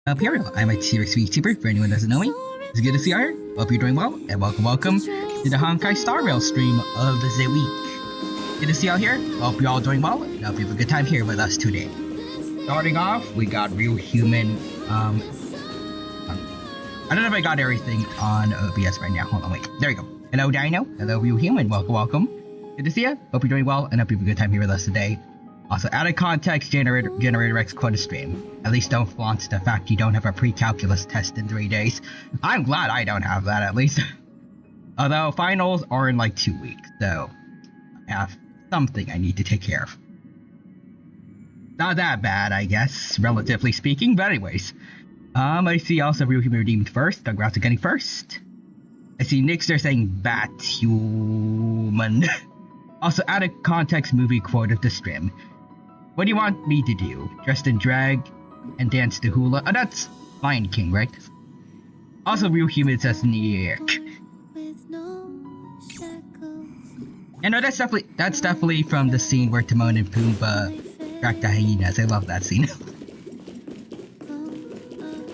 Here, I'm a T-Rex VTuber, for anyone who doesn't know me. It's good to see you here. Hope you're doing well, and welcome to the Honkai Star Rail stream of the week. Good to see y'all here. Hope you're all doing well, and hope you have a good time here with us today. Starting off, we got Real Human. I don't know if I got everything on OBS right now. Hold on, wait. There we go. Hello, Dino. Hello, Real Human. Welcome. Good to see you. Hope you're doing well, and hope you have a good time here with us today. Also, out of context, Generator X quote a stream. At least don't flaunt the fact you don't have a pre-calculus test in 3 days. I'm glad I don't have that, at least. Although, finals are in like 2 weeks, so I have something I need to take care of. Not that bad, I guess, relatively speaking, but anyways. I see also Real Human redeemed first. Congrats on getting first. I see Nick's there saying Bat-Human. Also, out of context movie quote of the stream. What do you want me to do? Dressed in drag and dance the hula? Oh, that's Lion King, right? Also, Real Human says Nick. And no, that's definitely from the scene where Timon and Pumbaa track the hyenas. I love that scene.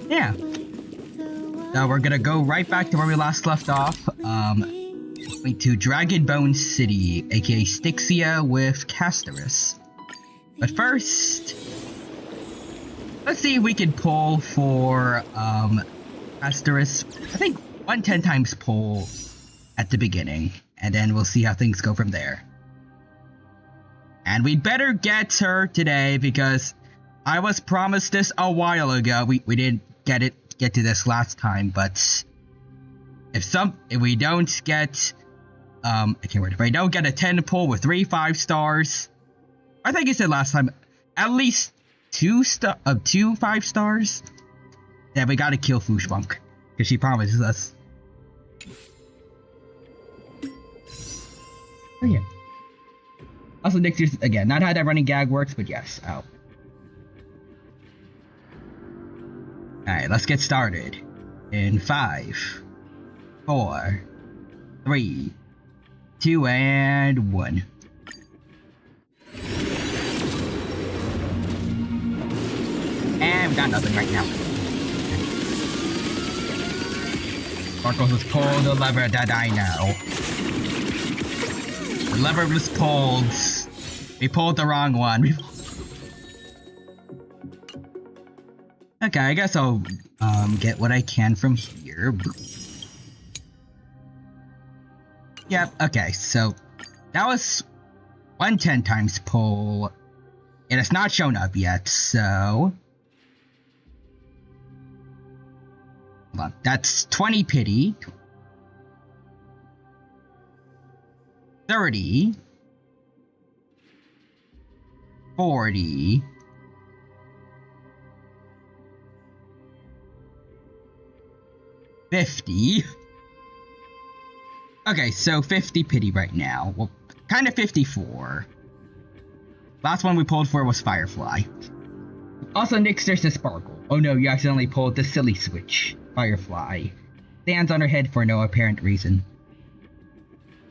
Yeah. So we're gonna go right back to where we last left off. To Dragon Bone City, aka Styxia with Castorus. But first, let's see if we can pull for Castorus. I think 110 times pull at the beginning, and then we'll see how things go from there. And we'd better get her today because I was promised this a while ago. We didn't get to this last time, but if we don't get if I don't get a 10 pull with 3 5-stars, I think I said last time, at least 2 5-stars, then we gotta kill Fushbunk, because she promises us. Oh yeah. Also, next year's, again, not how that running gag works, but yes, oh. Alright, let's get started. In 5, 4, 3, 2, and 1. And we got nothing right now. Sparkles was pulled the lever that I know. The lever was pulled. We pulled the wrong one. Okay, I guess I'll get what I can from here. Yep, okay, so that was 110 times pull, and it's not shown up yet, so hold on, that's 20 pity, 30, 40, 50. Okay, so 50 pity right now. Well, kind of 54. Last one we pulled for was Firefly. Also, Nick there's a Sparkle. Oh no, you accidentally pulled the silly switch. Firefly. Stands on her head for no apparent reason.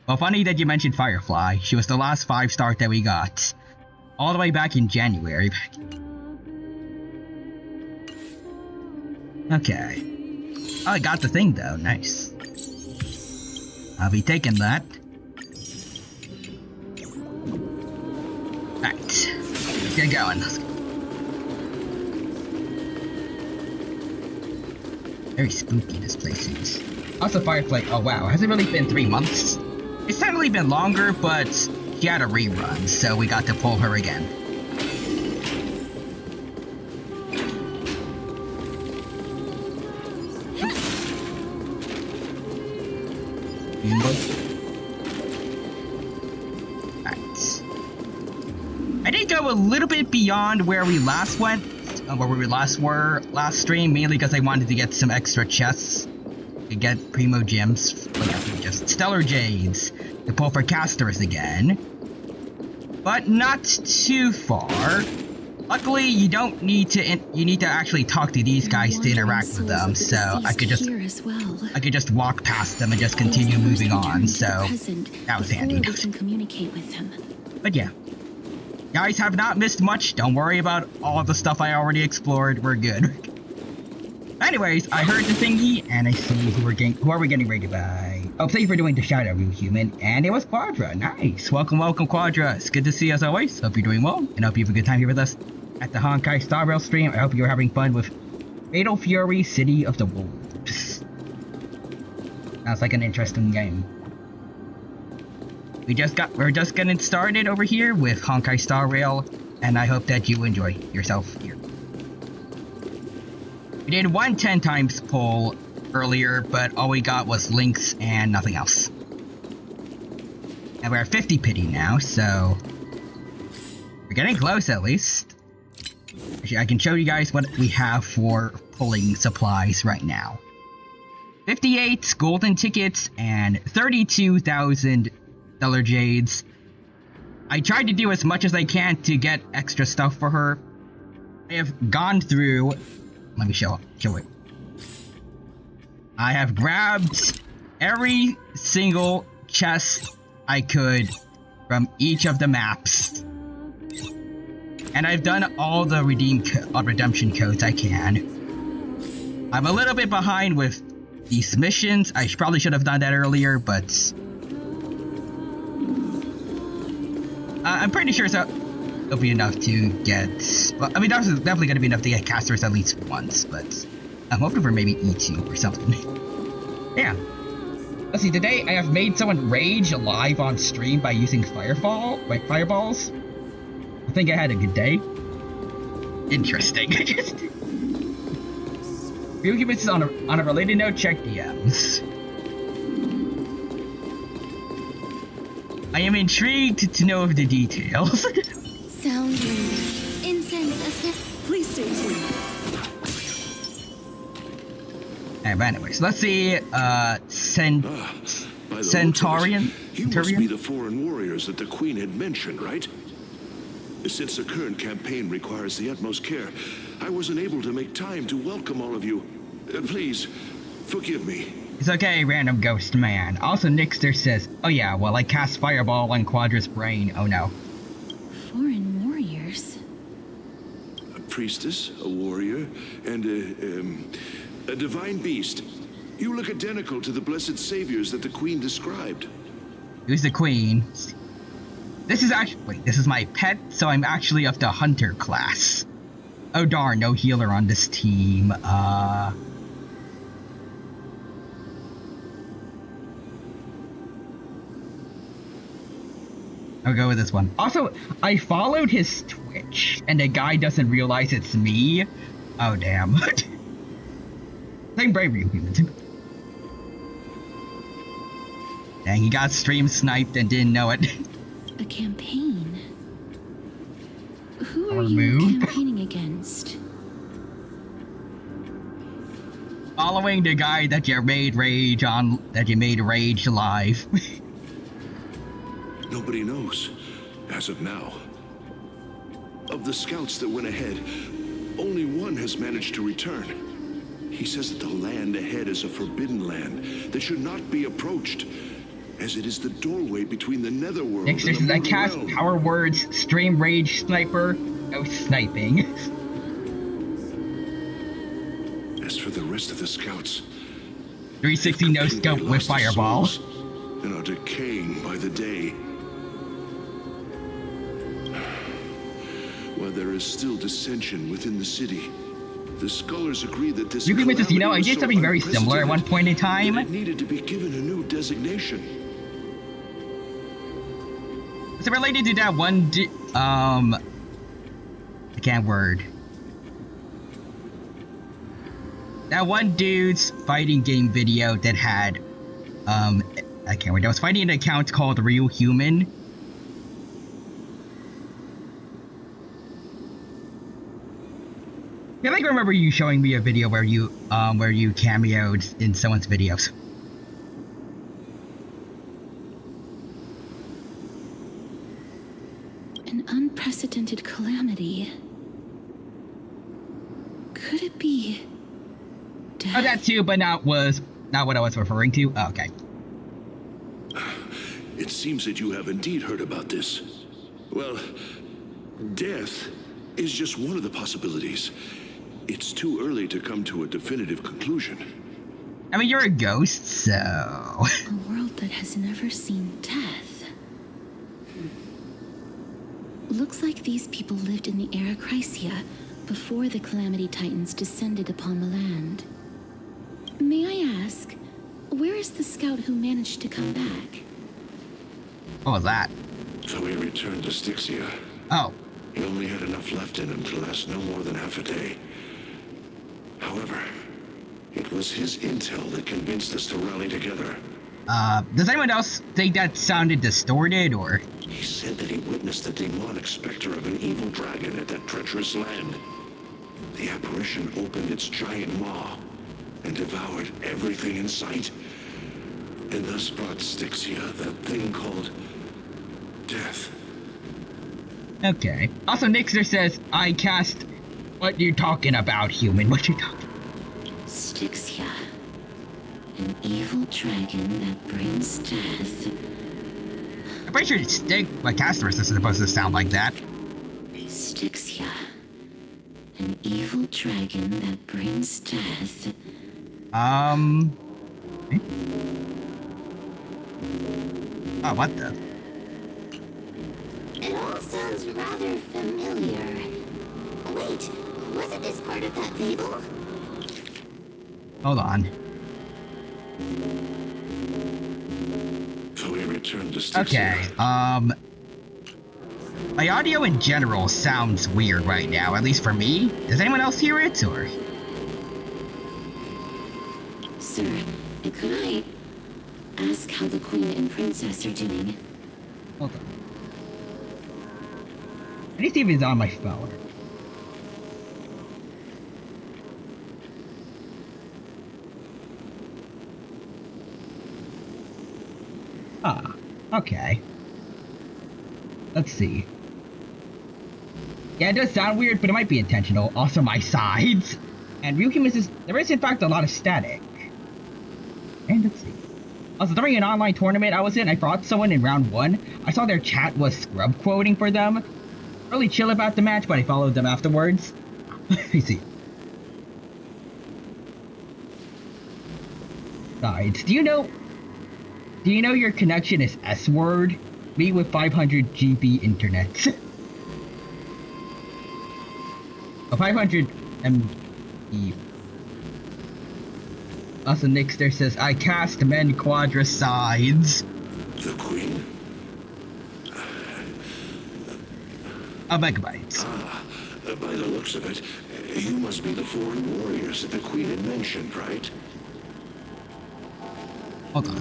Well, funny that you mentioned Firefly. She was the last 5-star that we got. All the way back in January. Okay. Oh, I got the thing though, nice. I'll be taking that. Alright. Let's get going. Let's go. Very spooky this place seems. Also Firefly, oh wow, has it really been 3 months? It's technically been longer, but she had a rerun, so we got to pull her again. Alright. I did go a little bit beyond where we last went, where we last were last stream, mainly because I wanted to get some extra chests to get Primo Gems, just Stellar Jades, to pull for Castorus again. But not too far. Luckily, you don't need to. You need to actually talk to these guys to interact with them. So I could just walk past them and just continue moving on. So that was handy. But yeah, guys have not missed much. Don't worry about all the stuff I already explored. We're good. Anyways, I heard the thingy, and I see who are we getting ready to buy? Oh, thank you for doing the shout out, Real Human, and it was Quadra. Nice. Welcome, Quadra. It's good to see you as always. Hope you're doing well, and hope you have a good time here with us at the Honkai Star Rail stream. I hope you're having fun with Fatal Fury City of the Wolves. Sounds like an interesting game. We're just getting started over here with Honkai Star Rail, and I hope that you enjoy yourself here. We did one 10 times poll earlier, but all we got was links and nothing else. And we're at 50 pity now, so we're getting close at least. Actually, I can show you guys what we have for pulling supplies right now. 58 golden tickets and 32,000 stellar jades. I tried to do as much as I can to get extra stuff for her. I have gone through. Let me show it. I have grabbed every single chest I could from each of the maps. And I've done all the redemption codes I can. I'm a little bit behind with these missions. I probably should have done that earlier, but I'm pretty sure it'll be enough to get. Well, I mean, that's definitely going to be enough to get casters at least once, but I'm hoping for maybe E2 or something. Yeah. Let's see. Today I have made someone rage live on stream by using fireballs. I think I had a good day. Interesting. Real Humans on a related note, check DMs. I am intrigued to know of the details. Sound incense. Please stay tuned. But anyways, let's see. Centaurian. You must be the foreign warriors that the Queen had mentioned, right? Since the current campaign requires the utmost care, I wasn't able to make time to welcome all of you. Please, forgive me. It's okay, random ghost man. Also, Nixter says, oh yeah, well, I cast Fireball on Quadra's brain. Oh no. Foreign warriors? A priestess, a warrior, and a divine beast. You look identical to the blessed saviors that the Queen described. Who's the Queen? This is my pet, so I'm actually of the Hunter class. Oh darn, no healer on this team. I'll go with this one. Also, I followed his Twitch, and the guy doesn't realize it's me. Oh damn. Same bravery, humans. Dang, he got stream sniped and didn't know it. A campaign? Who are you campaigning against? Following the guy that you made rage live. Nobody knows, as of now. Of the scouts that went ahead, only one has managed to return. He says that the land ahead is a forbidden land that should not be approached, as it is the doorway between the netherworld and the mortal I cast realm. power words, stream rage sniper, no sniping. As for the rest of the scouts, 360 no scope with fireball. And are decaying by the day. While there is still dissension within the city, the scholars agree that this calamity I did something very similar at one point in time. It needed to be given a new designation. Is it related to that one I can't word. That one dude's fighting game video that had I can't word. I was fighting an account called Real Human. I think I remember you showing me a video where you cameoed in someone's videos. An unprecedented calamity. Could it be death? Oh, that too, but not what I was referring to. Oh, okay. It seems that you have indeed heard about this. Well, death is just one of the possibilities. it's too early to come to a definitive conclusion. I mean, you're a ghost, so... A world that has never seen death. Looks like these people lived in the era Chrysia before the Calamity Titans descended upon the land. May I ask, where is the scout who managed to come back? What was that? So he returned to Styxia. Oh. He only had enough left in him to last no more than half a day. However, it was his intel that convinced us to rally together. Does anyone else think that sounded distorted, or? He said that he witnessed the demonic specter of an evil dragon at that treacherous land. The apparition opened its giant maw and devoured everything in sight, and thus brought Styxia that thing called death. Okay. Also, Nixer says, I cast... What you talking about, human? What you talking? Styxia. An evil dragon that brings death. I'm pretty sure my caster is supposed to sound like that. Styxia. An evil dragon that brings death. Okay. Oh, what the? It all sounds rather familiar. Wait, wasn't this part of that fable? Hold on. So he returned to Styxia. Okay, my audio in general sounds weird right now, at least for me. Does anyone else hear it, or? Sir, could I ask how the Queen and Princess are doing? Hold on. I need to see if it's on my phone. Ah, okay. Let's see. Yeah, it does sound weird, but it might be intentional. Also, my sides. And there is in fact a lot of static. And let's see. Also, during an online tournament I was in, I fought someone in round 1. I saw their chat was scrub quoting for them. Really chill about the match, but I followed them afterwards. Let me see. Sides. Do you know your connection is S-word? Me with 500 GB internet. Oh, 500 MB. Also, Nixter says, I cast men quadrasides. The Queen? Megabytes. By the looks of it, you must be the foreign warriors that the Queen had mentioned, right? Hold on.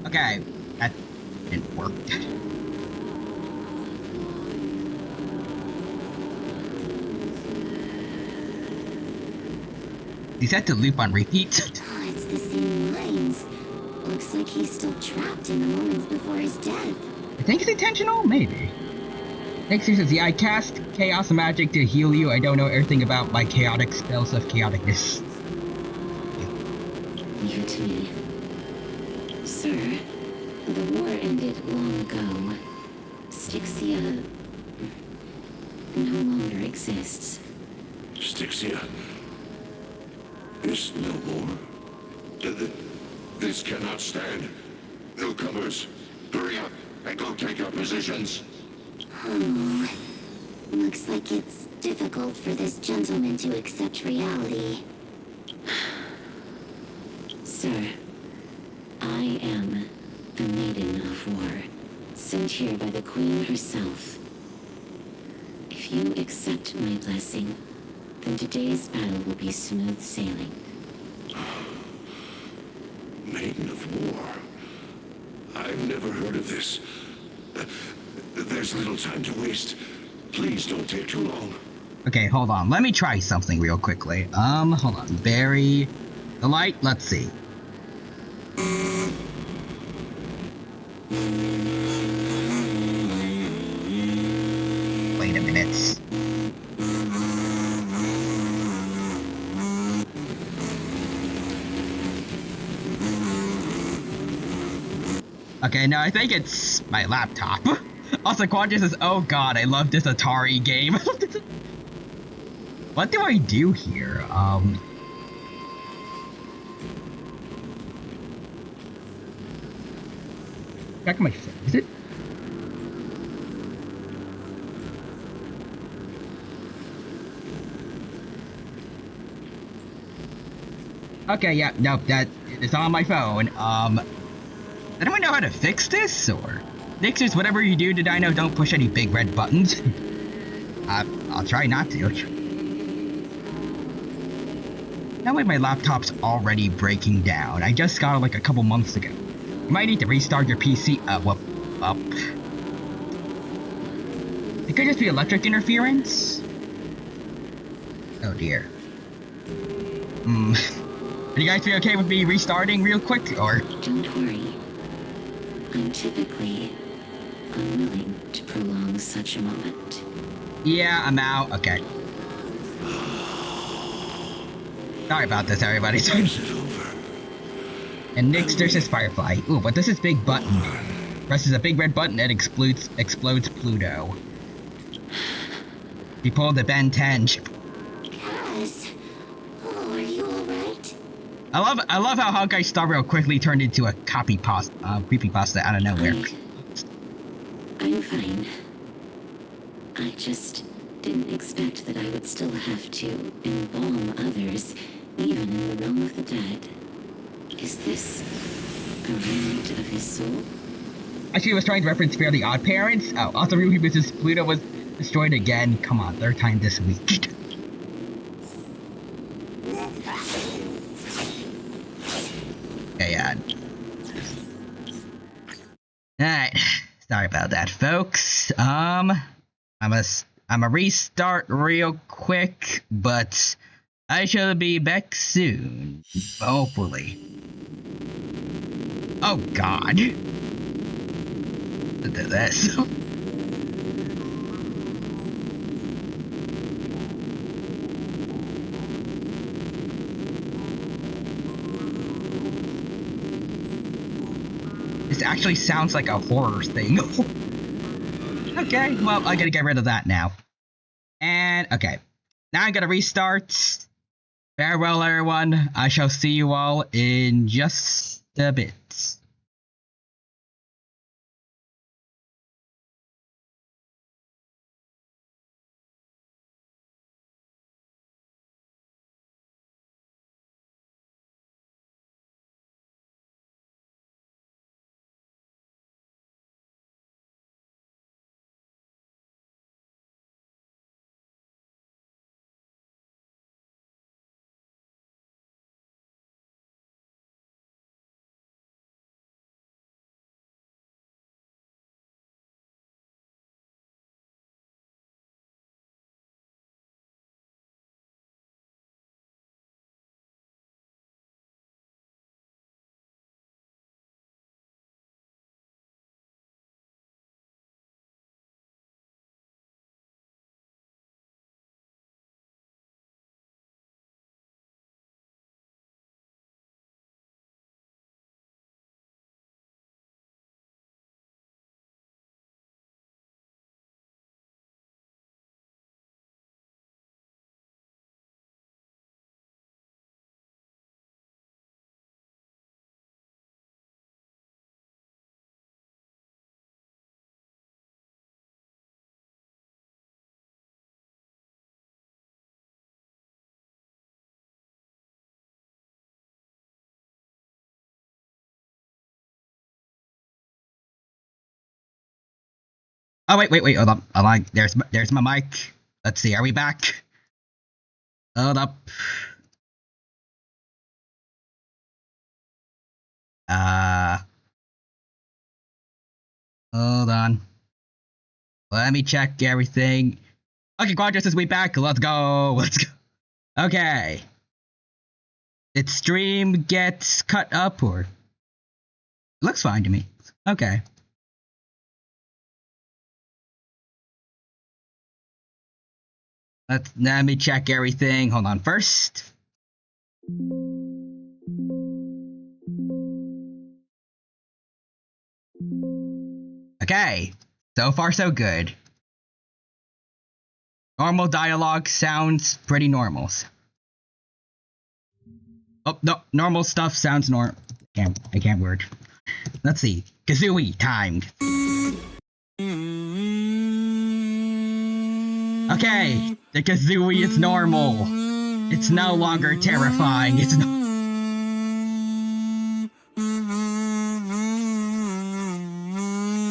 Okay, that didn't work. He set to loop on repeat. Oh, it's the same lines. Looks like he's still trapped in the moments before his death. I think it's intentional? Maybe. Next he says, yeah, I cast chaos magic to heal you. I don't know everything about my chaotic spells of chaoticness. Leave it to me. Sir, the war ended long ago. Styxia no longer exists. Styxia is no more. This cannot stand. Newcomers, hurry up and go take your positions. Oh, looks like it's difficult for this gentleman to accept reality. Sir, I am the Maiden of War, sent here by the Queen herself. If you accept my blessing, then today's battle will be smooth sailing. Maiden of War? I've never heard of this. There's little time to waste. Please don't take too long. Okay, hold on. Let me try something real quickly. Hold on. Bury the light. Let's see. Wait a minute. Okay, no, I think it's my laptop. Also, Quadra says, oh god, I love this Atari game. What do I do here? Check my phone. Is it? Okay, yeah, nope, that is on my phone. Anyone know how to fix this, or? Nixers, whatever you do to Dino, don't push any big red buttons. I'll try not to. That way my laptop's already breaking down. I just got it like a couple months ago. You might need to restart your PC. Whoop, up. It could just be electric interference. Oh dear. Would you guys be okay with me restarting real quick, or? Don't worry. I'm typically unwilling to prolong such a moment. Yeah, I'm out. Okay. Sorry about this, everybody. Is it over? And Nixter says Firefly. Ooh, but this is big button. Presses a big red button that explodes Pluto. He pulled the Ben 10. Guys, oh, are you alright? I love how Honkai Star Rail quickly turned into a creepypasta out of nowhere. I'm fine. I just didn't expect that I would still have to embalm others, even in the realm of the dead. Is this a remnant of his soul? Actually, I was trying to reference Fairly Odd Parents. Oh, also Ruby vs. Pluto was destroyed again. Come on, third time this week. Okay, alright. Sorry about that, folks. I'm a restart real quick, but I shall be back soon. Hopefully. Oh god. Look at this. This actually sounds like a horror thing. Okay, well, I gotta get rid of that now. And, okay. Now I gotta restart. Farewell, everyone. I shall see you all in just a bit. Oh, wait, hold up. There's my mic. Let's see, are we back? Hold up. Hold on. Let me check everything. Okay, Quadras is way back. Let's go. Okay. Did stream get cut up, or? It looks fine to me. Okay. Let me check everything. Hold on first. Okay, so far so good. Normal dialogue sounds pretty normal. Oh, no, normal stuff sounds I can't word. Let's see. Kazooie timed. Okay, the Kazooie is normal. It's no longer terrifying. It's no.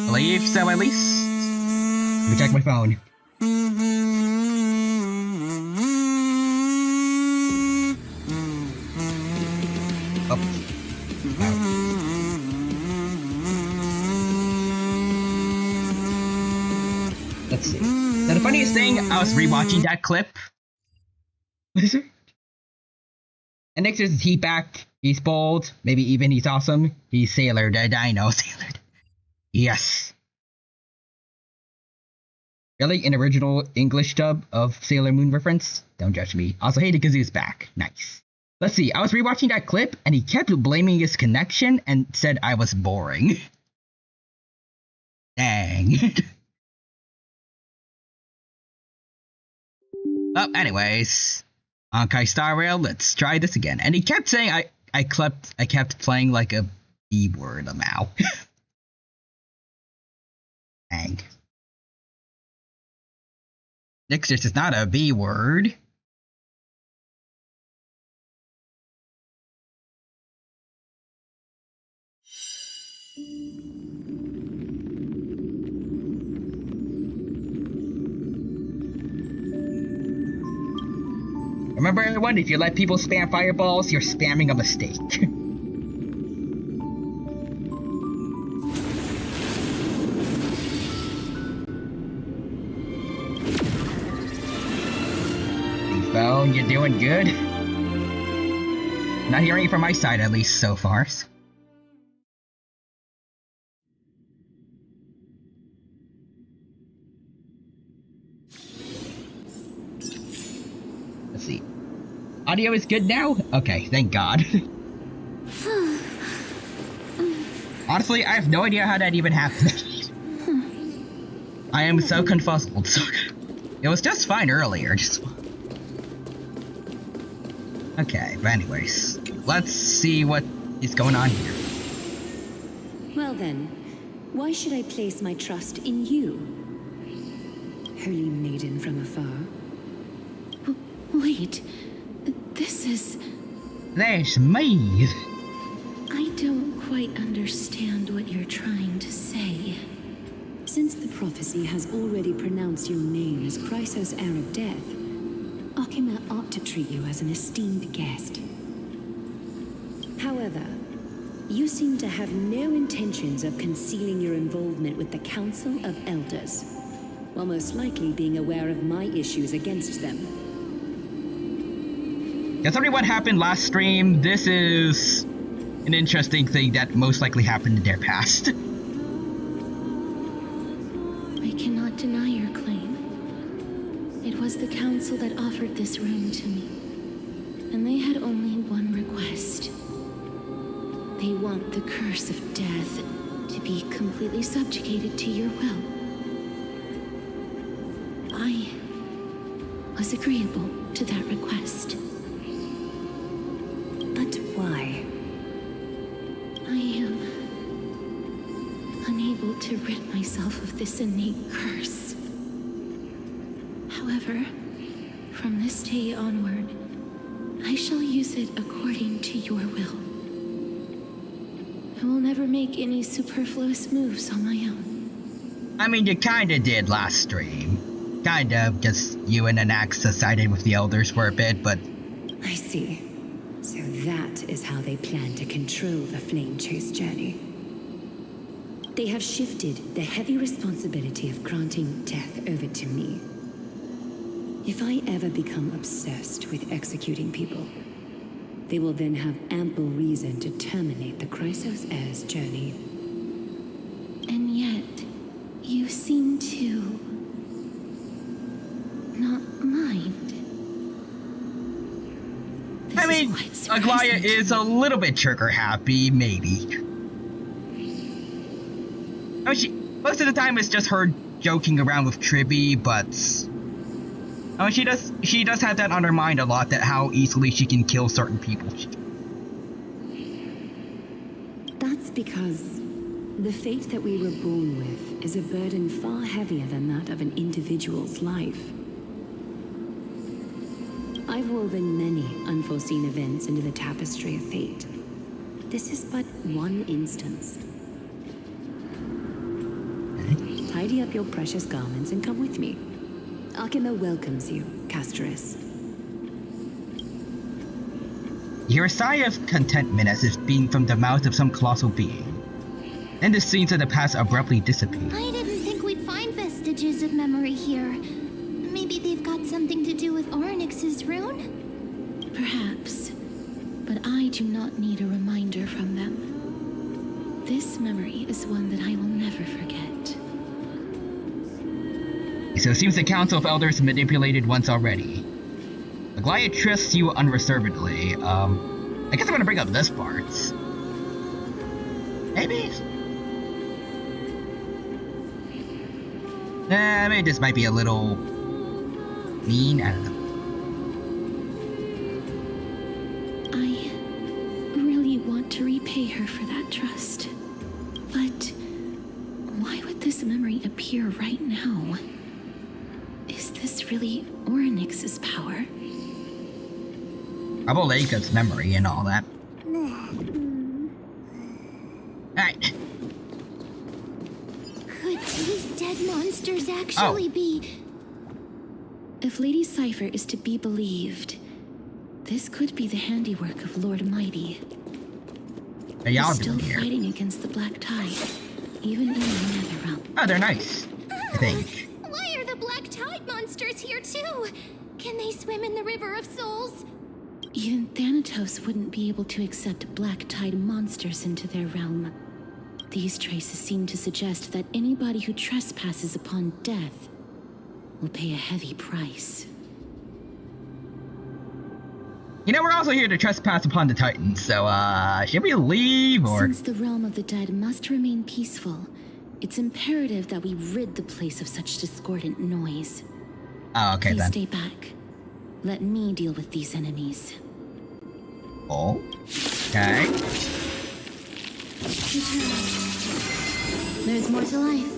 Believe so, at least. Let me check my phone. Oh. Let's see. Now, the funniest thing, I was rewatching that clip. What is it? And next is he back. He's bold. Maybe even he's awesome. He's Sailor the Dino. Sailor. Yes. Really? An original English dub of Sailor Moon reference? Don't judge me. Also, hey, the Kazoo's back. Nice. Let's see. I was rewatching that clip, and he kept blaming his connection and said I was boring. Dang. Well, anyways. Honkai Star Rail, let's try this again. And he kept saying I kept playing like a B word somehow. Dang. Next, this is not a B word. Remember, everyone, if you let people spam fireballs, you're spamming a mistake. Phone, you're doing good? Not hearing it from my side, at least so far. Let's see. Audio is good now? Okay, thank God. Honestly, I have no idea how that even happened. I am so confuzzled. So it was just fine earlier. Okay, but anyways, let's see what is going on here. Well then, why should I place my trust in you? Holy maiden from afar. Wait, this is... There's me! I don't quite understand what you're trying to say. Since the prophecy has already pronounced your name as Chrysos, heir of death, Akima ought to treat you as an esteemed guest. However, you seem to have no intentions of concealing your involvement with the Council of Elders, while most likely being aware of my issues against them. Considering what happened last stream, this is an interesting thing that most likely happened in their past. I cannot deny your claim. It was the council that offered this room to me, and they had only one request. They want the curse of death to be completely subjugated to your will. I was agreeable to that request. But why? I am unable to rid myself of this innate curse. However, from this day onward, I shall use it according to your will. I will never make any superfluous moves on my own. I mean, you kinda did last stream. Kind of, just you and Anaxa sided with the elders for a bit, but... I see. So that is how they plan to control the Flame Chase journey. They have shifted the heavy responsibility of granting death over to me. If I ever become obsessed with executing people, they will then have ample reason to terminate the Chrysos heir's journey. And yet, you seem to not mind. This I mean, is quite Aglaya surprising to is me. a little bit trigger happy, maybe. I mean, Most of the time it's just her joking around with Tribby, but she does have that on her mind a lot, that how easily she can kill certain people. That's because the fate that we were born with is a burden far heavier than that of an individual's life. I've woven many unforeseen events into the tapestry of fate. This is but one instance. Tidy up your precious garments and come with me. Arkema welcomes you, Casterus. You hear a sigh of contentment as if being from the mouth of some colossal being. Then the scenes of the past abruptly dissipate. I didn't think we'd find vestiges of memory here. Maybe they've got something to do with Orynyx's rune? Perhaps, but I do not need a reminder from them. This memory is one that I will never forget. So it seems the Council of Elders manipulated once already. The Goliath trusts you unreservedly. I guess I'm gonna bring up this part. Maybe? Maybe this might be a little mean. I don't know. I really want to repay her for that trust. But why would this memory appear right now? Is this really Orynyx's power? About Lake's memory and all that. Alright. Could these dead monsters actually be... If Lady Cypher is to be believed, this could be the handiwork of Lord Mighty. Hey, y'all He's still doing here? fighting against the Black Tide, even in the Netherrealm. Oh, they're nice. I think. Why are the Black Tide monsters here too? Can they swim in the River of Souls? Even Thanatos wouldn't be able to accept Black Tide monsters into their realm. These traces seem to suggest that anybody who trespasses upon death will pay a heavy price. You know, we're also here to trespass upon the Titans, so, should we leave, or...? Since the realm of the dead must remain peaceful, it's imperative that we rid the place of such discordant noise. Oh, okay Please then. stay back. Let me deal with these enemies. Oh. Okay. There's more to life.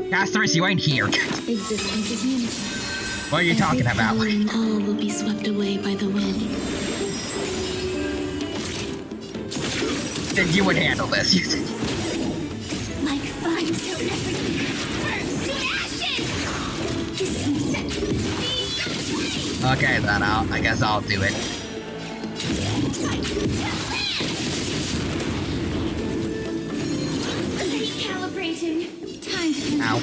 Casterus, you ain't here. Existence is unity. What are you talking about? Every power and all will be swept away by the wind. Then you would handle this. Like fun, so never burns to ashes! Okay then, I guess I'll do it. Recalibrating. Time to Ow.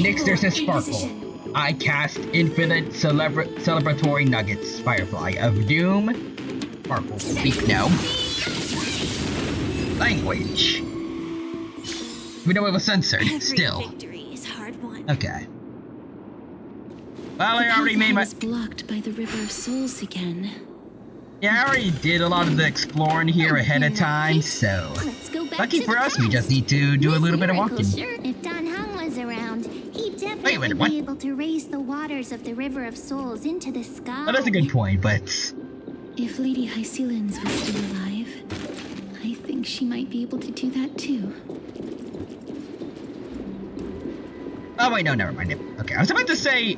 Next there's a sparkle. I cast infinite celebratory nuggets. Firefly of Doom. Sparkle. Speak no. Language. We know it was censored. Still. Victory is hard won. Okay. Well, I already made my... was blocked by the River of Souls again. Yeah, I already did a lot of the exploring here ahead of time, so... Let's go back Lucky to for the us, we past. just need to do a little bit of Miracle walking. Sure, if Don Hung was around, he'd Wait a definitely minute, what? be able to raise the waters of the River of Souls into the sky. Oh, that's a good point, but... If Lady Hycelens was still alive, I think she might be able to do that too. Oh wait, no, never mind. Okay, I was about to say...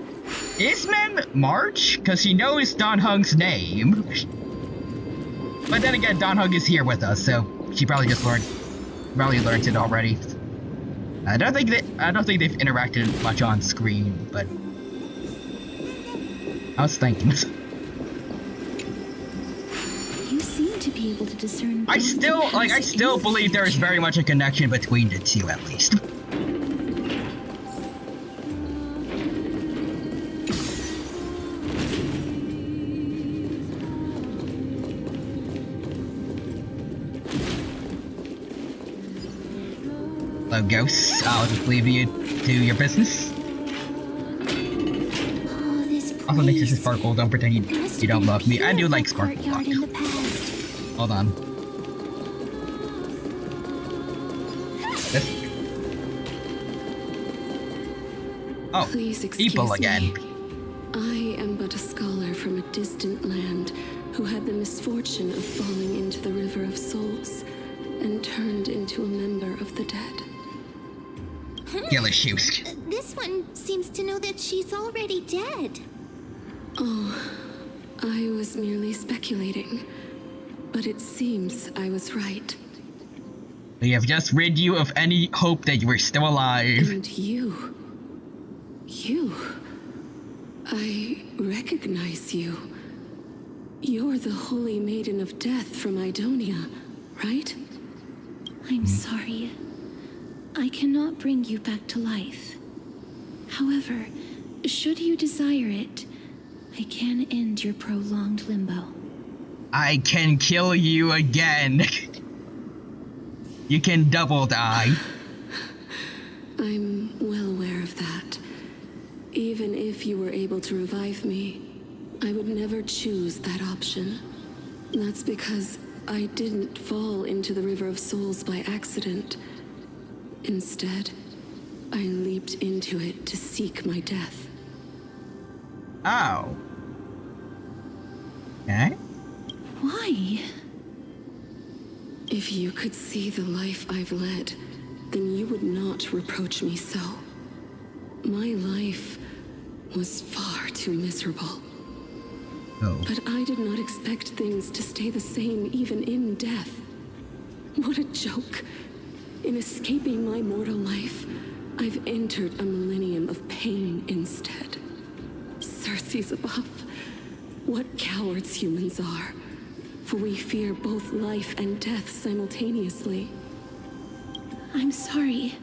Isman March? Because he knows Don Hung's name. But then again, Don Hung is here with us, so she probably just learned it already. I don't think they've interacted much on screen, but I was thinking. You seem to be able to discern. I both still the past and believe there is future. very much a connection between the two, at least. Hello, ghosts. I'll just leave you to your business. Oh, this place. Also, Nixus is Sparkle. Don't pretend you don't love me. I do like Sparkle a lot. Courtyard in the past. Hold on. This. Oh, Please excuse people again. me. I am but a scholar from a distant land who had the misfortune of falling into the River of Souls and turned into a member of the dead. Yellow shoes. This one seems to know that she's already dead. Oh, I was merely speculating, but it seems I was right. We have just rid you of any hope that you were still alive. And you, I recognize you. You're the Holy Maiden of Death from Idonia, right? I'm sorry. I cannot bring you back to life. However, should you desire it, I can end your prolonged limbo. I can kill you again. You can double die. I'm well aware of that. Even if you were able to revive me, I would never choose that option. That's because I didn't fall into the River of Souls by accident. Instead, I leaped into it to seek my death. Oh. Okay. Why? If you could see the life I've led, then you would not reproach me so. My life was far too miserable. Oh. But I did not expect things to stay the same even in death. What a joke. In escaping my mortal life, I've entered a millennium of pain instead. Circe's above. What cowards humans are. For we fear both life and death simultaneously. I'm sorry.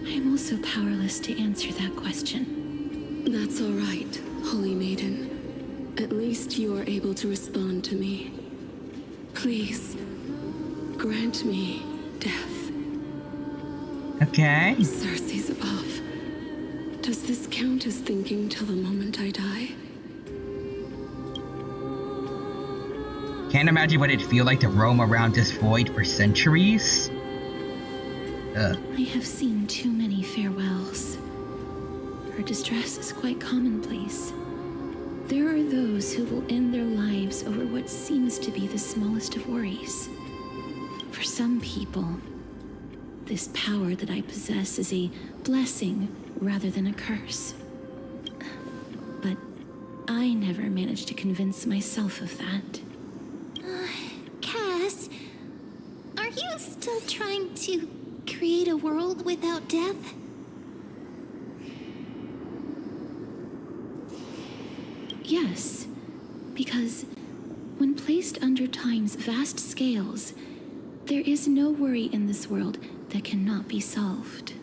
I am also powerless to answer that question. That's all right, Holy Maiden. At least you are able to respond to me. Please, grant me death. Okay. Circe's above. Does this count as thinking till the moment I die? Can't imagine what it'd feel like to roam around this void for centuries. I have seen too many farewells. Her distress is quite commonplace. There are those who will end their lives over what seems to be the smallest of worries. For some people, this power that I possess is a blessing rather than a curse. But I never managed to convince myself of that. Cass, are you still trying to create a world without death? Yes, because when placed under time's vast scales, there is no worry in this world that cannot be solved.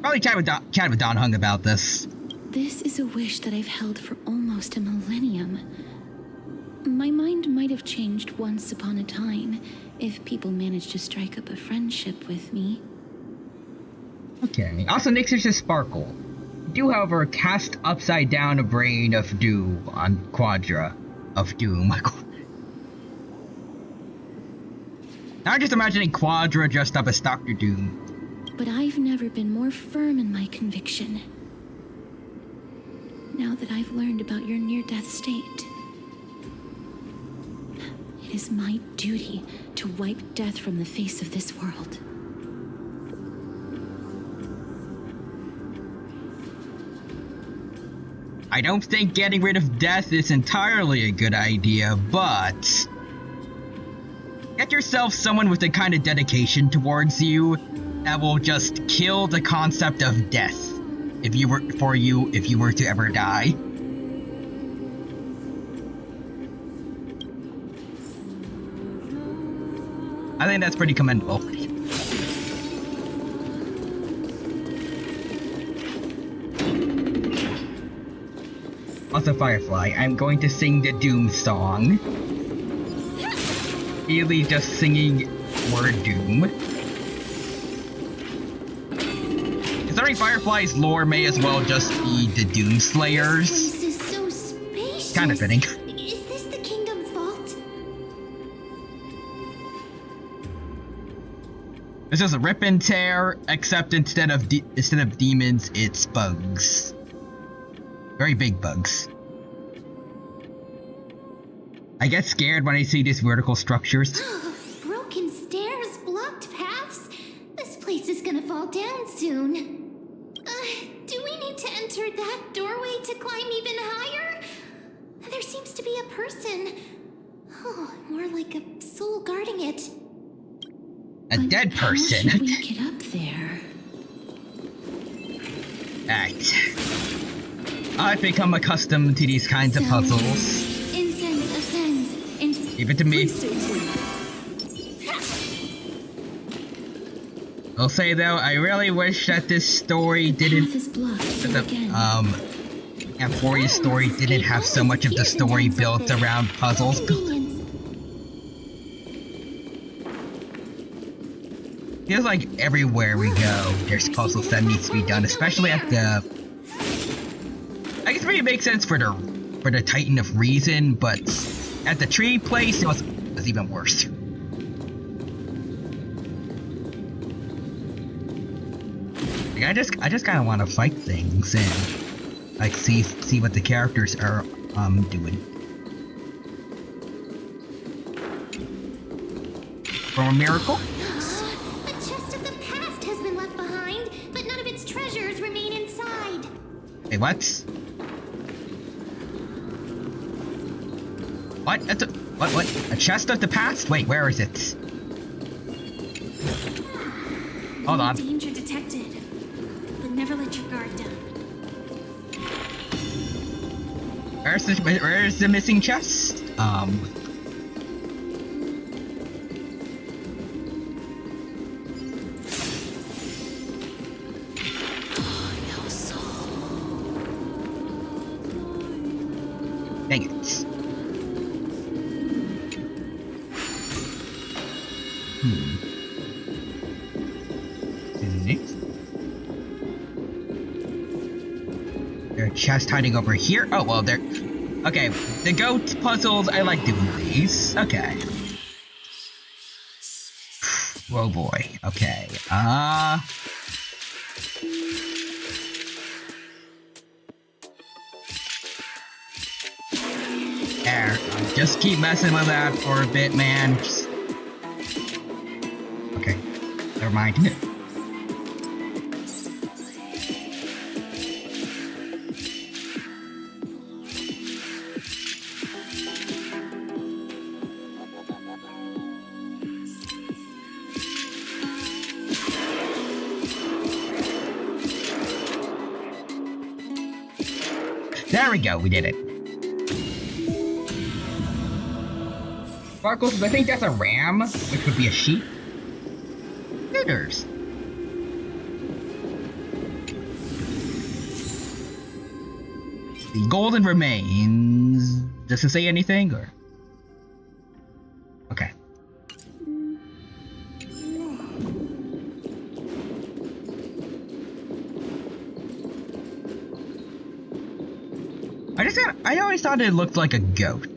Probably chat with Don Hung about this. This is a wish that I've held for almost a millennium. My mind might have changed once upon a time if people managed to strike up a friendship with me. Okay. Also, Nix's just sparkle. Do, however, cast upside down a brain of doom on Quadra of Doom. Now I'm just imagining Quadra dressed up as Dr. Doom. But I've never been more firm in my conviction. Now that I've learned about your near-death state, it is my duty to wipe death from the face of this world. I don't think getting rid of death is entirely a good idea, but get yourself someone with the kind of dedication towards you that will just kill the concept of death if you were to ever die. I think that's pretty commendable. Also, Firefly, I'm going to sing the Doom song. Really just singing word Doom. Considering Firefly's lore may as well just be the Doom Slayers. This is so spacious. Kind of fitting. Is this the kingdom's vault? It's just a rip and tear, except instead of demons, it's bugs. Very big bugs. I get scared when I see these vertical structures. Broken stairs, blocked paths. This place is gonna fall down soon. Do we need to enter that doorway to climb even higher? There seems to be a person. Oh, more like a soul guarding it. A dead person. How should we get up there? Alright. I've become accustomed to these kinds of puzzles. Incense ascends into... Give it to me. I'll say though, I really wish that this story didn't... Path is blocked again. Amphoria's story didn't have so much of the story built around puzzles. Feels like everywhere we go, there's puzzles that needs to be done, especially at the... I guess maybe it makes sense for the Titan of Reason, but at the tree place, it was even worse. Like, I just kind of want to fight things and like see what the characters are doing. From a miracle. A chest of the past has been left behind, but none of its treasures remain inside. Hey, what? What? That's what? A chest of the past? Wait, where is it? Hold on. Danger detected, but never let your guard down. Where's the missing chest? Dang it. There's a chest hiding over here. Oh, well, there. Okay, the goat puzzles, I like doing these. Okay. Oh boy. Okay. There. Just keep messing with that for a bit, man. Okay. Never mind. There we go, we did it. Sparkles, I think that's a ram, which would be a sheep. Critters. The golden remains. Does it say anything, or? Okay. I always thought it looked like a goat.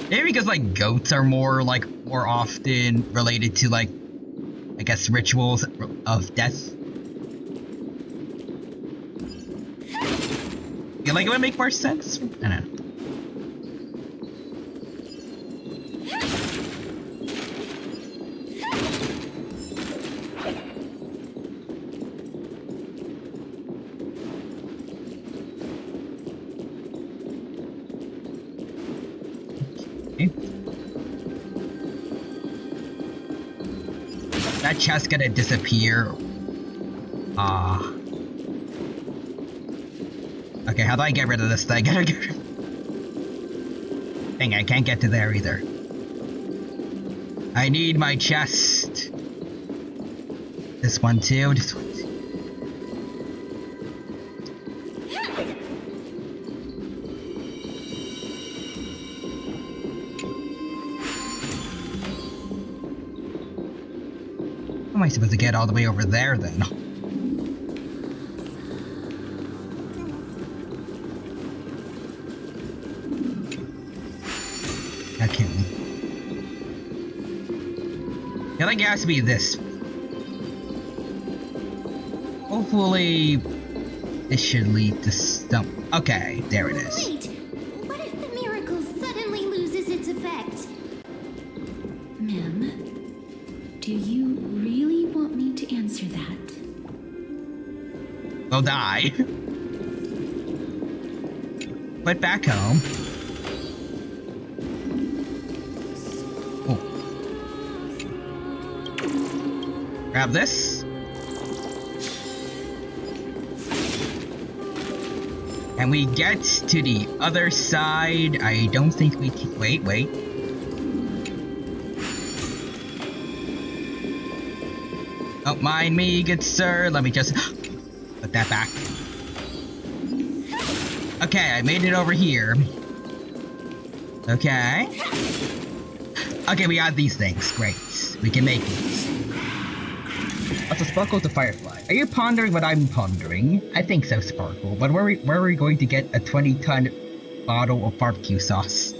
Maybe because like goats are more often related to like, I guess, rituals of death. Yeah, like it would make more sense. I don't know. That chest gonna disappear. Okay, how do I get rid of this thing? Dang, I can't get to there either. I need my chest. This one too, this one too. How am I supposed to get all the way over there then? Okay. I think it has to be this. Hopefully, this should lead to some. Okay, there it is. Wait! What if the miracle suddenly loses its effect? Ma'am, do you really want me to answer that? They'll die. But back home. Oh. Grab this. And we get to the other side. I don't think we can. Wait. Don't mind me, good sir. Let me just put that back. Okay, I made it over here. Okay. Okay, we got these things. Great. We can make these. What's a sparkle to Firefly? Are you pondering what I'm pondering? I think so, Sparkle. But where are we going to get a 20-ton bottle of barbecue sauce?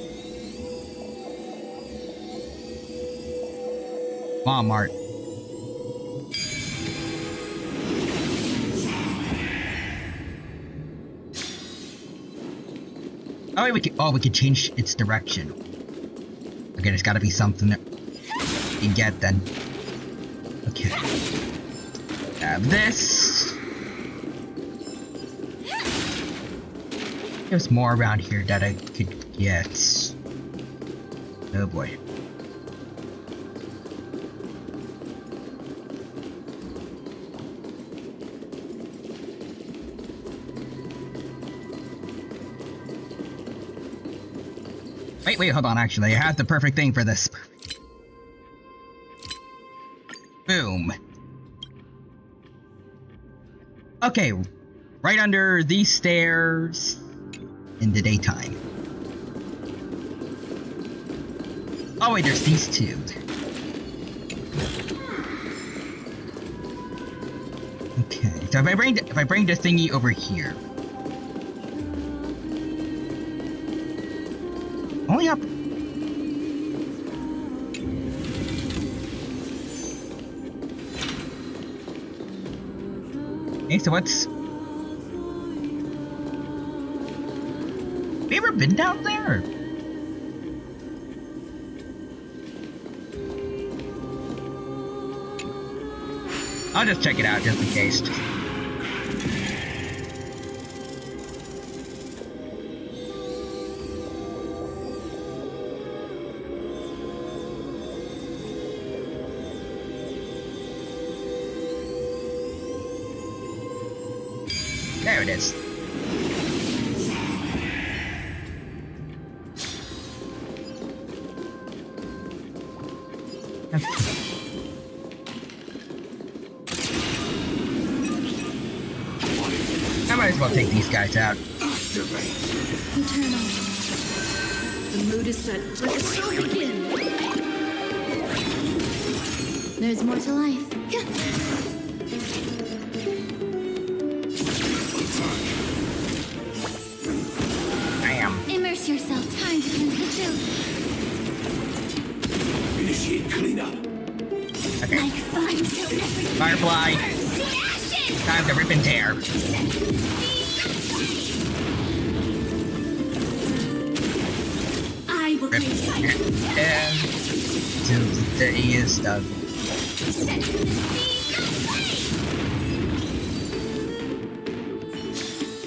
Walmart. Oh, wait, we can change its direction. Okay, there's gotta be something that we can get then. Okay. Have this. There's more around here that I could get. Oh boy. Wait, hold on, actually. I have the perfect thing for this. Boom. Okay, right under these stairs in the daytime. Oh wait, there's these two. Okay, so if I bring the thingy over here. Only up. Okay, so what's... Have you ever been down there? I'll just check it out just in case. There it is. I might as well take these guys out. Eternal. The mood is set. Let the show begin. There's more to life. Immerse yourself. Time to cleanse the filth. Initiate cleanup. Okay. Like fun till every Firefly. ashes. Time to rip and tear. I will Rip cleanse and tear. To the dirtiest of.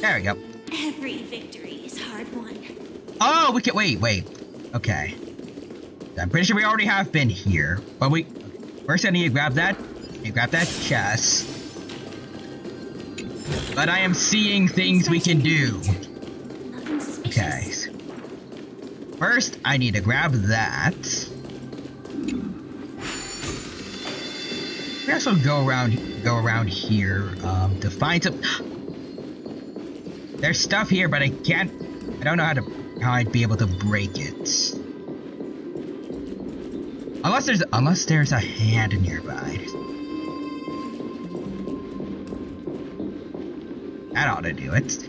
There we go. Every victory is hard won. Oh, we can wait. Okay. I'm pretty sure we already have been here, but first I need to grab that. Grab that chest. But I am seeing things we can do. Nothing suspicious. Okay. First, I need to grab that. We also go around here to find some. There's stuff here, but I don't know how I'd be able to break it. Unless there's a hand nearby. That ought to do it.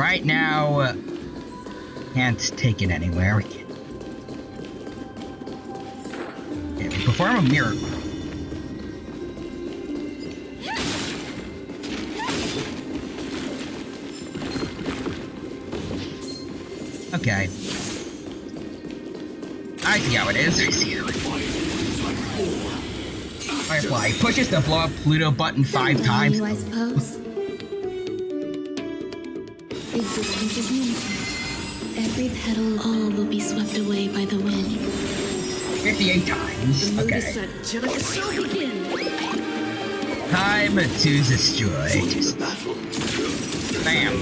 right now, can't take it anywhere. Okay, we perform a miracle. Okay. I see how it is. I see how it is. Firefly pushes the blow up Pluto button 5 times. You, I suppose. Existence is music. Every petal, all will be swept away by the wind. 58 times. Okay. Time to destroy. Bam.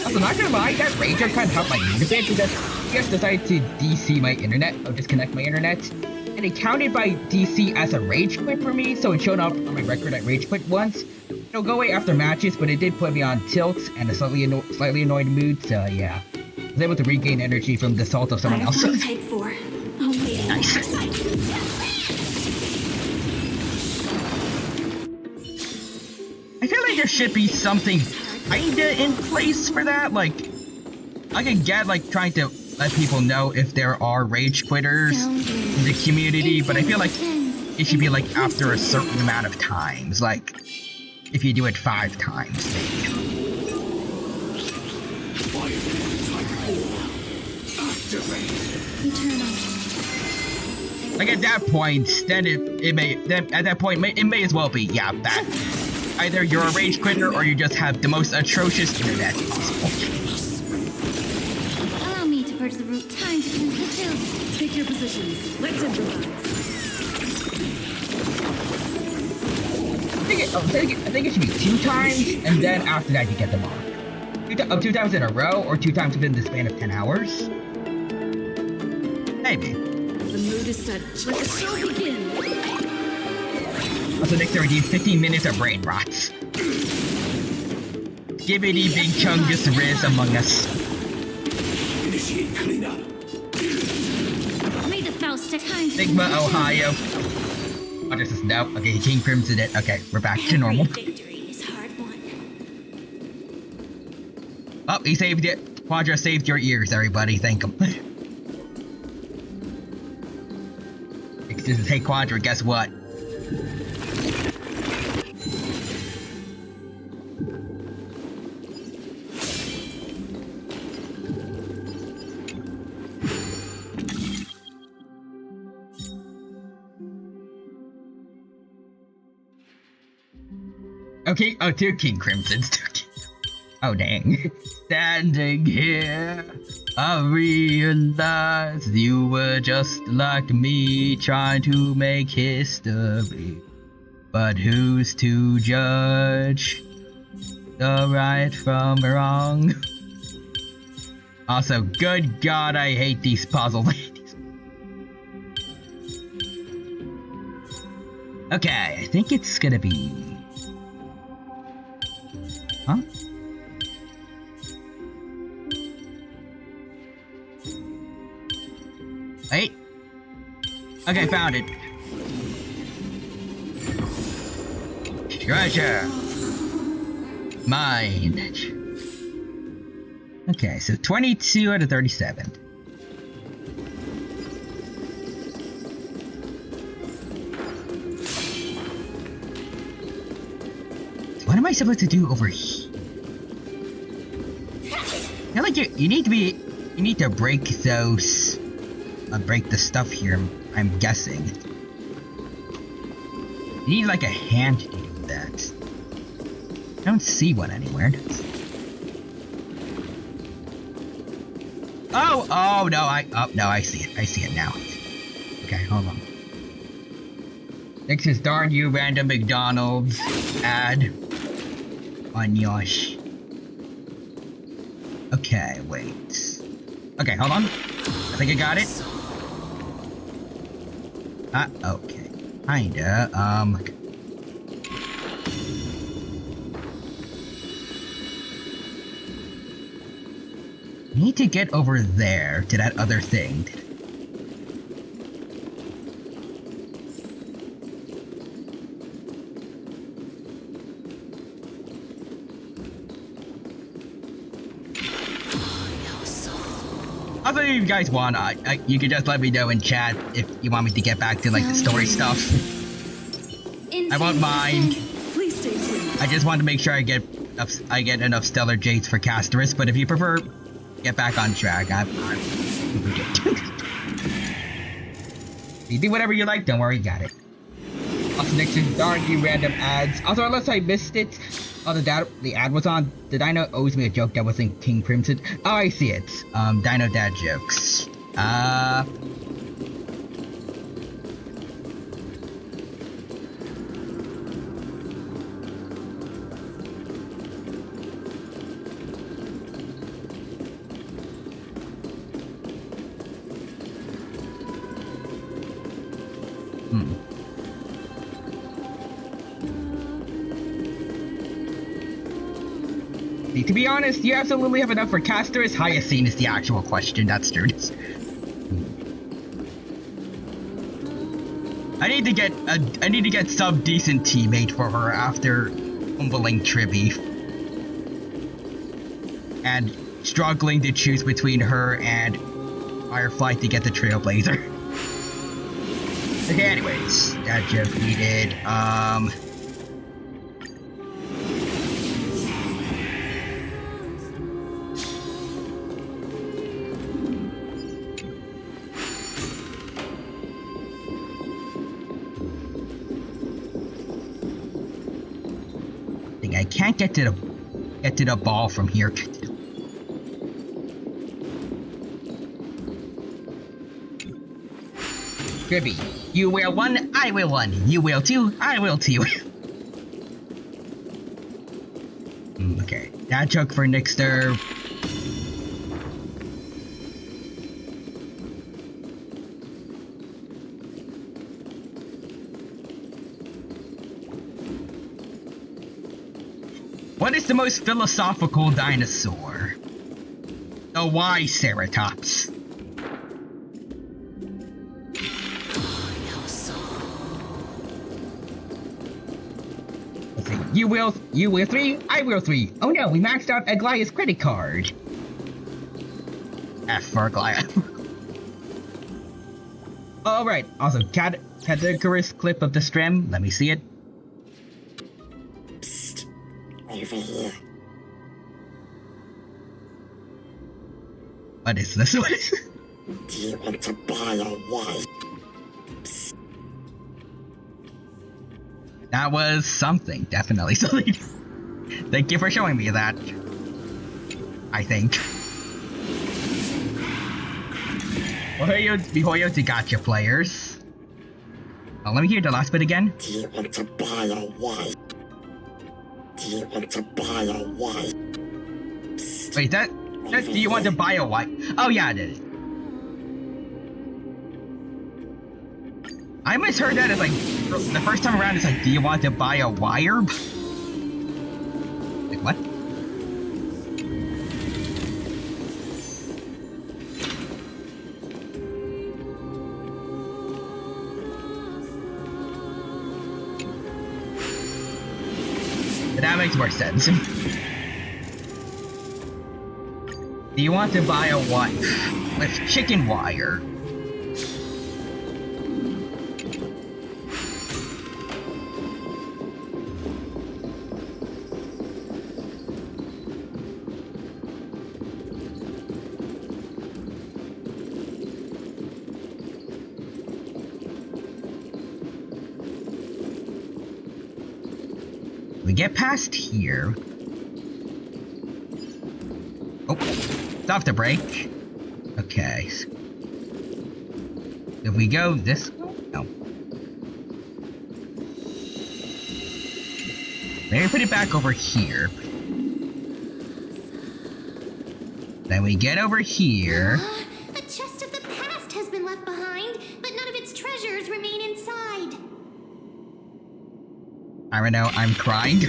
Also, not gonna lie, that Ranger kind of helped my mood a bit because he just decided to DC my internet, or disconnect my internet. And it counted by DC as a rage quit for me, so it showed up on my record at rage quit once. It'll go away after matches, but it did put me on tilt and a slightly annoyed mood, so yeah. I was able to regain energy from the assault of someone else. Type 4. Nice. I feel like there should be something kinda in place for that, like, I can get, like, trying to let people know if there are rage quitters in the community, but I feel like it should be, like, after a certain amount of times, like, if you do it 5 times, maybe. Like, at that point, then at that point, it may as well be, yeah, that. Either you're a rage quitter or you just have the most atrocious internet possible. Allow me to purge the root. Time to cleanse the field. Take your positions. Let's improvise. I think it should be 2 times, and then after that you get them all. 2 times in a row, or 2 times within the span of 10 hours? Maybe. The mood is set. Let the show begin. Also, next to redeem 15 minutes of brain rot. Skibbity big chungus riz among us. Initiate cleanup. May the Faust take time to Sigma, Ohio. Oh, this is no. Okay, King Crimson it. Okay, we're back to normal. Victory is hard won. Oh, he saved it. Quadra saved your ears, everybody. Thank him. Hey, Quadra, guess what? Okay, oh, 2 King Crimsons. Oh, dang. Standing here, I realized you were just like me, trying to make history. But who's to judge the right from wrong? Also, good God, I hate these puzzle ladies. Okay, I think it's gonna be... Huh? Wait. Okay, found it. Treasure. Mine. Okay, so 22 out of 37. What am I supposed to do over here? I feel like you need to break those, break the stuff here, I'm guessing. You need like a hand to do that. I don't see one anywhere. Oh no, I see it now. Okay, hold on. Next is darn you random McDonald's ad on Yosh. Okay, wait. Okay, hold on. I think I got it. Okay. Kinda, need to get over there to that other thing. Also, if you guys want, you can just let me know in chat if you want me to get back to like the story stuff. I won't mind. Please stay tuned. I just want to make sure I get enough stellar jades for Casterus. But if you prefer, get back on track. I'm You do whatever you like. Don't worry, you got it. Also, next is darn you random ads. Also, unless I missed it, the ad was on. The Dino owes me a joke that was in King Crimson. Oh, I see it. Dino dad jokes. To be honest, you absolutely have enough for Casterus. Hyacine is the actual question. That's true. I need to get some decent teammate for her after humbling Tribby and struggling to choose between her and Firefly to get the Trailblazer. Okay, anyways, that joke needed. I can't get to the ball from here. Gribby, you will one, I will one. You will two, I will two. Okay, that joke for Nixter. What is the most philosophical dinosaur? The Y-Ceratops. Let's see. You will three, I will three. Oh no, we maxed out Aglaya's credit card. F for Aglaya. Alright, also, categories clip of the stream. Let me see it. Over here. What is this? What is this? Do you want to buy a wife? That was something, definitely something. Thank you for showing me that. I think. Mihoyo to gotcha players. Oh, let me hear the last bit again. Do you want to buy a wife? Do you want to buy a wife? Wait, that's do you want to buy a wife? Oh yeah, it is. I misheard that as like, the first time around it's like, do you want to buy a wire? Like what? But that makes more sense. Do you want to buy a wife with chicken wire? We get past here. Oh, stop the brake. Okay. If we go this way? No. Maybe put it back over here. Then we get over here. A chest of the past has been left behind, but none of its treasures remain inside. I don't know, I'm crying.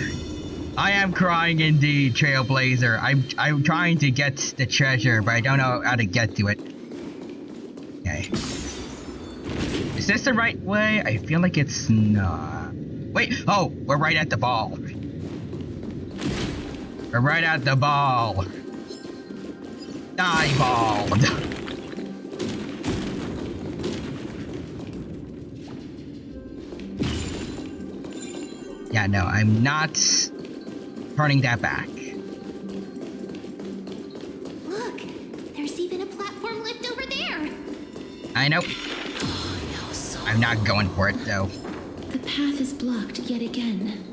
I am crying indeed, Trailblazer. I'm trying to get the treasure, but I don't know how to get to it. Okay. Is this the right way? I feel like it's not. Wait, oh, we're right at the ball. We're right at the ball. Die ball. Yeah, no, I'm not turning that back. Look, there's even a platform lift over there. I know. I'm not going for it, though. The path is blocked yet again.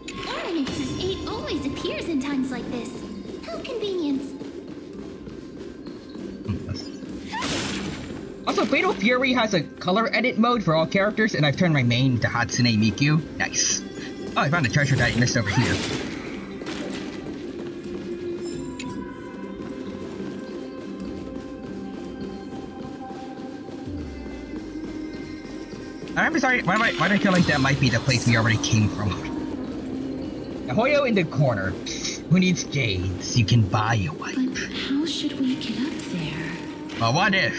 Ornamentus 8 always appears in times like this. How convenient. Also, Fatal Fury has a color edit mode for all characters, and I've turned my main to Hatsune Miku. Nice. Oh, I found a treasure that I missed over here. I'm sorry, why do I feel like that might be the place we already came from? The Hoyo in the corner. Who needs jades? You can buy a wipe. But how should we get up there? But what if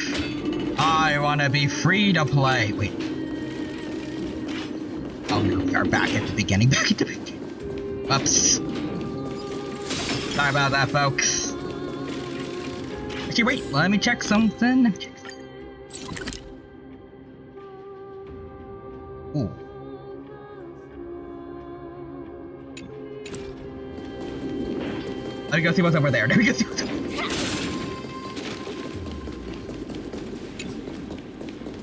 I wanna be free to play? Wait. Oh no, we are back at the beginning. Back at the beginning. Oops. Sorry about that, folks. Actually, wait, let me check something. Ooh. Let me go see what's over there. Let me go see what's over there.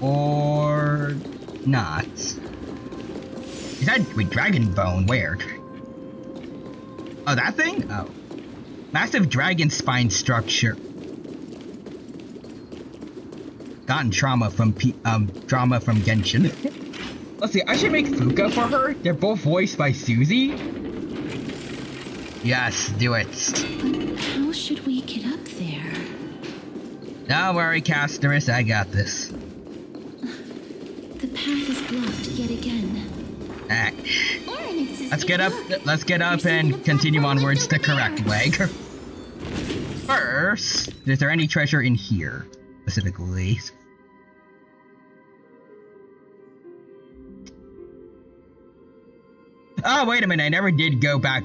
Or not. Is that with dragon bone? Where? Oh, that thing? Oh. Massive dragon spine structure. Gotten trauma from Genshin. Let's see, I should make Fuka for her. They're both voiced by Susie. Yes, do it. But how should we get up there? Don't worry, Casterus, I got this. The path is blocked yet again. Alright. Ornamentus Let's get up and continue onwards the correct way. First, is there any treasure in here, specifically? Oh, wait a minute, I never did go back.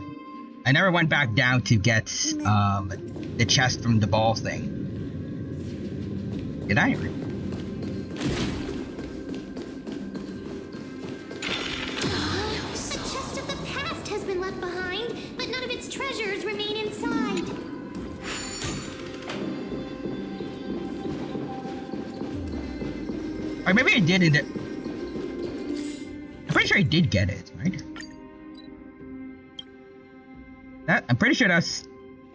I never went back down to get, the chest from the ball thing. Did I? The chest of the past has been left behind, but none of its treasures remain inside. Or maybe I did in the... I'm pretty sure I did get it, right? I'm pretty sure that's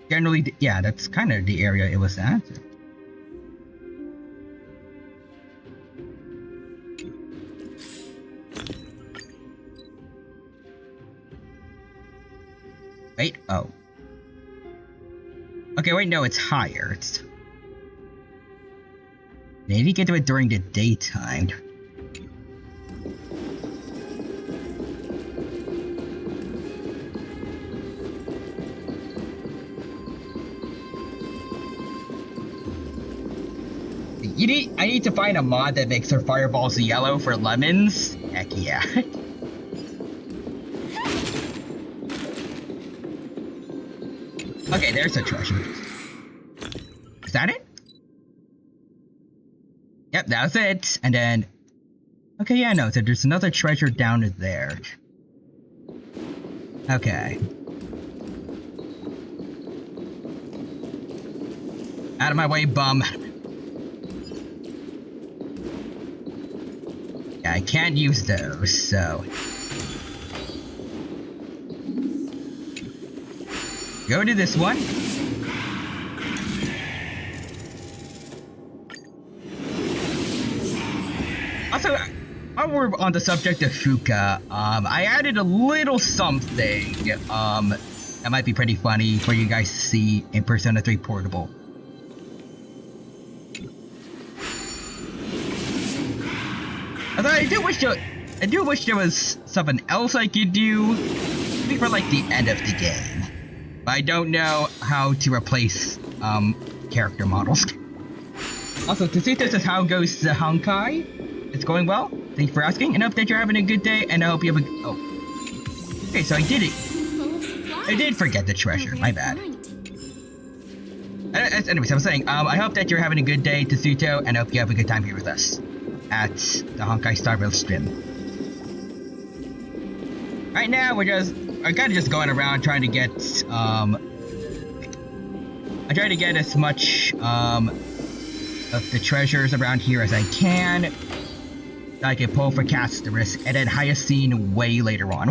generally... Yeah, that's kind of the area it was at. Wait, oh. Okay, wait, no, it's higher. It's... Maybe get to it during the daytime. I need to find a mod that makes her fireballs yellow for lemons. Heck yeah. Okay, there's a treasure. Is that it? Yep, that was it. And then... Okay, yeah, no, so there's another treasure down there. Okay. Out of my way, bum. Yeah, I can't use those, so... Go to this one. Also, while we're on the subject of Fuka, I added a little something, that might be pretty funny for you guys to see in Persona 3 Portable. Although I do wish there was something else I could do, maybe for like the end of the game. But I don't know how to replace, character models. Also, Tsuta says, how goes the Honkai? It's going well. Thank you for asking, and I hope that you're having a good day, and I hope you have a... Oh. Okay, so I did it. I did forget the treasure, my bad. Anyways, I was saying, I hope that you're having a good day, Tsuto, and I hope you have a good time here with us at the Honkai Star Rail stream. Right now, we're kind of just going around trying to get, I try to get as much, of the treasures around here as I can. That I can pull for Castorus, and then Hyacine way later on.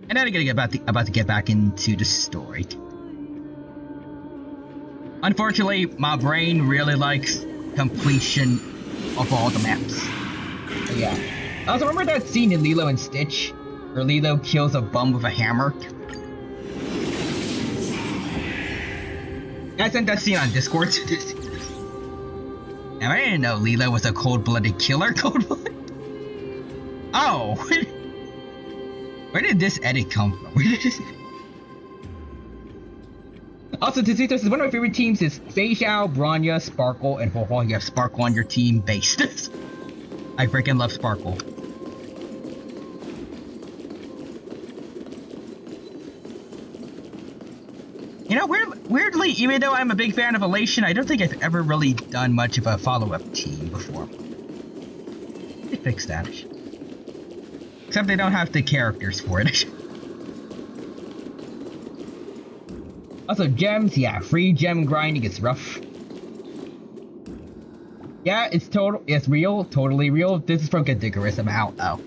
And then I'm gonna get about to get back into the story. Unfortunately, my brain really likes completion of all the maps. But yeah. I also remember that scene in Lilo and Stitch, where Lilo kills a bum with a hammer. I sent that scene on Discord. Now, I didn't know Lilo was a cold-blooded killer. Cold-blooded? Oh! Where did this edit come from? Also, Tzitos, one of my favorite teams is Feixiao, Bronya, Sparkle, and Ho-Ho. You have Sparkle on your team based. I freaking love Sparkle. You know, weirdly, even though I'm a big fan of Elation, I don't think I've ever really done much of a follow-up team before. They fixed that. Except they don't have the characters for it. Also, gems, yeah, free gem grinding is rough. Yeah, it's real, totally real. This is from Cadigorous, I'm out though.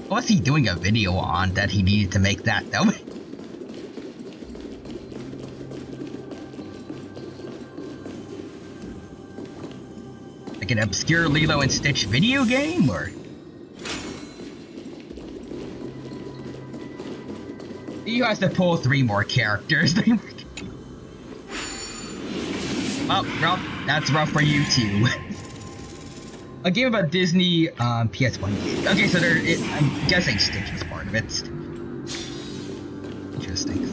What was he doing a video on that he needed to make that though? Like an obscure Lilo and Stitch video game, or? You has to pull 3 more characters. Oh, well, that's rough for you too. A game about Disney PS1 game. Okay, so I'm guessing Stitch is part of it. Interesting.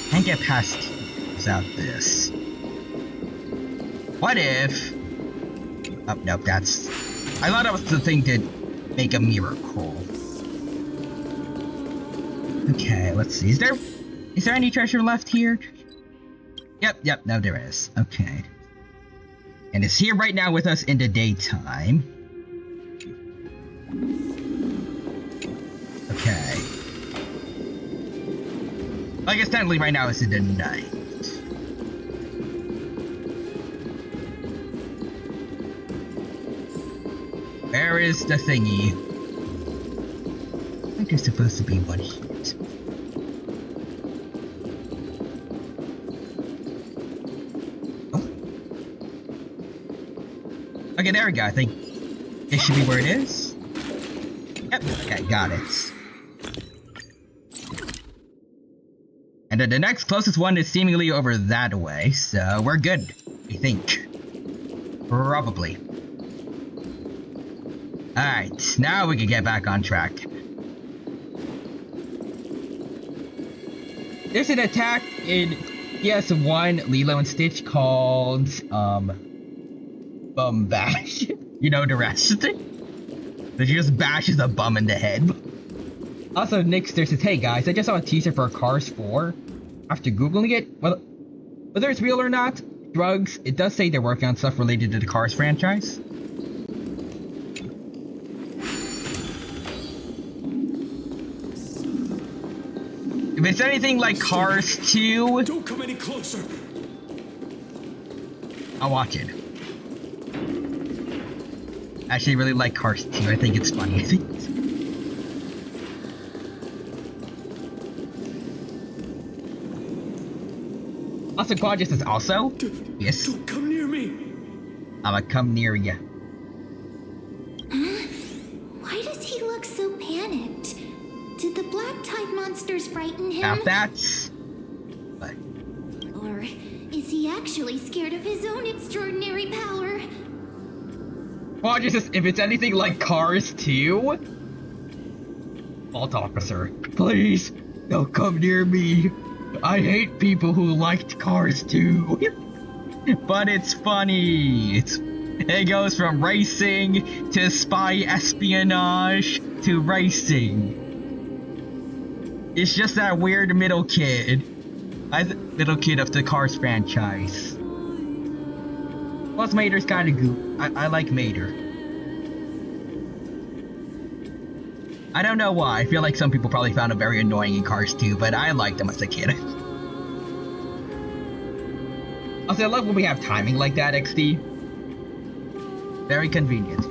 Can't get past without this. What if? Oh, nope, that's... I thought that was the thing to make a miracle. Okay, let's see. Is there any treasure left here? Yep, no there is. Okay. And it's here right now with us in the daytime. Okay. I guess technically right now it's in the night. Where is the thingy? I think there's supposed to be one here. Oh. Okay, there we go. I think this should be where it is. Yep, okay, got it. And then the next closest one is seemingly over that way, so we're good, I think. Probably. Alright, now we can get back on track. There's an attack in PS1 Lilo and Stitch called, Bum Bash. You know the rest. So she just bashes a bum in the head. Also, Nixter says, hey guys, I just saw a teaser for Cars 4. After Googling it, well, whether it's real or not, drugs, it does say they're working on stuff related to the Cars franchise. If it's anything like Cars 2... Don't come any closer! I'll watch it. I actually really like Cars 2, I think it's funny. Also, Quadrus is also... Yes. Don't come near me! I'ma come near ya. Why does he look so panicked? Did the black tide monsters frighten him? Now that's... But... Or is he actually scared of his own extraordinary power? Quadrus is, if it's anything like Cars 2... Vault Officer, please, don't come near me. I hate people who liked Cars too. But it's funny. It goes from racing to spy espionage to racing. It's just that weird middle kid. Middle kid of the Cars franchise. Plus Mater's kinda goofy. I like Mater. I don't know why. I feel like some people probably found him very annoying in Cars 2, but I liked him as a kid. Also, I love when we have timing like that, XD. Very convenient.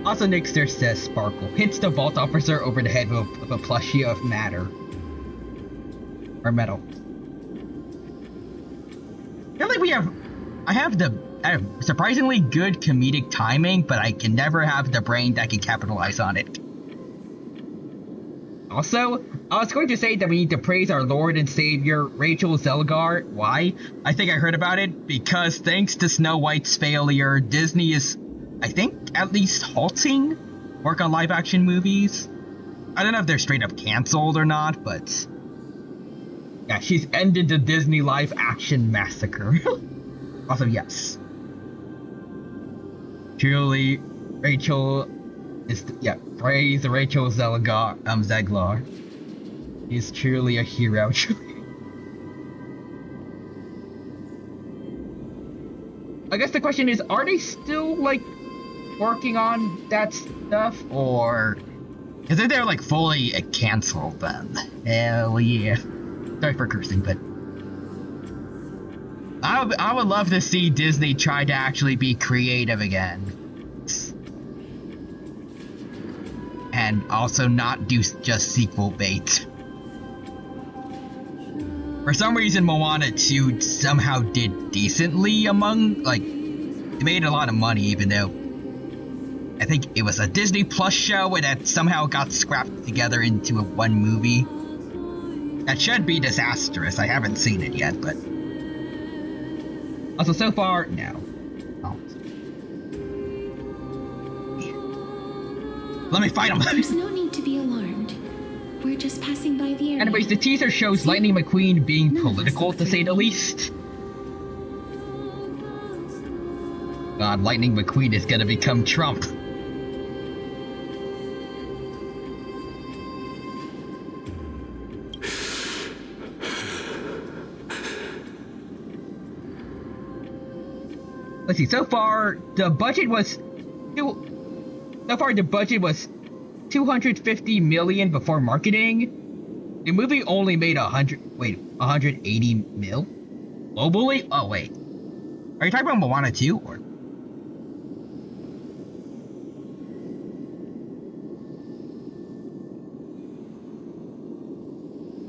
Also, Nixter says Sparkle hits the vault officer over the head of a plushie of matter. Or metal. I feel like I have surprisingly good comedic timing, but I can never have the brain that can capitalize on it. Also, I was going to say that we need to praise our Lord and Savior, Rachel Zelgar. Why? I think I heard about it because thanks to Snow White's failure, Disney is, I think, at least halting work on live-action movies. I don't know if they're straight up canceled or not, but yeah, she's ended the Disney live-action massacre. Also, yes. Truly, Rachel is, praise Rachel Zeglar. He's truly a hero. I guess the question is, are they still, like, working on that stuff, or is it they're, like, fully canceled then? Hell yeah. Sorry for cursing, but I would love to see Disney try to actually be creative again. And also not do just sequel bait. For some reason, Moana 2 somehow did decently among, like, it made a lot of money, even though I think it was a Disney Plus show and that somehow got scrapped together into one movie. That should be disastrous. I haven't seen it yet, but also so far, no. Oh. Let me fight him. There's no need to be alarmed. We're just passing by the area. Anyways, the teaser shows Lightning McQueen being political, to say the least. God, Lightning McQueen is gonna become Trump. Let's see, so far the budget was $250 million before marketing. The movie only made 180 mil globally. Oh wait, are you talking about Moana 2 or?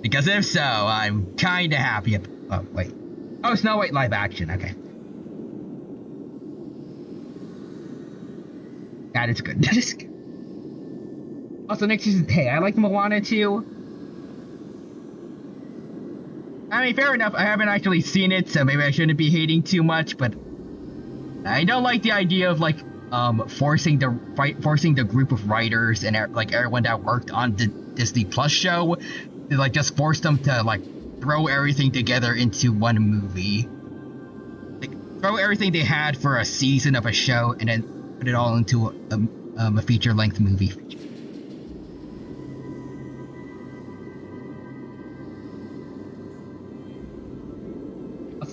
Because if so, I'm kinda happy. Oh wait, oh, Snow White live action. Okay. That is good. That is good. Also, next is, hey, I like Moana too. I mean, fair enough, I haven't actually seen it, so maybe I shouldn't be hating too much, but I don't like the idea of, like, forcing the group of writers and, like, everyone that worked on the Disney Plus show to, like, just force them to, like, throw everything together into one movie. Like, throw everything they had for a season of a show and then put it all into a feature-length movie.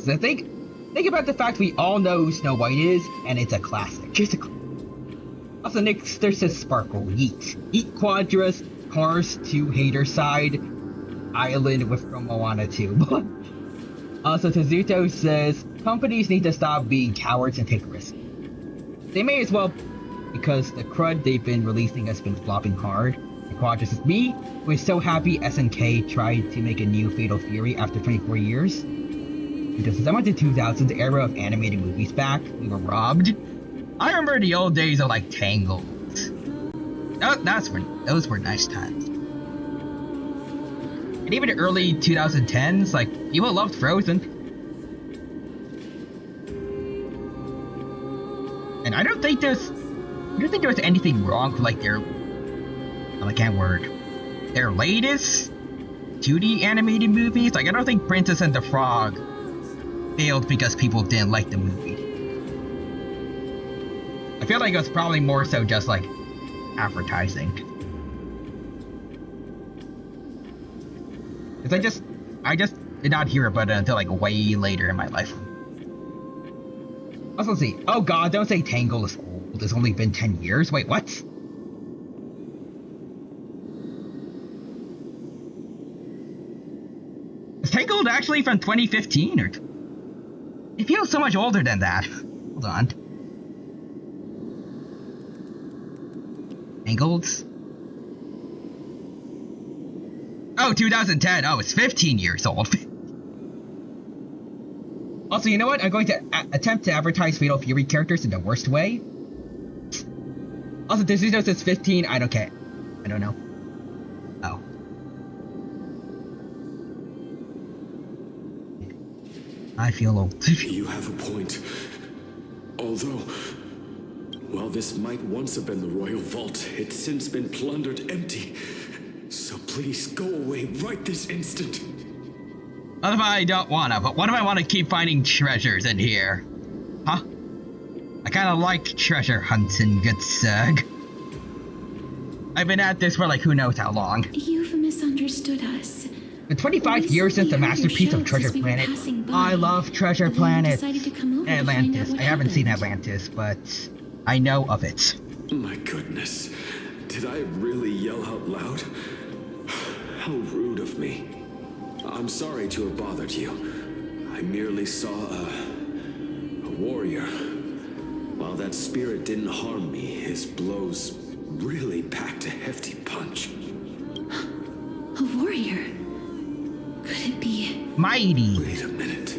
So think about the fact we all know who Snow White is, and it's a classic. Also, Nixter says Sparkle, yeet. Eat Quadra's Cars 2 hater side island with from Moana 2. Also, Tezuto says companies need to stop being cowards and take risks. They may as well, because the crud they've been releasing has been flopping hard. And Quadra says, me was so happy SNK tried to make a new Fatal Fury after 24 years. Because since I went to 2000s era of animated movies back, we were robbed. I remember the old days of, like, Tangled. Those were nice times. And even the early 2010s, like, people loved Frozen. And I don't think there was anything wrong with, like, their I can't word. Their latest 2D animated movies, like I don't think Princess and the Frog failed because people didn't like the movie. I feel like it was probably more so just like advertising. Cause I just did not hear about it until like way later in my life. Also, let's see. Oh god, don't say Tangle is old. It's only been 10 years. Wait, what? Is Tangled actually from 2015 or? It feels so much older than that. Hold on. Tangled? Oh, 2010. Oh, it's 15 years old. Also, you know what? I'm going to attempt to advertise Fatal Fury characters in the worst way. Also, this video says 15. I don't care. I don't know. Oh. I feel old. You have a point. Although, while this might once have been the royal vault, it's since been plundered empty. So please go away right this instant. What if I don't wanna, but what if I want to keep finding treasures in here? Huh? I kinda like treasure hunting, good sug. I've been at this for like who knows how long. You've misunderstood us. The 25 years since the masterpiece of Treasure Planet. I love Treasure Planet. And Atlantis. I haven't seen Atlantis, but I know of it. My goodness. Did I really yell out loud? How rude of me. I'm sorry to have bothered you. I merely saw a warrior. While that spirit didn't harm me, his blows really packed a hefty punch. A warrior? Could it be? Mighty. Wait a minute.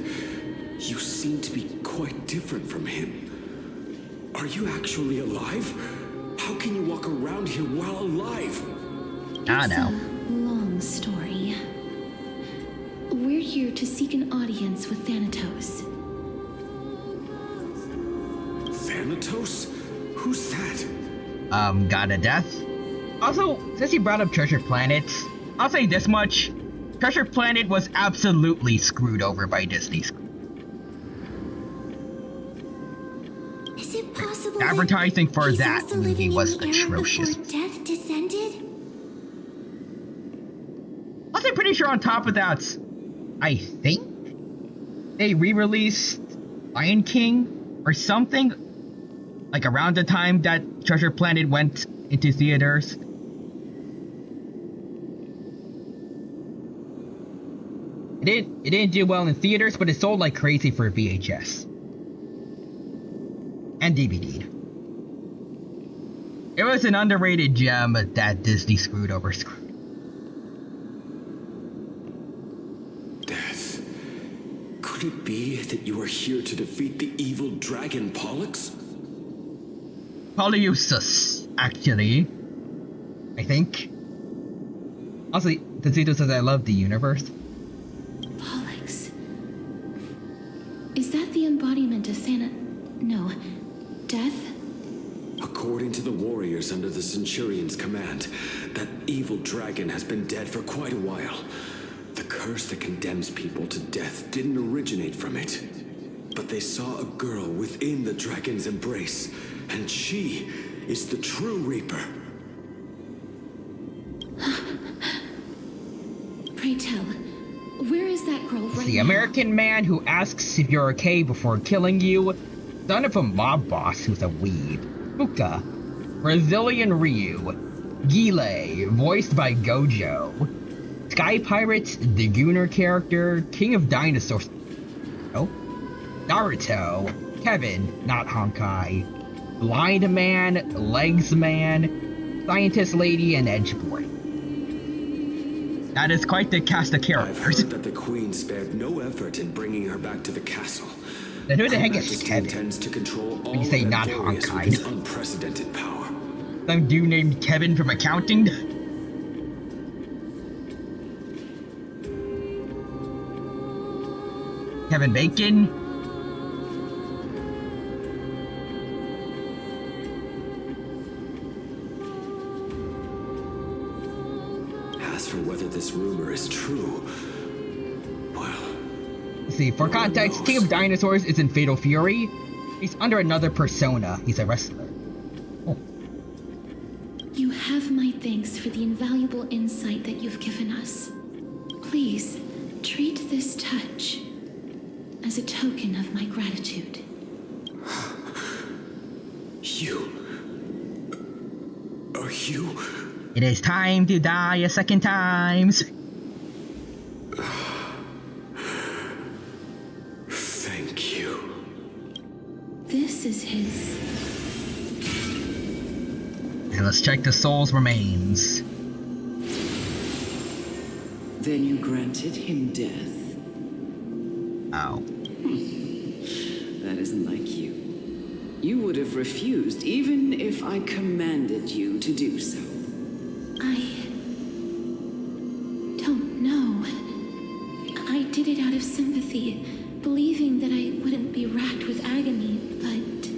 You seem to be quite different from him. Are you actually alive? How can you walk around here while alive? I know. It's a long story. We're here to seek an audience with Thanatos. Thanatos? Who's that? God of Death. Also, since you brought up Treasure Planet, I'll say this much. Treasure Planet was absolutely screwed over by Disney. Is it possible Advertising for he's that also movie living in was the era atrocious. before death descended? Also, I'm pretty sure on top of that, I think they re-released Lion King or something, like around the time that Treasure Planet went into theaters. It didn't do well in theaters, but it sold like crazy for VHS and DVD. It was an underrated gem that Disney screwed over. Death. Could it be that you are here to defeat the evil dragon Pollux? Polyusus, actually. I think. Also, Tazito says I love the universe. Pollux. Is that the embodiment of No. Death? According to the warriors under the Centurion's command, that evil dragon has been dead for quite a while. The curse that condemns people to death didn't originate from it. But they saw a girl within the dragon's embrace, and she is the true Reaper. Pray tell, where is that girl right The now? American man who asks if you're okay before killing you. Son of a mob boss who's a weeb. Fuka. Brazilian Ryu. Gile, voiced by Gojo. Sky Pirates, the Gooner character. King of Dinosaurs. Oh. Naruto. Kevin, not Honkai. Blind Man, Legs Man, Scientist Lady, and Edge Boy. That is quite the cast of I've characters. heard that the Queen spared no effort in bringing her back to the castle. Then who the heck Her is Majesty Kevin? intends to control all you say not Amphibious Honkai. with his unprecedented power. Some dude named Kevin from accounting? Kevin Bacon? As for whether this rumor is true, well... See, for no one context, knows. King of Dinosaurs is in Fatal Fury. He's under another persona. He's a wrestler. Oh. You have my thanks for the invaluable insight that you've given us. Please, treat this touch as a token of my gratitude. Are you... It is time to die a second times. Thank you. This is his. And let's check the soul's remains. Then you granted him death. Oh. That isn't like you. You would have refused even if I commanded you to do so. I don't know. I did it out of sympathy, believing that I wouldn't be racked with agony, but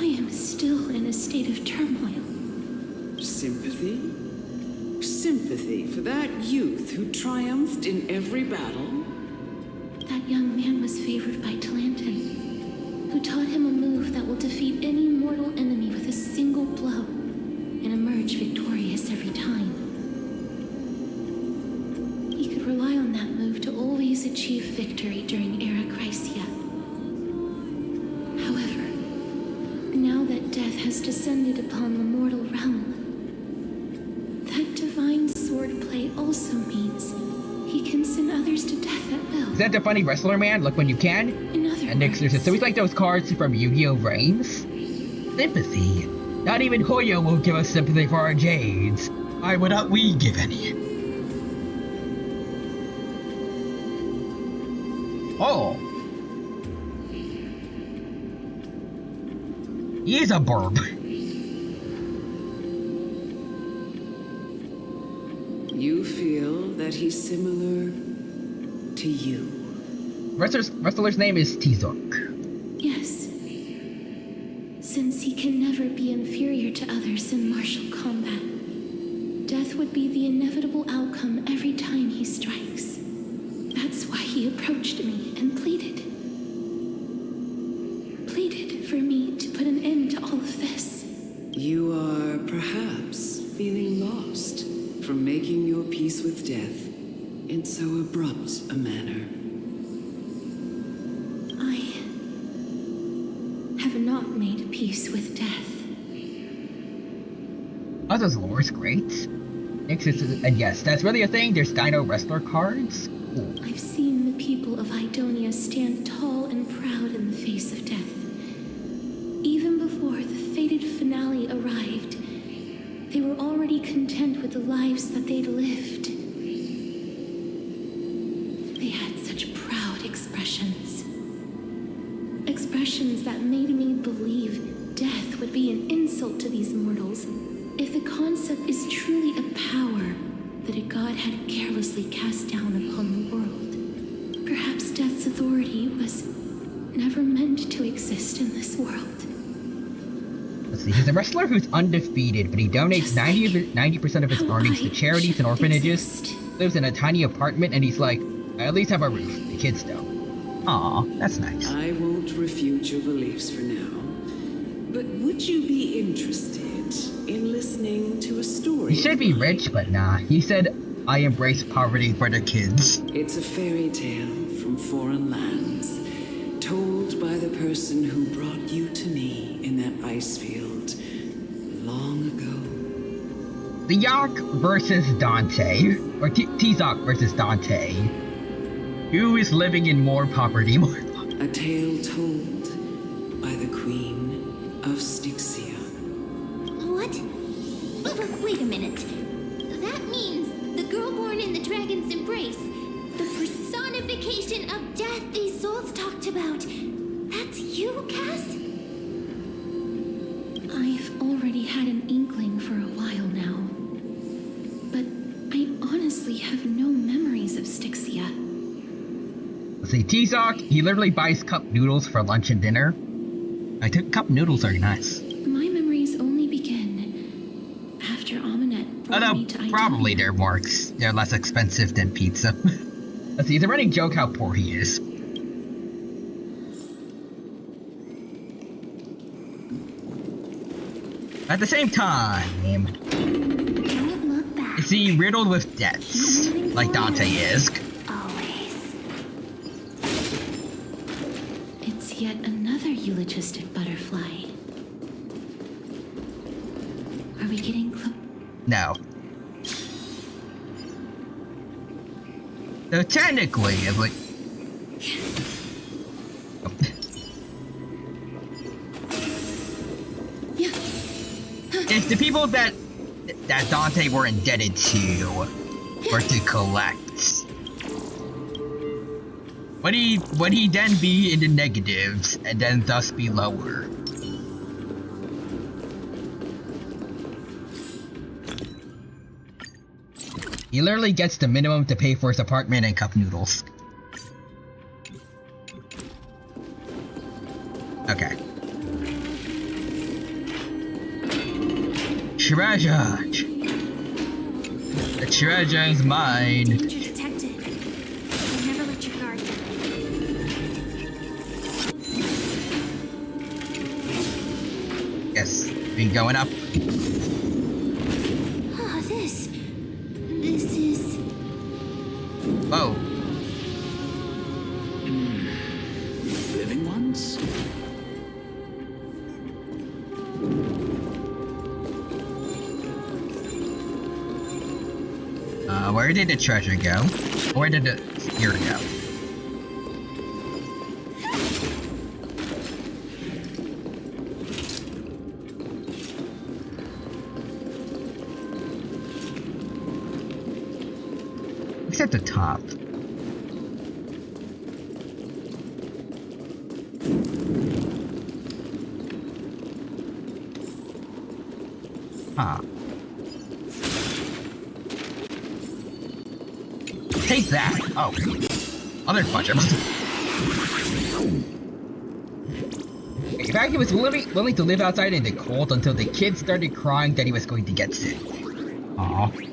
I am still in a state of turmoil. Sympathy? Sympathy for that youth who triumphed in every battle? That young man was favored by Talantin, who taught him a move that will defeat any mortal enemy with a single blow and emerge victorious every time. He could rely on that move to always achieve victory during Era Chrysia. However, now that death has descended upon the mortal realm, that divine swordplay also means he can send others to death at will. Is that the funny wrestler man? Look when you can. In other And next there's words, so he's like those cards from Yu-Gi-Oh! Reigns. Sympathy. Not even Hoyo will give us sympathy for our Jades. Why would not we give any? Oh. He is a burb. You feel that he's similar to you. Wrestler's name is Tizok. yes. Since he can never be inferior to others in martial combat, death would be the inevitable outcome every time he strikes. That's why he approached me and pleaded. Pleaded for me to put an end to all of this. You are perhaps feeling lost from making your peace with death in so abrupt a manner. I have not made peace with death. Others lore is great. Next is, and yes, that's really a thing. There's Dino Wrestler cards. Cool. I've seen the people of Idonia stand tall and proud in the face of death. Even before the fated finale arrived, they were already content with the lives that they'd lived. They had such proud expressions. Expressions that made me believe death would be an insult to these mortals if the concept is truly a power that a god had carelessly cast down upon the world. Perhaps death's authority was never meant to exist in this world. Let's see, he's a wrestler who's undefeated, but he donates Just like 90% of his how earnings I to charities and shouldn't orphanages. exist. Lives in a tiny apartment, and he's like, I at least have a roof. The kids don't. Aw, that's nice. I won't refute your beliefs for now, but would you be interested in listening to a story? He should be rich, but nah. He said, I embrace poverty for the kids. It's a fairy tale from foreign lands, told by the person who brought you to me in that ice field long ago. The Yak versus Dante, or Tizok versus Dante. Who is living in more poverty? A tale told by the Queen of Styxia. What? Wait a minute. That means the girl born in the dragon's embrace, the personification of death these souls talked about. That's you, Cass? I've already had an inkling for a while now. But I honestly have no memories of Styxia. Let's see, Tizok, he literally buys cup noodles for lunch and dinner. I think cup noodles are nice. My memories only begin after Aminette want me Although, to ID probably you? they're less expensive than pizza. Let's see, he's a running joke how poor he is. At the same time, Don't look back. is he riddled with debts, like Dante is? Always. It's yet another eulogistic butterfly. Are we getting close? No. So technically, it's like... It's the people that Dante were indebted to, or to collect. Would he then be in the negatives, and then thus be lower? He literally gets the minimum to pay for his apartment and cup noodles. Okay. Treasure! The treasure is mine! Danger detected. Never let your guard down. Yes, been going up. Oh, this is... Whoa. Living ones? Where did the treasure go? Where did the spear go? It's at the top. Huh. Take that! Oh. Other budget. In fact, he was willing to live outside in the cold until the kid started crying that he was going to get sick. Aww.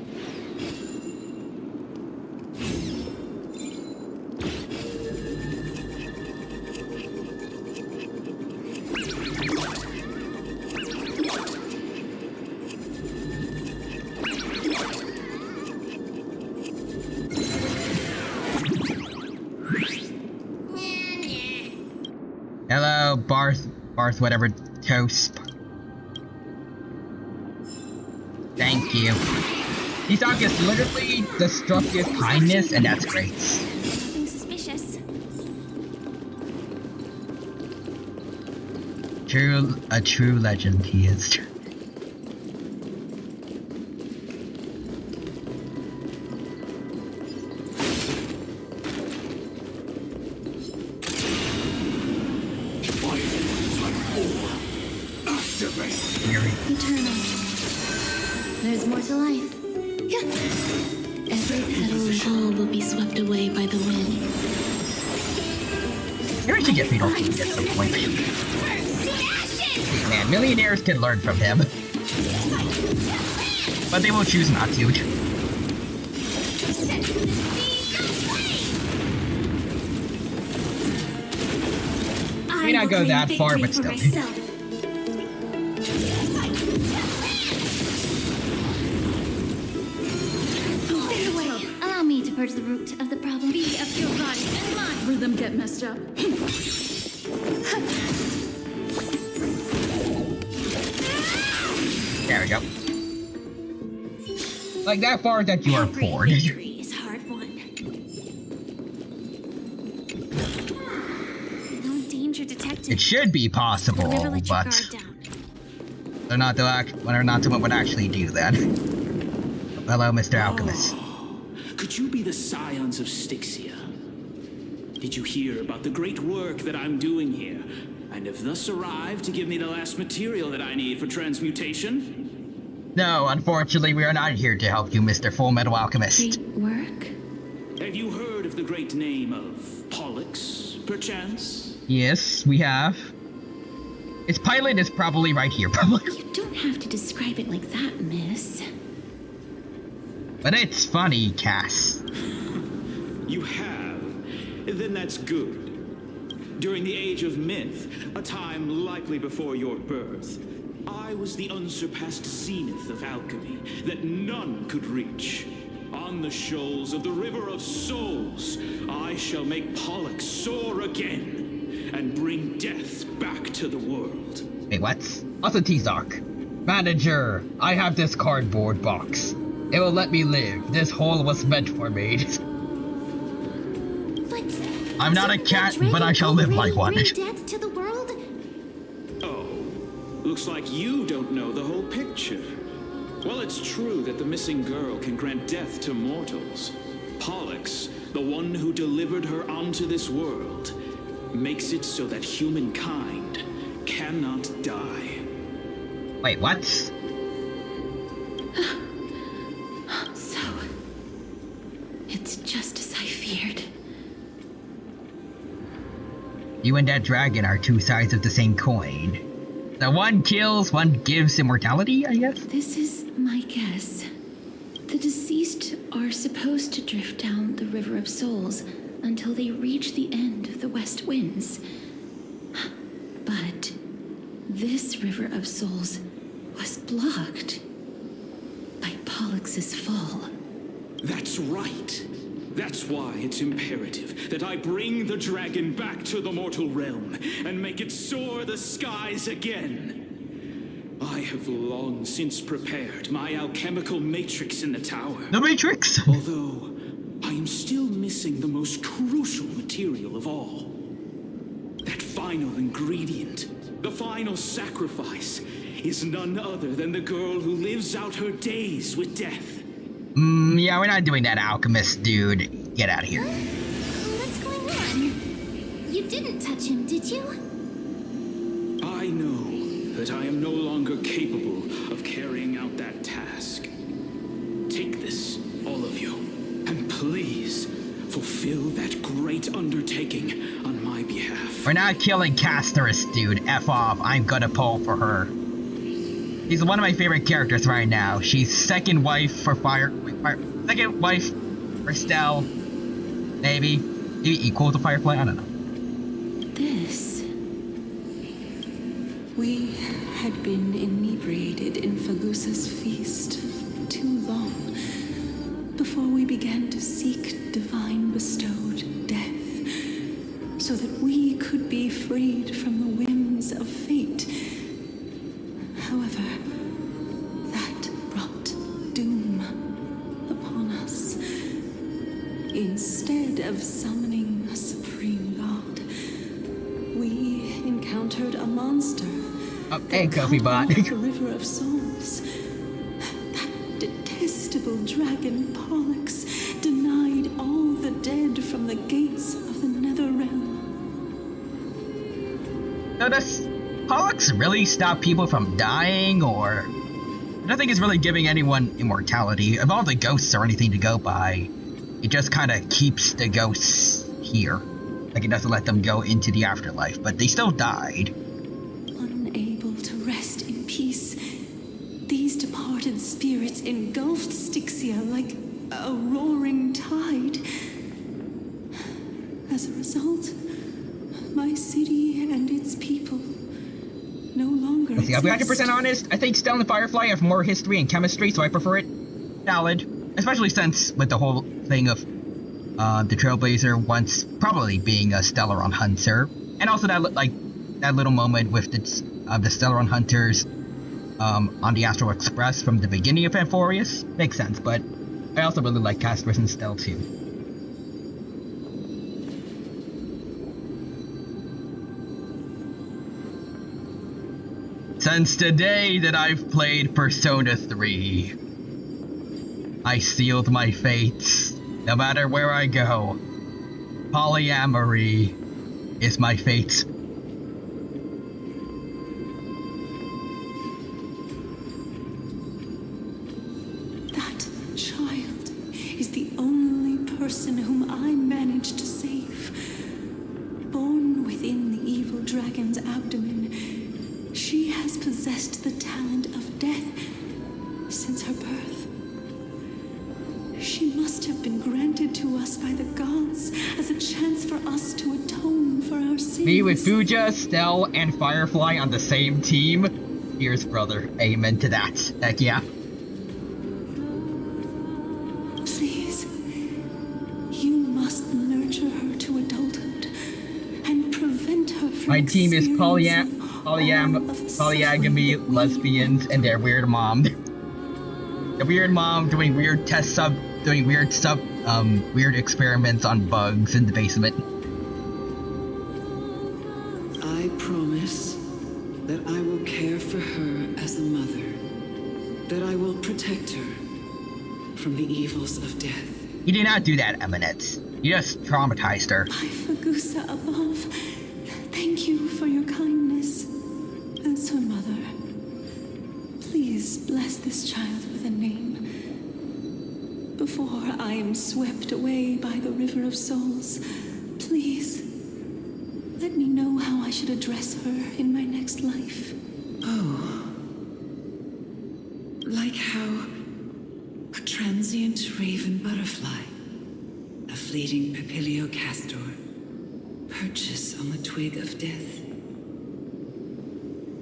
Hello, Barth, whatever, Toast. Thank you. These August literally destructive kindness, and that's great. Nothing suspicious. A true legend he is. Eternal. There's more to life. Every petal and all will be swept away by the wind. Maybe we should get Beetle King at some point. Man, millionaires can learn from him. But they will choose not to. May not go that far, but still. Allow me to purge the root of the problem. Be of your goddess and mine. Rhythm get messed up. There we go. Like that far that you are poor. Victory is hard won. No danger detected. It should be possible, Never let your but guard down. they're not someone would actually do that. Hello, Mr. Alchemist. Could you be the scions of Styxia? Did you hear about the great work that I'm doing here, and have thus arrived to give me the last material that I need for transmutation? No, unfortunately, we are not here to help you, Mr. Full Metal Alchemist. Great work? Have you heard of the great name of Pollux, perchance? Yes, we have. Its pilot is probably right here, probably. You don't have to describe it like that, miss. But it's funny, Cass. You have? Then that's good. During the age of myth, a time likely before your birth, I was the unsurpassed zenith of alchemy that none could reach. On the shoals of the River of Souls, I shall make Pollux soar again and bring death back to the world. Wait, what? Also T-Sock. Manager, I have this cardboard box. It will let me live. This hole was meant for me. I'm not a cat, but I shall live like one. Bring death to the world? Oh, looks like you don't know the whole picture. Well, it's true that the missing girl can grant death to mortals. Pollux, the one who delivered her onto this world, makes it so that humankind cannot die. Wait, what? So, it's just as I feared. You and that dragon are two sides of the same coin. The one kills, one gives immortality, I guess? This is my guess. The deceased are supposed to drift down the River of Souls until they reach the end of the West Winds. But this River of Souls was blocked by Pollux's fall. That's right. That's why it's imperative that I bring the dragon back to the mortal realm and make it soar the skies again. I have long since prepared my alchemical matrix in the tower. The Matrix! Although, I am still missing the most crucial material of all. That final ingredient, the final sacrifice, is none other than the girl who lives out her days with death. Yeah, we're not doing that, alchemist dude. Get out of here. What's going on? You didn't touch him, did you? I know that I am no longer capable of carrying out that task. Take this, all of you, and please fulfill that great undertaking on my behalf. We're not killing Casterus, dude. F off. I'm gonna pull for her. She's one of my favorite characters right now. She's second wife for second wife for Stell. Maybe equal to Firefly. I don't know. This. We had been inebriated in Fagusa's feast too long before we began to seek divine bestowed death, so that we could be freed from the whims of fate. However, that brought doom upon us. Instead of summoning a supreme god, we encountered a monster. Oh, hey, Kofi Bot. The River of Souls. That detestable dragon Pollux denied all the dead from the gates of the nether realm. So does Pollux really stop people from dying, or... I don't think it's really giving anyone immortality. Of all the ghosts or anything to go by, it just kind of keeps the ghosts here. Like, it doesn't let them go into the afterlife, but they still died. Unable to rest in peace, these departed spirits engulfed Styxia like a roaring tide. As a result, my city and its people no longer Let's see, I'll be 100% honest. I think Stell and Firefly have more history and chemistry, so I prefer it. Valid. Especially since with the whole thing of the Trailblazer once probably being a Stellaron Hunter. And also that little moment with the Stellaron Hunters on the Astral Express from the beginning of Amphorius. Makes sense, but I also really like Casterus and Stell too. Since the day that I've played Persona 3, I sealed my fates. No matter where I go, polyamory is my fate. That child is the only person whom I managed to save. Born within the evil dragon's abdomen, she has possessed the talent of death since her birth. She must have been granted to us by the gods as a chance for us to atone for our sins. Me with Fuja, Stell, and Firefly on the same team? Here's brother. Amen to that. Heck yeah. Please, you must nurture her to adulthood and prevent her from My team is experiencing all of the polygamy, suffering that we lesbians, and their weird mom. The weird mom doing weird weird experiments on bugs in the basement. I promise that I will care for her as a mother, that I will protect her from the evils of death. You did not do that, Eminence. You just traumatized her. My Fagusa above, thank you for your kindness. As her mother, please bless this child with a name. Before I am swept away by the river of souls, please let me know how I should address her in my next life. Oh, like how a transient raven butterfly, a fleeting papilio castor, perches on the twig of death.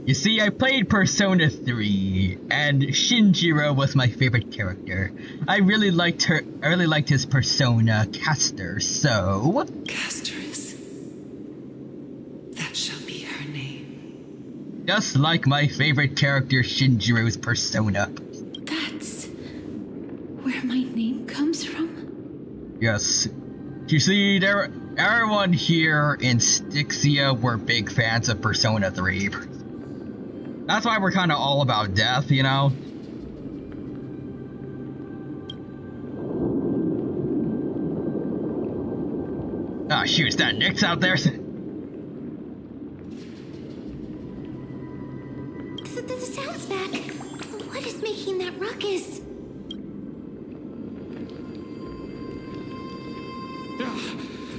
You see, I played Persona 3, and Shinjiro was my favorite character. I really liked his persona, Castor, so... Castorus. That shall be her name. Just like my favorite character, Shinjiro's persona. That's where my name comes from? Yes. You see, everyone here in Styxia were big fans of Persona 3. That's why we're kind of all about death, you know? Ah, shoot, is that Nyx out there? The sound's back. What is making that ruckus?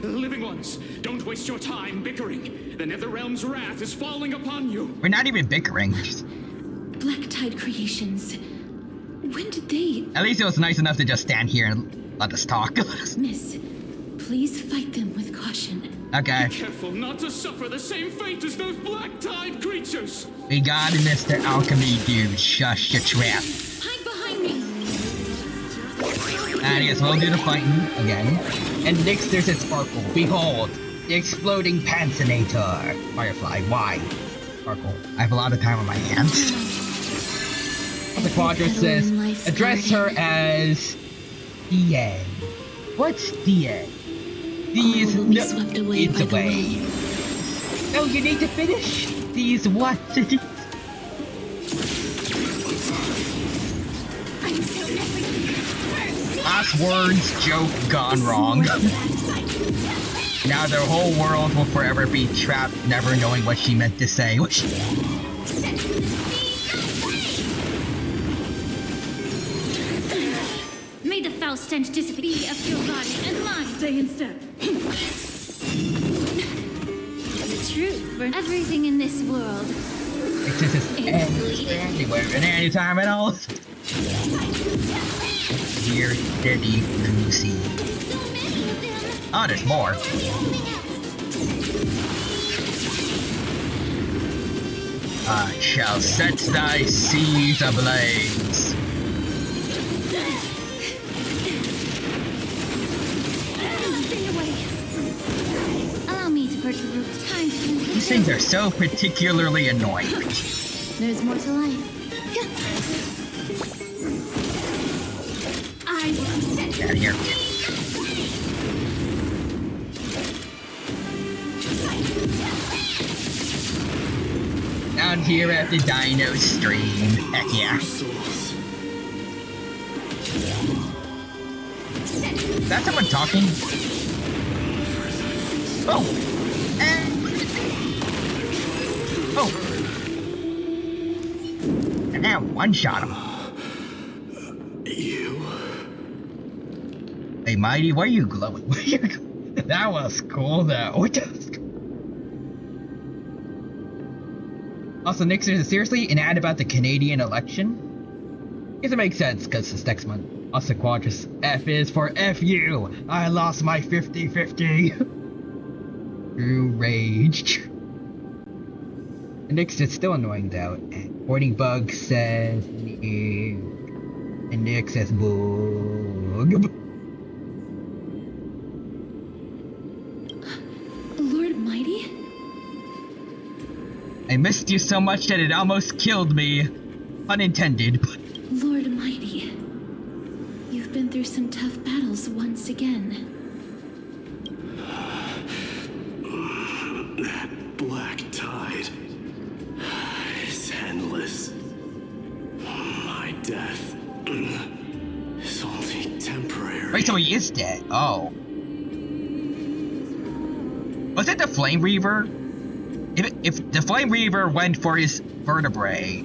Living ones, don't waste your time bickering. The Netherrealm's wrath is falling upon you. We're not even bickering. Black Tide Creations. When did they... At least it was nice enough to just stand here and let us talk. Miss, please fight them with caution. Okay. Be careful not to suffer the same fate as those Black Tide creatures. We got it, Mr. Alchemy dude. Shush your trap. Hide behind me! And I guess we'll do the fighting again. And next there's its Sparkle. Behold, the exploding Panzinator. Firefly, why? Sparkle. I have a lot of time on my hands. The Quadra says, address her as DA. What's DA? These will be swept away it's by the away. No, you need to finish. These what? Last words, joke gone wrong. Now the whole world will forever be trapped, never knowing what she meant to say. May the foul stench disappear of your body and mine. Stay in step. The truth for everything in this world. Exists anywhere and anytime at all. Dear Daddy Lucy. So many of them. Oh, there's more. I shall set thy seas ablaze. Stay away. Allow me to purge the root. Time to conclude. These things are so particularly annoying. There's more to life. I will set Get out of here. Down here at the Dino stream. Heck yeah. Is that someone talking? Oh! Oh! And now one-shot him. You? Hey, Mighty, why are you glowing? That was cool, though. Also, Nixon, seriously, an ad about the Canadian election? Guess it makes sense, because this next one, also Quadras, F is for F you! I lost my 50-50! True rage. And Nyx is still annoying though. Boarding Bug says Nuke. And Nyx says Boog. Lord Mighty? I missed you so much that it almost killed me. Unintended. Lord Mighty, you've been through some tough battles once again. That black tide is endless. My death is only temporary. Wait, so he is dead. Oh. Was it the Flame Reaver? If the Flame Reaver went for his vertebrae,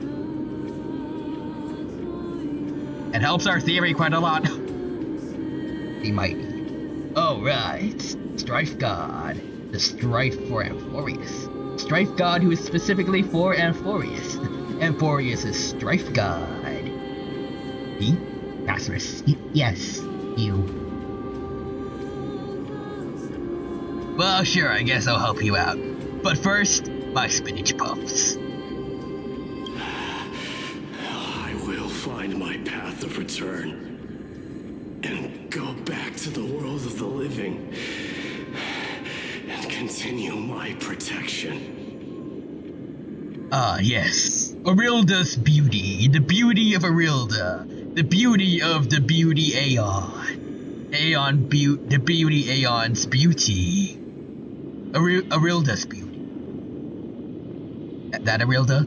it helps our theory quite a lot. He might be. Oh, right. Strife God. The Strife for Amphorius. Strife God who is specifically for Amphorius. Amphorius is Strife God. He? Lazarus. Yes, you. Well, sure, I guess I'll help you out. But first, my spinach puffs. I will find my path of return and go back to the world of the living and continue my protection. Ah, yes. Arilda's beauty. The beauty of Arilda. The beauty of the beauty Aeon. The beauty Aeon's beauty. Arilda's beauty. That Arilda?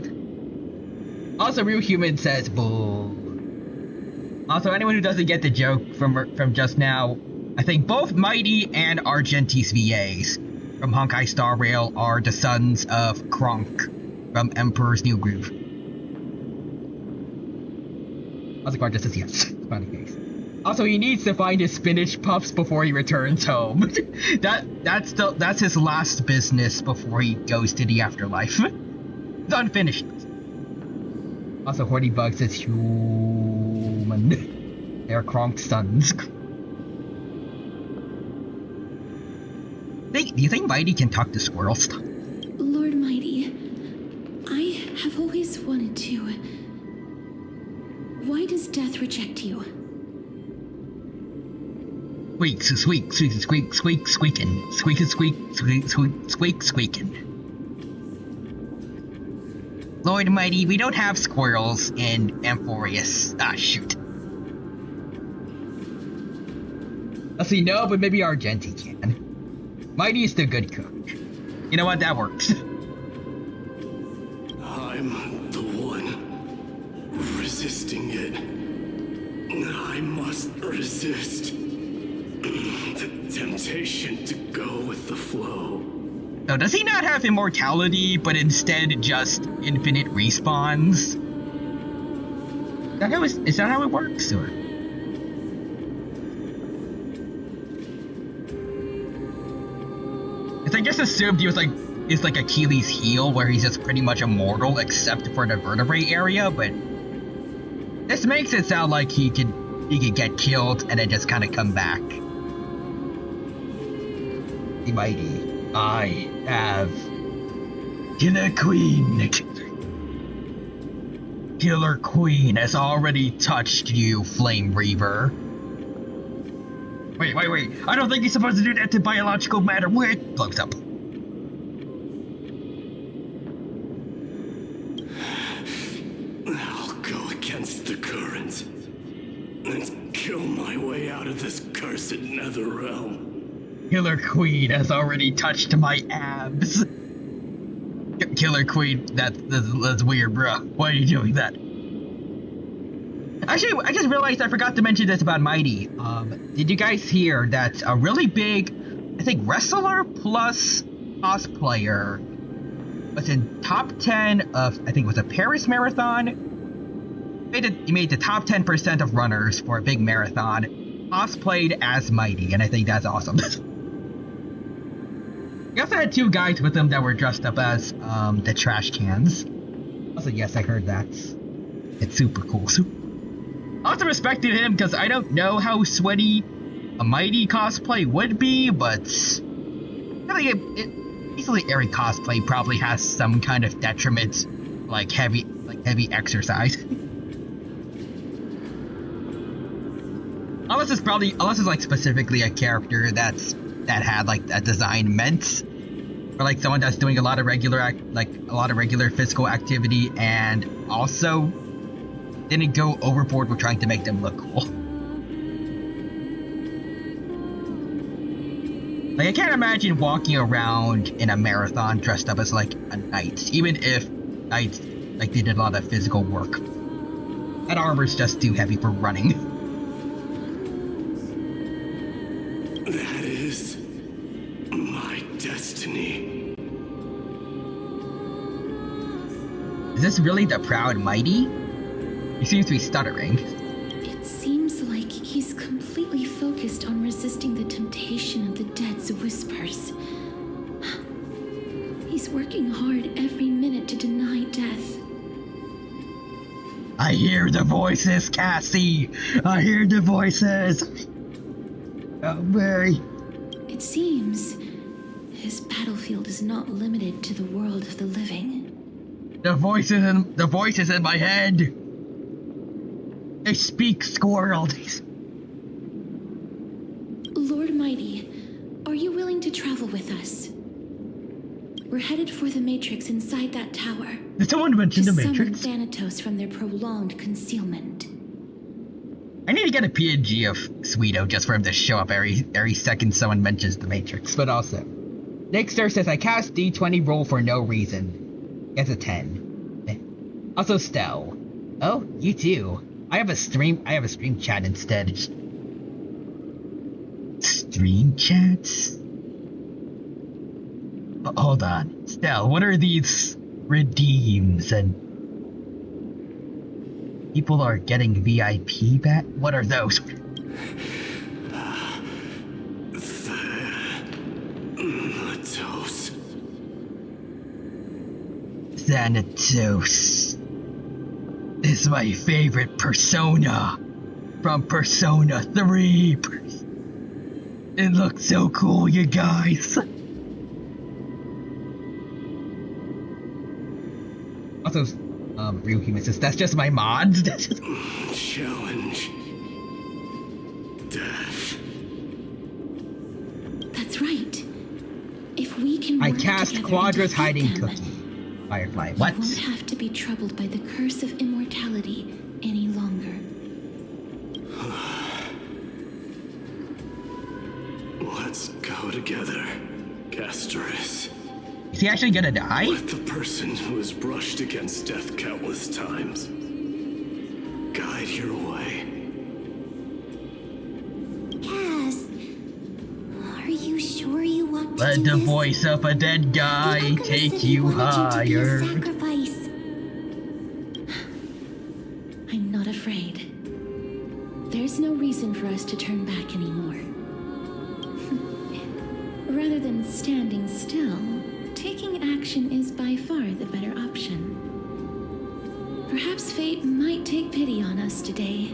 Also, Real Human says bull. Also, anyone who doesn't get the joke from just now, I think both Mighty and Argente's VAs from Honkai Star Rail are the sons of Kronk from Emperor's New Groove. Also, Quadras says yes. Funny case. Also, he needs to find his spinach puffs before he returns home. That's his last business before he goes to the afterlife. It's unfinished. Also, Horny Bug says human. They're Kronk's sons. Do you think Mighty can talk to squirrels? Lord Mighty, I have always wanted to. Why does death reject you? Squeak, squeak, squeak, squeak, squeak, squeaking. Squeak, squeak, squeak, squeak, squeak, squeaking. Lord Mighty, we don't have squirrels in Amphorius. Ah, shoot. Let's see, no, but maybe Argenti can. Mighty is the good cook. You know what? That works. I'm the one resisting it. I must resist the temptation to go with the flow. So does he not have immortality, but instead just infinite respawns? Is that how it works, or? I just assumed he was it's like Achilles' heel, where he's just pretty much immortal except for the vertebrae area, but this makes it sound like he could get killed and then just kind of come back. The Mighty, I have Killer Queen. Killer Queen has already touched you, Flame Reaver. Wait. I don't think he's supposed to do that to biological matter. Wait, blows up. I'll go against the current and kill my way out of this cursed nether realm. Killer Queen has already touched my abs. Killer Queen, that's weird, bro. Why are you doing that? Actually, I just realized I forgot to mention this about Mighty. Did you guys hear that a really big, I think, wrestler plus cosplayer was in top 10 of, I think it was a Paris marathon? He made the top 10% of runners for a big marathon, cosplayed as Mighty, and I think that's awesome. He also had two guys with him that were dressed up as the trash cans. Also, yes, I heard that. It's super cool. I also respected him because I don't know how sweaty a Mighty cosplay would be, but I think easily every cosplay probably has some kind of detriment, like heavy exercise. Unless it's like specifically a character that had like a design meant, or like someone that's doing a lot of regular physical activity and also didn't go overboard with trying to make them look cool. Like I can't imagine walking around in a marathon dressed up as like a knight, even if knights like they did a lot of physical work. That armor's just too heavy for running. That is my destiny. Is this really the proud Mighty? He seems to be stuttering. It seems like he's completely focused on resisting the temptation of the dead's whispers. He's working hard every minute to deny death. I hear the voices, Cassie! I hear the voices! Oh, Mary. It seems his battlefield is not limited to the world of the living. The voices in my head! They speak squirrel. Lord Mighty, are you willing to travel with us? We're headed for the Matrix inside that tower. Did someone mention the To Matrix? summon Thanatos from their prolonged concealment. I need to get a PNG of Sweeto just for him to show up every second someone mentions the Matrix. But also, Nixter says I cast D20 roll for no reason. Gets a 10. Also, Stell. Oh, you too. I have a stream chat instead. Stream chats? Hold on. Stell, what are these redeems and people are getting VIP back? What are those? Thanatos is my favorite persona from Persona 3. It looks so cool, you guys. Also, Real Human says, that's just my mods. Challenge. Death. That's right. If we can I work cast together Quadra's to defeat hiding them, cookie. Firefly, you what? won't have to be troubled by the curse of immortality any longer. Let's go together, Castoris. Is he actually gonna die? Let the person who has brushed against death countless times guide your way. Cass, are you sure you want to Let do the this? voice of a dead guy You're not gonna take say you wanted to be a higher. sacrifice. I'm not afraid. There's no reason for us to turn back anymore. Rather than standing still, taking action is by far the better option. Perhaps fate might take pity on us today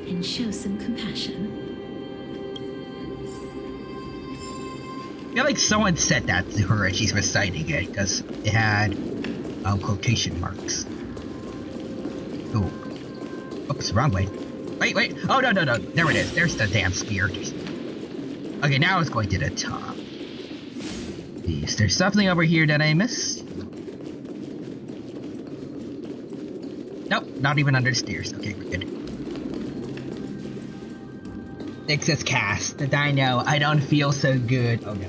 and show some compassion. I feel like someone said that to her as she's reciting it, because it had quotation marks. Ooh. Oops, wrong way. Wait. Oh, no. There it is. There's the damn spear. Okay, now it's going to the top. Is there something over here that I missed? Nope, not even under the stairs. Okay, we're good. Nick says cast. The dino, I don't feel so good. Oh no.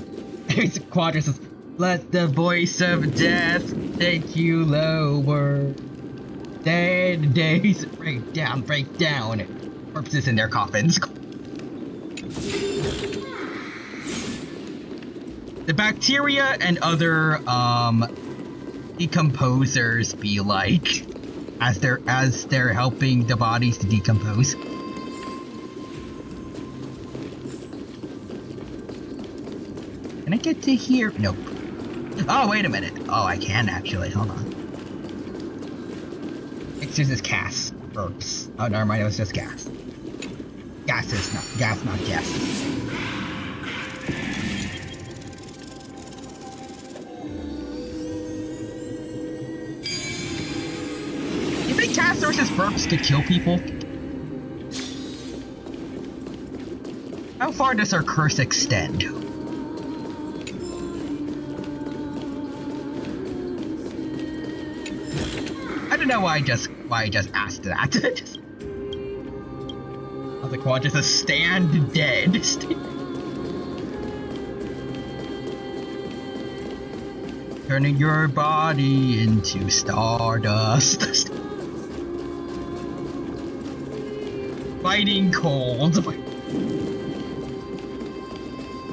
Quadra says, let the voice of death take you lower. Dead days break down. Corpses in their coffins. The bacteria and other decomposers be like as they're helping the bodies to decompose. Can I get to here? Nope. Oh, wait a minute. Oh, I can actually. Hold on. It's just this cast. burps. Oh, never mind, it was just gas. Gas, not gas. You think gas versus burps could kill people? How far does her curse extend? I don't know why I just asked that. I was like, well, just a stand dead. Turning your body into stardust. Fighting cold.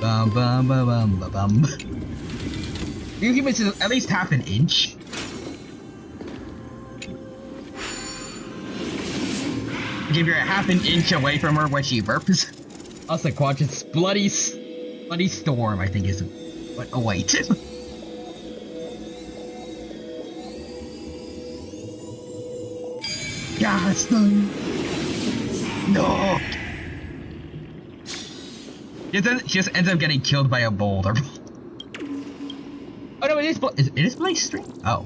Bum bum bum bum bum bum. You give it at least half an inch. If you're a half an inch away from her when she burps. Also, Quadrant's bloody storm, I think is what. Oh wait. Gas them. No. She just ends up getting killed by a boulder. Oh no, it is Bloody Stream. Oh.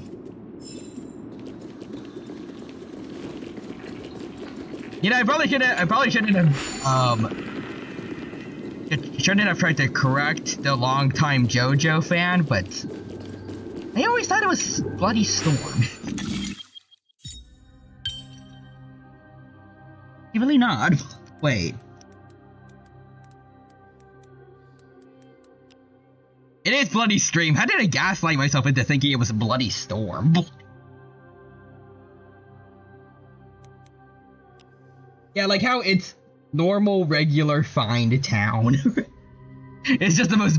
You know, I probably shouldn't have tried to correct the longtime JoJo fan, but I always thought it was Bloody Storm. You really not? Wait. It is Bloody Stream. How did I gaslight myself into thinking it was Bloody Storm? Yeah, like how it's normal, regular, fine town. It's just the most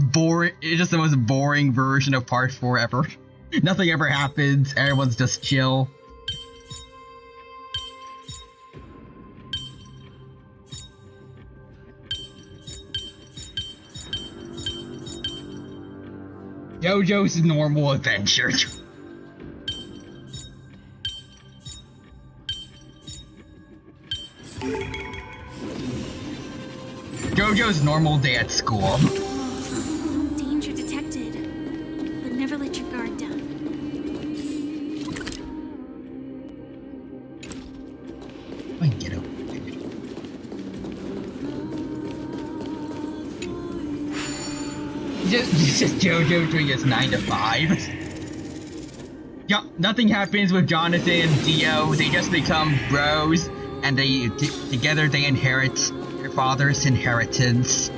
boring version of Part 4 ever. Nothing ever happens. Everyone's just chill. JoJo's Normal Adventure. JoJo's Normal Day at School. Danger detected, but never let your guard down. I get over. Just JoJo doing his 9 to 5. Yeah, nothing happens with Jonathan and Dio. They just become bros, and together they inherit their father's inheritance.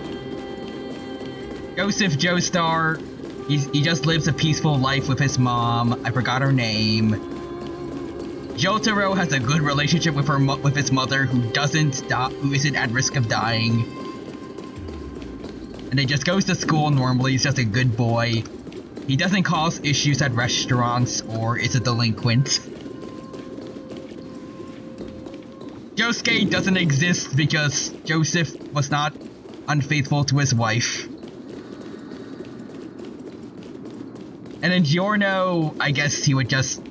Joseph Joestar, he just lives a peaceful life with his mom. I forgot her name. Jotaro has a good relationship with his mother, who isn't at risk of dying. And he just goes to school normally. He's just a good boy. He doesn't cause issues at restaurants or is a delinquent. Josuke doesn't exist because Joseph was not unfaithful to his wife. And then Giorno, I guess he would just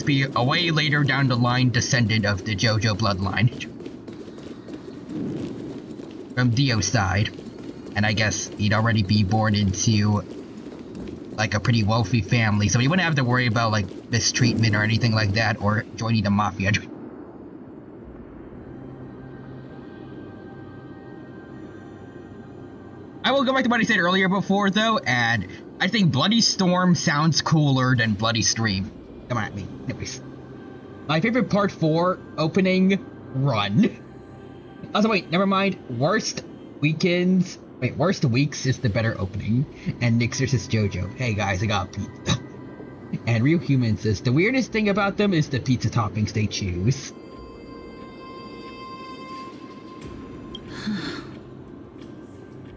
be a way later down the line descendant of the JoJo bloodline. From Dio's side. And I guess he'd already be born into like a pretty wealthy family, so he wouldn't have to worry about like mistreatment or anything like that, or joining the mafia. I will go back to what I said earlier before though, and I think Bloody Storm sounds cooler than Bloody Stream. Come at me. Anyways. My favorite Part 4 opening, Run. Also wait, never mind. Worst weeks is the better opening. And Nick versus JoJo. Hey guys, I got pizza. And Real Human says, the weirdest thing about them is the pizza toppings they choose.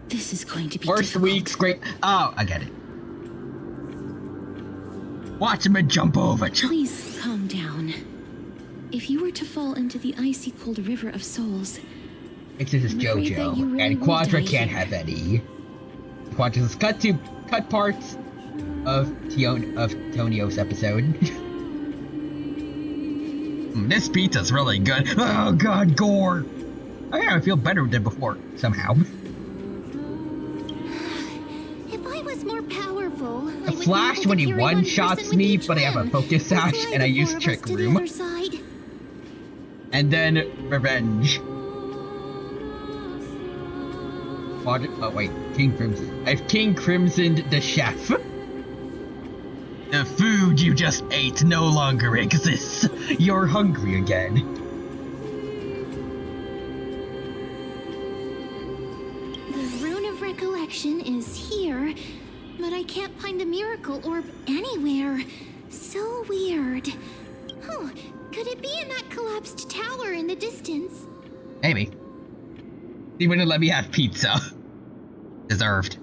This is going to be Worst difficult. weeks, great. Oh, I get it. Watch him jump over. Please calm down. If you were to fall into the icy cold river of souls, This is I'm afraid that JoJo, you really and will Quadra die can't here. have any. Quadra's cut parts of Tonio's episode. This pizza's really good. Oh god, gore! Okay, I feel better than before, somehow. If I was more powerful, I The would Flash be able when to he carry one-shots person me, with each but I have a limb. focus Or sash, fly and I the use four of Trick us to the Room. other side. And then Revenge. Oh wait, King Crimson. I've King Crimsoned the chef. The food you just ate no longer exists. You're hungry again. The Rune of Recollection is here, but I can't find a miracle orb anywhere. So weird. Oh, could it be in that collapsed tower in the distance? Maybe. He wouldn't let me have pizza. Deserved.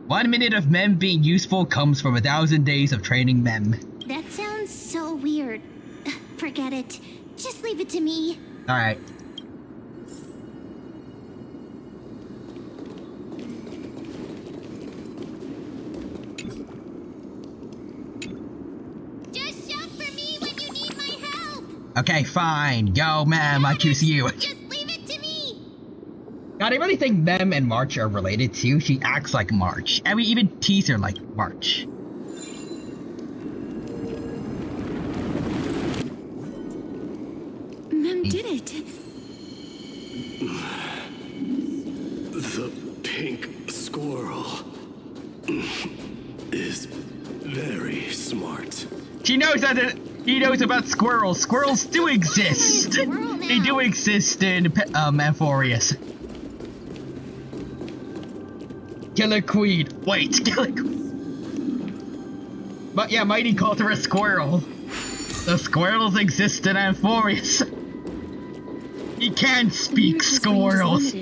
1 minute of Mem being useful comes from 1,000 days of training Mem. That sounds so weird. Forget it. Just leave it to me. Alright. Just shout for me when you need my help. Okay, fine. Go, Mem. I choose you. Just leave it to me. God, I really think Mem and March are related too. She acts like March. And we even tease her like March. Mem did it. The pink squirrel is very smart. She knows that he knows about squirrels. Squirrels do exist. They do exist in Amphorius. Killer Queen. Wait, Killer Queen. But yeah, Mighty called her a squirrel. The squirrels exist in Amphorius. He can't speak squirrels.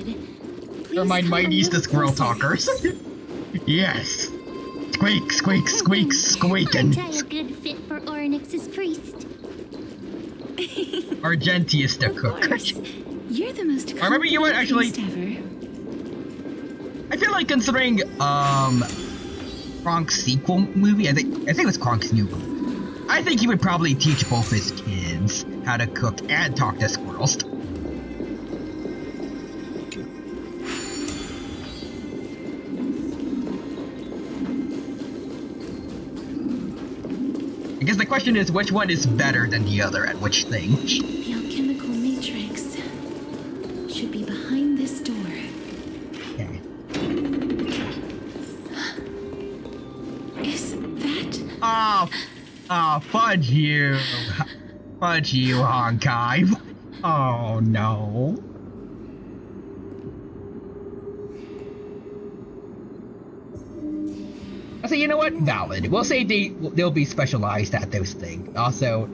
Or my Mighty's the squirrel talkers. Yes. Squeak, squeak, squeak, squeaking. Aren't I a good fit for Ornyx's priest? Argentius the cook. You're the most I remember you were actually. ever. I feel like considering Kronk's sequel movie, I think it was Kronk's new movie. I think he would probably teach both his kids how to cook and talk to squirrels. I guess the question is which one is better than the other at which thing. The alchemical matrix should be behind this door. Okay. Is that? Oh, fudge you. Fudge you, Honkai. Oh no. So you know what? Valid. We'll say they'll be specialized at those things. Also,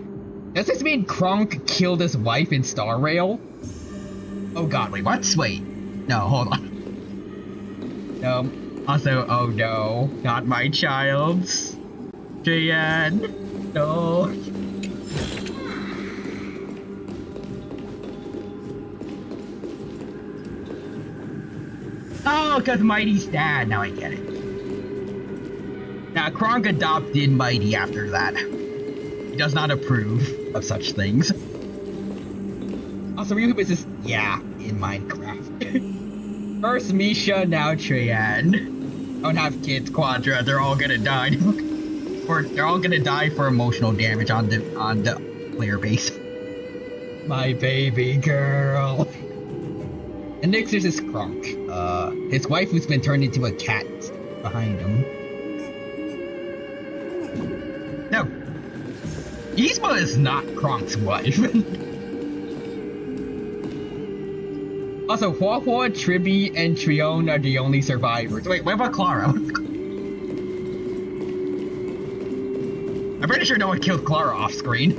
does this mean Kronk killed his wife in Star Rail? Oh god, wait, what? Wait. No, hold on. No. Also, oh no, not my child's. Jan. No. Oh, because Mighty's dad. Now I get it. Now, Kronk adopted Mighty after that. He does not approve of such things. Also, Ryuhub is just, yeah, in Minecraft. First Misha, now Cheyenne. Don't have kids, Quadra. They're all gonna die. Or they're all gonna die for emotional damage on the player base. My baby girl. And next there's this Kronk. His wife who's been turned into a cat behind him. No. Yzma is not Kronk's wife. Also, Huahua, Tribby, and Trione are the only survivors. Wait, what about Clara? I'm pretty sure no one killed Clara off screen.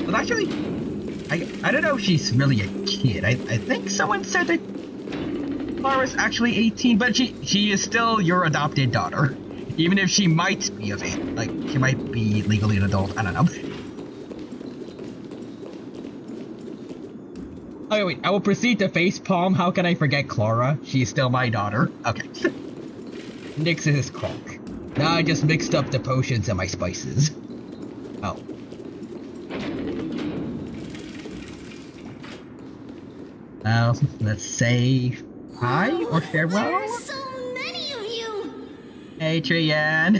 Well, actually, I don't know if she's really a kid. I think someone said that Clara's actually 18, but she is still your adopted daughter. Even if she might be of age, like, she might be legally an adult, I don't know. Okay, wait, I will proceed to facepalm. How can I forget Clara? She is still my daughter. Okay. Nix is crack. Now I just mixed up the potions and my spices. Oh. Let's say hi or farewell? There are so many of you! Hey, Trian.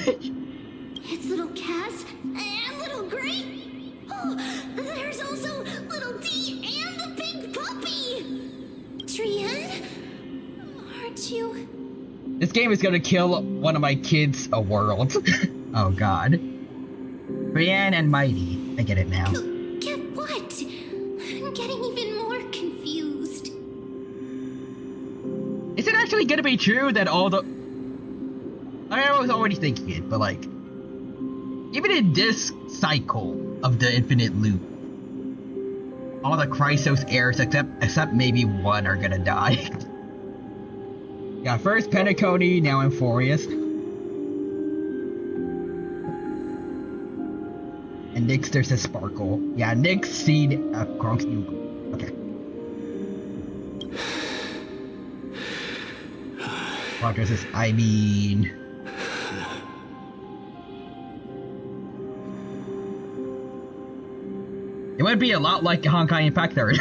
It's little Cass and little Gray. Oh, there's also little D and the pink puppy. Trian, aren't you? This game is gonna kill one of my kids a world. Oh god. Brienne and Mighty. I get it now. Get what? I'm getting even more confused. Is it actually gonna be true that all the... I was already thinking it, but like... Even in this cycle of the infinite loop, all the Chrysos heirs except maybe one are gonna die. Yeah, first Penacony, now Amphorius. And next there's a Sparkle. Yeah, next seed Gronk's new. Okay. Roger says, I mean... It would be a lot like Honkai Impact there.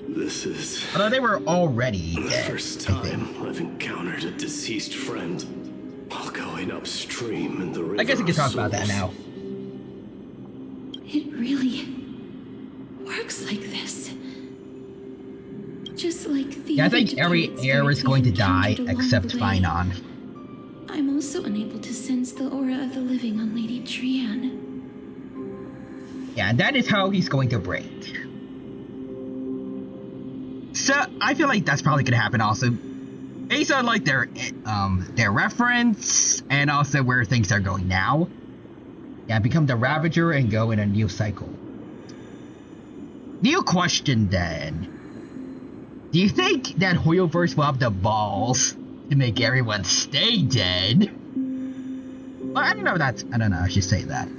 This is Although they were already the dead, first time I've encountered a deceased friend while going upstream in the river. I guess we can of talk about that souls. now. It really works like this. Just like the Yeah, I other think every departed heir is spirits going to we've die encountered along except the way. Finon. I'm also unable to sense the aura of the living on Lady Trian. Yeah, and that is how he's going to break. So I feel like that's probably gonna happen also, based on like their reference and also where things are going now. Yeah, become the Ravager and go in a new cycle. New question then. Do you think that Hoyoverse will have the balls to make everyone stay dead? Well, I don't know. I should say that.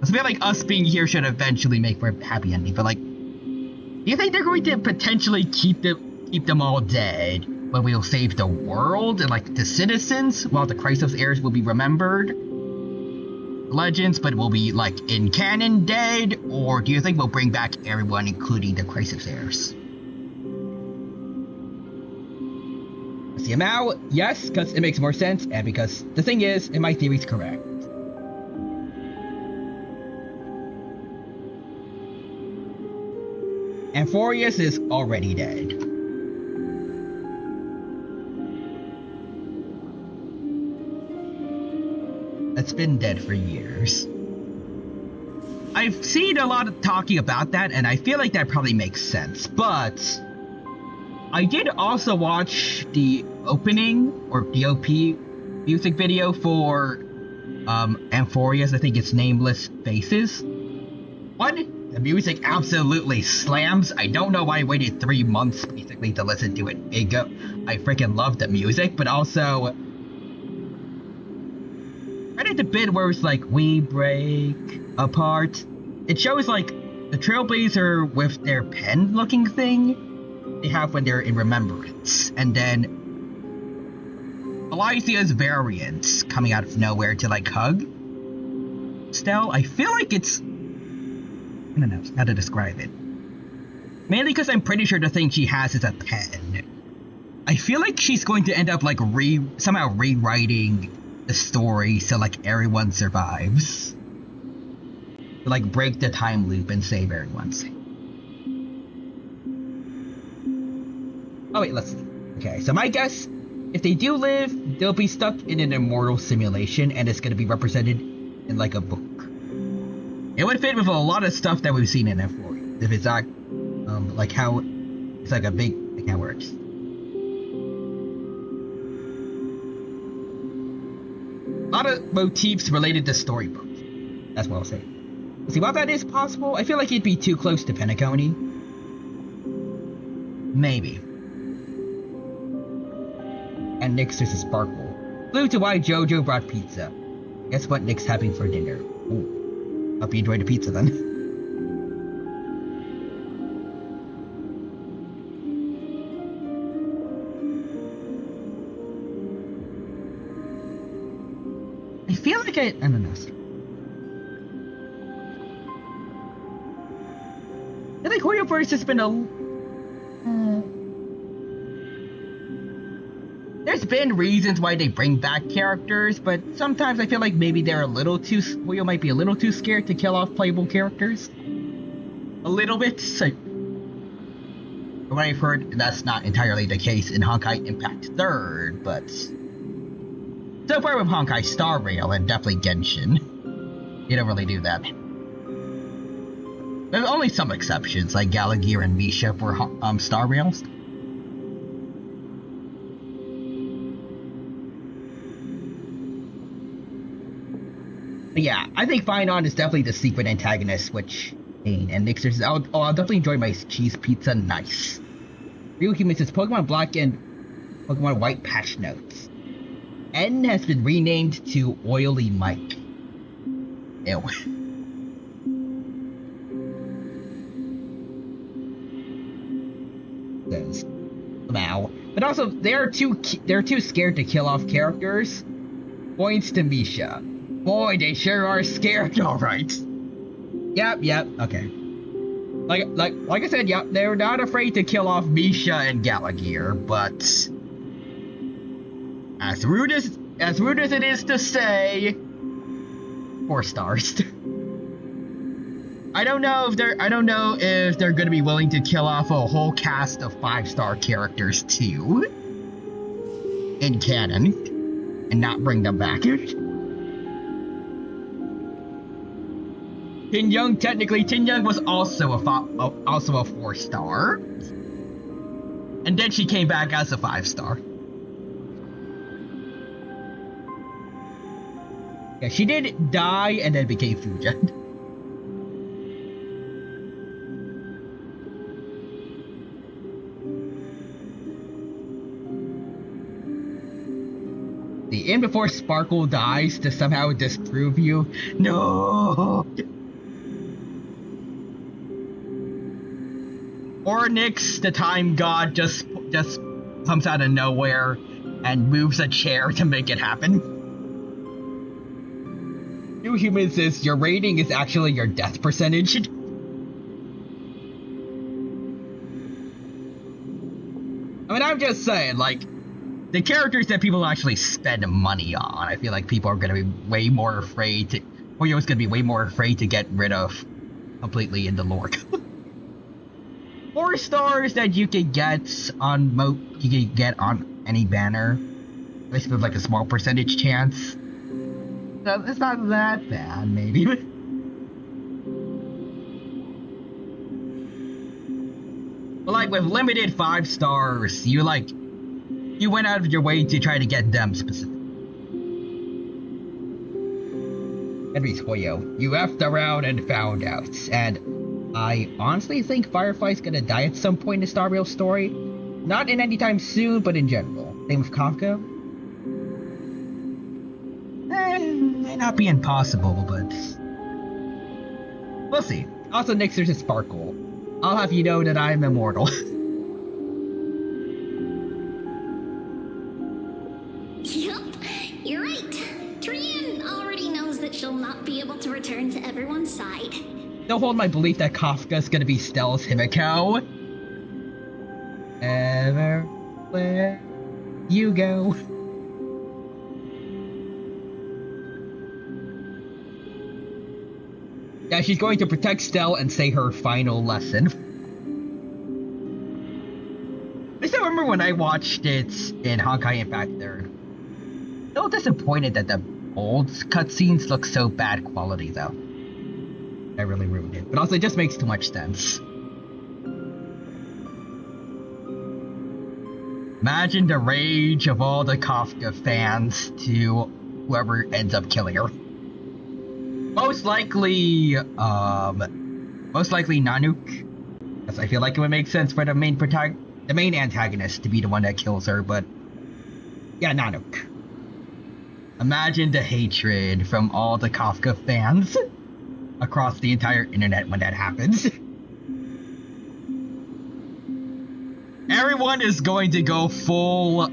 I feel like us being here should eventually make for a happy ending, but like, do you think they're going to potentially keep them all dead, but we'll save the world and like the citizens, while the Chrysos heirs will be remembered? Legends, but will be like in canon dead, or do you think we'll bring back everyone, including the Chrysos heirs? See him out? Yes, because it makes more sense, and because the thing is, and my theory's correct. Amphorius is already dead. It's been dead for years. I've seen a lot of talking about that, and I feel like that probably makes sense, but I did also watch the opening, or DOP music video for Amphorius. I think it's Nameless Faces. One, the music absolutely slams. I don't know why I waited 3 months basically to listen to it. I freaking love the music, but also right at the bit where it's like, we break apart. It shows like the Trailblazer with their pen looking thing they have when they're in remembrance. And then Elysia's variants coming out of nowhere to like hug Stell. I feel like it's, I don't know how to describe it. Mainly because I'm pretty sure the thing she has is a pen. I feel like she's going to end up like somehow rewriting the story so like everyone survives. To like break the time loop and save everyone. Oh wait, let's see. Okay, so my guess, if they do live, they'll be stuck in an immortal simulation and it's gonna be represented in like a book. It would fit with a lot of stuff that we've seen in F4. If it's like how it's like a big, like how it works. A lot of motifs related to storybooks. That's what I'll say. See, while that is possible, I feel like it'd be too close to Penacony. Maybe. And next there's a Sparkle. Clue to why Jojo brought pizza. Guess what Nick's having for dinner? Ooh. Hope you enjoyed the pizza then. I feel like I don't know. I think Hoyoverse has been there's been reasons why they bring back characters, but sometimes I feel like maybe they're a little too. Hoyo might be a little too scared to kill off playable characters. A little bit. So, from what I've heard, that's not entirely the case in Honkai Impact 3rd, but so far with Honkai Star Rail and definitely Genshin, you don't really do that. There's only some exceptions, like Galagear and Misha for Star Rails. But yeah, I think Finon is definitely the secret antagonist, which and Nixer says, I'll definitely enjoy my cheese pizza. Nice. Real Human says Pokemon Black and Pokemon White patch notes. N has been renamed to Oily Mike. Ew. Says wow. But also they're too scared to kill off characters. Points to Misha. Boy, they sure are scared, alright. Yep, okay. Like I said, yep, they're not afraid to kill off Misha and Galagear, but as rude as it is to say, 4 stars. I don't know if they're gonna be willing to kill off a whole cast of 5-star characters too in canon and not bring them back. Tin Young was also a 4-star, and then she came back as a 5-star. Yeah, she did die and then became Fusion. The in before Sparkle dies to somehow disprove you. No. Or Nyx, the time god, just comes out of nowhere and moves a chair to make it happen. New Human says your rating is actually your death percentage. I mean, I'm just saying, like, the characters that people actually spend money on, I feel like people are gonna be way more afraid to, or you're gonna be way more afraid to get rid of completely in the lore. 4 stars that you could get on any banner, at least with like a small percentage chance. So it's not that bad, maybe. But like with limited 5 stars, you went out of your way to try to get them specific. Henry's Hoyo, you effed around and found out, and I honestly think Firefly's gonna die at some point in the Star Rail story. Not in any time soon, but in general. Same with Kafka. May not be impossible, but we'll see. Also, next there's a Sparkle. I'll have you know that I'm immortal. Yup, you're right. Trian already knows that she'll not be able to return to everyone's side. Don't hold my belief that Kafka's gonna be Stella's Himiko. Everywhere you go. Yeah, she's going to protect Stell and say her final lesson. I still remember when I watched it in Honkai Impact 3rd. Still disappointed that the old cutscenes look so bad quality though. I really ruined it. But also, it just makes too much sense. Imagine the rage of all the Kafka fans to whoever ends up killing her. Most likely Nanook. Because I feel like it would make sense for the main antagonist to be the one that kills her, but yeah, Nanook. Imagine the hatred from all the Kafka fans across the entire internet when that happens. Everyone is going to go full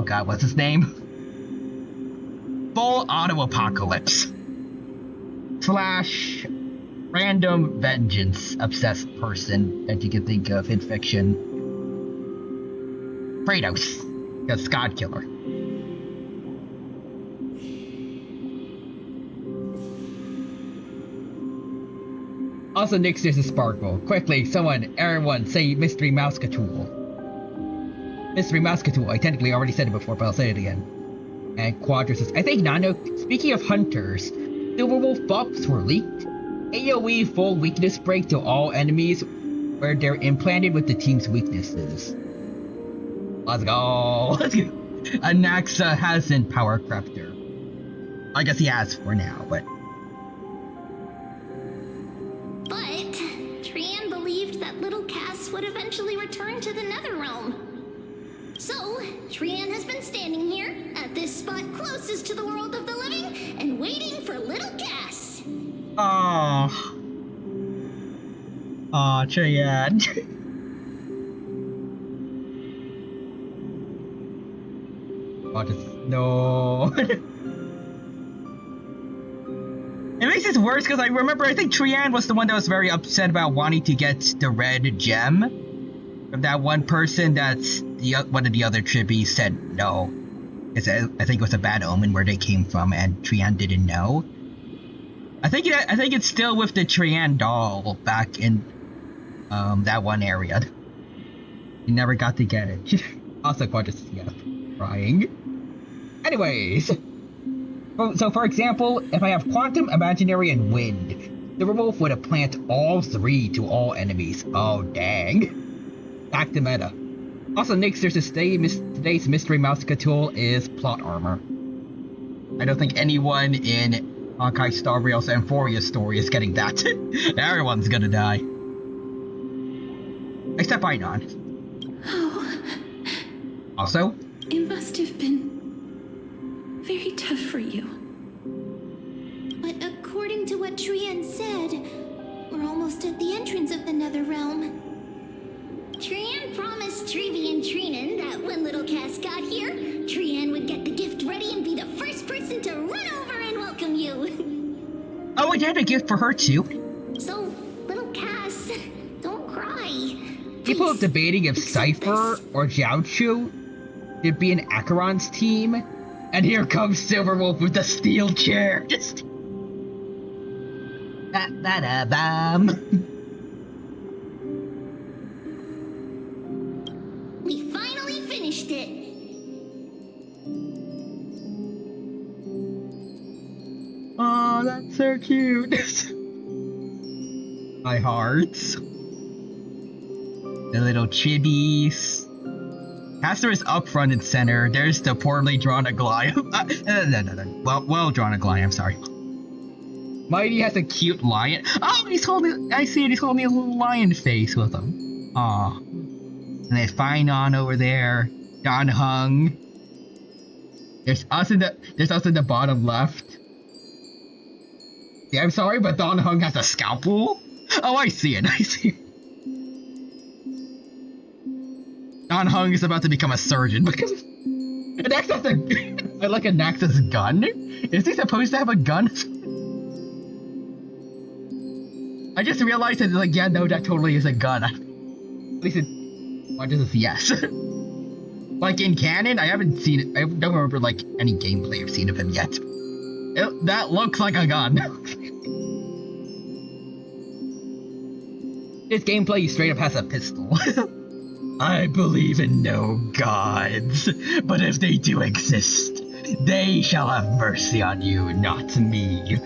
oh god, what's his name? Full auto apocalypse slash random vengeance obsessed person that you can think of in fiction. Kratos, the God Killer. Also, next there's a sparkle. Quickly, everyone say Mystery Mousecatool. Mystery Mousecatool. I technically already said it before, but I'll say it again. And Quadra says, I think Nano, speaking of hunters, Silverwolf buffs were leaked. AoE full weakness break to all enemies where they're implanted with the team's weaknesses. Let's go. Let's go. Anaxa hasn't power crept her. I guess he has for now, but Trian believed that little Cass would eventually return to the Netherrealm. So, Trian has been standing here, at this spot closest to the world of the living, and waiting for little Cass. Aww, Trian. No. It makes it worse because I remember I think Trian was the one that was very upset about wanting to get the red gem from that one person that's one of the other tribbies said no. I think it was a bad omen where they came from and Trian didn't know. I think it's still with the Trian doll back in that one area. You never got to get it. Also Quadras, yeah, crying. Anyways. So, for example, if I have Quantum, Imaginary, and Wind, Silverwolf would plant all three to all enemies. Oh, dang. Back to meta. Also, next, today's Mystery Mousecatool is Plot Armor. I don't think anyone in Honkai Star Rail's Amphoria's story is getting that. Everyone's gonna die. Except Ainon. Oh. Also? It must have been very tough for you. But according to what Trian said, we're almost at the entrance of the Netherrealm. Trian promised Trevi and Trinan that when little Cass got here, Trian would get the gift ready and be the first person to run over and welcome you. Oh, I had a gift for her too. So, little Cass, don't cry. People are debating if Cypher or Jiaochu should be in Acheron's team. And here comes Silverwolf with the steel chair. Just bam. We finally finished it. Oh, that's so cute. My hearts. The little chibis. Caster is up front and center. There's the poorly drawn Aglaia. No. Well drawn Aglaia, I'm sorry. Mighty has a cute lion. Oh, I see it, he's holding a little lion face with him. Aw. And there's Finon over there. Don Hung. There's us in the bottom left. Yeah, I'm sorry, but Don Hung has a scalpel. Oh, I see it. Don Hung is about to become a surgeon because Nax has I like a Nax's gun. Is he supposed to have a gun? I just realized that, like, yeah, no, that totally is a gun. At least why does this yes? Like in canon, I haven't seen it. I don't remember like any gameplay I've seen of him yet. That looks like a gun. This gameplay straight up has a pistol. I believe in no gods, but if they do exist, they shall have mercy on you, not me.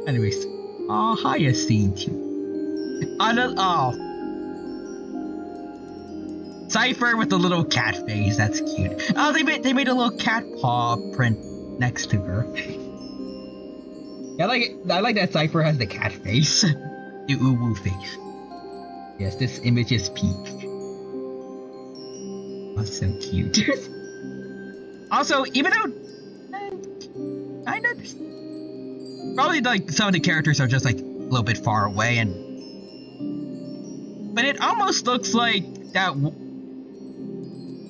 Anyways, Haya scene too. Cypher with the little cat face, that's cute. Oh, they made a little cat paw print next to her. I like that Cypher has the cat face. The uwu face. Yes, this image is peak. That's so cute. Also, even though probably like some of the characters are just like a little bit far away, but it almost looks like that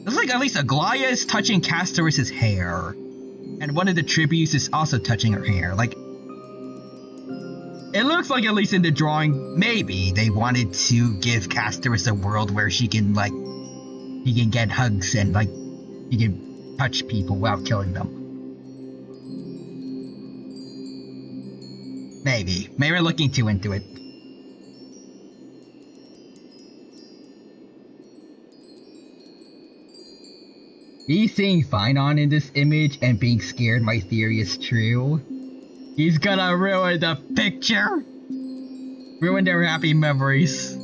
Looks like at least Aglaya is touching Castorus's hair. And one of the tributes is also touching her hair. Like, it looks like, at least in the drawing, maybe they wanted to give Castorus a world where she can, like, he can get hugs and, like, he can touch people without killing them. Maybe. Maybe we're looking too into it. He's seeing Finon in this image and being scared my theory is true. He's gonna ruin the picture! Ruin their happy memories.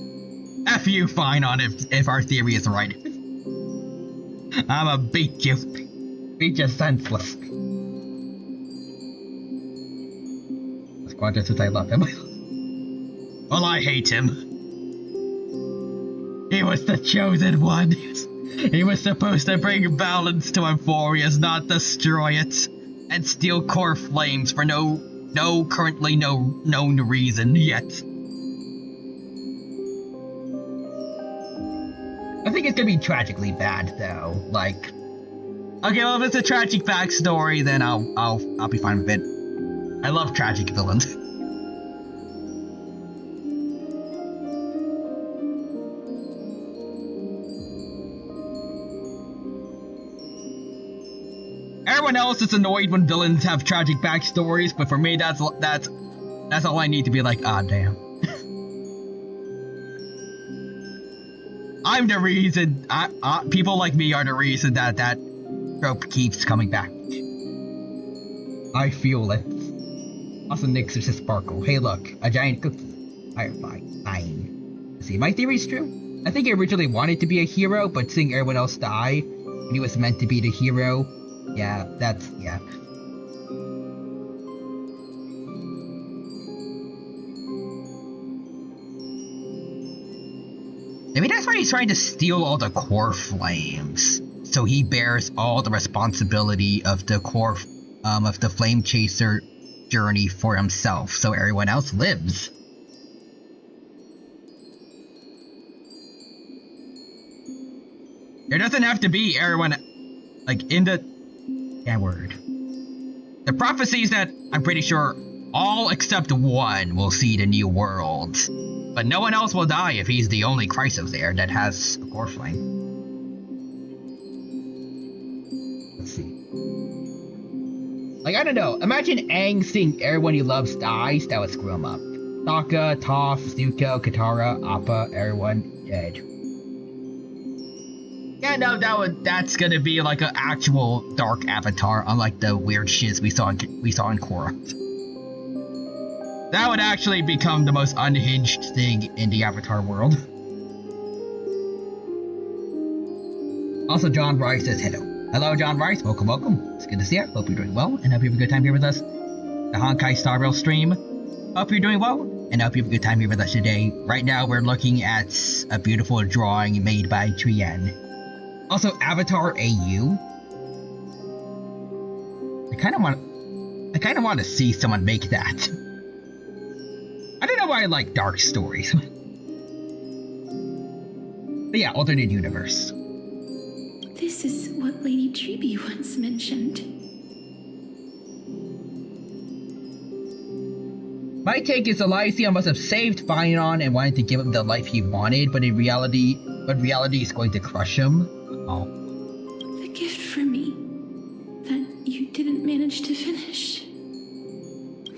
F you, Finon, if our theory is right. I'ma beat you. Beat you senseless. As much as I love him. Well, I hate him. He was the chosen one. He was supposed to bring balance to Emphorius, not destroy it. And steal core flames for currently no known reason yet. I think it's gonna be tragically bad though. Like, okay, well if it's a tragic backstory, then I'll be fine with it. I love tragic villains. Everyone else is annoyed when villains have tragic backstories, but for me, that's all I need to be like, ah, damn. I'm the reason. People like me are the reason that trope keeps coming back. I feel it. Also, Nyx is a sparkle. Hey, look, a giant cookie. Fine. See, my theory's true. I think he originally wanted to be a hero, but seeing everyone else die, and he was meant to be the hero. Yeah, yeah. Maybe that's why he's trying to steal all the core flames. So he bears all the responsibility of the core, of the flame chaser journey for himself, so everyone else lives. There doesn't have to be everyone, like, in the... yeah, word. The prophecies that I'm pretty sure all except one will see the new world. But no one else will die if he's the only Chrysos there that has a core flame. Let's see. Like, I don't know. Imagine Aang seeing everyone he loves dies. That would screw him up. Sokka, Toph, Zuko, Katara, Appa, everyone dead. Yeah, no, that's gonna be like an actual dark avatar, unlike the weird shiz we saw in Korra. That would actually become the most unhinged thing in the Avatar world. Also, John Rice says hello. Hello, John Rice. Welcome. It's good to see you. Hope you're doing well, and hope you have a good time here with us. The Honkai Star Rail stream. Hope you're doing well, and hope you have a good time here with us today. Right now, we're looking at a beautiful drawing made by Trian. Also, Avatar AU. I kind of want to see someone make that. I don't know why I like dark stories. But yeah, alternate universe. This is what Lady Treby once mentioned. My take is Elysium must have saved Finon and wanted to give him the life he wanted, but reality is going to crush him. Oh. The gift for me that you didn't manage to finish.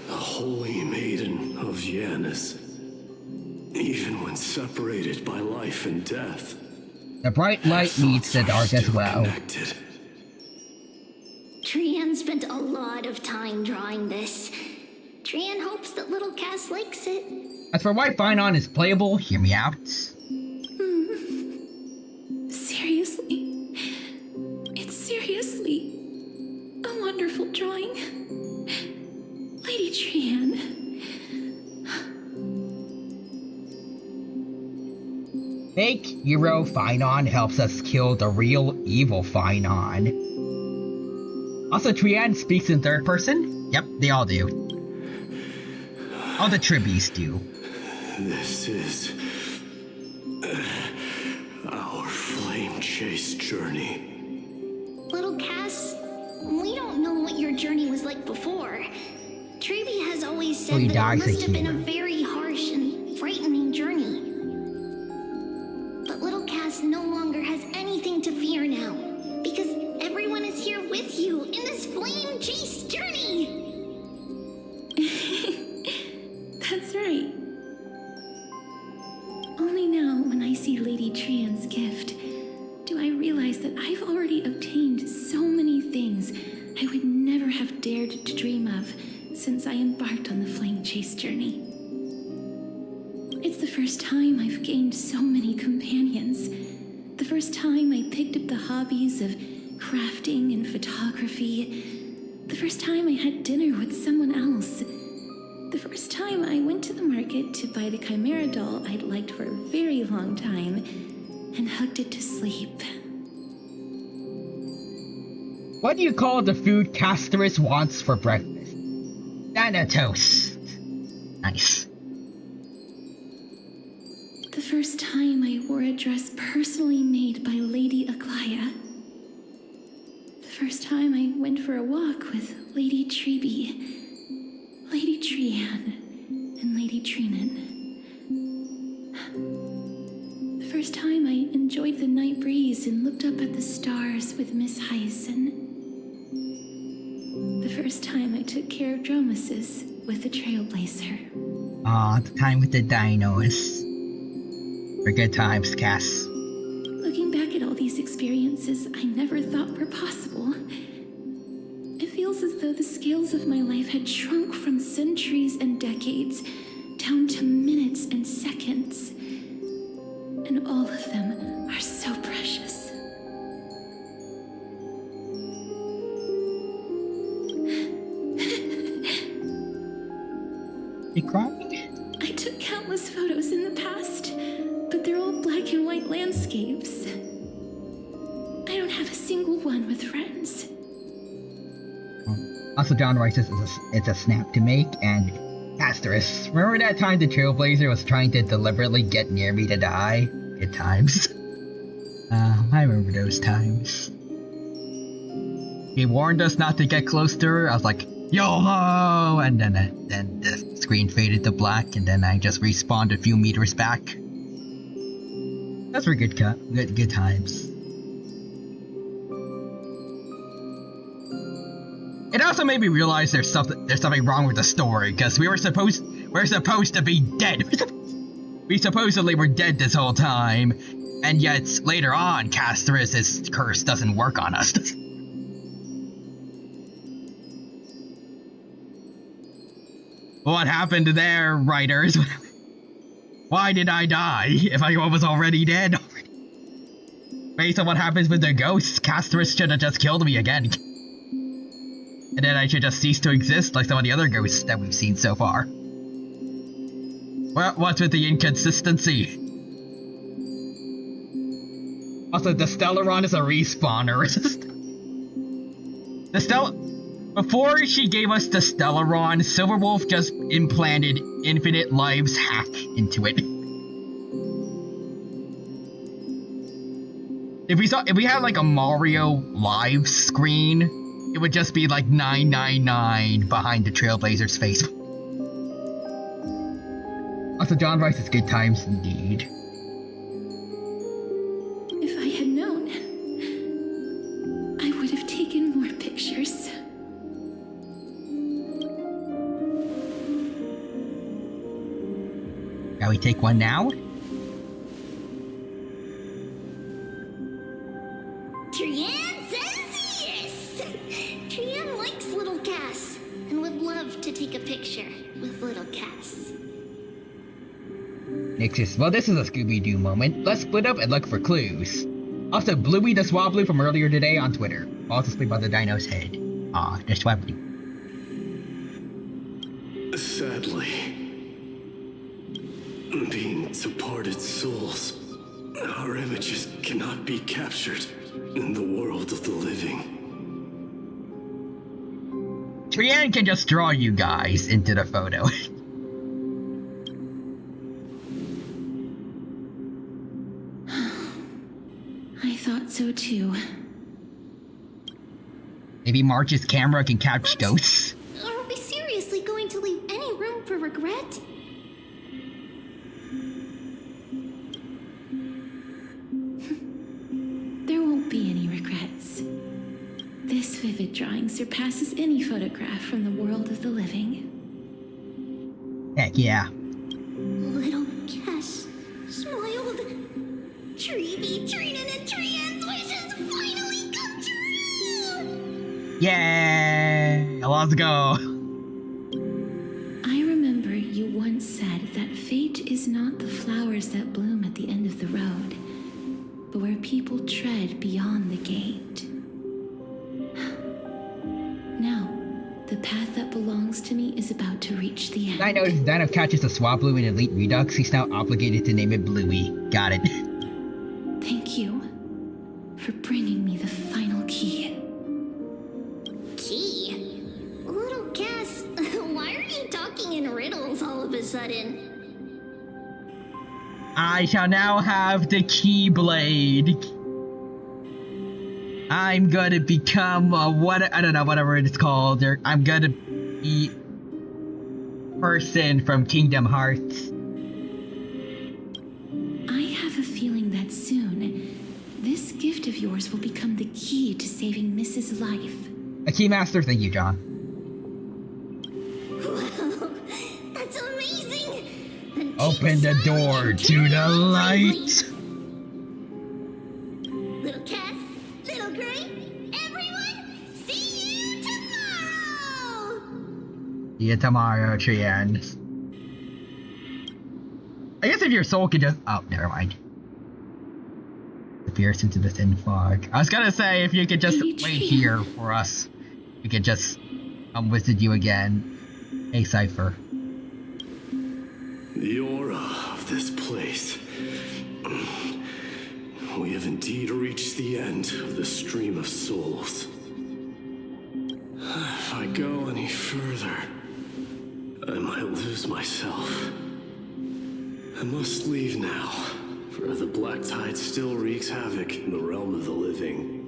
The holy maiden of Janus. Even when separated by life and death. The bright light meets the dark as well. Connected. Trian spent a lot of time drawing this. Trian hopes that little Cass likes it. As for why Finon is playable, hear me out. Seriously. It's seriously a wonderful drawing. Lady Trian. Fake hero Finon helps us kill the real evil Finon. Also, Trian speaks in third person. Yep, they all do. All the Tribbies do. This is our flame chaser. chase journey. Little Cass, we don't know what your journey was like before. Trevi has always said he that dies it must like have been a hero. very harsh and frightening journey. But little Cass no longer has anything to fear now, because everyone is here with you in this flame chase journey. That's right. Only now, when I see Lady Trian's gift, do I realize that I've already obtained so many things I would never have dared to dream of since I embarked on the flame chase journey. It's the first time I've gained so many companions. The first time I picked up the hobbies of crafting and photography. The first time I had dinner with someone else. The first time I went to the market to buy the Chimera doll I'd liked for a very long time and hugged it to sleep. What do you call the food Castorus wants for breakfast? Thanatos. Nice. The first time I wore a dress personally made by Lady Aglaya. The first time I went for a walk with Lady Trebi, Lady Trian, and Lady Trinan. The first time I enjoyed the night breeze and looked up at the stars with Miss Hyacin. The first time I took care of Dromesis with the Trailblazer. Aw, the time with the dinos. For good times, Cass. Looking back at all these experiences I never thought were possible, it feels as though the scales of my life had shrunk from centuries and decades down to minutes and seconds. And all of them are so precious. You crying? I took countless photos in the past, but they're all black and white landscapes. I don't have a single one with friends. Also, John writes this, it's a snap to make, and Castorus. Remember that time the Trailblazer was trying to deliberately get near me to die? Good times. I remember those times. He warned us not to get close to her. I was like, YOLO! And then the screen faded to black, and then I just respawned a few meters back. Those were good times. It also made me realize there's something wrong with the story, because we're supposed to be dead. We supposedly were dead this whole time, and yet later on, Castorus' curse doesn't work on us. What happened there, writers? Why did I die if I was already dead? Based on what happens with the ghosts, Castorus should have just killed me again. And then I should just cease to exist like some of the other ghosts that we've seen so far. Well, what's with the inconsistency? Also, the Stellaron is a respawner. Before she gave us the Stellaron, Silverwolf just implanted Infinite Lives hack into it. If we had like a Mario live screen, it would just be like 999 behind the Trailblazer's face. Also, John writes it's good times indeed. If I had known, I would have taken more pictures. Shall we take one now? Trian says yes! Trian likes little Cass and would love to take a picture with little Cass. Nick says, well, this is a Scooby-Doo moment. Let's split up and look for clues. Also, Bluey the Swablu from earlier today on Twitter. Also asleep on the dino's head. Aw, the Swablu. Sadly, being departed souls, our images cannot be captured in the world of the living. Trian can just draw you guys into the photo. I thought so too. Maybe March's camera can catch ghosts? Are we seriously going to leave any room for regret? There won't be any regrets. This vivid drawing surpasses any photograph from the world of the living. Heck yeah. Little Cass smiled. Treevee, Trinin, and Trian's wishes finally come true! Yay! Let's go. I remember you once said that fate is not the flowers that bloom at the end of the road, but where people tread beyond the gate. Now, the path that belongs to me is about to reach the end. I noticed Danov catches a Swablu in Elite Redux. He's now obligated to name it Bluey. Got it. Thank you for bringing me the final key. Key? Little Cass, why are you talking in riddles all of a sudden? I shall now have the Keyblade. I'm gonna become I don't know, whatever it's called. I'm gonna be person from Kingdom Hearts. I have a feeling that soon, this gift of yours will become the key to saving Mrs. Life. A Keymaster, thank you, John. Wow, that's amazing! Then Open the keep door smiling to and the turn light. Little Cass, Little Gray, everyone, see you tomorrow! See you tomorrow, Trian. I guess if your soul could just... Oh, never mind. Appears into the thin fog. I was gonna say, if you could just wait here for us, we could just come visit you again. Hey, Cypher. The aura of this place. We have indeed reached the end of the stream of souls. If I go any further, I might lose myself. I must leave now, for the black tide still wreaks havoc in the realm of the living.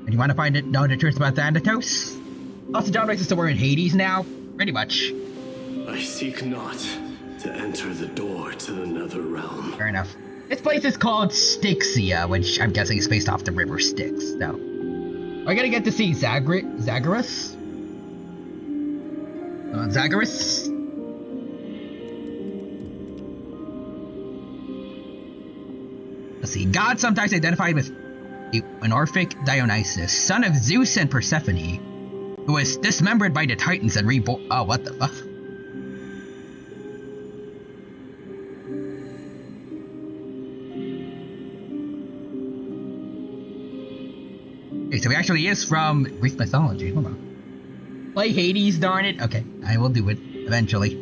And you want to find out the truth about Thanatos? Also, John Rice is still wearing Hades now? Pretty much. I seek not to enter the door to the nether realm. Fair enough. This place is called Styxia, which I'm guessing is based off the river Styx, so. Are I gonna get to see Zagreus? Zagreus? Let's see. God sometimes identified with Anorphic Dionysus, son of Zeus and Persephone, who was dismembered by the Titans and reborn. Oh, what the fuck? Okay, so he actually is from Greek mythology. Hold on. Play Hades, darn it. Okay, I will do it eventually.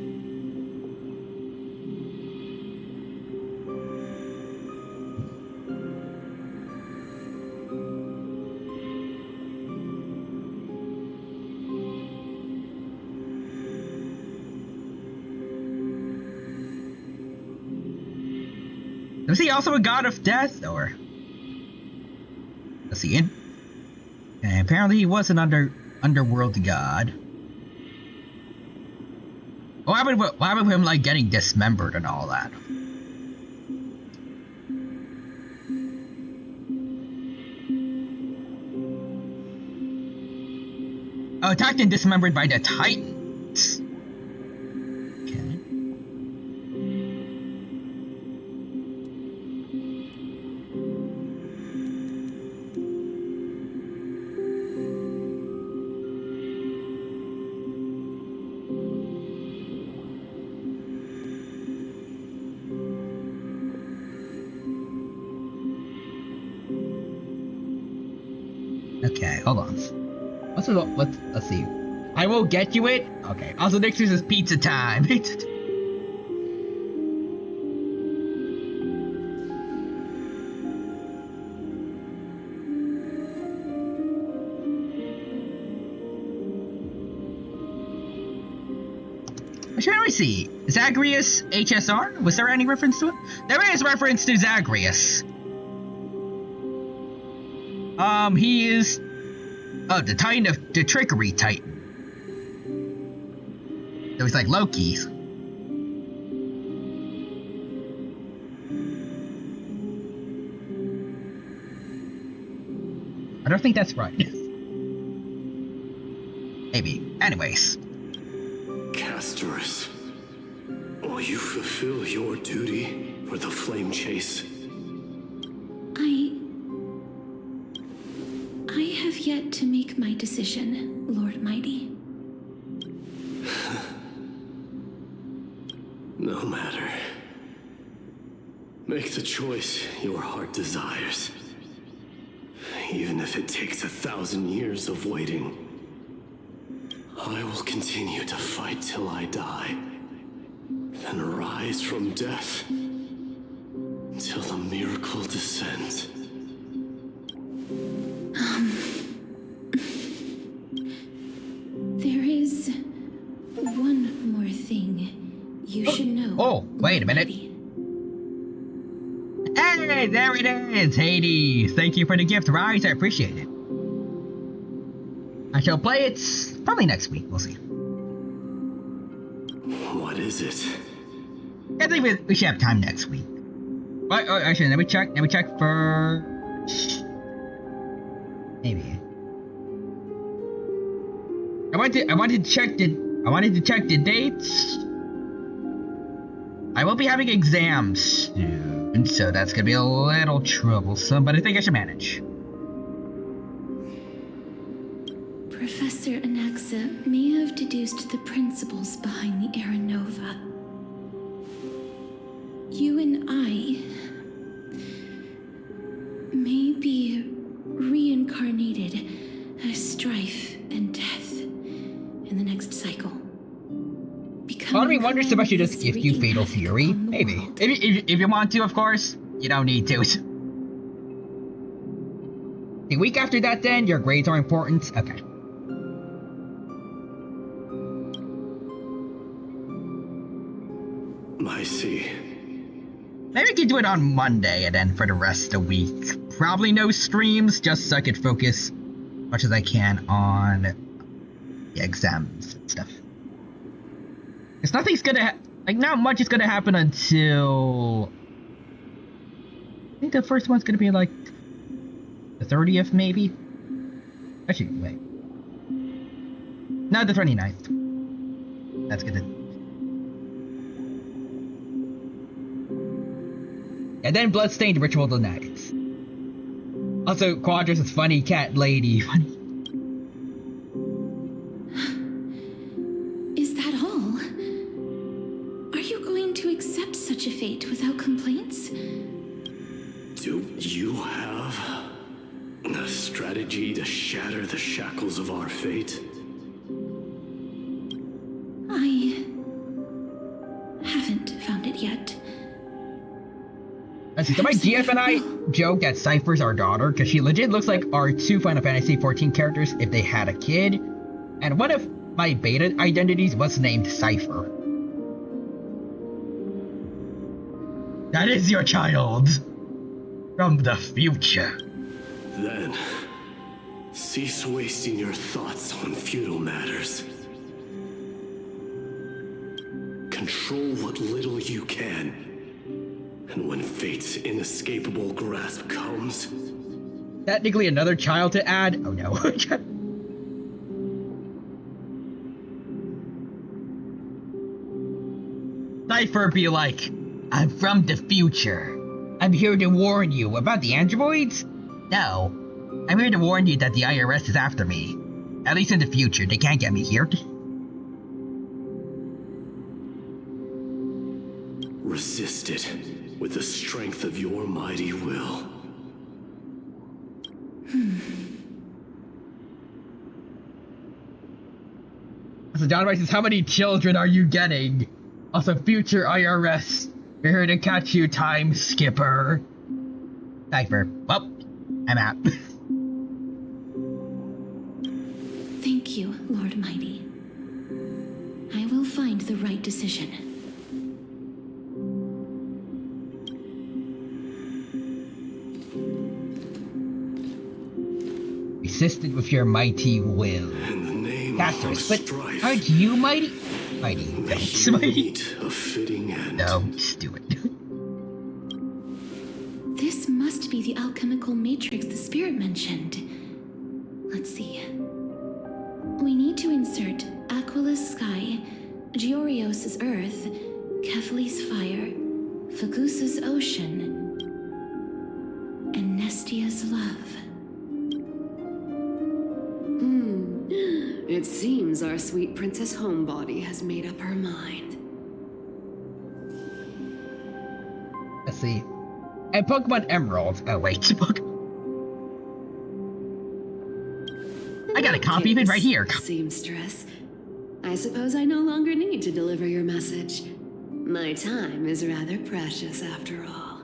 Was he also a god of death, or? Let's see. And apparently he was an underworld god. What happened with him, like, getting dismembered and all that? Oh, attacked and dismembered by the Titans. Okay. Okay, hold on. Let's see. I will get you it. Okay. Also, next week is pizza time. Shall we see? Zagreus HSR? Was there any reference to it? There is reference to Zagreus. He is the Titan of the Trickery Titan. So he's like Loki's. I don't think that's right. Maybe. Anyways. Castorus, will you fulfill your duty for the flame chase? I have yet to make my decision, Lord Mighty. No matter. Make the choice your heart desires. Even if it takes 1,000 years of waiting, I will continue to fight till I die, then rise from death until the miracle descends. There is one more thing you should know. Oh, wait a minute. Hey, there it is, Hades. Thank you for the gift, Rise. I appreciate it. I shall play it probably next week. We'll see. What is it? I think we should have time next week. But actually, let me check. Let me check for maybe. I wanted to check the dates. I will be having exams soon, so that's gonna be a little troublesome, but I think I should manage. Professor Anaxa may have deduced the principles behind the Era Nova. You and I may be reincarnated as strife and death in the next cycle. Part of me wonders if I should just give you Fatal Fury. Maybe. If you want to, of course. You don't need to. The week after that, then, your grades are important. Okay. I see. Maybe we can do it on Monday and then for the rest of the week. Probably no streams, just so I could focus as much as I can on the exams and stuff. Because nothing's gonna, not much is gonna happen until, I think the first one's gonna be like the 30th, maybe? Actually, wait. No, the 29th. That's good. And then Bloodstained Ritual tonight. Also, Quadras is funny cat lady. Is that all? Are you going to accept such a fate without complaints? Do you have a strategy to shatter the shackles of our fate? I haven't found it yet. So my GF and I joke that Cypher's our daughter, because she legit looks like our two Final Fantasy XIV characters if they had a kid. And one of my beta identities was named Cypher. That is your child. From the future. Then, cease wasting your thoughts on futile matters. Control what little you can. And when fate's inescapable grasp comes... Technically another child to add? Oh no. Cypher be like, I'm from the future. I'm here to warn you about the androids? No. I'm here to warn you that the IRS is after me. At least in the future, they can't get me here. Resist it. With the strength of your mighty will. So John Rice says, how many children are you getting? Also, future IRS, we're here to catch you, time skipper. Cypher. Well, I'm out. Thank you, Lord Mighty. I will find the right decision. Assisted with your mighty will. In the name Casters, of but strife, aren't you mighty? Mighty, don't. you Mighty. meet a fitting end. No, just do it. This must be the alchemical matrix the spirit mentioned. Let's see. We need to insert Aquila's sky, Georios' earth, Kefali's fire, Fagusa's ocean, and Nestia's love. It seems our sweet Princess Homebody has made up her mind. Let's see. And Pokemon Emerald. Oh wait, I got a copy of it right here. Seamstress, I suppose I no longer need to deliver your message. My time is rather precious after all.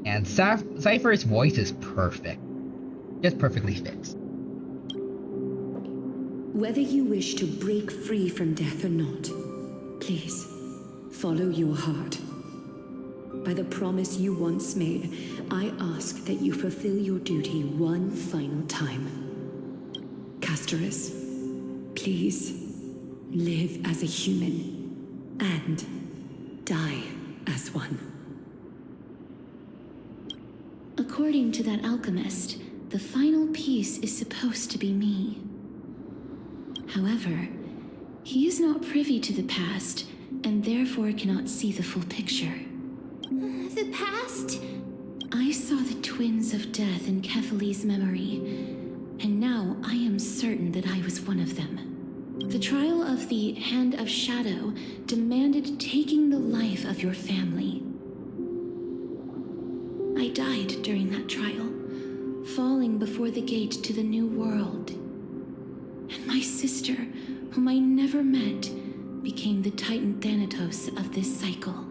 And Cypher's voice is perfect. Just perfectly fits. Whether you wish to break free from death or not, please follow your heart. By the promise you once made, I ask that you fulfill your duty one final time. Castorus, please live as a human and die as one. According to that alchemist, the final piece is supposed to be me. However, he is not privy to the past, and therefore cannot see the full picture. The past? I saw the twins of death in Kefali's memory, and now I am certain that I was one of them. The trial of the Hand of Shadow demanded taking the life of your family. I died during that trial, falling before the gate to the new world. And my sister, whom I never met, became the Titan Thanatos of this cycle.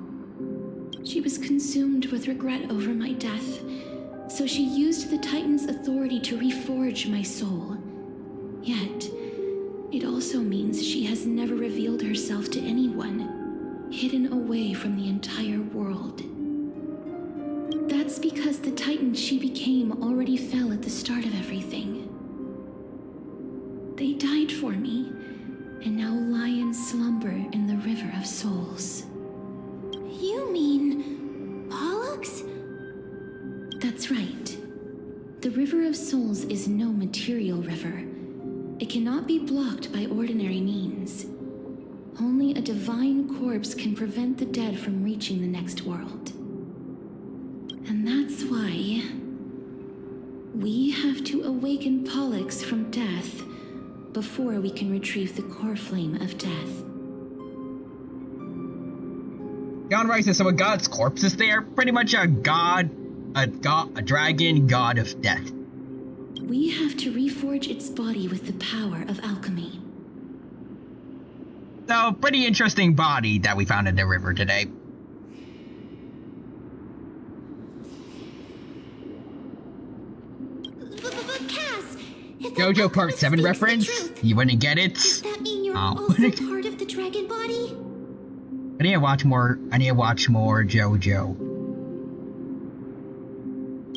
She was consumed with regret over my death, so she used the Titan's authority to reforge my soul. Yet, it also means she has never revealed herself to anyone, hidden away from the entire world. That's because the Titan she became already fell at the start of everything. They died for me, and now lie in slumber in the River of Souls. You mean Pollux? That's right. The River of Souls is no material river. It cannot be blocked by ordinary means. Only a divine corpse can prevent the dead from reaching the next world. And that's why we have to awaken Pollux from death before we can retrieve the core flame of death. John Rice is so a god's corpse is there. Pretty much a dragon god of death. We have to reforge its body with the power of alchemy. So, pretty interesting body that we found in the river today. But Cass, if that JoJo Part alchemist 7 speaks the reference? truth, You wouldn't get it? does that mean you're Oh. also part of the dragon body? I need to watch more JoJo.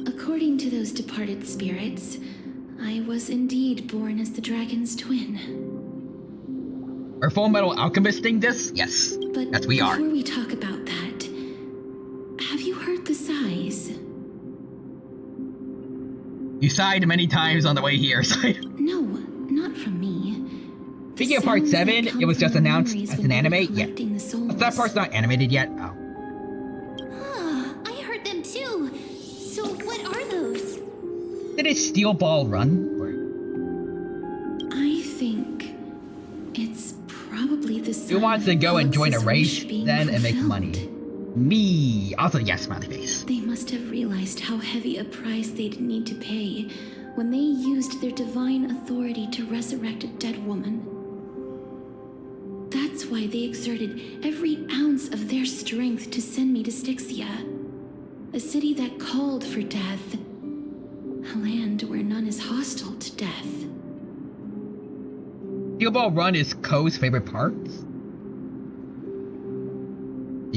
According to those departed spirits, I was indeed born as the dragon's twin. Are Full Metal Alchemist thing this? Yes. But Yes, we are. before we talk about that, have you heard the sighs? You sighed many times on the way here. No, not from me. The Speaking of Part sounds that 7, come it was from just the announced memories as when an we were anime? Yeah. collecting the souls. That part's not animated yet? Oh. I heard them too. So what are those? Did it Steel Ball Run? I think it's probably the Who wants to go and join a Pollux' race wish being then and make fulfilled. money? Me. Also, yes, smiley face. They must have realized how heavy a price they'd need to pay when they used their divine authority to resurrect a dead woman. That's why they exerted every ounce of their strength to send me to Styxia, a city that called for death, a land where none is hostile to death. Steel Ball Run is Ko's favorite parts?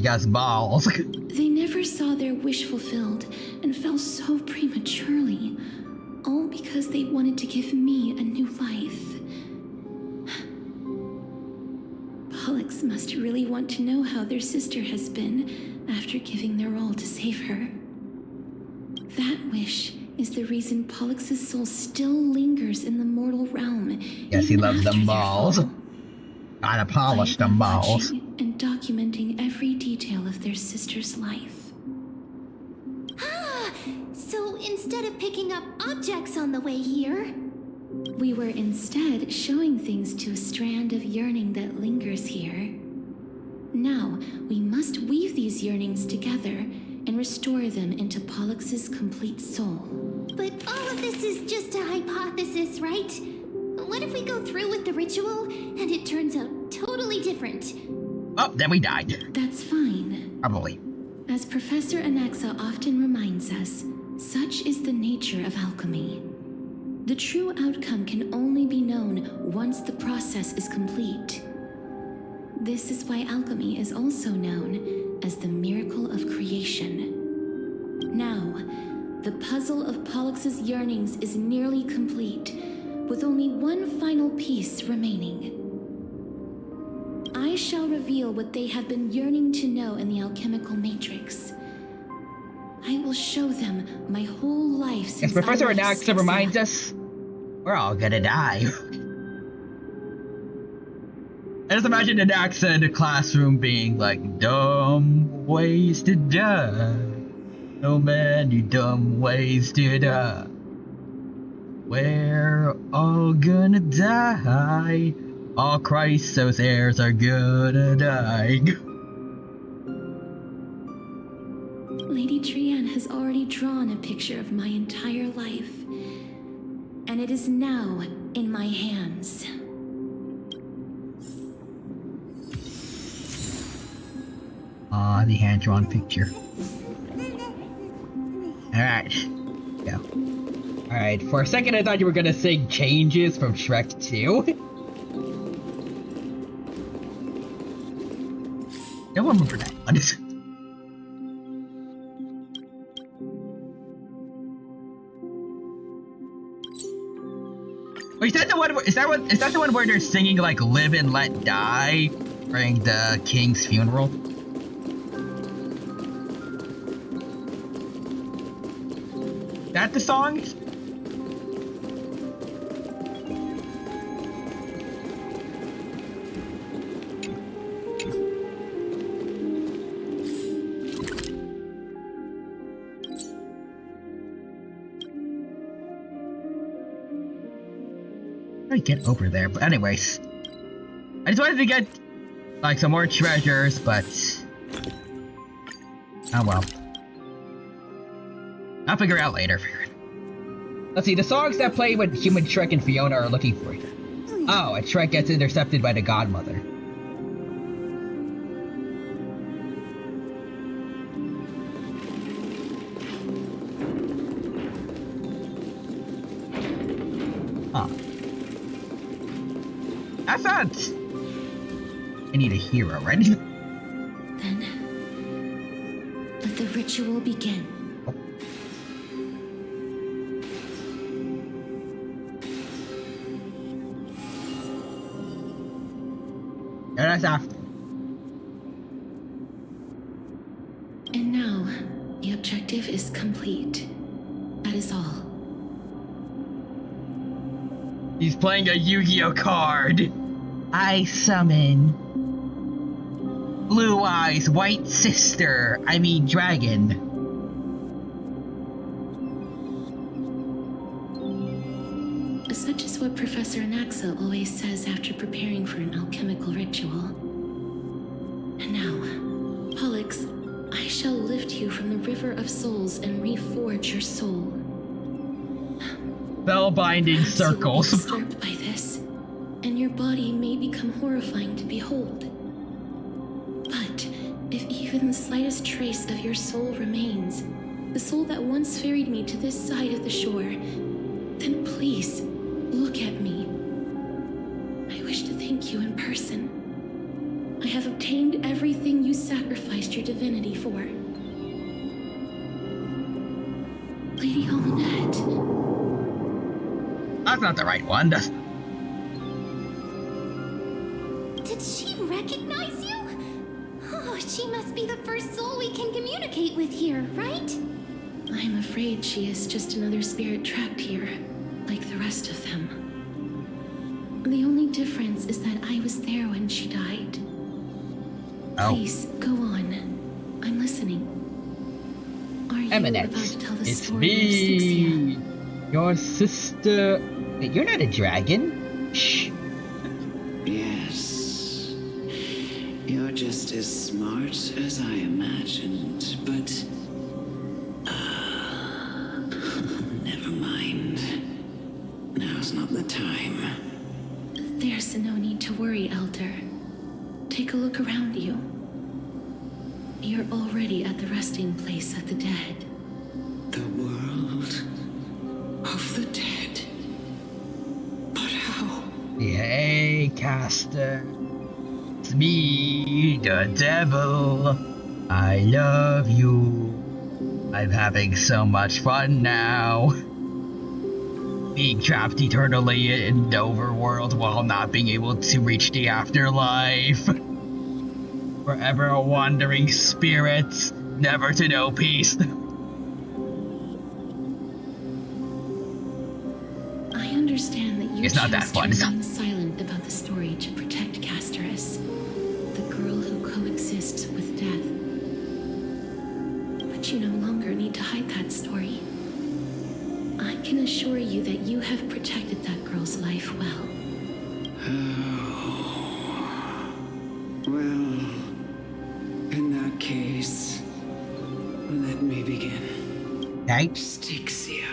got balls. They never saw their wish fulfilled and fell so prematurely, all because they wanted to give me a new life. Pollux must really want to know how their sister has been after giving their all to save her. That wish is the reason Pollux's soul still lingers in the mortal realm. Yes, he loves them balls. Gotta polish them balls. And documenting every detail of their sister's life. Ah, so instead of picking up objects on the way here, we were instead showing things to a strand of yearning that lingers here. Now, we must weave these yearnings together and restore them into Pollux's complete soul. But all of this is just a hypothesis, right? What if we go through with the ritual and it turns out totally different? Oh, then we died. That's fine. Probably. As Professor Anaxa often reminds us, such is the nature of alchemy. The true outcome can only be known once the process is complete. This is why alchemy is also known as the miracle of creation. Now, the puzzle of Pollux's yearnings is nearly complete, with only one final piece remaining. I shall reveal what they have been yearning to know in the alchemical matrix. I will show them my whole life since As Professor I left Anaxa Styxia. reminds us, we're all gonna die. I just imagine Anaxa in the classroom being like, dumb ways to die. So many dumb ways to die. We're all gonna die. All Christos heirs are gonna die. Lady Trienne has already drawn a picture of my entire life, and it is now in my hands. Ah, the hand-drawn picture. Alright. Go. Alright, for a second I thought you were gonna sing Changes from Shrek 2. No one remember that one. Wait, is that the one? Is that the one where they're singing like "Live and Let Die" during the king's funeral? Is that the song? How do I get over there? But anyways, I just wanted to get like some more treasures, but oh well. I'll figure it out later. Let's see, the songs that play when human Shrek and Fiona are looking for you. Oh, and Shrek gets intercepted by the Godmother. Huh. That's not... I need a hero, right? Then, let the ritual begin. Yeah, that's after. And now, the objective is complete. That is all. He's playing a Yu-Gi-Oh card. I summon Blue Eyes White Sister. I mean Dragon. Such is what Professor Anaxa always says after preparing for an alchemical ritual. And now, Pollux, I shall lift you from the river of souls and reforge your soul. Spellbinding circles. You will be disturbed by this, and your body may become horrifying to behold. But if even the slightest trace of your soul remains, the soul that once ferried me to this side of the shore, then please, look at me. I wish to thank you in person. I have obtained everything you sacrificed your your divinity for? Lady Almanette. That's not the right one. That's... Did she recognize you? Oh, she must be the first soul we can communicate with here, right? I'm afraid she is just another spirit trapped here, like the rest of them. The only difference is that I was there when she died. Oh. Please, go on. I'm listening. Are you Eminette, about to tell the it's story of Styxia? me, your sister. Wait, you're not a dragon. Shh. Yes. You're just as smart as I imagined, but... never mind. Now's not the time. There's no need to worry, Elder. Take a look around you. You're already at the resting place of the dead. The world of the dead. But how? Hey, Caster. It's me, the devil. I love you. I'm having so much fun now. Being trapped eternally in the overworld while not being able to reach the afterlife. Forever a wandering spirit, never to know peace. I understand that you It's not that chose fun. to remain silent about the story to protect Casterus, the girl who coexists with death. But you no longer need to hide that story. I can assure you that you have protected that girl's life well. Well, in that case, let me begin. Right? Styxia,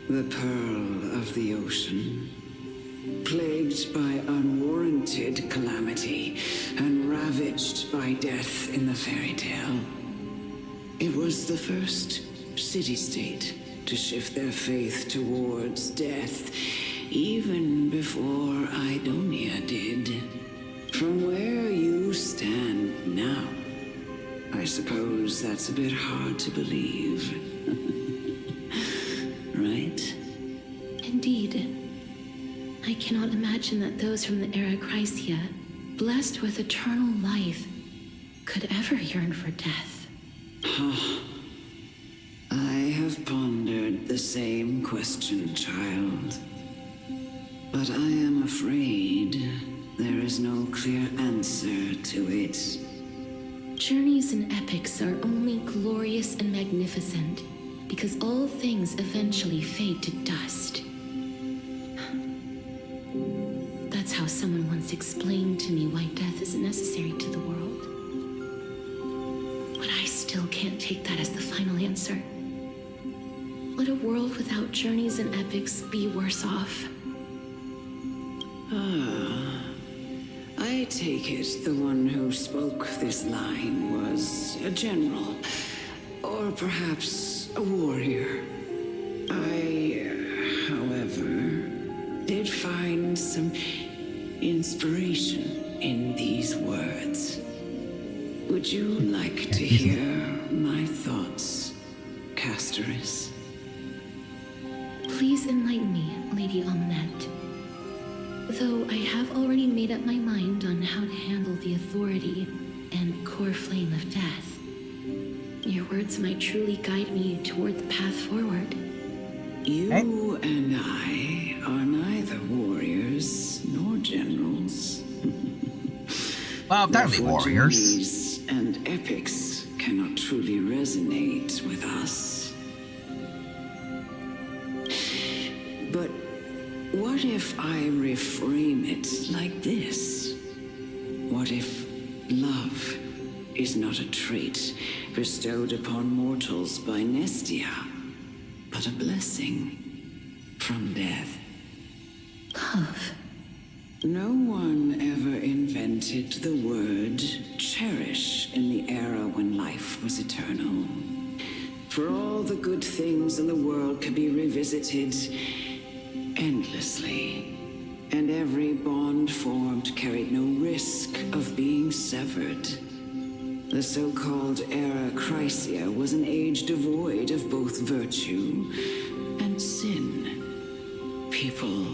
the pearl of the ocean, plagued by unwarranted calamity and ravaged by death in the fairy tale. It was the first city-state to shift their faith towards death, even before Idonia did. From where you stand now, I suppose that's a bit hard to believe. Right? Indeed. I cannot imagine that those from the era Chrysia, blessed with eternal life, could ever yearn for death. I have pondered the same question, child. But I am afraid there is no clear answer to it. Journeys and epics are only glorious and magnificent because all things eventually fade to dust. That's how someone once explained to me why death is necessary to the world. But I still can't take that as the final answer. Would a world without journeys and epics be worse off? I take it the one who spoke this line was a general, or perhaps a warrior. I, however, did find some inspiration in these words. Would you like to hear my thoughts, Casterus? Please enlighten me, Lady Almanette. Though I have already made up my mind on how to handle the authority and core flame of death, your words might truly guide me toward the path forward. You and I are neither warriors nor generals. Well, apparently Therefore, warriors. journeys and epics cannot truly resonate with us. But what if I reframe it like this? What if love is not a trait bestowed upon mortals by Nestia, but a blessing from death? Love. No one ever invented the word cherish in the era when life was eternal. For all the good things in the world could be revisited endlessly, and every bond formed carried no risk of being severed. The so-called Era Chrysia was an age devoid of both virtue and sin. People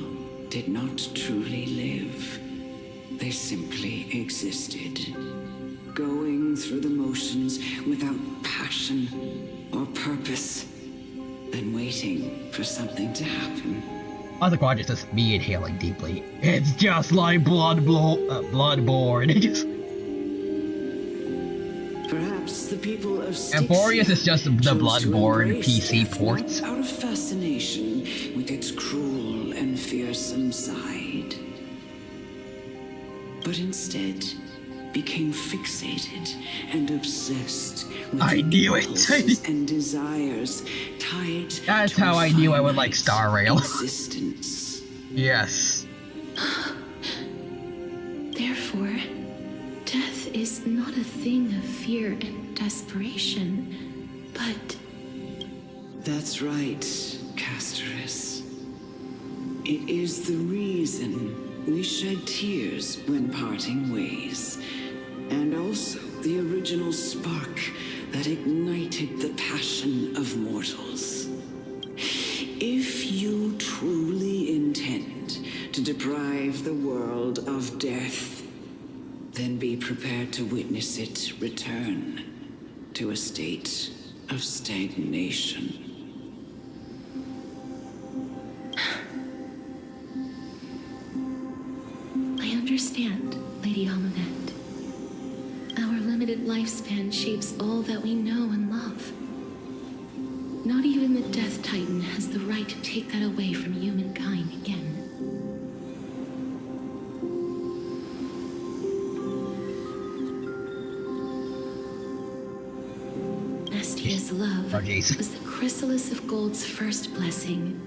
did not truly live. They simply existed, going through the motions without passion or purpose, and waiting for something to happen. Other quad is just me inhaling deeply. It's just like Bloodborne. It just... Perhaps the people of Styxia And Boreas is just the chose to Bloodborne embrace PC death port. not out of fascination with its cruel and fearsome side, but instead became fixated and obsessed with I the knew it. impulses and desires tied That's to how a I knew I would like finite Star Rail. existence. Yes. Therefore, death is not a thing of fear and desperation, but... That's right, Castorus. It is the reason we shed tears when parting ways, and also the original spark that ignited the passion of mortals. If you truly intend to deprive the world of death, then be prepared to witness it return to a state of stagnation. I understand, Lady Amunet. Our limited lifespan shapes all that we know and love. Not even the Death Titan has the right to take that away from humankind again. Nestia's love was the chrysalis of Gold's first blessing,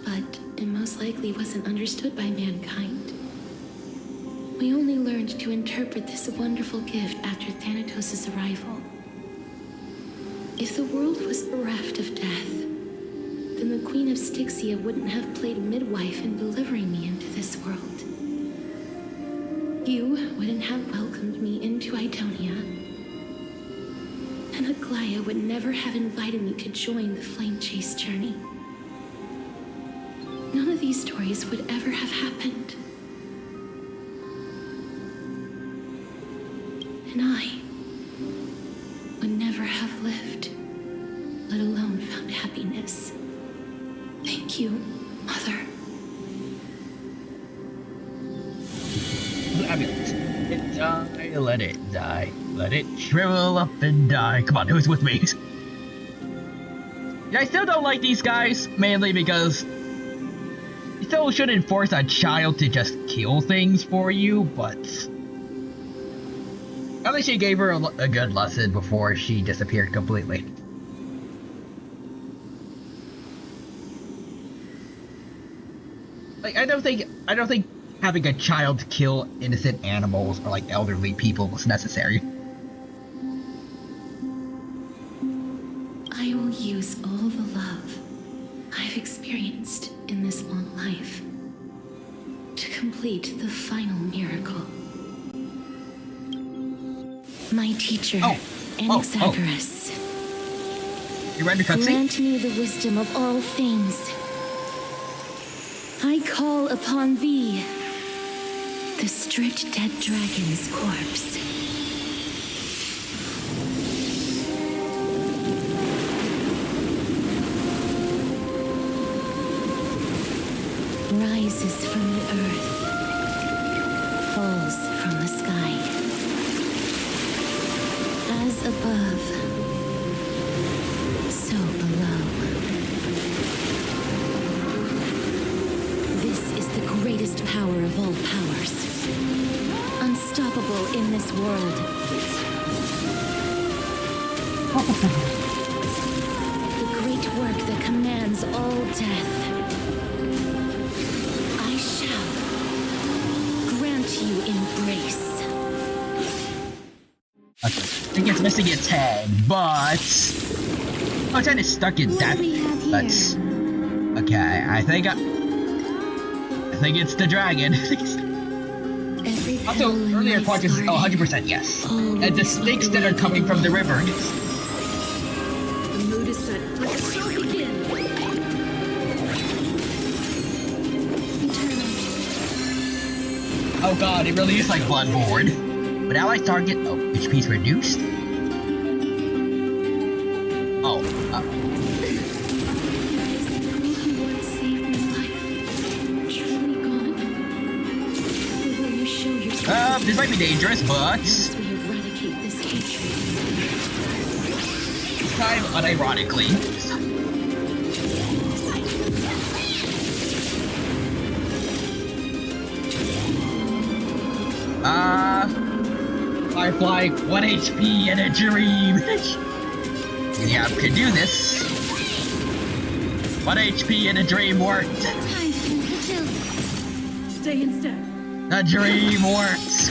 but it most likely wasn't understood by mankind. We only learned to interpret this wonderful gift after Thanatos' arrival. If the world was bereft of death, then the Queen of Styxia wouldn't have played midwife in delivering me into this world. You wouldn't have welcomed me into Idonia, and Aglaya would never have invited me to join the Flame Chase journey. None of these stories would ever have happened. And I would never have lived, let alone found happiness. Thank you, Mother. I mean, it die, let it die. Let it shrivel up and die. Come on, who's with me? Yeah, I still don't like these guys, mainly because you still shouldn't force a child to just kill things for you, but at least she gave her a good lesson before she disappeared completely. Like, I don't think having a child kill innocent animals or like elderly people was necessary. I will use all the love I've experienced in this long life to complete the final miracle. My teacher, Anaxagoras. You read the cutscene? Grant me the wisdom of all things. I call upon thee, the stripped dead dragon's corpse. Rises from the earth, falls from the sky. As above, so below. This is the greatest power of all powers. Unstoppable in this world. The great work that commands all death. I shall grant you embrace. Okay. I think it's missing its head, but oh, it's kind of stuck in that. That's okay. I think it's the dragon. Every Also, earlier Quantus is 100% yes. And the snakes that are coming from the river. Yes. The mood is set. Let the show begin. Oh god, it really is like Bloodborne. But allies target. Oh, HP is reduced. Oh, this might be dangerous, but kind of unironically. Firefly, 1 HP and a dream. Yeah, can do this. 1 HP and a dream worked. Stay in step. The dream works.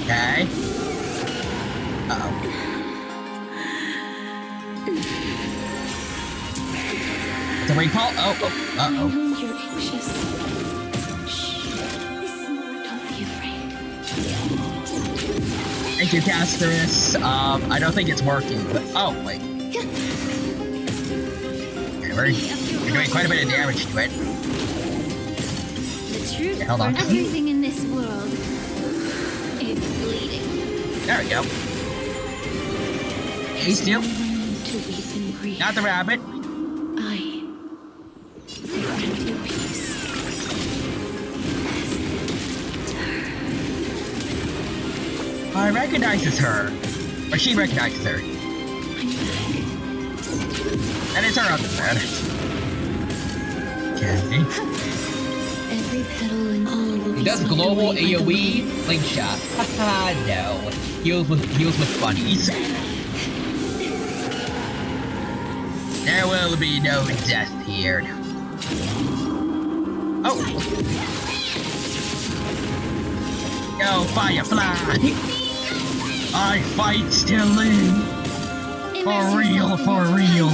Okay. Uh-oh. The ring Paul? Oh, uh-oh. I know you're anxious. Shh. This is more. Don't be afraid. Thank you, Casterus. I don't think it's working, but oh wait. Okay, we're doing quite a bit of damage to it. The truth Hold on. everything in this world is bleeding. There we go. Hey, still. To weep and grieve. Not the rabbit. I grant you peace. I recognizes her. Or she recognizes her. I'm back. And it's her on the bed. Okay. Every petal and all will be He does swept global away by the AoE wind. link shot. Haha, no. Heals with bunnies. There will be no death here. Oh! Go, Firefly! I fight to live! For real, for real!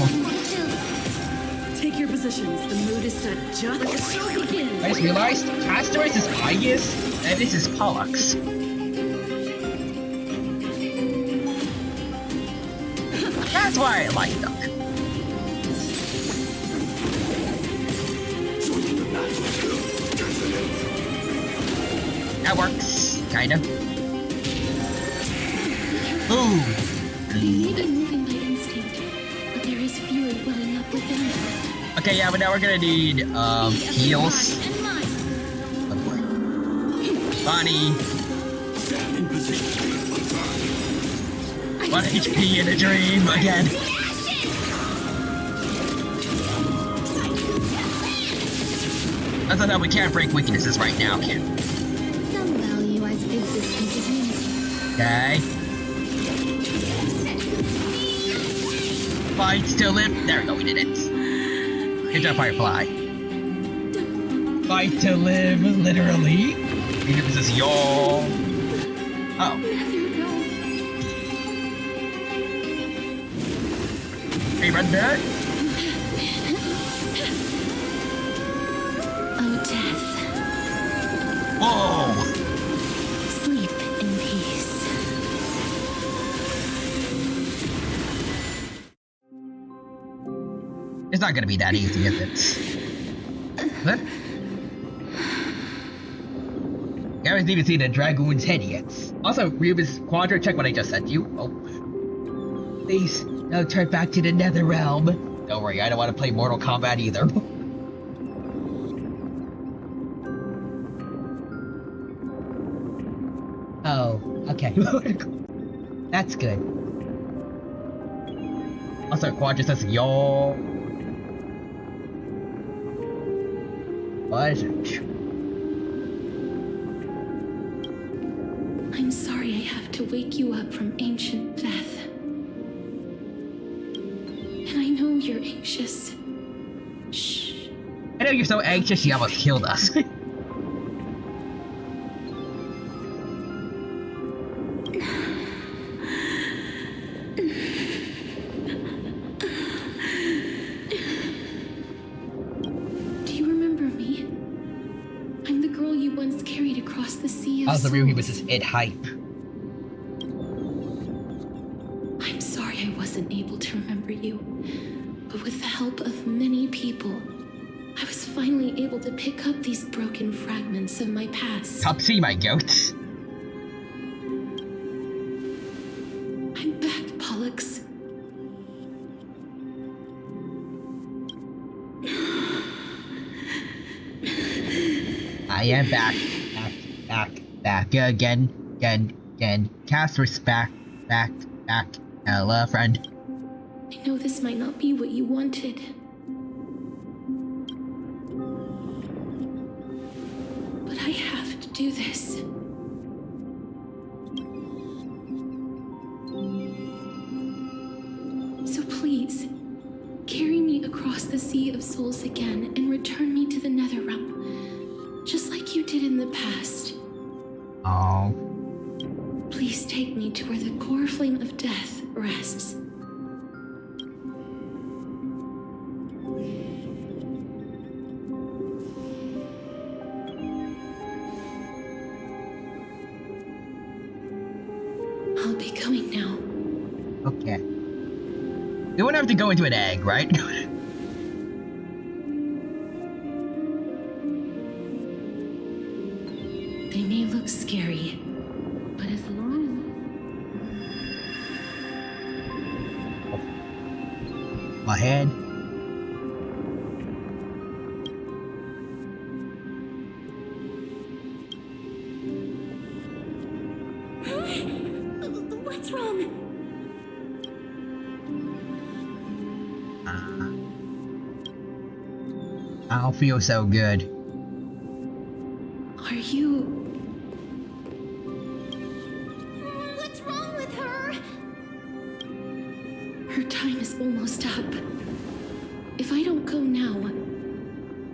Take your positions. The mood is set. Just let the show begin. I just realized Casterus is Aegis, and this is Pollux. That's why I like them. That works, kinda. Ooh. You may be moving by instinct, but there is fury welling up within you. Okay, yeah, but now we're gonna need, heals. And mine. Oh boy. Bonnie. In position. 1 HP in a dream again. That's not how we can't break weaknesses right now, kid. Some value as existence of unity. Okay. Fight to live. There we go, we did it. Good job, Firefly. Fight to live, literally. Even if this is y'all. Oh. Hey, Red Bear. Oh, death. Whoa. Sleep in peace. It's not gonna be that easy, is it? Huh? You haven't even seen a dragoon's head yet. Also, Rubus Quadra, check what I just sent you. Oh. Please, don't turn back to the nether realm. Don't worry, I don't want to play Mortal Kombat either. Oh, okay. That's good. Also, Quadra says, y'all. What is it? I'm sorry I have to wake you up from ancient death. And I know you're anxious. Shh. I know you're so anxious you almost killed us. Do you remember me? I'm the How's the room was just it hype? I'm sorry I wasn't able to remember you, but with the help of many people, I was finally able to pick up these broken fragments of my past. Top C, my goats. I'm back, Pollux. I am back again. Cast respect, back. Hello, friend. I know this might not be what you wanted. But I have to do this. So please, carry me across the Sea of Souls again and return me to the Netherrealm, just like you did in the past. Oh. Please take me to where the core flame of death rests. I'll be going now. Okay. You wouldn't have to go into an egg, right? They may look scary, but as long My head. What's wrong? I don't feel so good. are you... What's wrong with her? Her time is almost up. If I don't go now,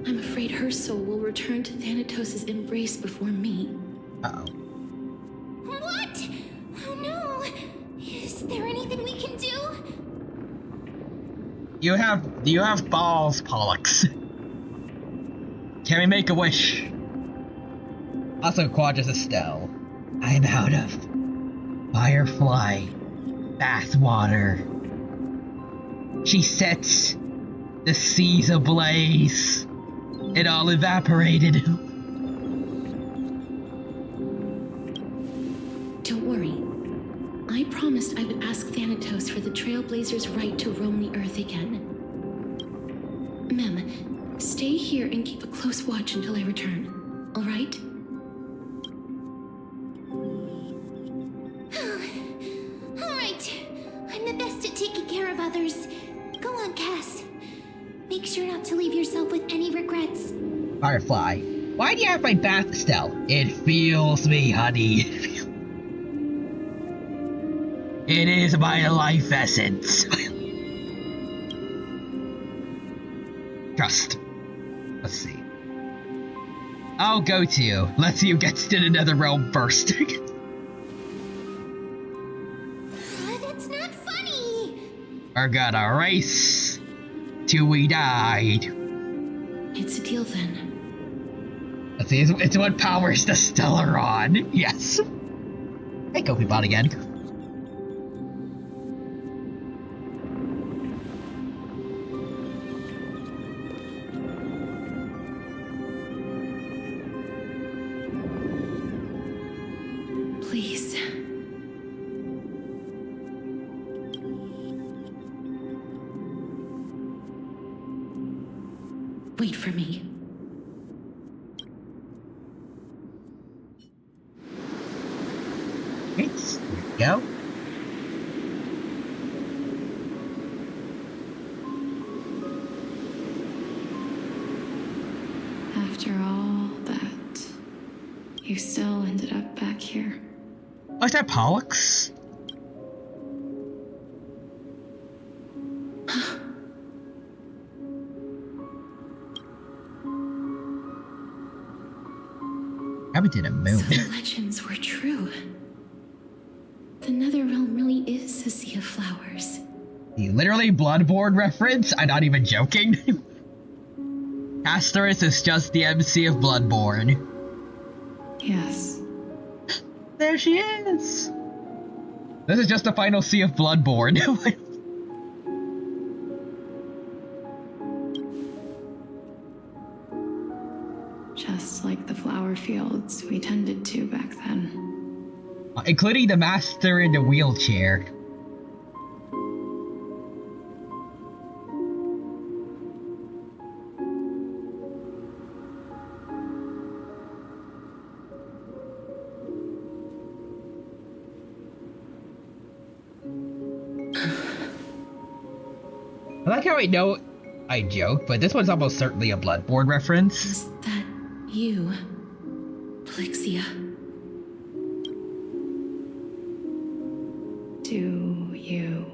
I'm afraid her soul will return to Thanatos' embrace before me. Uh-oh. What? Oh no. Is there anything we can do? Do you have balls, Pollux? Can we make a wish? Also, Quadras Estelle. I'm out of firefly bathwater. She sets the seas ablaze. It all evaporated. Don't worry. I promised I would ask Thanatos for the Trailblazers' right to roam the Earth again. Mem, stay here and keep a close watch until I return. All right? All right. I'm the best at taking care of others. Go on, Cass. Make sure not to leave yourself with any regrets. Firefly, why do you have my bath, Estelle? It fuels me, honey. It is my life essence. Trust. Let's see. I'll go to you. Let's see who gets to the Netherrealm first. That's not funny. We're gonna race till we died. It's a deal then. Let's see, it's what powers the Stellaron. Yes. Hey, Gopi Bot again. Please. Wait for me. Here we go. After all that, you still ended up back here. Oh, is that Pollux? Haven't did a moon. So the legends were true. The Netherrealm really is a sea of flowers. The literally Bloodborne reference? I'm not even joking. Asteris is just the MC of Bloodborne. Yes, There she is! This is just the final sea of Bloodborne. Just like the flower fields we tended to back then. Including the master in the wheelchair. I like how I know I joke, but this one's almost certainly a Bloodborne reference. Is that you, Plexia? Do you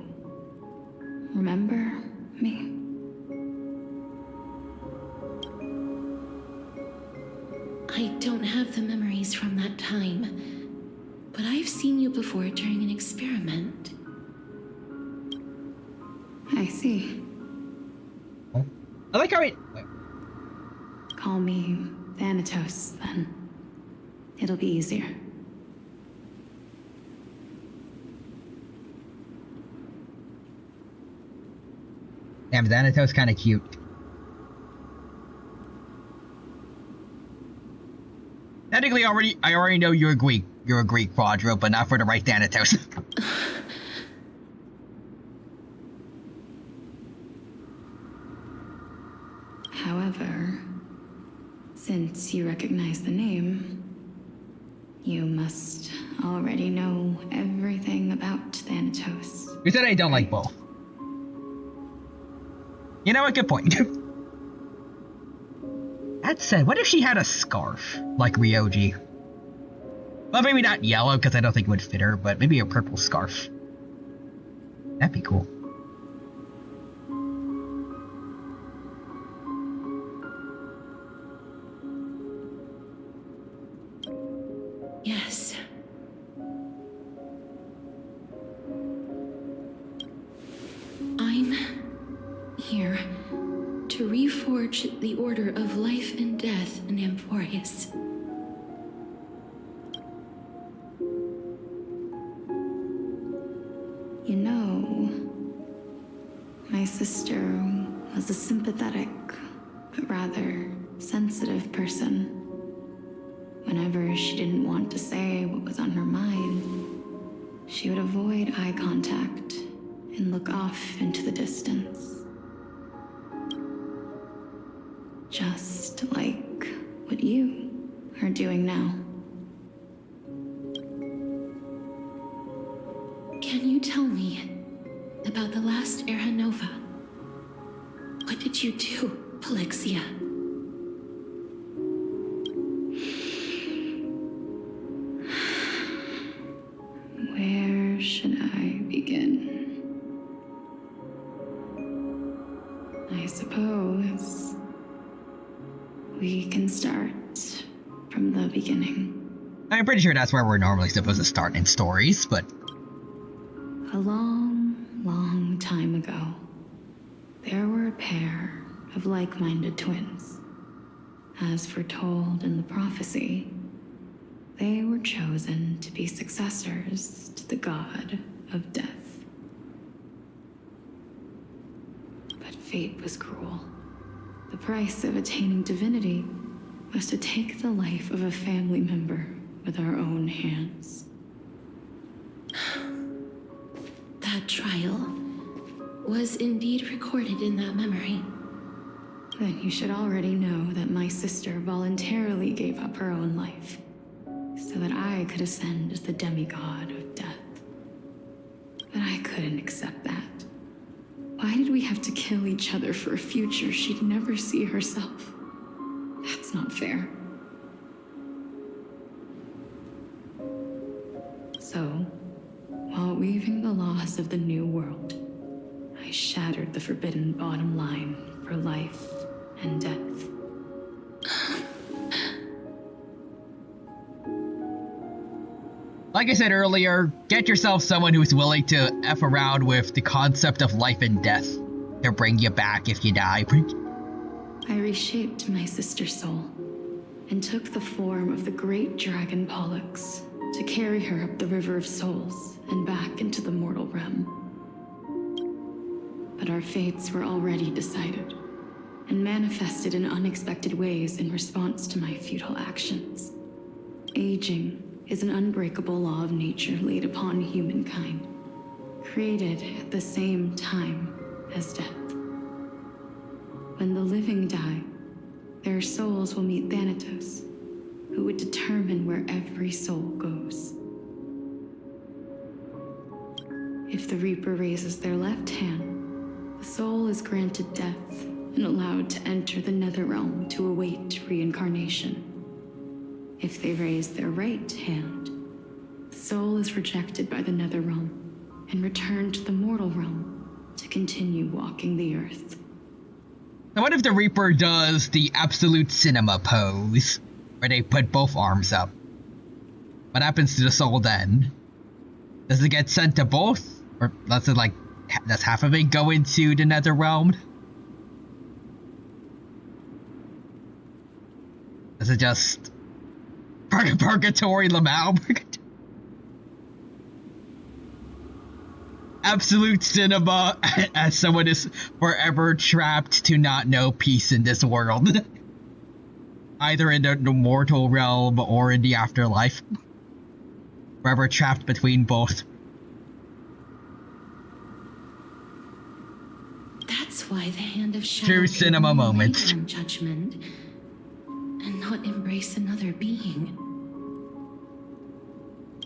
remember me? I don't have the memories from that time, but I've seen you before during an experiment. I see. I like how it. Call me Thanatos, then. It'll be easier. Damn, Thanatos kind of cute. Technically, I already know you're a Greek. You're a Greek quadro, but not for the right Thanatos. However, since you recognize the name, you must already know everything about Thanatos. You said I don't like both. You know what? Good point. That said, what if she had a scarf like Ryoji? Well, maybe not yellow because I don't think it would fit her, but maybe a purple scarf. That'd be cool. Yes. I'm here to reforge the order of life and death in Amphorius. You know, my sister was a sympathetic, but rather sensitive person. Whenever she didn't want to say what was on her mind, she would avoid eye contact and look off into the distance. Just like what you are doing now. Can you tell me about the last Era Nova? What did you do, Plexia? Where should I begin? I suppose we can start from the beginning. I'm pretty sure that's where we're normally supposed to start in stories, but... A long, long time ago, there were a pair of like-minded twins. As foretold in the prophecy, they were chosen to be successors to the god of death. But fate was cruel. The price of attaining divinity was to take the life of a family member with our own hands. That trial was indeed recorded in that memory. Then you should already know that my sister voluntarily gave up her own life so that I could ascend as the demigod of death. But I couldn't accept that. Why did we have to kill each other for a future she'd never see herself? That's not fair. So, while weaving the laws of the new world, I shattered the forbidden bottom line for life and death. Like I said earlier, get yourself someone who's willing to F around with the concept of life and death. They'll bring you back if you die. I reshaped my sister's soul and took the form of the great dragon Pollux to carry her up the River of Souls and back into the mortal realm. But our fates were already decided, and manifested in unexpected ways in response to my futile actions. Aging is an unbreakable law of nature laid upon humankind, created at the same time as death. When the living die, their souls will meet Thanatos, who would determine where every soul goes. If the Reaper raises their left hand, the soul is granted death and allowed to enter the Netherrealm to await reincarnation. If they raise their right hand, the soul is rejected by the Netherrealm and returned to the mortal realm to continue walking the earth. Now what if the Reaper does the absolute cinema pose, where they put both arms up? What happens to the soul then? Does it get sent to both? Or does it, like, does half of it go into the Netherrealm? Does it just... Purgatory Lamau? Absolute cinema as someone is forever trapped to not know peace in this world. Either in the mortal realm or in the afterlife. Forever trapped between both. That's why the Hand of Shadow True cinema can moment. wait on judgment and not embrace another being.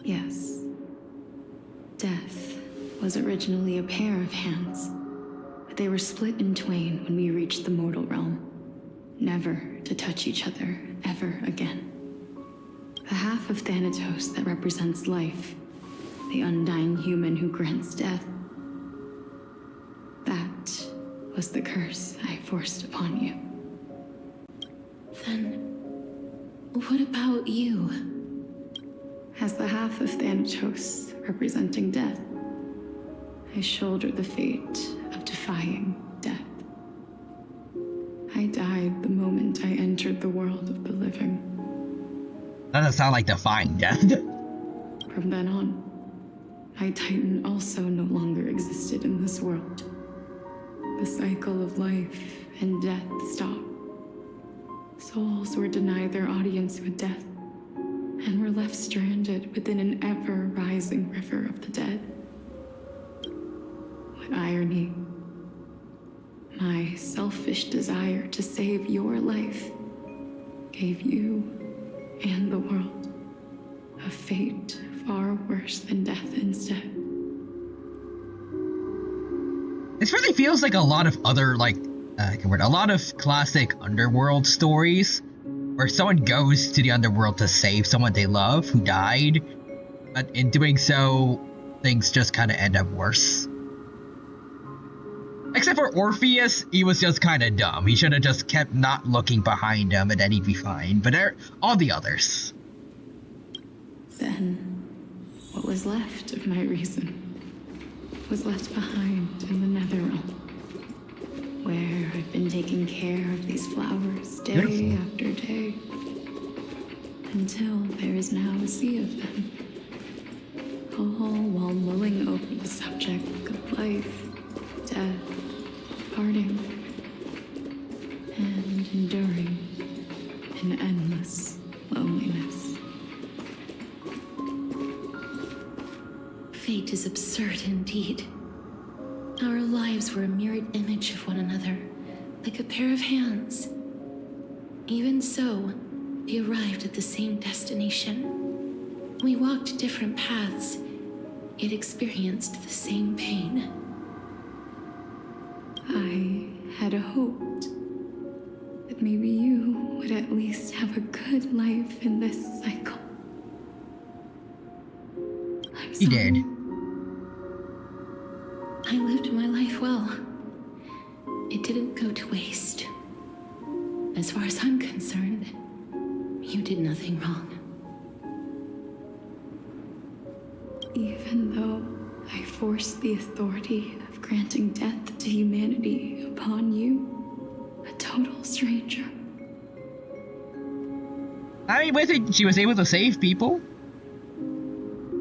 Yes. Death was originally a pair of hands, but they were split in twain when we reached the mortal realm, never to touch each other ever again. The half of Thanatos that represents life, the undying human who grants death, that was the curse I forced upon you. Then, what about you? As the half of Thanatos representing death, I shoulder the fate of defying death. I died the moment I entered the world of the living. That doesn't sound like defying death. From then on, my Titan also no longer existed in this world. The cycle of life and death stopped. Souls were denied their audience with death, and were left stranded within an ever-rising river of the dead. What irony. My selfish desire to save your life gave you and the world a fate far worse than death instead. This really feels like a lot of other, like, a lot of classic underworld stories where someone goes to the underworld to save someone they love who died, but in doing so, things just kind of end up worse. Except for Orpheus, he was just kind of dumb. He should have just kept not looking behind him and then he'd be fine. But all the others. Then, what was left of my reason was left behind in the Netherrealm, where I've been taking care of these flowers day Beautiful. after day, until there is now a sea of them, all while mulling over the subject of life, death, parting, and enduring in endless loneliness. Fate is absurd indeed. Our lives were a mirrored image of one another, like a pair of hands. Even so, we arrived at the same destination. We walked different paths, yet experienced the same pain. I had hoped that maybe you would at least have a good life in this cycle. I'm He sorry. did. I lived my life well. It didn't go to waste. As far as I'm concerned, you did nothing wrong. Even though I forced the authority of granting death to humanity upon you, a total stranger. I mean, with it, she was able to save people.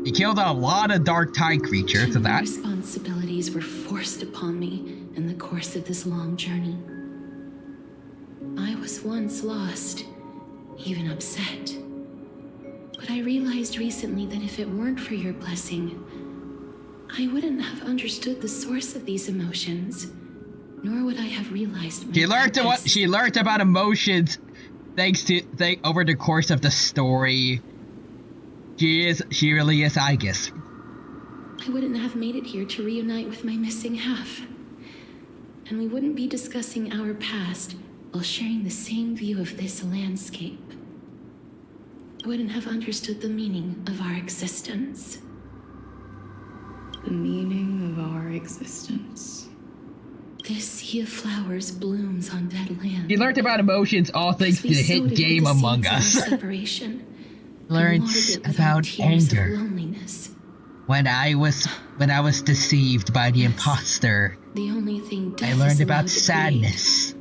You killed a lot of dark tide creatures, so that... responsibilities were forced upon me in the course of this long journey. I was once lost, even upset. But I realized recently that if it weren't for your blessing, I wouldn't have understood the source of these emotions, nor would I have realized my She learned about emotions over the course of the story. She really is, I guess. I wouldn't have made it here to reunite with my missing half. And we wouldn't be discussing our past while sharing the same view of this landscape. I wouldn't have understood the meaning of our existence. The meaning of our existence. This sea of flowers blooms on dead land. She learned about emotions, all thanks to the hit game Among Us. Learned about anger. When I was deceived by the imposter. The only thing I learned about sadness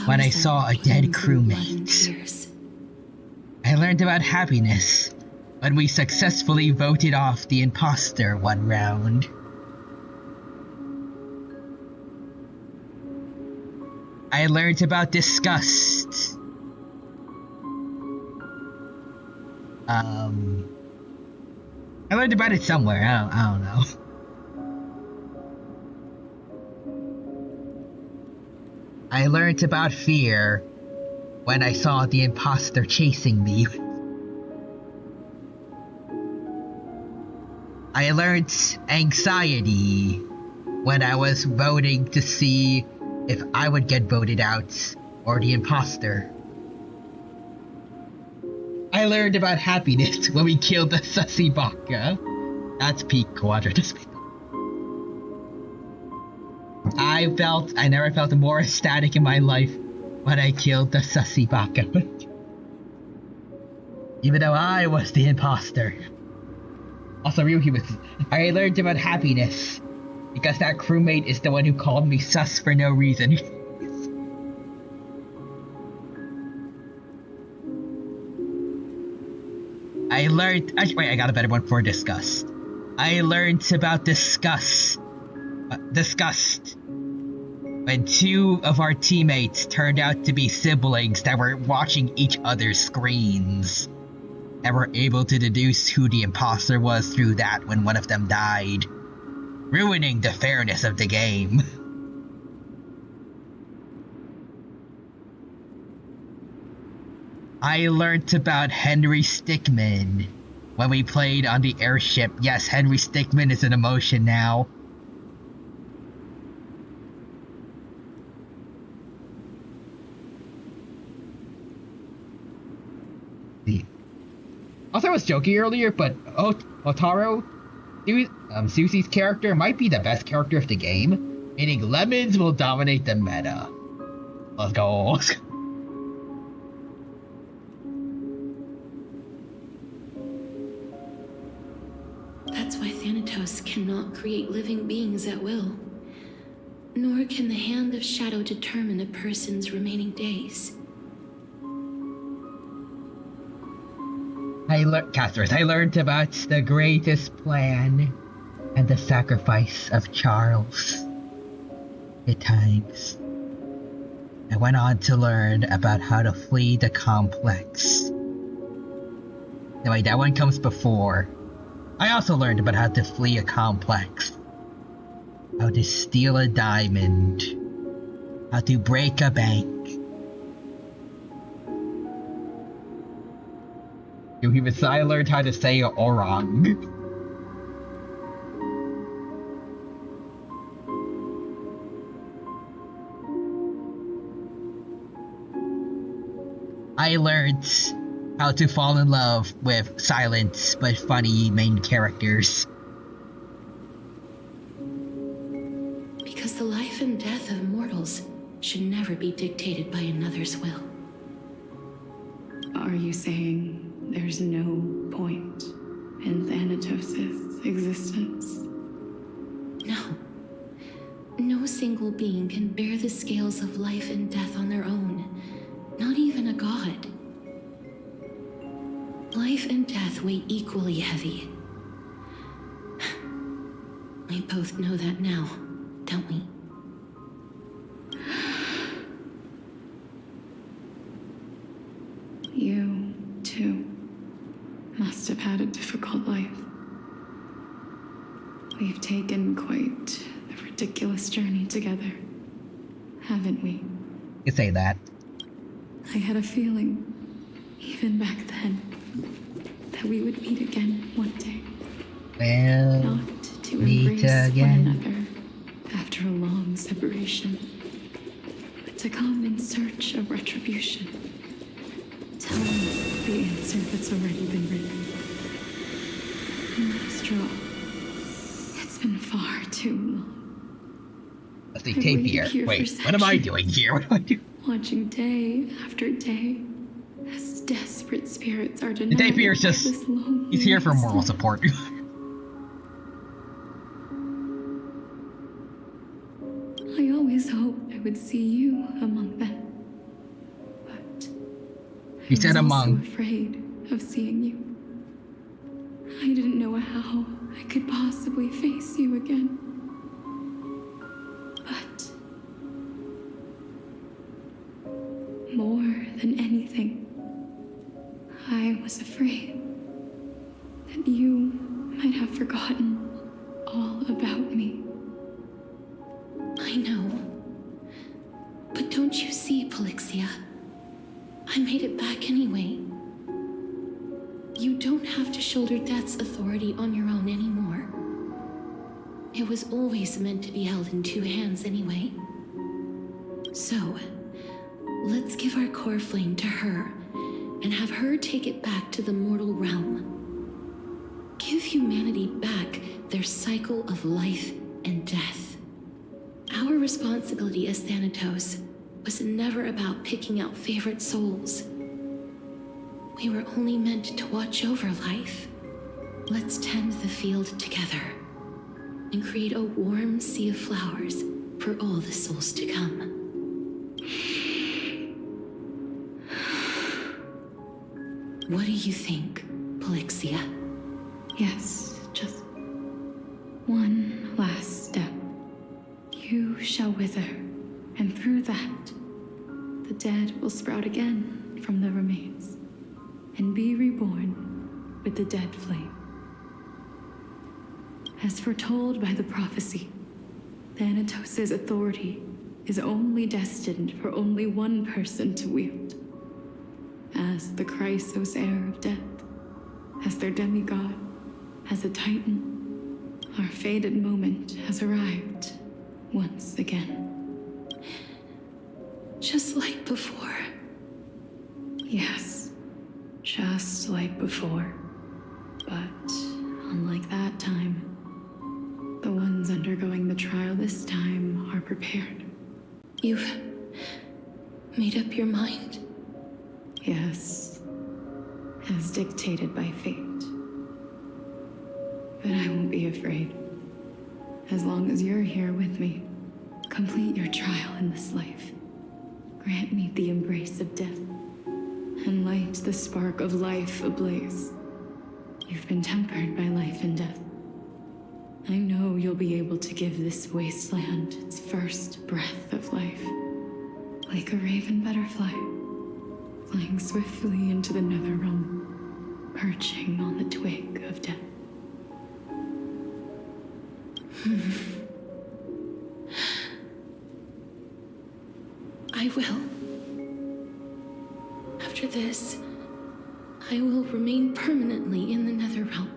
when I saw a dead crewmate. I learned about happiness when we successfully voted off the imposter one round. I learned about disgust. I learned about it somewhere. I don't know. I learned about fear when I saw the imposter chasing me. I learned anxiety when I was voting to see if I would get voted out or the imposter. I learned about happiness when we killed the sussy Baka. That's peak quadratus. I never felt more ecstatic in my life when I killed the sussy Baka. Even though I was the imposter. Also, I learned about happiness because that crewmate is the one who called me sus for no reason. I got a better one for disgust. I learned about disgust when two of our teammates turned out to be siblings that were watching each other's screens and were able to deduce who the imposter was through that when one of them died, ruining the fairness of the game. I learned about Henry Stickmin when we played on the airship. Yes, Henry Stickmin is an emotion now. Also, I was joking earlier, but Otaro, Susie's character might be the best character of the game, meaning lemons will dominate the meta. Let's go. That's why Thanatos cannot create living beings at will. Nor can the hand of shadow determine a person's remaining days. I learned about the greatest plan and the sacrifice of Charles. At times, I went on to learn about how to flee the complex. Anyway, that one comes before. I also learned about how to flee a complex, how to steal a diamond, how to break a bank. I learned how to say orang. I learned how to fall in love with silent but funny main characters. Because the life and death of mortals should never be dictated by another's will. Are you saying there's no point in Thanatos' existence? No. No single being can bear the scales of life and death on their own. Not even a god. Life and death weigh equally heavy. We both know that now, don't we? You, too, must have had a difficult life. We've taken quite a ridiculous journey together, haven't we? You say that. I had a feeling, even back then, that we would meet again one day. Well, Not to meet embrace again. one another after a long separation, but to come in search of retribution. Tell me the answer that's already been written. And let us draw. It's been far too long. Let's see, I've tape waited here. here Wait, for what am I centuries. doing here? What am I doing? Watching day after day as desperate spirits are The denied tape here is by just, this lonely he's here for moral wasteland. support. I always hoped I would see you among them. But He said I was among. also afraid of seeing you. I didn't know how I could possibly face you again. But more than anything, I was afraid that you might have forgotten all about me. I know. But don't you see, Polixia? I made it back anyway. You don't have to shoulder death's authority on your own anymore. It was always meant to be held in two hands anyway. So, let's give our core flame to her and have her take it back to the mortal realm. Give humanity back their cycle of life and death. Our responsibility as Thanatos was never about picking out favorite souls. We were only meant to watch over life. Let's tend the field together and create a warm sea of flowers for all the souls to come. What do you think, Polixia? Yes, just one last step. You shall wither, and through that, the dead will sprout again from the remains, and be reborn with the dead flame. As foretold by the prophecy, Thanatos' authority is only destined for only one person to wield. As the Chrysos heir of death, as their demigod, as a titan, our fated moment has arrived once again. Just like before. Yes, just like before. But unlike that time, the ones undergoing the trial this time are prepared. You've made up your mind? Yes, as dictated by fate. But I won't be afraid. As long as you're here with me, complete your trial in this life. Grant me the embrace of death, and light the spark of life ablaze. You've been tempered by life and death. I know you'll be able to give this wasteland its first breath of life. Like a raven butterfly, flying swiftly into the nether realm, perching on the twig of death. I will. After this, I will remain permanently in the Netherrealm.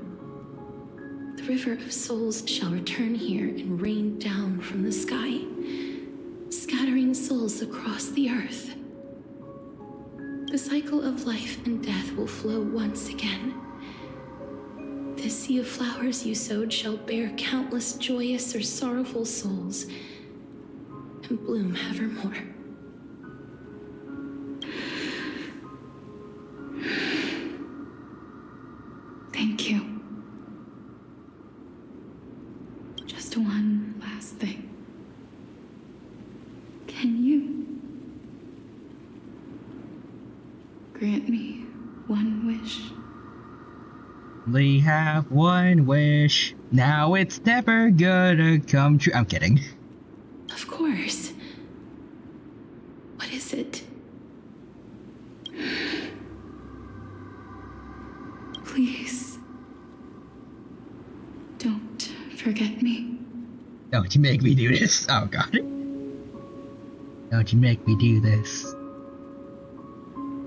The River of Souls shall return here and rain down from the sky, scattering souls across the earth. The cycle of life and death will flow once again. This sea of flowers you sowed shall bear countless joyous or sorrowful souls, and bloom evermore. Thank you. Just one last thing. Can you grant me one wish? Only have one wish. Now it's never gonna come true. I'm kidding. Of course. What is it? Please. Don't forget me. Don't you make me do this. Oh god. Don't you make me do this.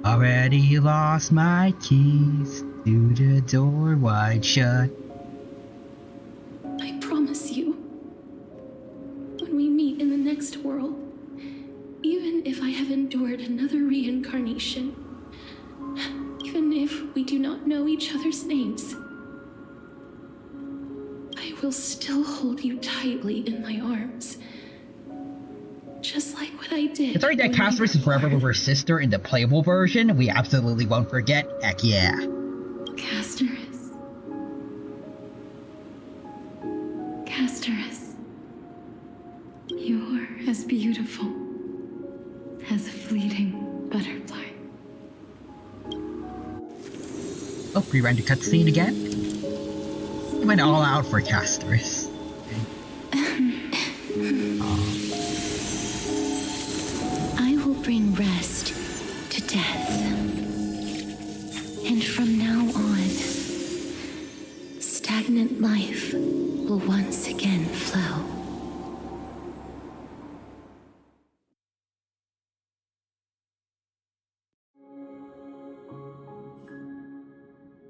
Already lost my keys to the door wide shut. I promise you, when we meet in the next world, even if I have endured another reincarnation, even if we do not know each other's names, I will still hold you tightly in my arms. Just like what I did. It's alright that Casper's is forever with her sister in the playable version. We absolutely won't forget. Heck yeah. Casterus. Casterus. You're as beautiful as a fleeting butterfly. Oh, rewind the cutscene again. He went all out for Castorus. I will bring rest to death. And from now on, stagnant life will once again flow.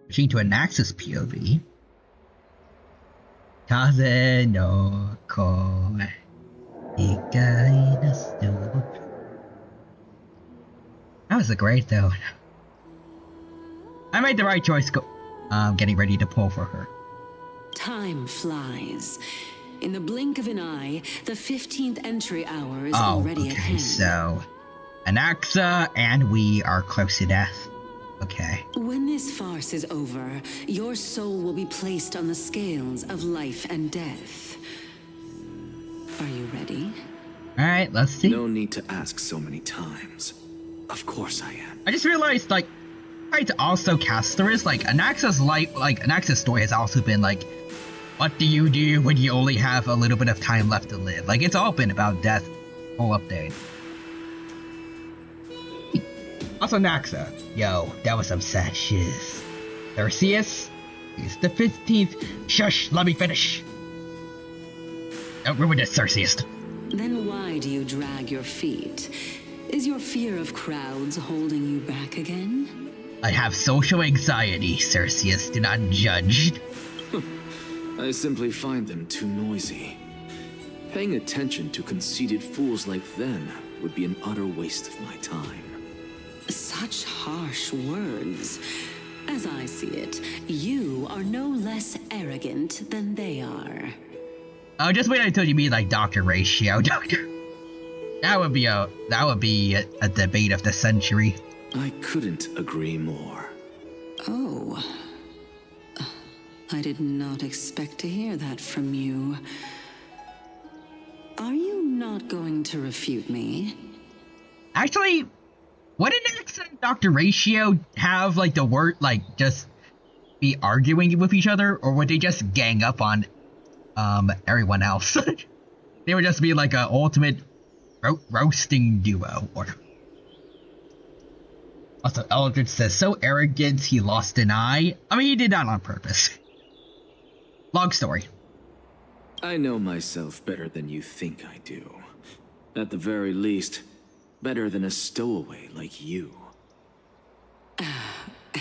Switching to an Axis POV. Kaze no ko ikai no stu. That was a great though. I made the right choice getting ready to pull for her. Time flies. In the blink of an eye, the 15th entry hour is already at hand. So Anaxa and we are close to death. Okay. When this farce is over, your soul will be placed on the scales of life and death. Are you ready? Alright, let's see. No need to ask so many times. Of course I am. I just realized, like, right, also Castorus, like, Anaxa's life, like, Anaxa's story has also been, like, what do you do when you only have a little bit of time left to live? Like, it's all been about death. Whole update. Also, Naxa. Yo, that was some sad shiz. Theseus? It's the 15th. Shush, let me finish. Don't ruin this, Theseus. Then why do you drag your feet? Is your fear of crowds holding you back again? I have social anxiety, Theseus. Do not judge. I simply find them too noisy. Paying attention to conceited fools like them would be an utter waste of my time. Such harsh words. As I see it, you are no less arrogant than they are. Oh, just wait until you meet like Dr. Ratio, Doctor. That would be a debate of the century. I couldn't agree more. Oh. I did not expect to hear that from you. Are you not going to refute me? Actually, wouldn't Naxa and Dr. Ratio have like the word like just be arguing with each other, or would they just gang up on everyone else? They would just be like an ultimate roasting duo. Or also, Eldritch says, so arrogant he lost an eye. I mean, he did that on purpose. Long story. I know myself better than you think I do. At the very least, better than a stowaway like you.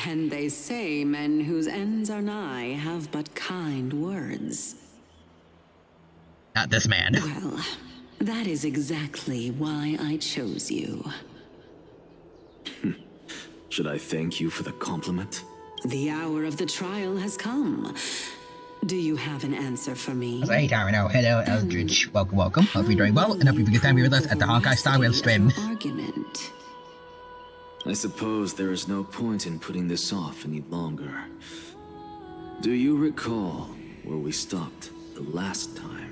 And they say men whose ends are nigh have but kind words. Not this man. Well, that is exactly why I chose you. Should I thank you for the compliment? The hour of the trial has come. Do you have an answer for me? Hey, Tarano. Hello, Eldritch. Welcome, welcome. Hope you're doing well, and hope you have a good time here with us at the Honkai Star Rail stream. Argument. I suppose there is no point in putting this off any longer. Do you recall where we stopped the last time?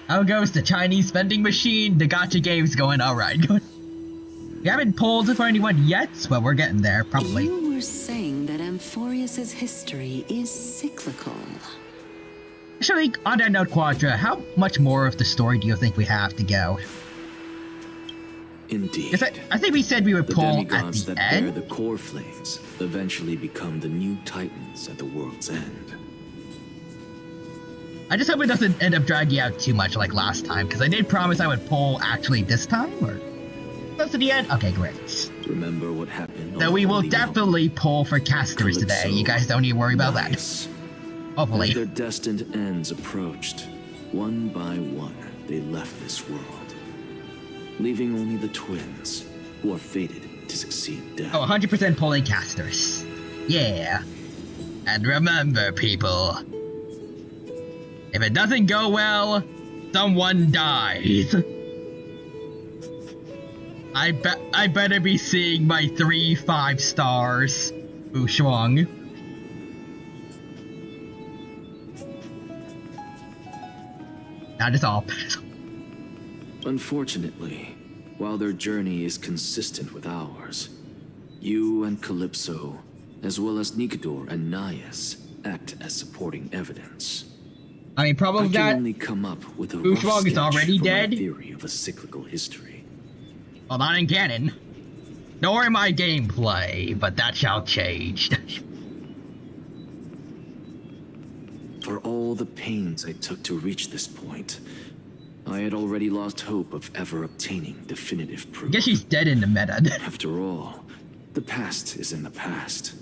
How goes the Chinese vending machine? The gacha game's going alright. We haven't pulled for anyone yet, but we're getting there, probably. You were saying that Amphorius's history is cyclical. Actually, on that note, Quadra, how much more of the story do you think we have to go? Indeed. I think we said we would The pull at demigods the that bear end. the core flames eventually become the new titans at the world's end. I just hope it doesn't end up dragging out too much like last time, because I did promise I would pull actually this time, or close to the end? Okay, great. Remember what happened? So on we will Holy definitely pull for casters today. Calypso, You guys don't need to worry about that. Nice. Hopefully. As their destined ends approached, one by one, they left this world, leaving only the twins, who are fated to succeed death. Oh, 100% pulling casters. Yeah. And remember, people, if it doesn't go well, someone dies. I better be seeing my 3 5 stars, Wushuang. That is all. Unfortunately, while their journey is consistent with ours, you and Calypso, as well as Nikador and Naias, act as supporting evidence. I mean, probably I can that only come up with a Wushuang rough is sketch already for my dead? theory of a cyclical history. Well, not in canon. Nor in my gameplay, but that shall change. For all the pains I took to reach this point, I had already lost hope of ever obtaining definitive proof. I guess she's dead in the meta. After all, the past is in the past.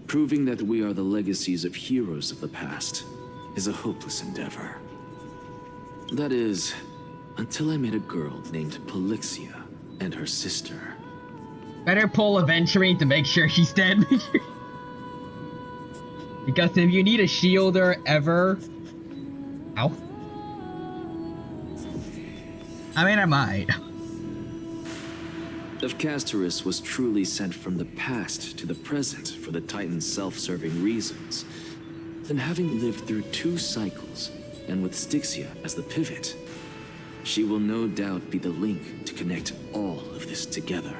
Proving that we are the legacies of heroes of the past is a hopeless endeavor. That is, until I met a girl named Polixia and her sister. Better pull Aventurine to make sure she's dead. Because if you need a shielder ever... Ow. I mean, I might. If Castorus was truly sent from the past to the present for the Titan's self-serving reasons, then having lived through 2 cycles, and with Styxia as the pivot, she will no doubt be the link to connect all of this together.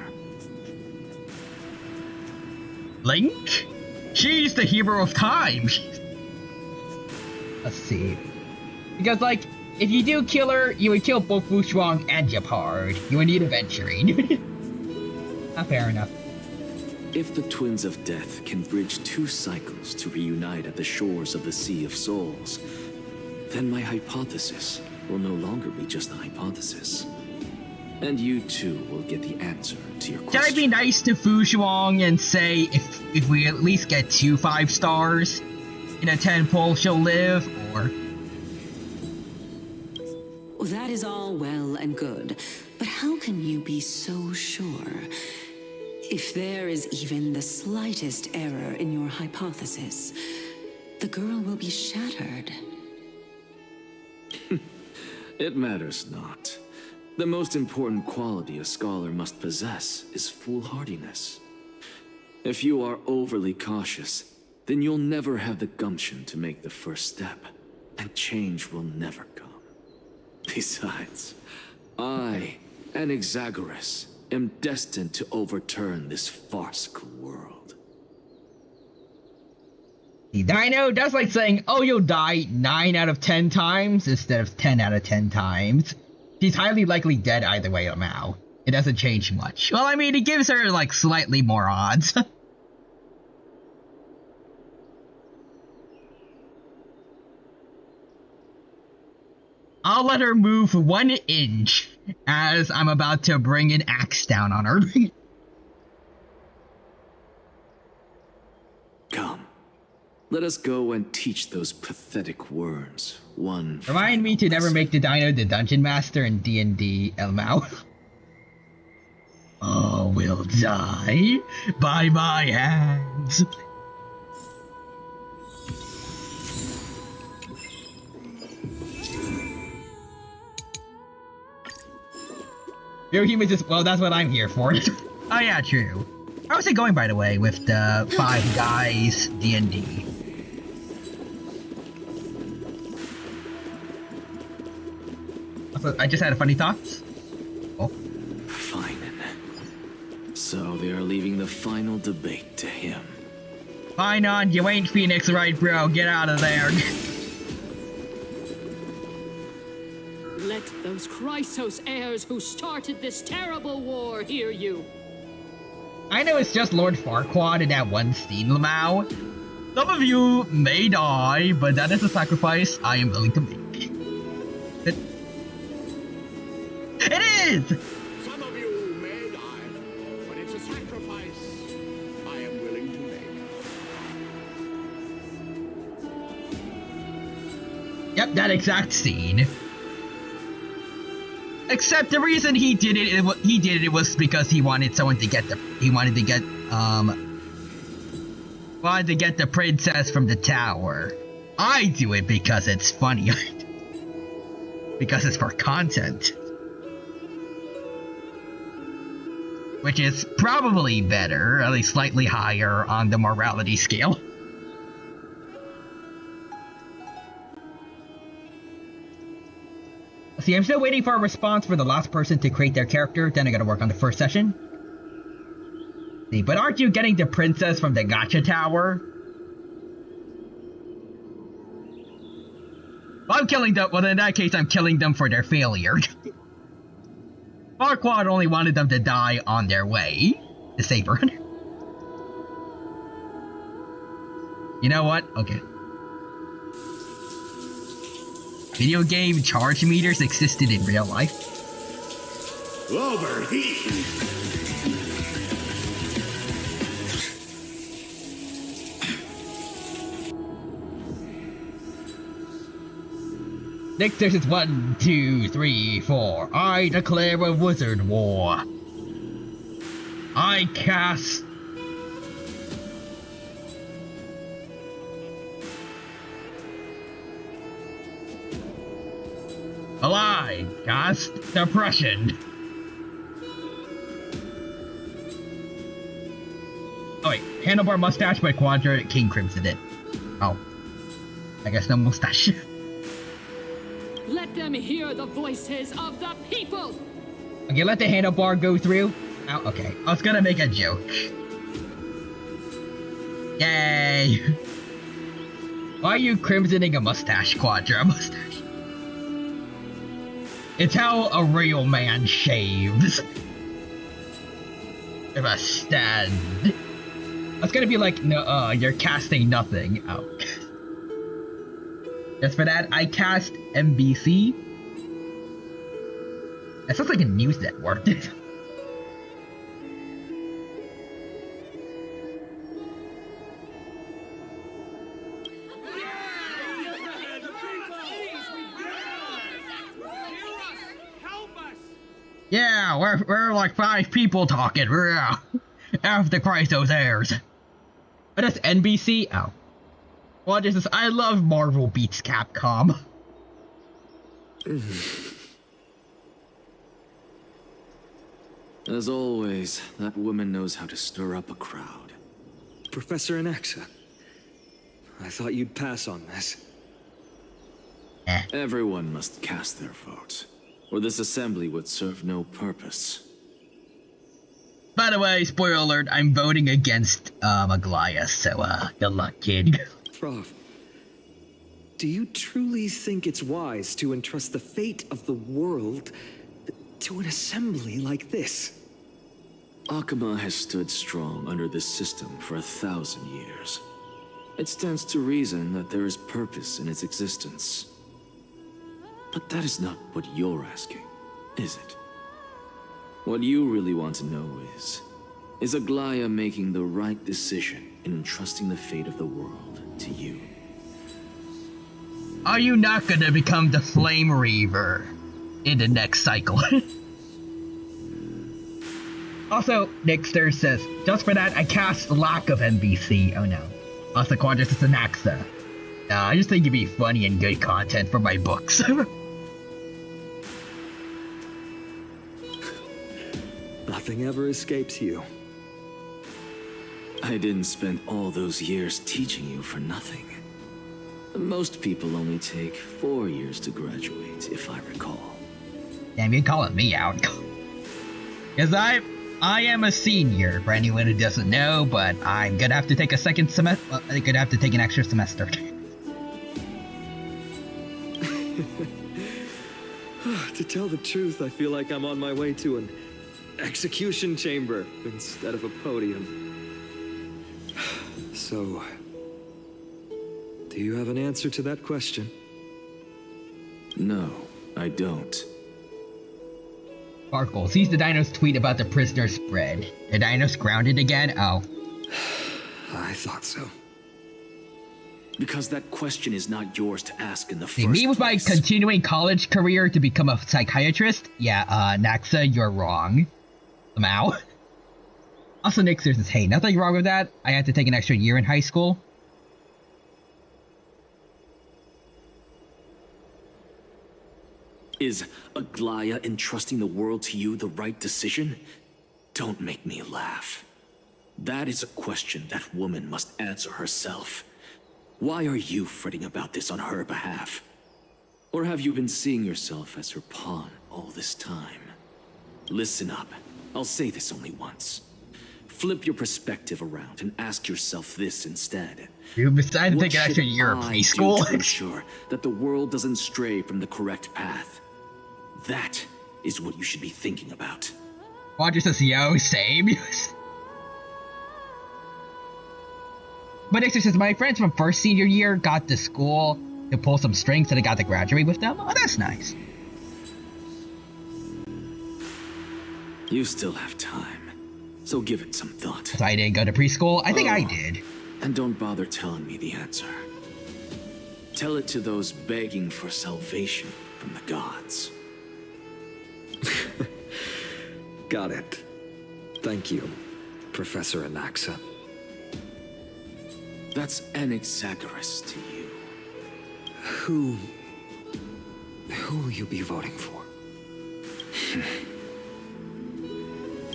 Link? She's the hero of time. Let's see. Because, like, if you do kill her, you would kill both Wushuang and Japard. You would need Aventurine. Fair enough. If the Twins of Death can bridge 2 cycles to reunite at the shores of the Sea of Souls, then my hypothesis will no longer be just a hypothesis. And you too will get the answer to your question. Can I be nice to Wushuang and say if we at least get 2 5 stars in a 10 pull, she'll live, or... Well, that is all well and good, but how can you be so sure? If there is even the slightest error in your hypothesis, the girl will be shattered. It matters not. The most important quality a scholar must possess is foolhardiness. If you are overly cautious, then you'll never have the gumption to make the first step, and change will never come. Besides, I, an Exagoras, am destined to overturn this farcical world. The Dino does like saying, oh, you'll die 9 out of 10 times instead of 10 out of 10 times. She's highly likely dead either way somehow. It doesn't change much. Well, I mean, it gives her, like, slightly more odds. I'll let her move 1 inch as I'm about to bring an axe down on her. Come, let us go and teach those pathetic worms one. Remind me to never make the Dino the Dungeon Master in D&D Elmau. All will die by my hands. Your humans is, well, that's what I'm here for. Oh yeah, true. How was it going, by the way, with the 5 Guys D&D? I just had a funny thought. Oh. Fine. So they are leaving the final debate to him. Fine on, you ain't Phoenix, right, bro? Get out of there. Let those Chrysos heirs who started this terrible war hear you. I know it's just Lord Farquaad in that one scene, Lamau. Some of you may die, but that is a sacrifice I am willing to make. It is! Some of you may die, but it's a sacrifice I am willing to make. Yep, that exact scene. Except the reason he did it was because he wanted someone to get wanted to get the princess from the tower. I do it because it's funny. Because it's for content. Which is probably better, at least slightly higher on the morality scale. See, I'm still waiting for a response for the last person to create their character, then I gotta work on the first session. See, but aren't you getting the princess from the gacha tower? Well, I'm killing them. Well, in that case, I'm killing them for their failure. Farquaad only wanted them to die on their way to save her. You know what? Okay. Video game charge meters existed in real life. Overheating. Next is 1, 2, 3, 4. I declare a wizard war. I cast... I cast Depression. Oh wait, handlebar mustache by Quadra King Crimson it. Oh. I guess no mustache. Let them hear the voices of the people! Okay, let the handlebar go through. Oh, okay. I was gonna make a joke. Yay! Why are you crimsoning a mustache, Quadra? A mustache. It's how a real man shaves. If I stand. I was gonna be like, no, you're casting nothing. Oh. Just for that, I cast MBC. That sounds like a news network. Yeah, we're like 5 people talking. Yeah. After Chrysos airs. But that's NBC? Oh. Well, this is I love Marvel beats Capcom. As always, that woman knows how to stir up a crowd. Professor Anaxa, I thought you'd pass on this. Everyone must cast their vote, or this assembly would serve no purpose. By the way, spoiler alert, I'm voting against Aglaia, so good luck, kid. Prof, do you truly think it's wise to entrust the fate of the world to an assembly like this? Akama has stood strong under this system for 1,000 years. It stands to reason that there is purpose in its existence. But that is not what you're asking, is it? What you really want to know is Aglaia making the right decision in entrusting the fate of the world to you? Are you not gonna become the Flame Reaver in the next cycle? Also, Nixter says, just for that, I cast lack of MVC. Oh no. Also, Quadras is Anaxa. I just think it'd be funny and good content for my books. Nothing ever escapes you. I didn't spend all those years teaching you for nothing. Most people only take 4 years to graduate, if I recall. Damn, you're calling me out. Because I am a senior, for anyone who doesn't know, but I'm gonna have to take a second semester. Well, I'm gonna have to take an extra semester. To tell the truth, I feel like I'm on my way to an execution chamber instead of a podium. So, do you have an answer to that question? No, I don't. Sparkle sees the Dino's tweet about the prisoner spread. The Dino's grounded again? Oh. I thought so. Because that question is not yours to ask in the first See, me with my place. continuing college career to become a psychiatrist? Yeah, Naxa, you're wrong. Somehow. Also, Nick says, hey, nothing wrong with that. I had to take an extra year in high school. Is Aglaya entrusting the world to you the right decision? Don't make me laugh. That is a question that woman must answer herself. Why are you fretting about this on her behalf? Or have you been seeing yourself as her pawn all this time? Listen up. I'll say this only once. Flip your perspective around and ask yourself this instead. You decided to take an What extra should year of I preschool? do to ensure that the world doesn't stray from the correct path? That is what you should be thinking about. Roger says, yo, same. But Nick says, my friends from first senior year got to school to pull some strings and I got to graduate with them. Oh, that's nice. You still have time, so give it some thought. So I didn't go to preschool? I think I did. And don't bother telling me the answer. Tell it to those begging for salvation from the gods. Got it. Thank you, Professor Anaxa. That's Anaxagoras to you. Who will you be voting for?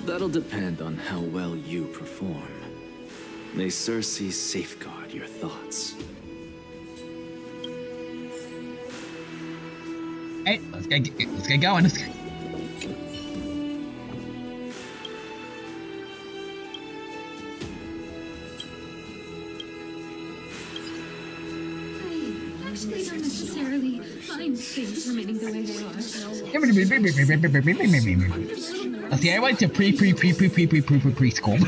That'll depend on how well you perform. May Circe safeguard your thoughts. Hey, let's get going. Let's get... Actually, don't necessarily find things remaining the way they are. See, I went to preschool.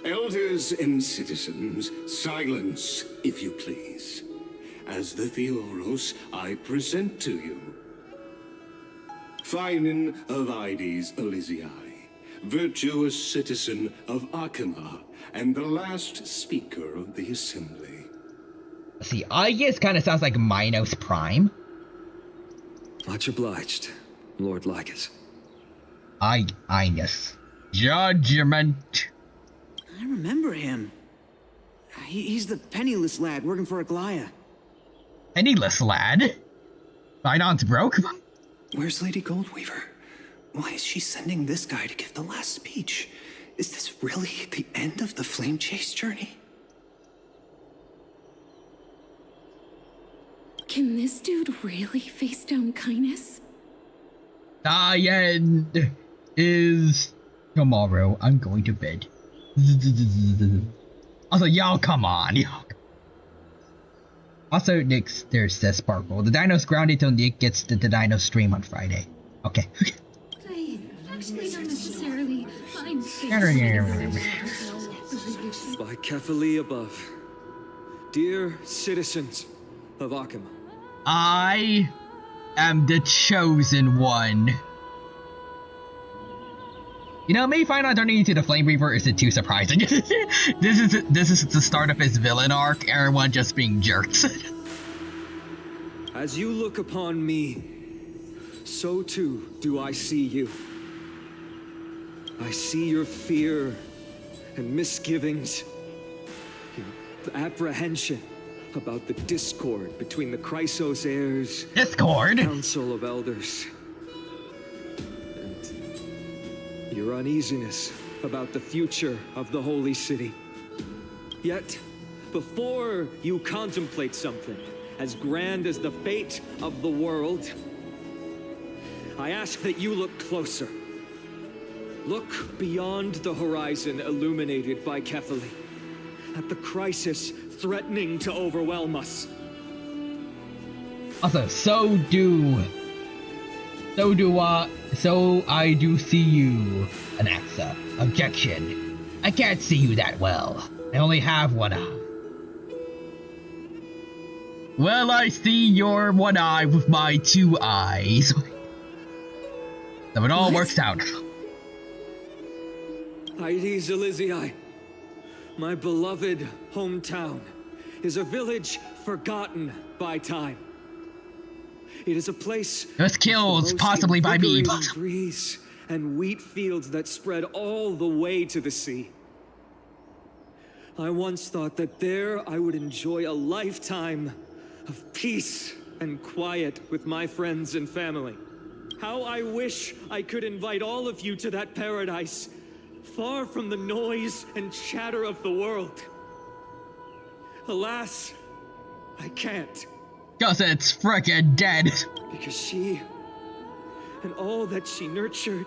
Elders and citizens, silence, if you please. As the Theoros, I present to you Phinin of Ides Elysiae, virtuous citizen of Akima, and the last speaker of the assembly. See, Ides kind of sounds like Minos Prime. Much obliged, Lord Lycus. Ines. Judgment. I remember him. He's the penniless lad working for Aglaya. Penniless lad? Sidon's broke? Where's Lady Goldweaver? Why is she sending this guy to give the last speech? Is this really the end of the Flame Chase journey? Can this dude really face down kindness? The is tomorrow. I'm going to bed. Also, y'all, come on. Also, Nick there says Sparkle. The Dino's grounded till Nick gets to the Dino stream on Friday. Okay. I actually don't necessarily find things By Kephali above. Dear citizens of Akima. I am the chosen one. You know, me finally turning into the Flame Reaper isn't too surprising. This is the start of his villain arc, everyone just being jerks. As you look upon me, so too do I see you. I see your fear and misgivings, your apprehension about the discord between the Chrysos heirs, Discord? Council of Elders, and your uneasiness about the future of the Holy City. Yet, before you contemplate something as grand as the fate of the world, I ask that you look closer. Look beyond the horizon illuminated by Kephali, at the crisis threatening to overwhelm us. Also, so do So I do see you, Anaxa. Objection. I can't see you that well. I only have one eye. Well, I see your one eye with my two eyes. So it all works out. Hydes Elysiae, my beloved hometown, is a village forgotten by time. It is a place There's kills, possibly by me. breeze and wheat fields that spread all the way to the sea. I once thought that there I would enjoy a lifetime of peace and quiet with my friends and family. How I wish I could invite all of you to that paradise, far from the noise and chatter of the world. Alas, I can't. 'Cause it's frickin' dead. Because she, and all that she nurtured,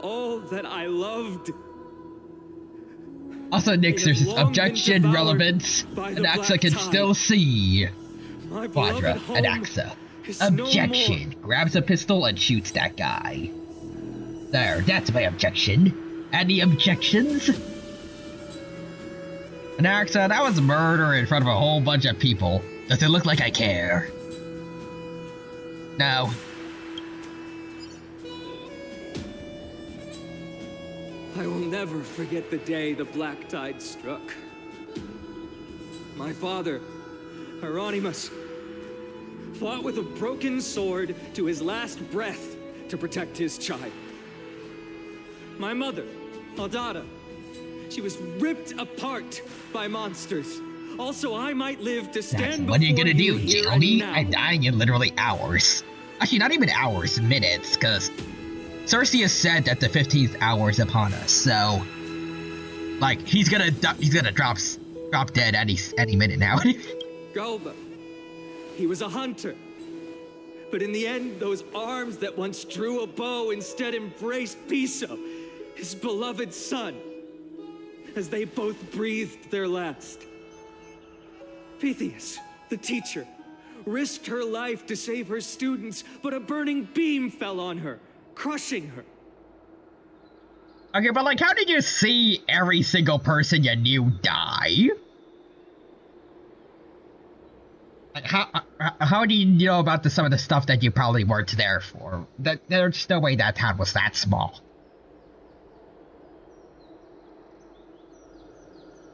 all that I loved. Also, Nixer's objection relevance. Anaxa can still see. Quadra, Anaxa. Objection. Grabs a pistol and shoots that guy. There, that's my objection. Any objections? Anaxa, that was murder in front of a whole bunch of people. Does it look like I care? No. I will never forget the day the black tide struck. My father, Hieronymus, fought with a broken sword to his last breath to protect his child. My mother, Aldada, she was ripped apart by monsters. Also, I might live to stand What are you gonna do, here jail me? and I'm dying in literally hours. Actually, not even hours, minutes, because Cersei has said that the 15th hour is upon us, so like he's gonna drop dead any minute now. Galba, he was a hunter. But in the end, those arms that once drew a bow instead embraced Piso, his beloved son, as they both breathed their last. Pythias, the teacher, risked her life to save her students, but a burning beam fell on her, crushing her. Okay, but like, how did you see every single person you knew die? Like, how do you know about some of the stuff that you probably weren't there for? There's no way that town was that small.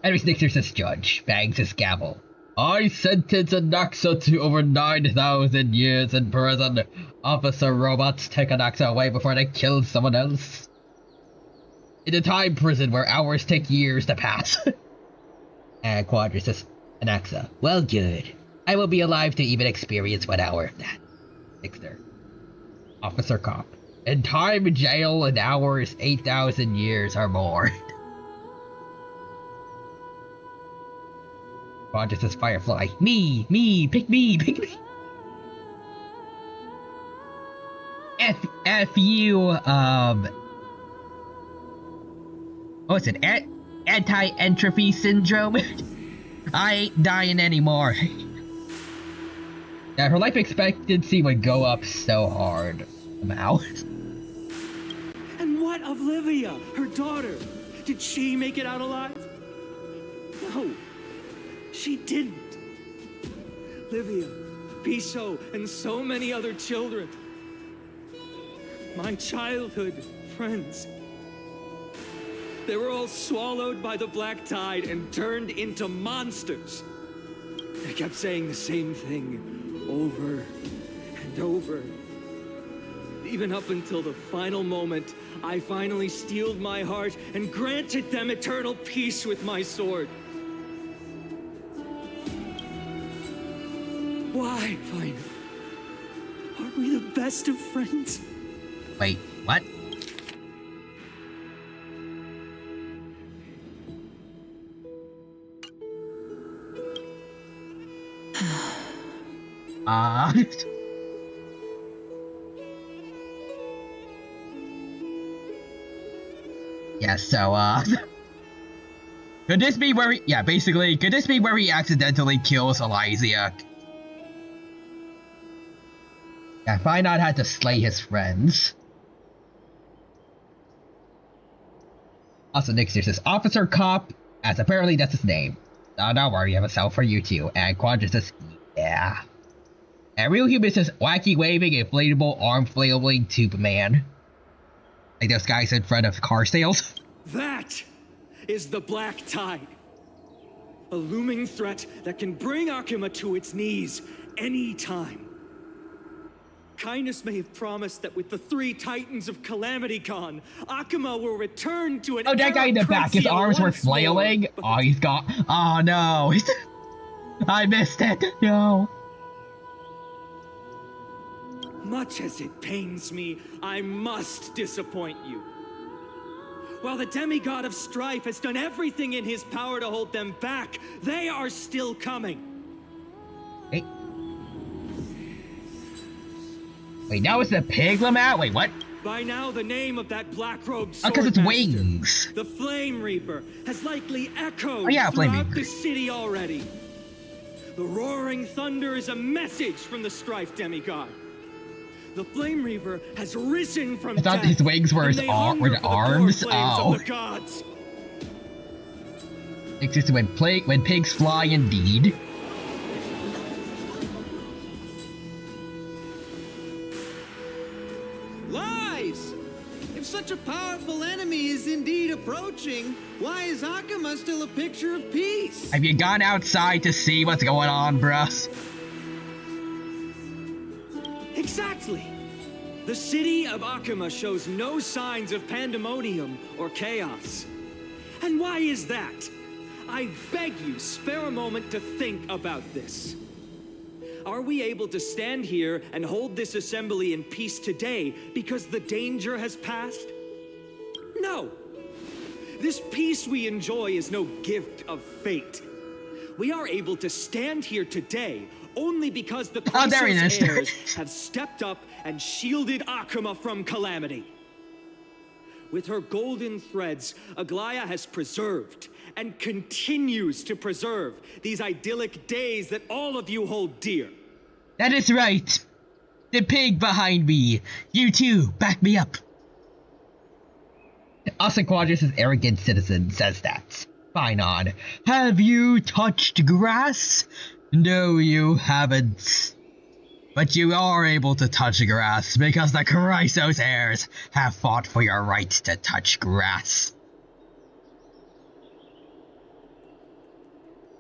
Anyways, Nixer says judge, bangs his gavel. I sentence Anaxa to over 9,000 years in prison. Officer robots take Anaxa away before they kill someone else. In a time prison where hours take years to pass. And Quadra says, Anaxa, well good. I will be alive to even experience 1 hour of that. Nixer. Officer cop. In time in jail and hours 8,000 years or more. Roger says Firefly. Me, pick me. F you, what's it, anti-entropy syndrome? I ain't dying anymore. Yeah, her life expectancy would go up so hard. Somehow. And what of Livia, her daughter? Did she make it out alive? No. She didn't. Livia, Piso, and so many other children. My childhood friends. They were all swallowed by the black tide and turned into monsters. They kept saying the same thing over and over. Even up until the final moment, I finally steeled my heart and granted them eternal peace with my sword. Why, finally? Aren't we the best of friends? Wait, what? Yeah, so, could this be where he, yeah, basically, could this be where he accidentally kills Elysia? Yeah, Finod had to slay his friends. Also, Nixer says, Officer Cop, as apparently that's his name. Oh, don't worry, I have a cell for you too. And Quadra says, yeah. And Real Human says, wacky waving, inflatable, arm flailing tube man. Like those guys in front of car sales. That is the Black Tide. A looming threat that can bring Akuma to its knees any time. Kindness may have promised that with the 3 Titans of Calamity gone, Akuma will return to an Oh, that guy in the back, his arms were flailing. Oh, he's got. Oh no. I missed it. No. Much as it pains me, I must disappoint you. While the demigod of strife has done everything in his power to hold them back, they are still coming. Hey. Wait, that was the pig Lamau? Wait, what? By now, the name of that black-robed Oh, because it's swordmaster, wings. the Flame Reaper, has likely echoed Oh, yeah, Flame throughout Reaper. the city already. The roaring thunder is a message from the strife demigod. The Flame Reaper has risen from I thought death, his wings were and his they hunger for the core arms. flames Oh. of the gods. It's just when pigs fly, indeed. Lies! If such a powerful enemy is indeed approaching, why is Akuma still a picture of peace? Have you gone outside to see what's going on, bruh? Exactly. The city of Akuma shows no signs of pandemonium or chaos. And why is that? I beg you, spare a moment to think about this. Are we able to stand here and hold this assembly in peace today because the danger has passed? No. This peace we enjoy is no gift of fate. We are able to stand here today only because the Chrysos heirs have stepped up and shielded Akuma from calamity. With her golden threads, Aglaya has preserved and continues to preserve these idyllic days that all of you hold dear. That is right. The pig behind me. You too, back me up. Austin Quadras' arrogant citizen says that. Fine on. Have you touched grass? No, you haven't. But you are able to touch grass because the Chrysos heirs have fought for your right to touch grass.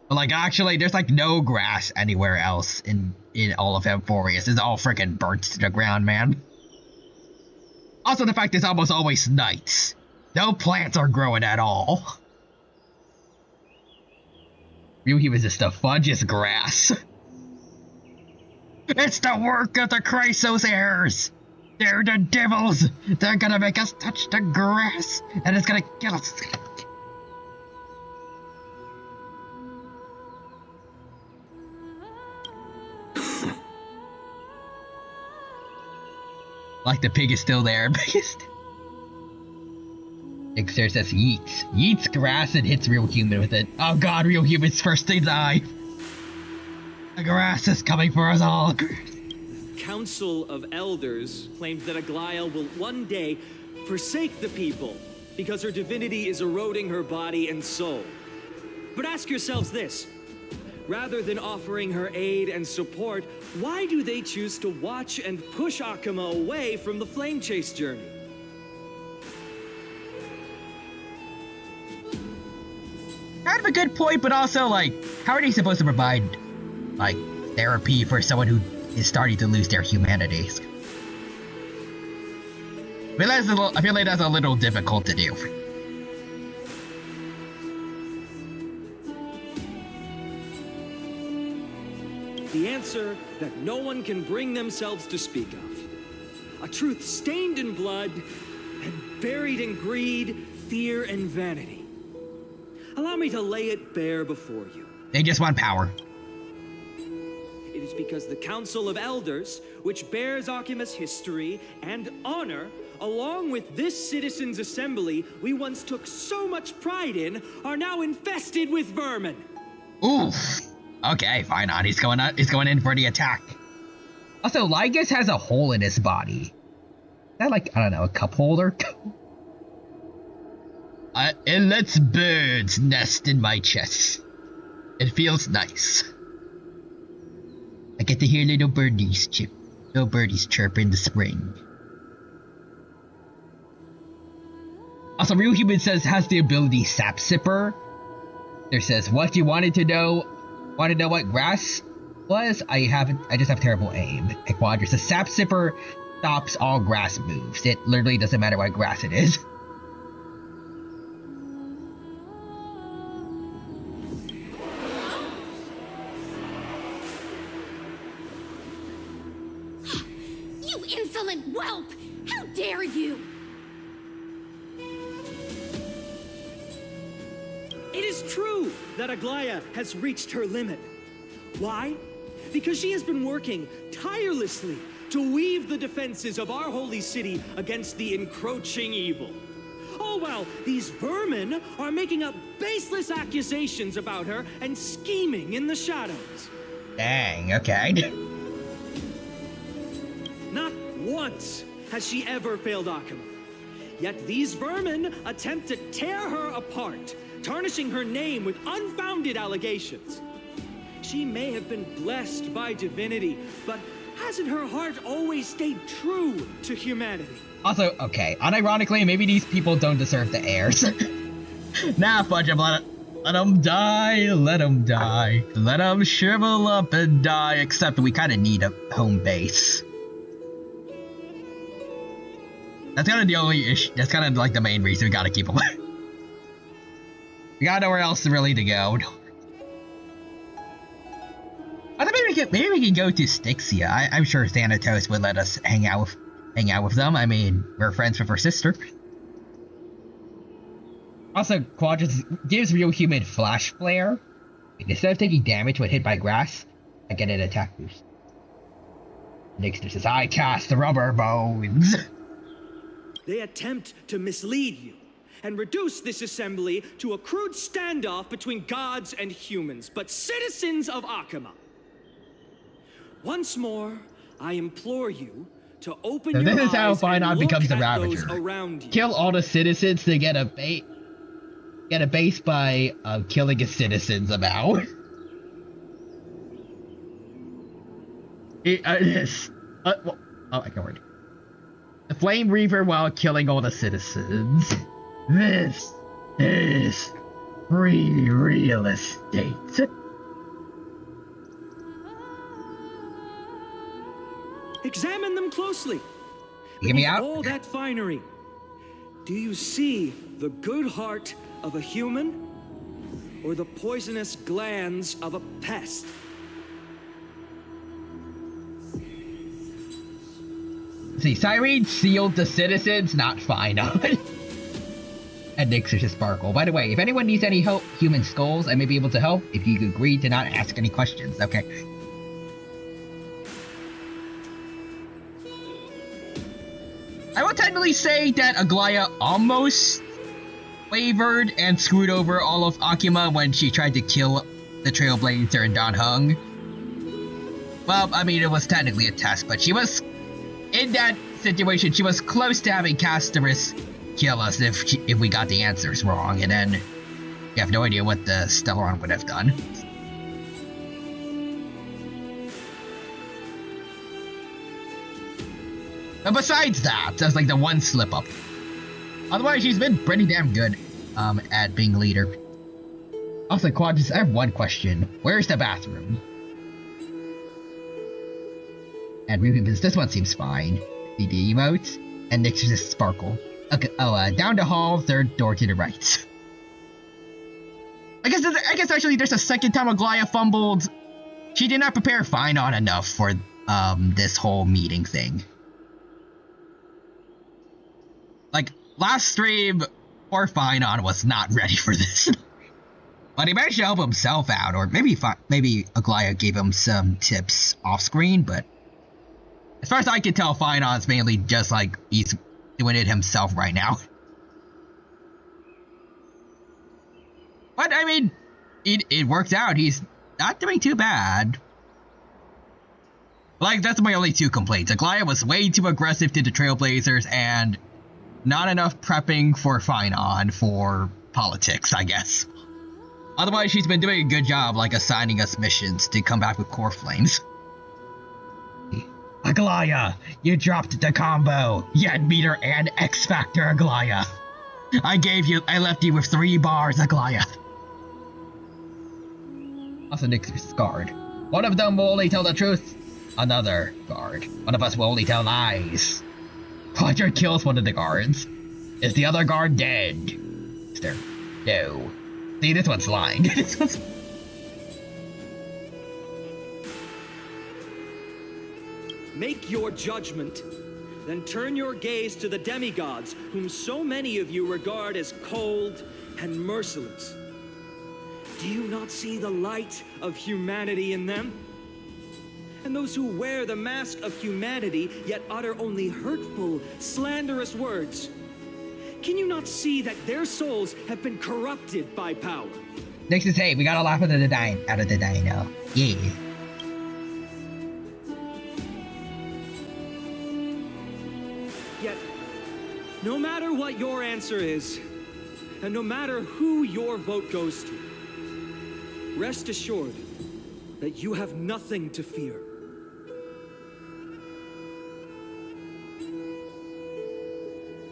But like, actually, there's like no grass anywhere else in all of Emphorius. It's all freaking burnt to the ground, man. Also, the fact it's almost always night. No plants are growing at all. Ryuhi was just the fudgiest grass. It's the work of the Chrysos heirs! They're the devils! They're gonna make us touch the grass, and it's gonna kill us. Like the pig is still there, Ixer says yeets. Yeets grass and hits Real Human with it. Oh god, Real Human's first to die. The grass is coming for us all. Council of Elders claims that Aglaya will one day forsake the people because her divinity is eroding her body and soul. But ask yourselves this. Rather than offering her aid and support, why do they choose to watch and push Akuma away from the flame chase journey? Kind of a good point, but also, like, how are they supposed to provide, like, therapy for someone who is starting to lose their humanities? I feel like that's a little difficult to do. The answer that no one can bring themselves to speak of. A truth stained in blood and buried in greed, fear, and vanity. Allow me to lay it bare before you. They just want power. It is because the Council of Elders, which bears Akima's history and honor, along with this citizens' assembly we once took so much pride in, are now infested with vermin. Oof. Okay, fine on. He's going in for the attack. Also, Lygus has a hole in his body. Is that like, I don't know, a cup holder? It lets birds nest in my chest. It feels nice. I get to hear little birdies chirp in the spring. Also, Real Human says has the ability Sap Sipper. There says, what you wanted to know? Want to know what grass was? I just have terrible aim. And Quadra says Sap Sipper stops all grass moves. It literally doesn't matter what grass it is. You insolent whelp! How dare you! It is true that Aglaya has reached her limit. Why? Because she has been working tirelessly to weave the defenses of our holy city against the encroaching evil. All while these vermin are making up baseless accusations about her and scheming in the shadows. Dang, okay. Not once has she ever failed Akuma. Yet these vermin attempt to tear her apart, tarnishing her name with unfounded allegations. She may have been blessed by divinity, but hasn't her heart always stayed true to humanity? Also, okay, unironically, maybe these people don't deserve the heirs. Nah, fudge them, let them die, let them die. Let them shrivel up and die, except we kind of need a home base. That's kind of the only issue, that's kind of like the main reason we gotta keep them. We got nowhere else really to go. I thought maybe we can go to Styxia. I'm sure Thanatos would let us hang out with them. I mean, we're friends with her sister. Also, Quadras gives Real Human Flash Flare. Instead of taking damage when hit by grass, I get an attack boost. Nixter says, I cast the rubber bones. They attempt to mislead you and reduce this assembly to a crude standoff between gods and humans, but citizens of Akuma. Once more, I implore you to open your eyes. This is how Finon becomes the those Ravager. around you. Kill all the citizens to get a base by killing his citizens about. Oh my god. The Flame Reaver while killing all the citizens. This is free real estate. Examine them closely. Hear me Beneath out? all that finery, do you see the good heart of a human or the poisonous glands of a pest? See, Cyrene sealed the citizens, not Finon. And Nixer to Sparkle. By the way, if anyone needs any help, human skulls, I may be able to help if you agree to not ask any questions, okay? I will technically say that Aglaya almost wavered and screwed over all of Akuma when she tried to kill the Trailblazer and Dan Heng. Well, I mean, it was technically a test, but she was, in that situation, she was close to having Casterus kill us if we got the answers wrong, and then you have no idea what the Stellaron would have done. But besides that, that's like the one slip up. Otherwise, she's been pretty damn good at being leader. Also, Quadras, I have one question. Where's the bathroom? And this one seems fine. The emote, and next is Sparkle. Okay, down the hall, third door to the right. I guess actually there's a second time Aglaya fumbled. She did not prepare Finon enough for this whole meeting thing. Like, last stream, poor Finon was not ready for this. But he managed to help himself out, or maybe Aglaya gave him some tips off screen, but as far as I can tell, Finon's mainly just like, he's doing it himself right now. But I mean, it worked out. He's not doing too bad. Like, that's my only two complaints. Aglaia was way too aggressive to the Trailblazers, and not enough prepping for Finon for politics, I guess. Otherwise, she's been doing a good job, like, assigning us missions to come back with core flames. Aglaia, you dropped the combo. Yet meter and X Factor, Aglaia. I left you with 3 bars, Aglaia. Also, Nick's guard. One of them will only tell the truth. Another guard. One of us will only tell lies. Roger kills one of the guards. Is the other guard dead? Is there? No. See, this one's lying. This one's... Make your judgment. Then turn your gaze to the demigods, whom so many of you regard as cold and merciless. Do you not see the light of humanity in them? And those who wear the mask of humanity, yet utter only hurtful, slanderous words. Can you not see that their souls have been corrupted by power? Next is, hey, we got a laugh out of the dino. Yeah. Yet, no matter what your answer is, and no matter who your vote goes to, rest assured that you have nothing to fear.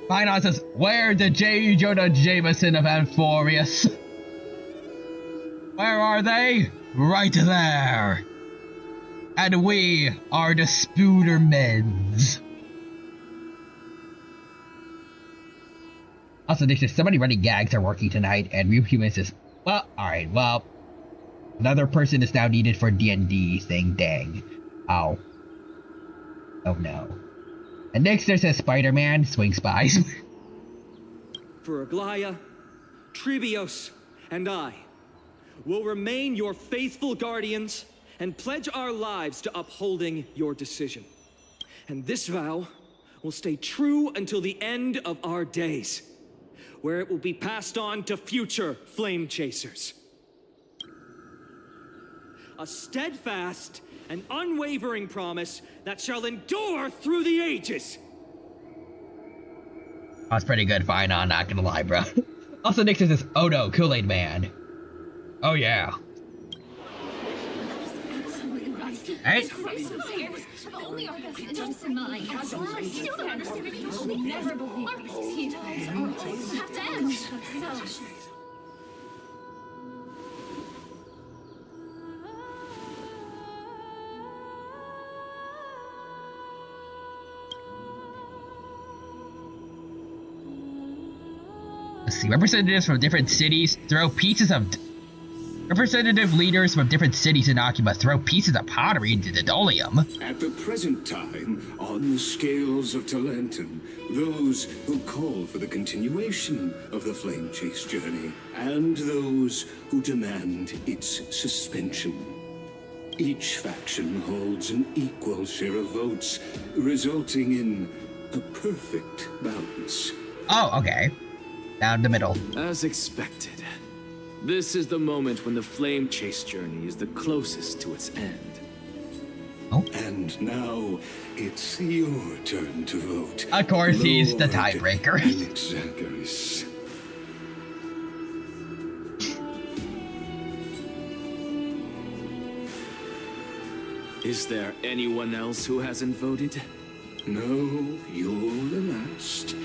Finon says, where the J. Jonah Jameson of Amphorius? Where are they? Right there. And we are the Spoodermans. Also, there's just so many running gags are working tonight, and Real Human says, well, alright, well, another person is now needed for D&D thing, dang. Oh. Oh no. And next there's a Spider-Man, swing spies. For Aglaia, Tribios, and I will remain your faithful guardians and pledge our lives to upholding your decision. And this vow will stay true until the end of our days, where it will be passed on to future flame chasers. A steadfast and unwavering promise that shall endure through the ages. That's pretty good, Finon, not gonna lie, bro. Also, Nick says, oh no, Kool-Aid Man. Oh yeah. Hey. Only our best interests in mind. I still don't understand. I will never believe he does. Have to end. So. Let's see, representatives from different cities throw pieces of... Representative leaders from different cities in Akuma throw pieces of pottery into the Dolium. At the present time, on the scales of Talentum, those who call for the continuation of the Flame Chase journey, and those who demand its suspension. Each faction holds an equal share of votes, resulting in a perfect balance. Oh, okay. Down the middle. As expected. This is the moment when the Flame Chase journey is the closest to its end. Oh. And now, it's your turn to vote. Of course, he's the tiebreaker. Zacharias. Is there anyone else who hasn't voted? No, you're the last.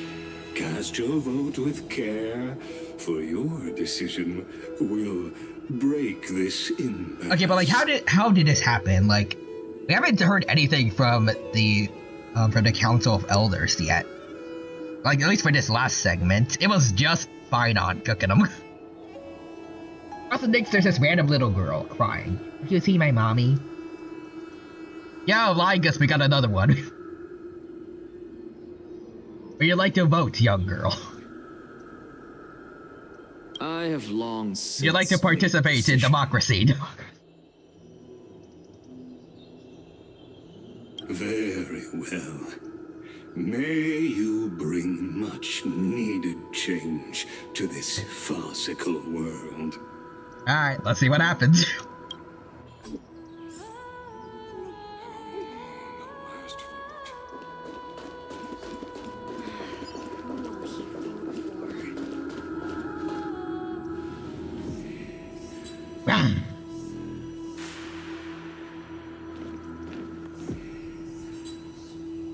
Cast your vote with care, for your decision will break this impasse. Okay, but like, how did this happen? Like, we haven't heard anything from the Council of Elders yet. Like, at least for this last segment, it was just Finon cooking them. Also, Nick, there's this random little girl crying. Did you see my mommy? Yeah, well, I guess we got another one. Would you like to vote, young girl? I have long since... You'd like to participate in democracy. Very well. May you bring much needed change to this farcical world. Alright, let's see what happens.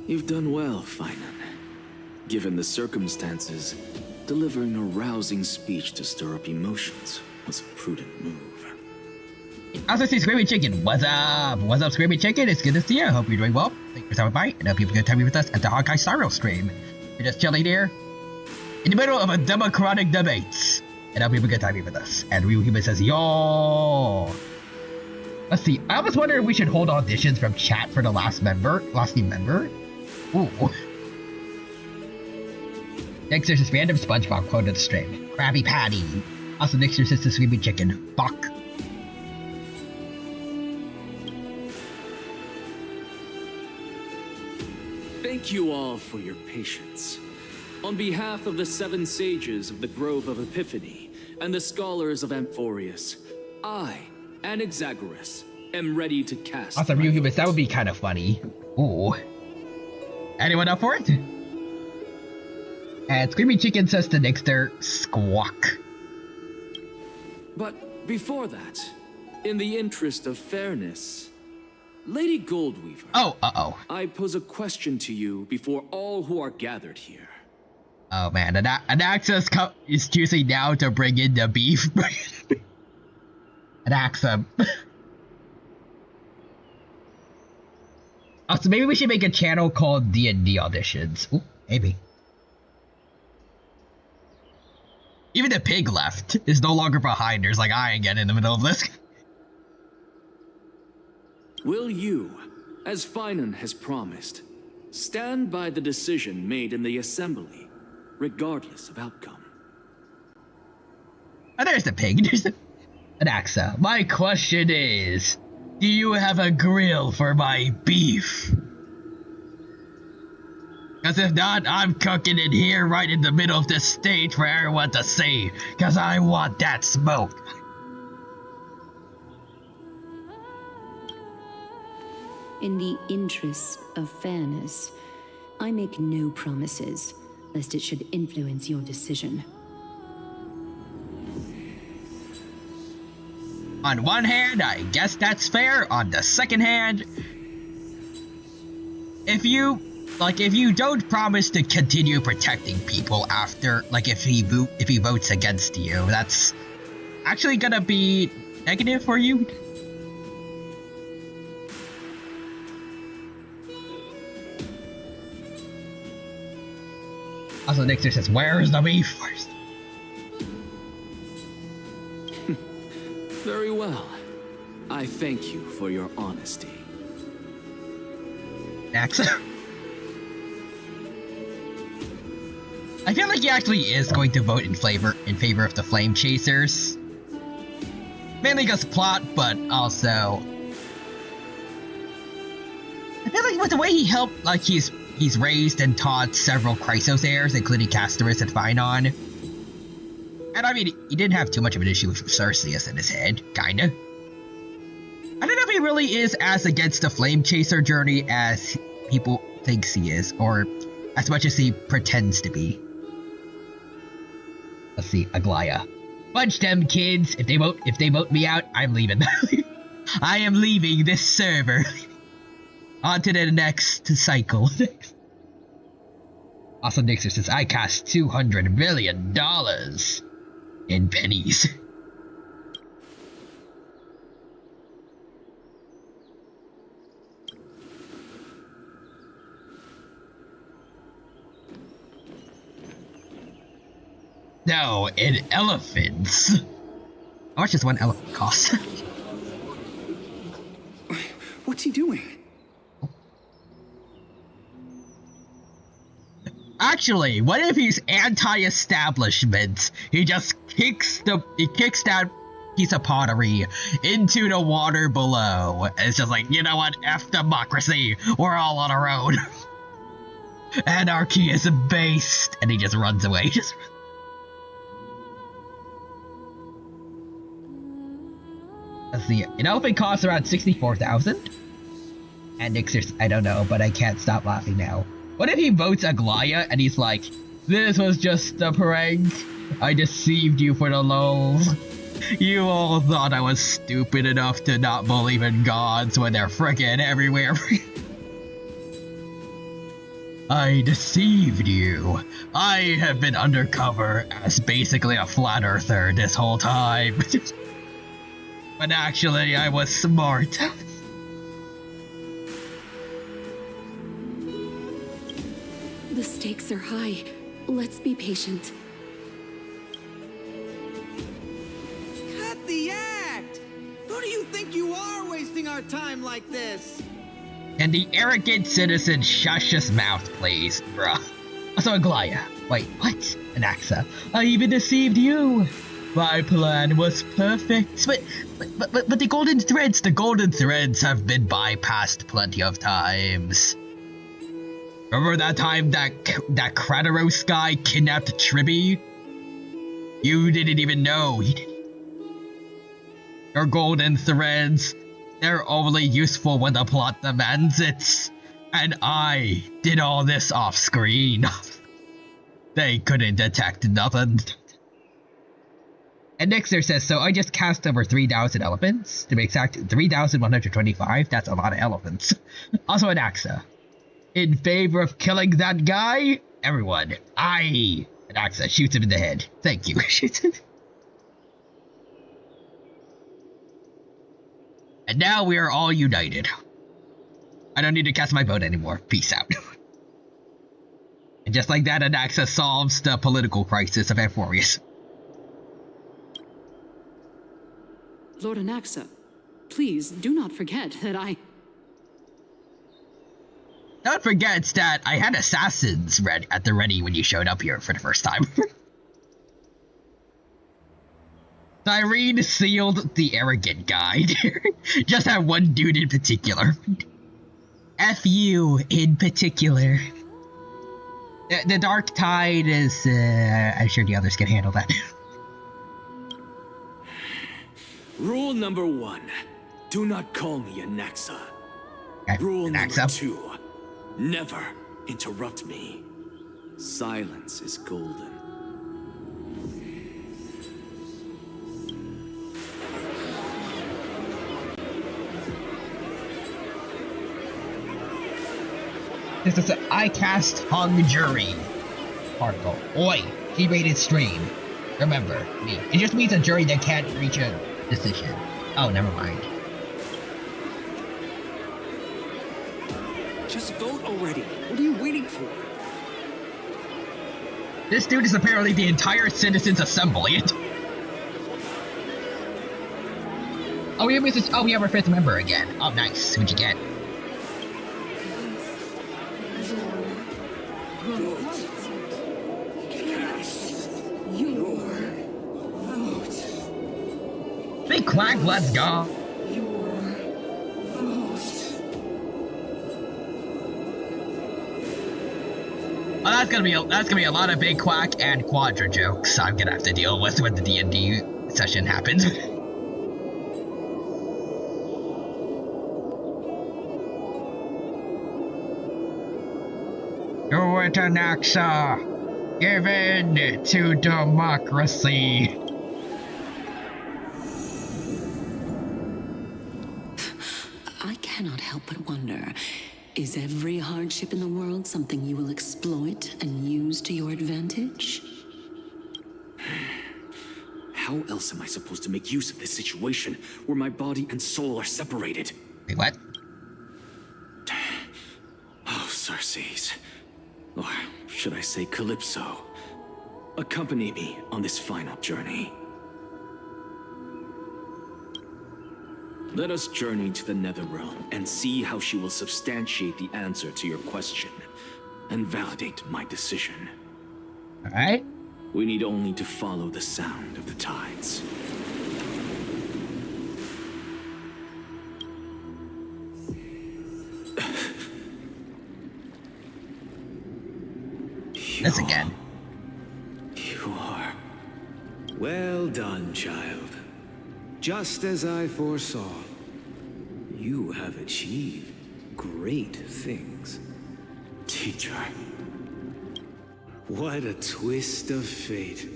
You've done well, Finan. Given the circumstances, delivering a rousing speech to stir up emotions was a prudent move. Also, see Screaming Chicken. What's up? What's up, Screaming Chicken? It's good to see you. Hope you're doing well. Thank you for stopping by, and hope you have a good time with us at the Honkai Star Rail stream. We're just chilling here in the middle of a democratic debate, and hope you have a good time with us. And Ryu Human says, yo. Let's see. I almost wonder if we should hold auditions from chat for the last team member. Ooh. Next, there's this random SpongeBob quote at the stream. Krabby Patty. Also, next, there's this Screaming Chicken. Fuck. Thank you all for your patience. On behalf of the 7 sages of the Grove of Epiphany and the scholars of Amphorius, I, Anaxagoras, am ready to cast. Awesome, Ryu Human, that would be kind of funny. Ooh. Anyone up for it? And Screaming Chicken says to Nixter, squawk. But before that, in the interest of fairness, Lady Goldweaver. Oh, I pose a question to you before all who are gathered here. Oh man, Anaxa is choosing now to bring in the beef. Anaxa. Also, maybe we should make a channel called D&D Auditions. Ooh, maybe. Even the pig left is no longer behind. There's like I again in the middle of this. Will you, as Finan has promised, stand by the decision made in the assembly, regardless of outcome? Oh, there's the pig. There's the Anaxa. My question is, do you have a grill for my beef? Because if not, I'm cooking it here right in the middle of the stage for everyone to see. Because I want that smoke. In the interest of fairness, I make no promises, lest it should influence your decision. On one hand, I guess that's fair. On the second hand, if you don't promise to continue protecting people after, like if he votes against you, that's actually gonna be negative for you. Also, Nixter says, where's the beef first? Very well. I thank you for your honesty. Anaxa. I feel like he actually is going to vote in favor of the Flame Chasers. Mainly because plot, but also I feel like with the way he helped, like he's raised and taught several Chrysos heirs, including Castorus and Finon. And I mean, he didn't have too much of an issue with Cerseus in his head, kinda. I don't know if he really is as against the Flame Chaser journey as people thinks he is, or as much as he pretends to be. Let's see, Aglaya. Bunch them kids. If they vote me out, I'm leaving. I am leaving this server. On to the next cycle. Also, Nixer says, I cost $200 million in pennies. No, in elephants. How much does one elephant cost? What's he doing? Actually, what if he's anti-establishment? He just kicks that piece of pottery into the water below. It's just like, you know what? F democracy. We're all on our own. Anarchy is based. And he just runs away. Let's see. An elephant costs around 64,000. And Nixer's, I don't know, but I can't stop laughing now. What if he votes Aglaya and he's like, this was just a prank. I deceived you for the lulz. You all thought I was stupid enough to not believe in gods when they're frickin' everywhere. I deceived you. I have been undercover as basically a flat earther this whole time. But actually, I was smart. The stakes are high. Let's be patient. Cut the act! Who do you think you are wasting our time like this? And the arrogant citizen shush his mouth, please, bruh. Also, Aglaya. Wait, what? Anaxa. I even deceived you. My plan was perfect. But the golden threads have been bypassed plenty of times. Remember that time that Kratos guy kidnapped Tribby? You didn't even know. Your golden threads, they're only useful when the plot demands it. And I did all this off screen. They couldn't detect nothing. And Nixer says, so I just cast over 3,000 elephants. To be exact, 3,125. That's a lot of elephants. Also an Axa. In favor of killing that guy? Everyone. An Axa shoots him in the head. Thank you. And now we are all united. I don't need to cast my vote anymore. Peace out. And just like that, Anaxa solves the political crisis of Amphorius. Lord Anaxa, please do not forget that I... Don't forget that I had assassins at the ready when you showed up here for the first time. Cyrene sealed the arrogant guy. Just that one dude in particular. F you in particular. The Dark Tide is, I'm sure the others can handle that. Rule number 1. Do not call me Anaxa. Okay. Rule Anaxa. number 2. Never interrupt me. Silence is golden. This is I cast hung jury particle. Oi, he rated stream. Remember me. It just means a jury that can't reach a decision. Oh, never mind. Just vote already. What are you waiting for? This dude is apparently the entire Citizens Assembly. Oh, we have our 5th member again. Oh, nice. Who'd you get? Big Quack, let's go. Well, that's gonna be a lot of Big Quack and Quadra jokes I'm gonna have to deal with when the D&D session happens. Do it, Anaxa! Give in to democracy! I cannot help but wonder, is every hardship in the world something you will exploit and use to your advantage? How else am I supposed to make use of this situation where my body and soul are separated? Wait, what? Oh, Circes. Or should I say Calypso? Accompany me on this final journey. Let us journey to the Netherrealm and see how she will substantiate the answer to your question and validate my decision. Alright. We need only to follow the sound of the tides. This again. You are. Well done, child. Just as I foresaw, you have achieved great things. Teacher. What a twist of fate.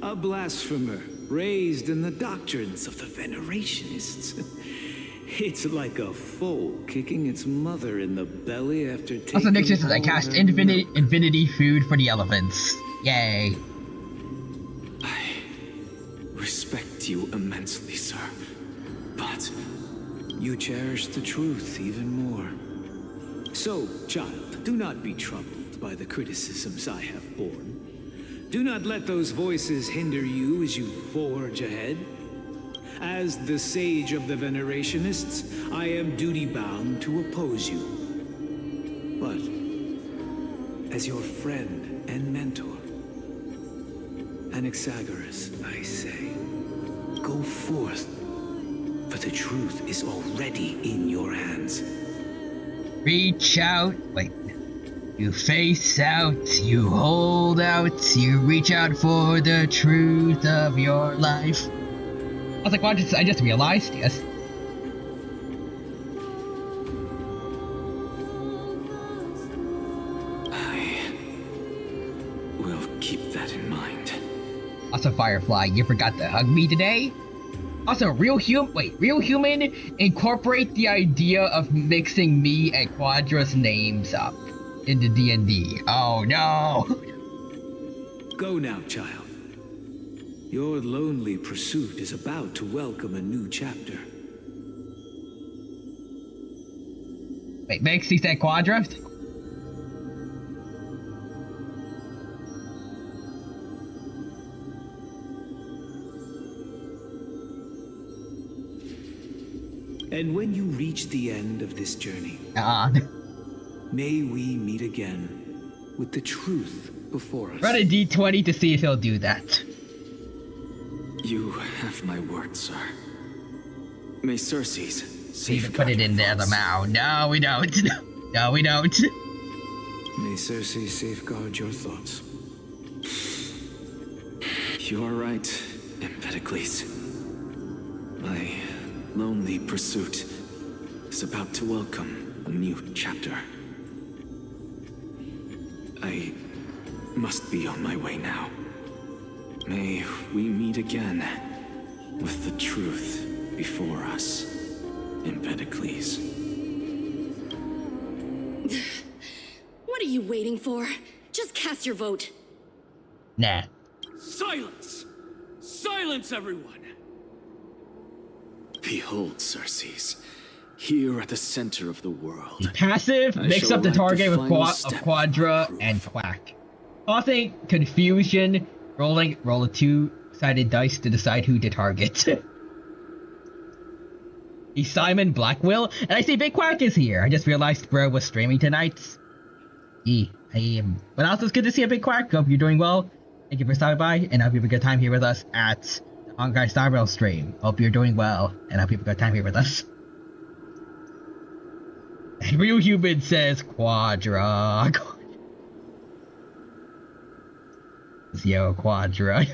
A blasphemer raised in the doctrines of the Venerationists. It's like a foal kicking its mother in the belly after taking. Also, next is I cast infinity food for the elephants. Yay! I respect you immensely, sir, but you cherish the truth even more. So, child, do not be troubled by the criticisms I have borne. Do not let those voices hinder you as you forge ahead. As the sage of the Venerationists, I am duty-bound to oppose you. But, as your friend and mentor, Anaxagoras, I say, go forth, for the truth is already in your hands. Reach out. Wait. You face out, you hold out, you reach out for the truth of your life. I was like, what? I just realized, yes. I will keep that in mind. Also, Firefly, you forgot to hug me today? Also, real human, incorporate the idea of mixing me and Quadra's names up into D&D. Oh no! Go now, child. Your lonely pursuit is about to welcome a new chapter. Wait, makes he say Quadra? And when you reach the end of this journey, may we meet again with the truth before us. Run a D20 to see if he'll do that. You have my word, sir. May Circe's safeguard put it in the other mouth. No, we don't. No, we don't. May Circe safeguard your thoughts. You are right, Empedocles. My lonely pursuit is about to welcome a new chapter. I must be on my way now. May we meet again with the truth before us, Empedocles. What are you waiting for? Just cast your vote. Nah. Silence! Silence, everyone! Behold, Circes, here at the center of the world. Passive, mix up the target with Quadra and Quack. Causing confusion, roll a two-sided dice to decide who to target. He's Simon Blackwill, and I see Big Quack is here. I just realized bro was streaming tonight. I am. But also, it's good to see a Big Quack. Hope you're doing well. Thank you for stopping by, and I hope you have a good time here with us at the Honkai Star Rail stream. Hope you're doing well, and I hope you have a good time here with us. And Real Human says Quadra. Yo, Quadra.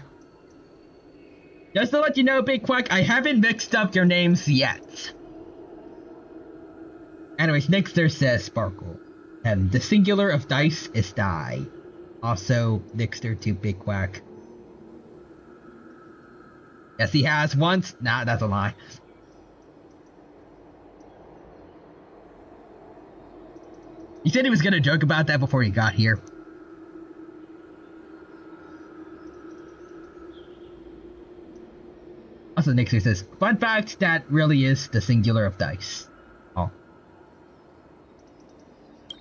Just to let you know, Big Quack, I haven't mixed up your names yet. Anyways, Nixter says Sparkle. And the singular of dice is die. Also, Nixter to Big Quack. Yes, he has once. Nah, that's a lie. He said he was gonna joke about that before he got here. Also, Nixer says, fun fact, that really is the singular of dice. Oh.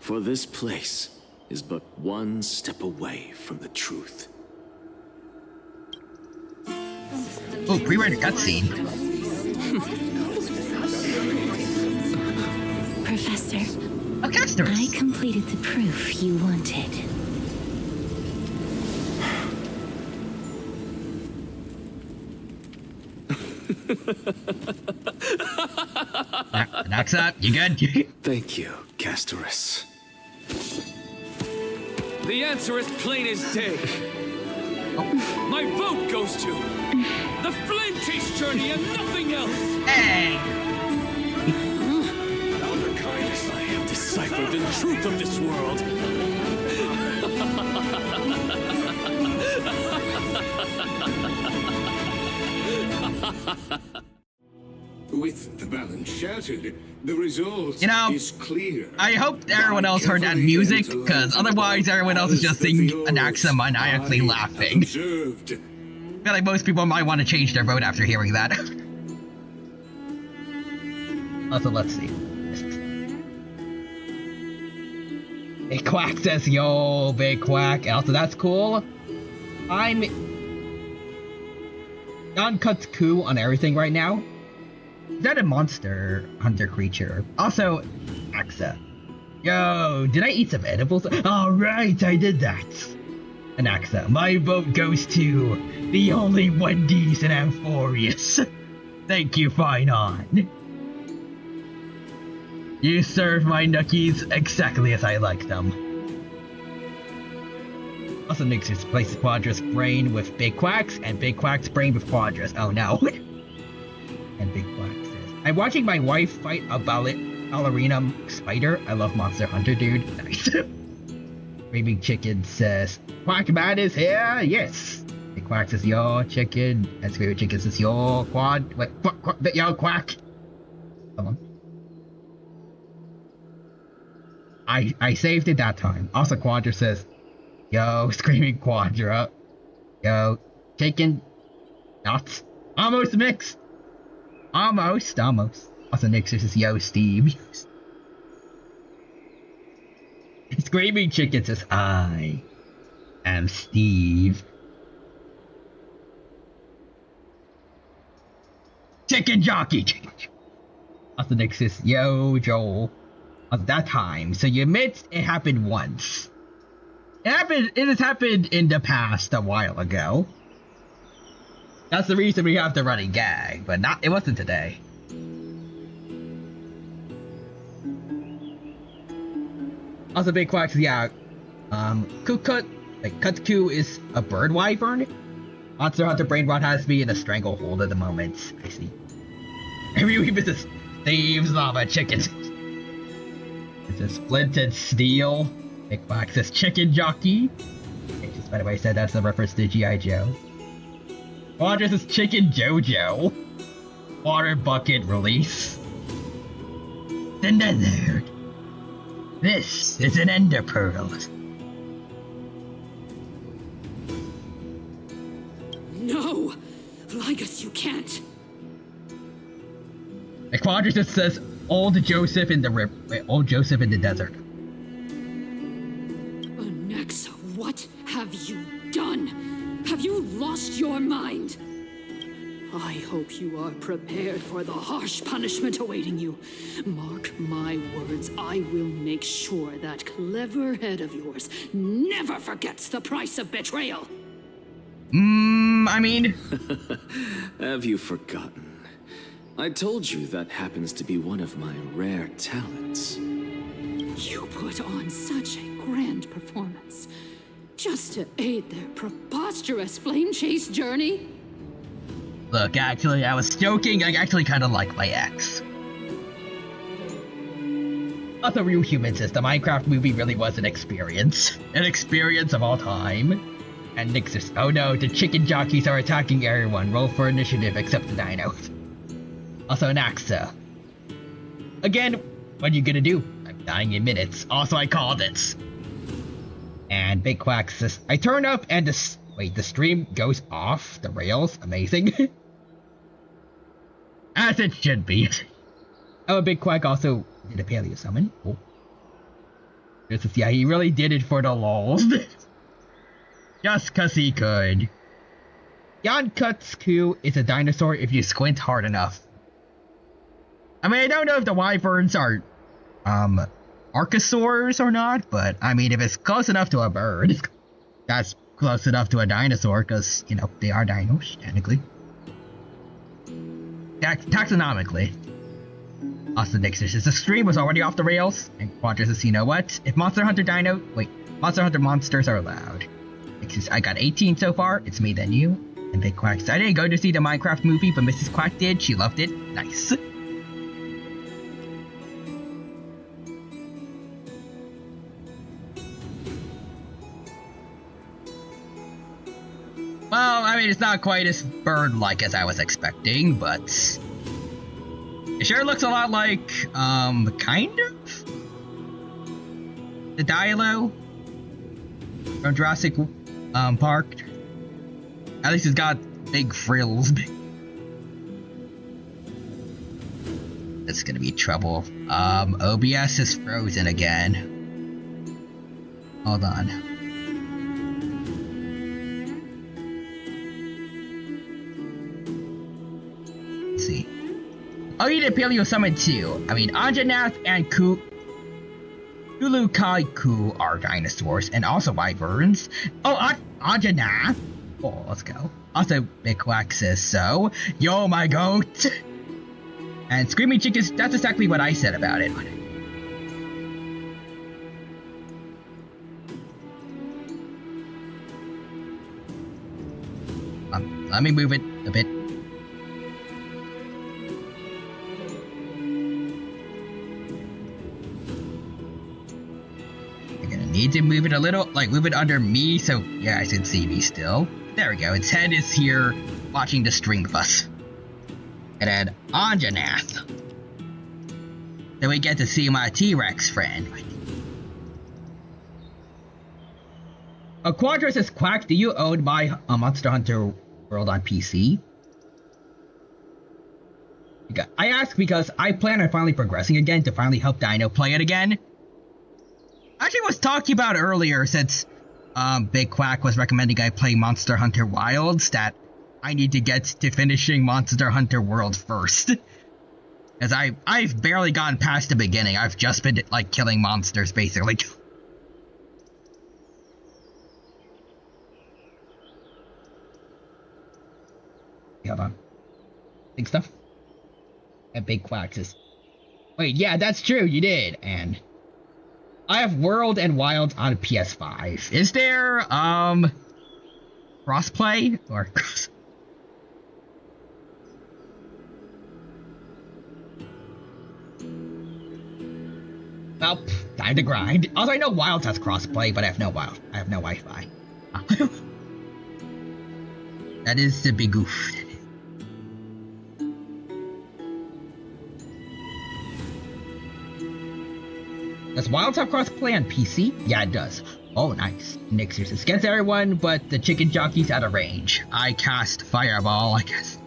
For this place is but one step away from the truth. Oh, pre-rendered cutscene. Professor. Oh, Castorus. I completed the proof you wanted. Knocks up. You good? Thank you, Castorus. The answer is plain as day. My vote goes to the Flame Chase Journey and nothing else. Hey! Elder Kindness, I have deciphered the truth of this world. With the balance shattered, the result is clear. I hope everyone else heard that music, because otherwise everyone else is just singing Anaxa maniacally laughing. I feel like most people might want to change their vote after hearing that. Also, let's see. Big Quack says, yo, Big Quack. And also, that's cool. I'm John cuts coup on everything right now. Is that a monster hunter creature? Also, Axa. Yo, did I eat some edibles? Alright, I did that. And Axa, my vote goes to the only one decent Amphorius. Thank you, Fine On. You serve my nookies exactly as I like them. Also, Nixus replaces Quadra's brain with Big Quack's, and Big Quack's brain with Quadra's. Oh no. And Big Quack says, I'm watching my wife fight a ballerina spider. I love Monster Hunter, dude. Nice. Screaming Chicken says, Quackman is here, yes. Big Quack says, yo, chicken. And Screaming Chicken says, yo, quad. Wait, yo, Quack. Come on. I saved it that time. Also, Quadra says, yo, Screaming Quadra. Yo, chicken. Nuts. Almost mixed. Almost. Also, Nixer says, yo, Steve. Screaming Chicken says, I am Steve. Chicken Jockey. Also, Nixer says, yo, Joel. At that time, so you admit it happened once. It has happened in the past a while ago. That's the reason we have the running gag, but it wasn't today. Also, Big Quack says, yeah, Kutku is a bird wyvern. Monster Hunter Brain Rot has me in a stranglehold at the moment. I see. Every week is Steve's lava chicken. It's a splinted steel. Big Quack says chicken jockey. Okay, just by the way, said that's a reference to G.I. Joe. Quadra says chicken Jojo. Water bucket release. The Nether. This is an ender pearl. No! Ligus, you can't! The Quadra just says Old Joseph in the Old Joseph in the desert. Anaxa, what have you done? Have you lost your mind? I hope you are prepared for the harsh punishment awaiting you. Mark my words, I will make sure that clever head of yours never forgets the price of betrayal. I mean... Have you forgotten? I told you that happens to be one of my rare talents. You put on such a grand performance, just to aid their preposterous flame chase journey. Look, actually, I was joking. I actually kind of like my ex. Also, Real Human says the Minecraft movie really was an experience. An experience of all time. And Nick says, oh no, the chicken jockeys are attacking everyone. Roll for initiative except the dinos. Also, Naxa. Again, what are you gonna do? I'm dying in minutes. Also, I called it. And Big Quack says, I turn up and the stream goes off the rails. Amazing. As it should be. Oh, Big Quack also did a paleo summon. Cool. Yeah, he really did it for the lols. Just cause he could. Yankutsu is a dinosaur if you squint hard enough. I mean, I don't know if the wyverns are, archosaurs or not, but, I mean, if it's close enough to a bird, that's close enough to a dinosaur, because, you know, they are dinos, technically. Taxonomically. Austin Dixon says, the stream was already off the rails, and Quadra says, you know what? If Monster Hunter Monster Hunter monsters are allowed. Says, I got 18 so far, it's me then you. And Big Quack says, I didn't go to see the Minecraft movie, but Mrs. Quack did, she loved it. Nice. Well, I mean, it's not quite as bird-like as I was expecting, but it sure looks a lot like, kind of? The Dialo from Jurassic, Park. At least it's got big frills. It's gonna be trouble. OBS is frozen again. Hold on. Let's see. Oh, you did Paleo Summon too. I mean, Anjanath and Kulukaiku are dinosaurs, and also wyverns. Oh, Anjanath. Oh, let's go. Also, Big Quack says so. Yo, my goat. And Screaming Chickens, that's exactly what I said about it. Let me move it a bit. I'm gonna need to move it a little, like move it under me so you guys can see me still. There we go, its head is here watching the stream with us. And then Anjanath. Then we get to see my T-Rex friend. Quadra says, Quack, do you own my Monster Hunter World on PC? I ask because I plan on finally progressing again to finally help Dino play it again. Actually was talking about earlier since Big Quack was recommending I play Monster Hunter Wilds that I need to get to finishing Monster Hunter World first. As I've barely gotten past the beginning. I've just been like killing monsters basically. Hold on. Big stuff. And Big Quack says, wait, yeah, that's true, you did. And I have World and Wilds on PS5. Is there crossplay or cross? Well, time to grind. Also, I know Wilds has crossplay, but I have no Wi-Fi. That is the big goof. Does Wilds have crossplay on PC? Yeah, it does. Oh, nice. Nixer says, gets everyone but the chicken jockeys out of range. I cast Fireball, I guess.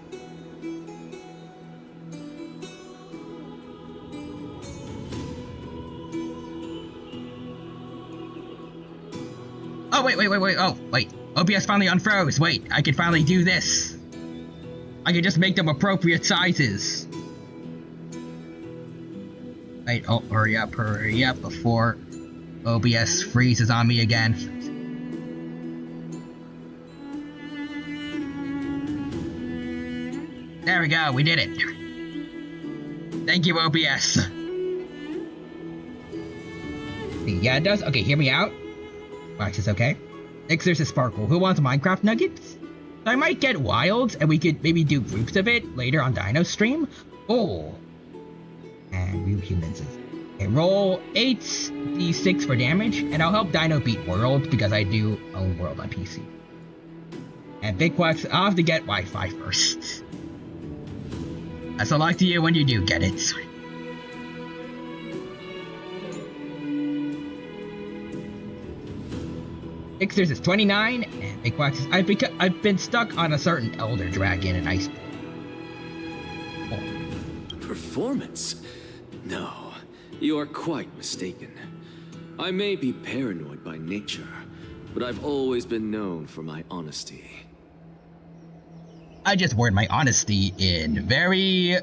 Oh, wait. Oh, wait. OBS finally unfroze. Wait, I can finally do this. I can just make them appropriate sizes. Wait, oh, hurry up before OBS freezes on me again. There we go, we did it. Thank you, OBS. Yeah, it does. Okay, hear me out. Wax is okay. Nixers is Sparkle. Who wants Minecraft nuggets? So I might get Wilds, and we could maybe do groups of it later on Dino stream. Oh. And Real Humans is... Okay, roll 8d6 for damage, and I'll help Dino beat World, because I do own World on PC. And Big Quacks, I'll have to get Wi-Fi first. That's a luck to you when you do get it. Ixers is 29, and Big Quacks is... I've been stuck on a certain Elder Dragon and Ice... Performance? No, you are quite mistaken. I may be paranoid by nature, but I've always been known for my honesty. I just word my honesty in very,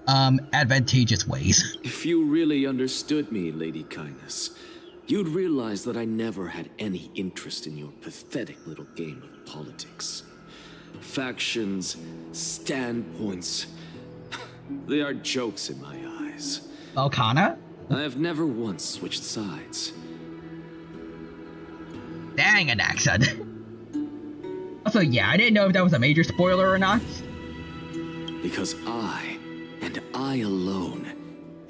advantageous ways. If you really understood me, Lady Kindness, you'd realize that I never had any interest in your pathetic little game of politics. Factions, standpoints, they are jokes in my eyes. Volcana? I have never once switched sides. Dang it, accent. Also, yeah, I didn't know if that was a major spoiler or not. Because I, and I alone,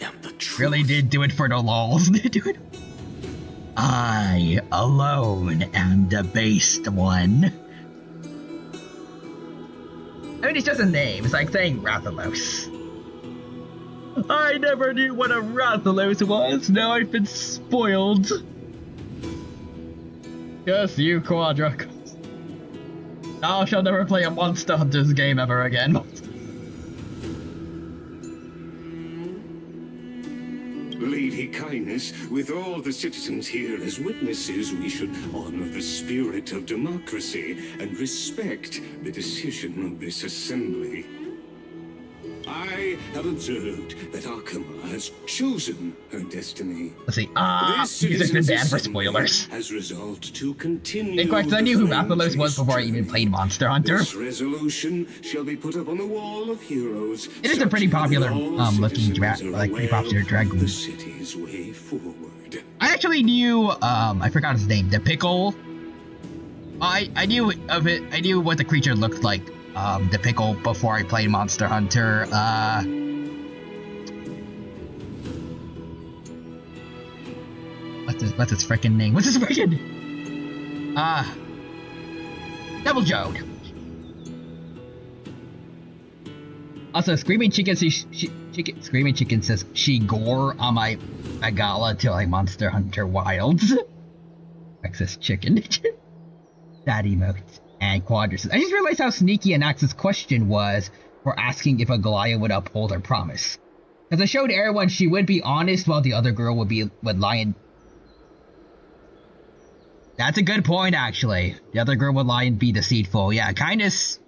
am the truth. Really did do it for the lols, dude. I alone am the based one. mean, it's just a name. It's like saying Rathalos. I never knew what a Rathalos was. Now I've been spoiled. Yes, you, Quadra. Thou shalt never play a Monster Hunters game ever again. Lady Kindness, with all the citizens here as witnesses, we should honor the spirit of democracy and respect the decision of this assembly. I have observed that Akama has chosen her destiny. Let's see. This These are banned for assembly spoilers. has resolved to continue. In fact, I knew who Rathalos was before I even played Monster Hunter. This resolution shall be put up on the wall of heroes. It is a pretty popular looking pretty popular dragoon. The city's way forward. I actually knew I forgot his name, the Pickle. I knew of it. I knew what the creature looked like, the Pickle, before I played Monster Hunter. What's his freaking name? What's his freaking Devil Jode. Also, Screaming Chicken Screaming Chicken says she gore on my Megala to like Monster Hunter Wilds. Access Chicken. That emote. And Quadra says, I just realized how sneaky Anax's question was for asking if Aglaya would uphold her promise. Because I showed everyone she would be honest while the other girl would lie and... That's a good point, actually. The other girl would lie and be deceitful. Yeah, Kindness...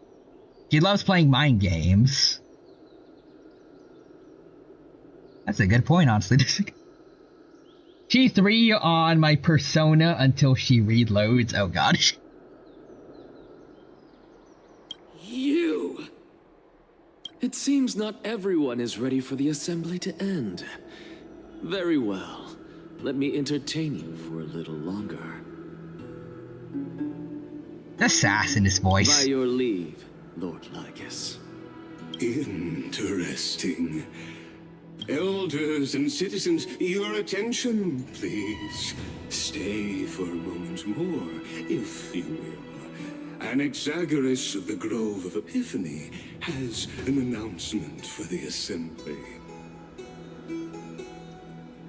She loves playing mind games. That's a good point, honestly. She's 3 on my persona until she reloads. Oh god. You! It seems not everyone is ready for the assembly to end. Very well. Let me entertain you for a little longer. The sass in his voice. By your leave, Lord Lycus. Interesting. Elders and citizens, your attention, please. Stay for a moment more, if you will. Anaxagoras of the Grove of Epiphany has an announcement for the assembly.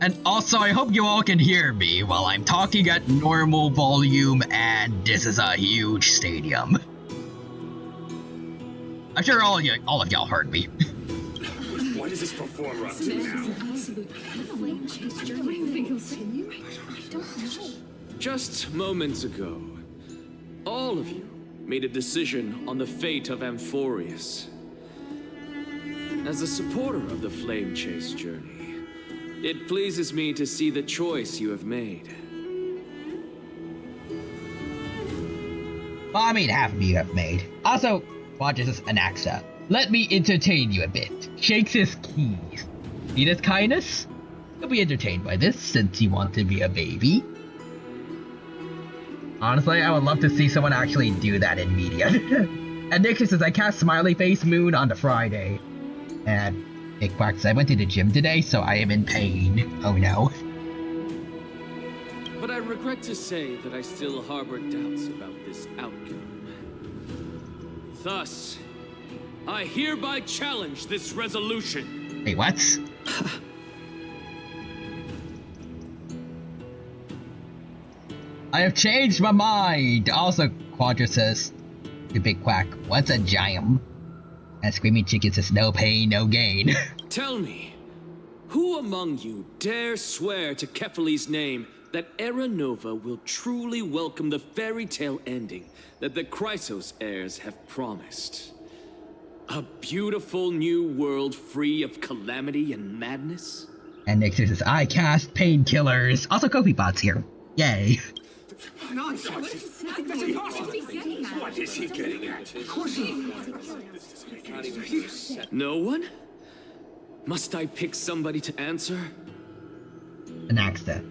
And also, I hope you all can hear me while I'm talking at normal volume, and this is a huge stadium. I'm sure all of y'all heard me. What is this performer up to now? Just moments ago, all of you made a decision on the fate of Amphorius. As a supporter of the Flame Chase journey, it pleases me to see the choice you have made. Well, I mean, half of you have made. Also, watch this Anaxa. Let me entertain you a bit. Shakes his keys. See this Kindness? You'll be entertained by this since you want to be a baby. Honestly, I would love to see someone actually do that in media. And Nick says, I cast Smiley Face Moon on the Friday. And Nick Quack, I went to the gym today, so I am in pain. Oh no. But I regret to say that I still harbor doubts about this outcome. Thus, I hereby challenge this resolution. Wait, what? I have changed my mind. Also, Quadra says, the Big Quack, what's a giant? And Screaming Chicken says, no pain, no gain. Tell me, who among you dare swear to Kefali's name that Era Nova will truly welcome the fairy tale ending that the Chrysos heirs have promised? A beautiful new world free of calamity and madness? And Nick says, I cast painkillers. Also, Kofi Bot's here. Yay. Nonsense! That's impossible! What is he getting at? Of course No one? Must I pick somebody to answer? Anaxa.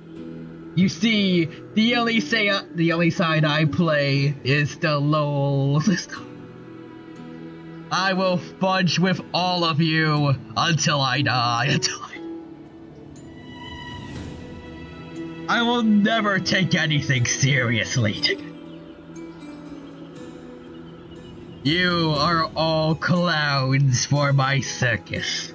You see, the only side I play is the LOLs. I will fudge with all of you until I die. I will never take anything seriously. You are all clowns for my circus.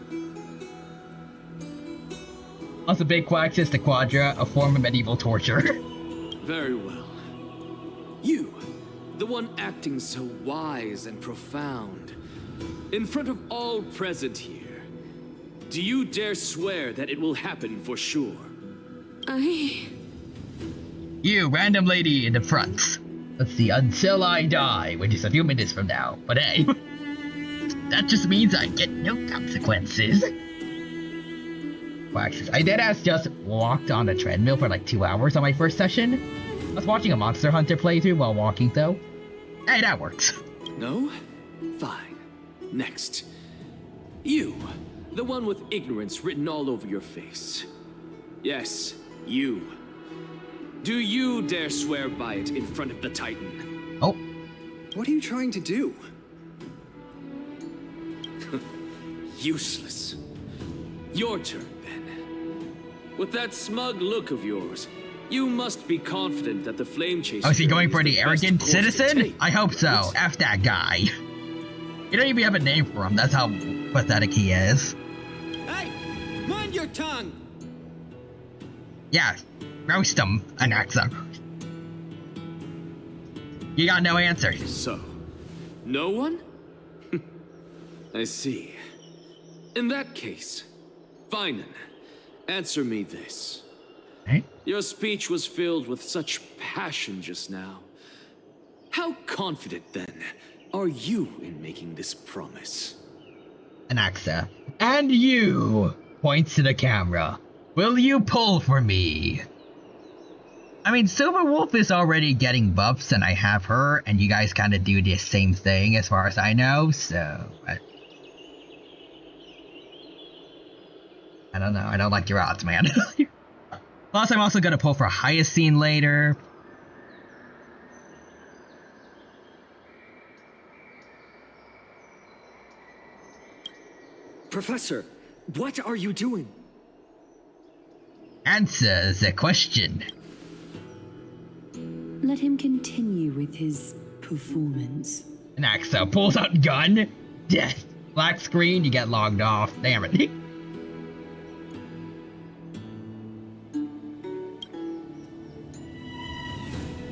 Also, Big Quacks is the Quadra, a form of medieval torture. Very well. You, the one acting so wise and profound, in front of all present here, do you dare swear that it will happen for sure? You, random lady in the front. Let's see, until I die, which is a few minutes from now. But hey, that just means I get no consequences. Quacks, I deadass just walked on a treadmill for like 2 hours on my first session. I was watching a Monster Hunter playthrough while walking though. Hey, that works. No? Fine. Next. You, the one with ignorance written all over your face. Yes, you. Do you dare swear by it in front of the Titan? Oh. What are you trying to do? Useless. Your turn, then. With that smug look of yours, you must be confident that the Flame Chase. Oh, is he going for the arrogant citizen? I hope so. F that guy. You don't even have a name for him. That's how pathetic he is. Hey, mind your tongue. Yeah, roast him, Anaxa. You got no answer. So, no one? I see. In that case, Finan, answer me this. Hey? Your speech was filled with such passion just now. How confident, then, are you in making this promise? Anaxa. And you! Points to the camera. Will you pull for me? I mean, Silver Wolf is already getting buffs and I have her, and you guys kind of do the same thing as far as I know, so... I don't know, I don't like your odds, man. Plus, I'm also gonna pull for Hyacine later. Professor, what are you doing? Answer the question. Let him continue with his performance. Anaxa pulls out gun. Death. Black screen, you get logged off. Damn it.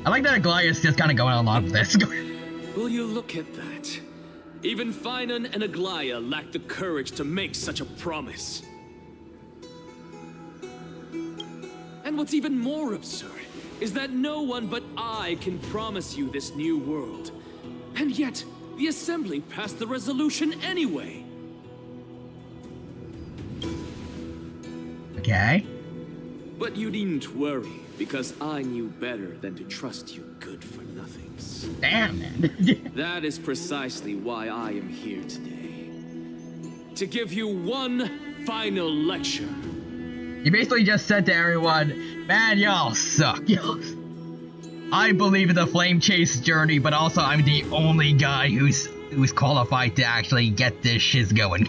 I like that Aglaya's just kind of going along with this. Will you look at that? Even Finan and Aglaya lack the courage to make such a promise. And what's even more absurd is that no one but I can promise you this new world. And yet, the Assembly passed the resolution anyway. Okay. But you needn't worry, because I knew better than to trust you good-for-nothings. Damn, man. That is precisely why I am here today. To give you one final lecture. You basically just said to everyone, man, y'all suck. I believe in the Flame Chase journey, but also I'm the only guy who's qualified to actually get this shiz going.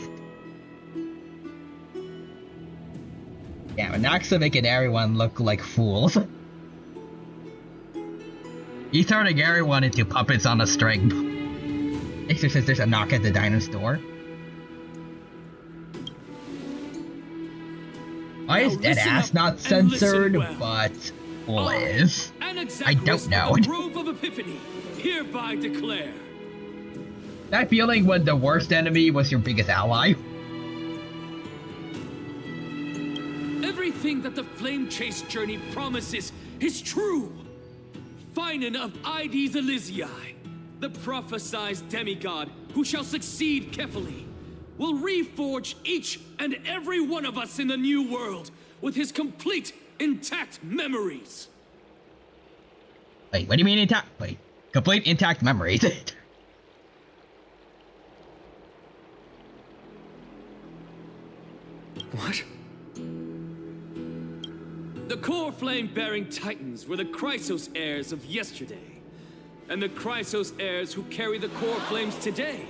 Yeah, Anaxa making everyone look like fools. He's turning everyone into puppets on a string. Except since there's a knock at the diner's door. Why is Deadass not censored, but full is? I don't know. Grove of Epiphany, hereby declare. That feeling when the worst enemy was your biggest ally? Everything that the Flame Chase journey promises is true. Finan of Ides Elysiae, the prophesized demigod who shall succeed Kefali, will reforge each and every one of us in the new world with his complete, intact memories. Wait, what do you mean intact? Wait, complete intact memories? What? The core flame-bearing titans were the Chrysos heirs of yesterday, and the Chrysos heirs who carry the core flames today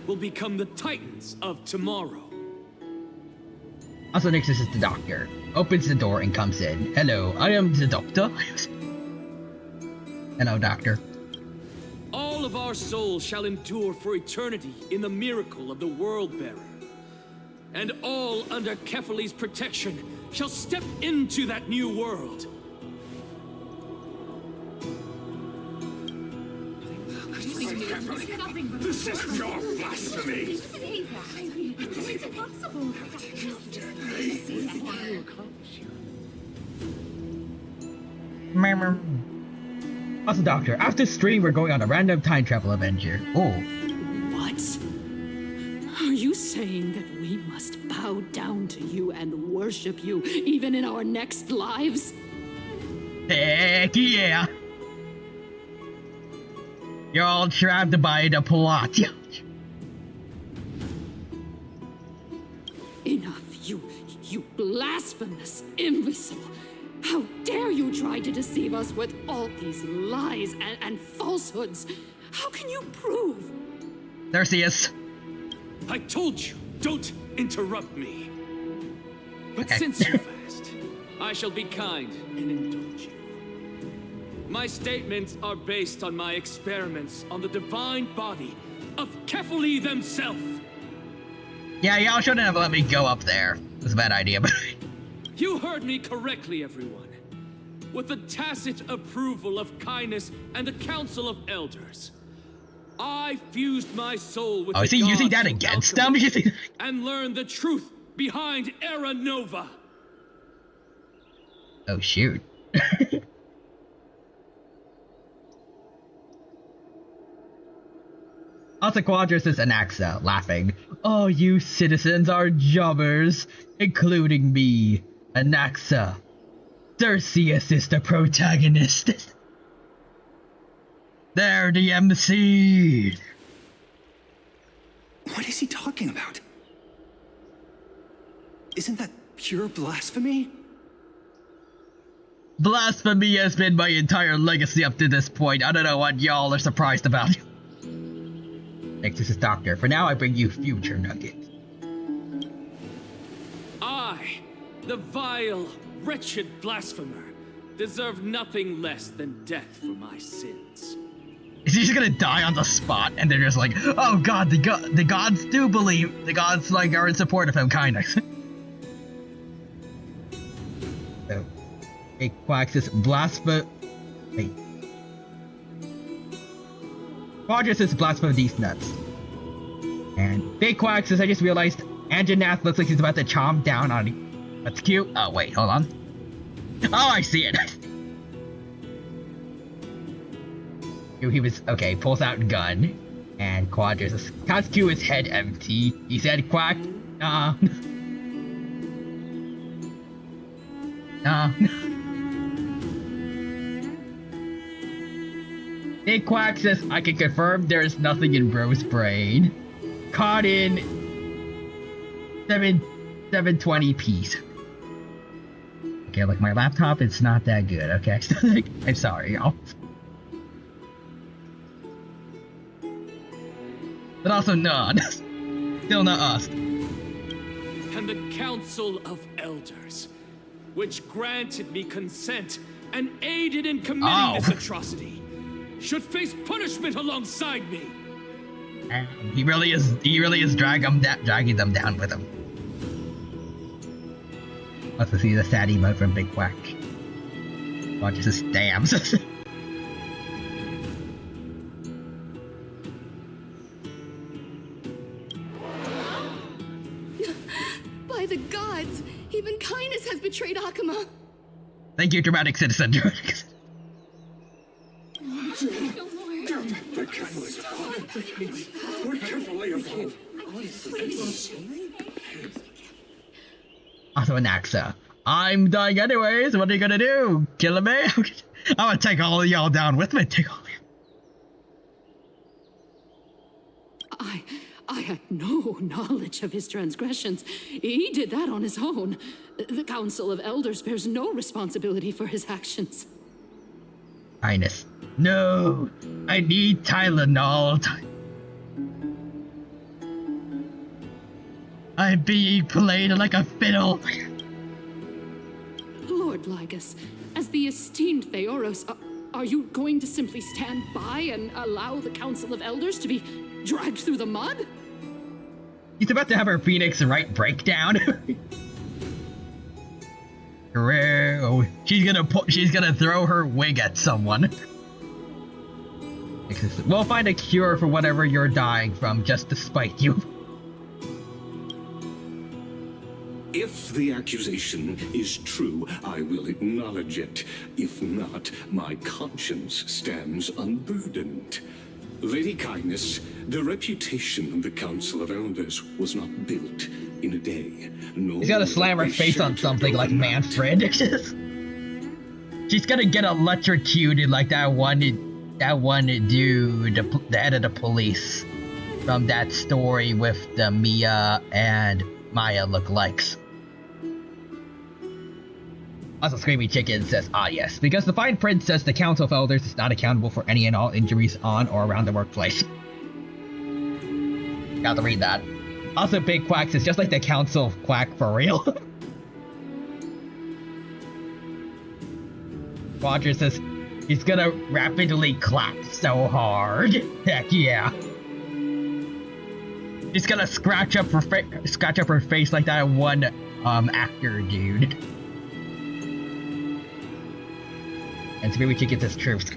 will become the titans of tomorrow. Also, Nixus is the doctor. Opens the door and comes in. Hello, I am the doctor. Hello, doctor. All all of our souls shall endure for eternity in the miracle of the World-Bearer. And all under Kefali's protection shall step into that new world. This is your blasphemy! It's impossible. Also, Doctor, after stream, we're going on a random time travel adventure. Oh. What? Are you saying that we must bow down to you and worship you even in our next lives? Heck yeah! You're all trapped by the plot. Enough, you blasphemous imbecile! How dare you try to deceive us with all these lies and falsehoods? How can you prove? Theseus. I told you, don't interrupt me. But since you've asked, I shall be kind and indulge you. My statements are based on my experiments on the divine body of Kefali themselves. Yeah, y'all shouldn't have let me go up there. It's a bad idea, but... You heard me correctly, everyone. With the tacit approval of Kindness and the Council of Elders, I fused my soul with is he using that against them? And learned the truth behind Era Nova. Oh, shoot. Also, Quadras is Anaxa, laughing. Oh, you citizens are jobbers, including me, Anaxa. Theseus is the protagonist. They're the MC. What is he talking about? Isn't that pure blasphemy? Blasphemy has been my entire legacy up to this point. I don't know what y'all are surprised about. Next is Doctor. For now, I bring you future nuggets. I, the vile, wretched blasphemer, deserve nothing less than death for my sins. Is he just gonna die on the spot? And they're just like, oh god, the gods do believe. The gods like are in support of him, kinda. So, it quacks is blasphemy. Wait. Quadras is blasphemy these nuts. And Big Quack says, I just realized Anjanath looks like he's about to chomp down on you. That's cute. Oh, wait, hold on. Oh, I see it. He was, okay, pulls out gun. And Quadras cuts to his head empty. He said, Quack, nah. Nah. Big Quack says, I can confirm there is nothing in Bro's brain. Caught in 720p. Okay, like my laptop, it's not that good, okay? I'm sorry, y'all. But also none. Still not us. And the Council of Elders, which granted me consent and aided in committing this atrocity, should face punishment alongside me. And he really is dragging them down with him. Let's see the sad emote from Big Quack. Watches his dams. By the gods, even Kindness has betrayed Akuma. Thank you, dramatic citizen. Also Anaxa. I'm dying anyways, what are you gonna do? Kill me? I'm gonna take all of y'all down with me. Take all of you. I had no knowledge of his transgressions. He did that on his own. The Council of Elders bears no responsibility for his actions. Highness. No! I need Tylenol. I'm being played like a fiddle. Lord Lygus, as the esteemed Theoros, Are you going to simply stand by and allow the Council of Elders to be dragged through the mud? He's about to have her Phoenix Wright breakdown. Oh, she's gonna throw her wig at someone. We'll find a cure for whatever you're dying from just to spite you. If the accusation is true, I will acknowledge it. If not, my conscience stands unburdened. Lady Kindness, the reputation of the Council of Elders was not built in a day. He's gotta slam her face on something like Manfred. She's gonna get electrocuted like that one dude, the head of the police from that story with the Mia and Maya lookalikes. Also, Screamy Chicken says, ah yes, because the fine print says the Council of Elders is not accountable for any and all injuries on or around the workplace. Got to read that. Also, Big Quack says, just like the Council of Quack for real. Roger says, he's gonna rapidly clap so hard. Heck yeah. He's gonna scratch up her face like that one actor dude. And Screamy Chicken says truth.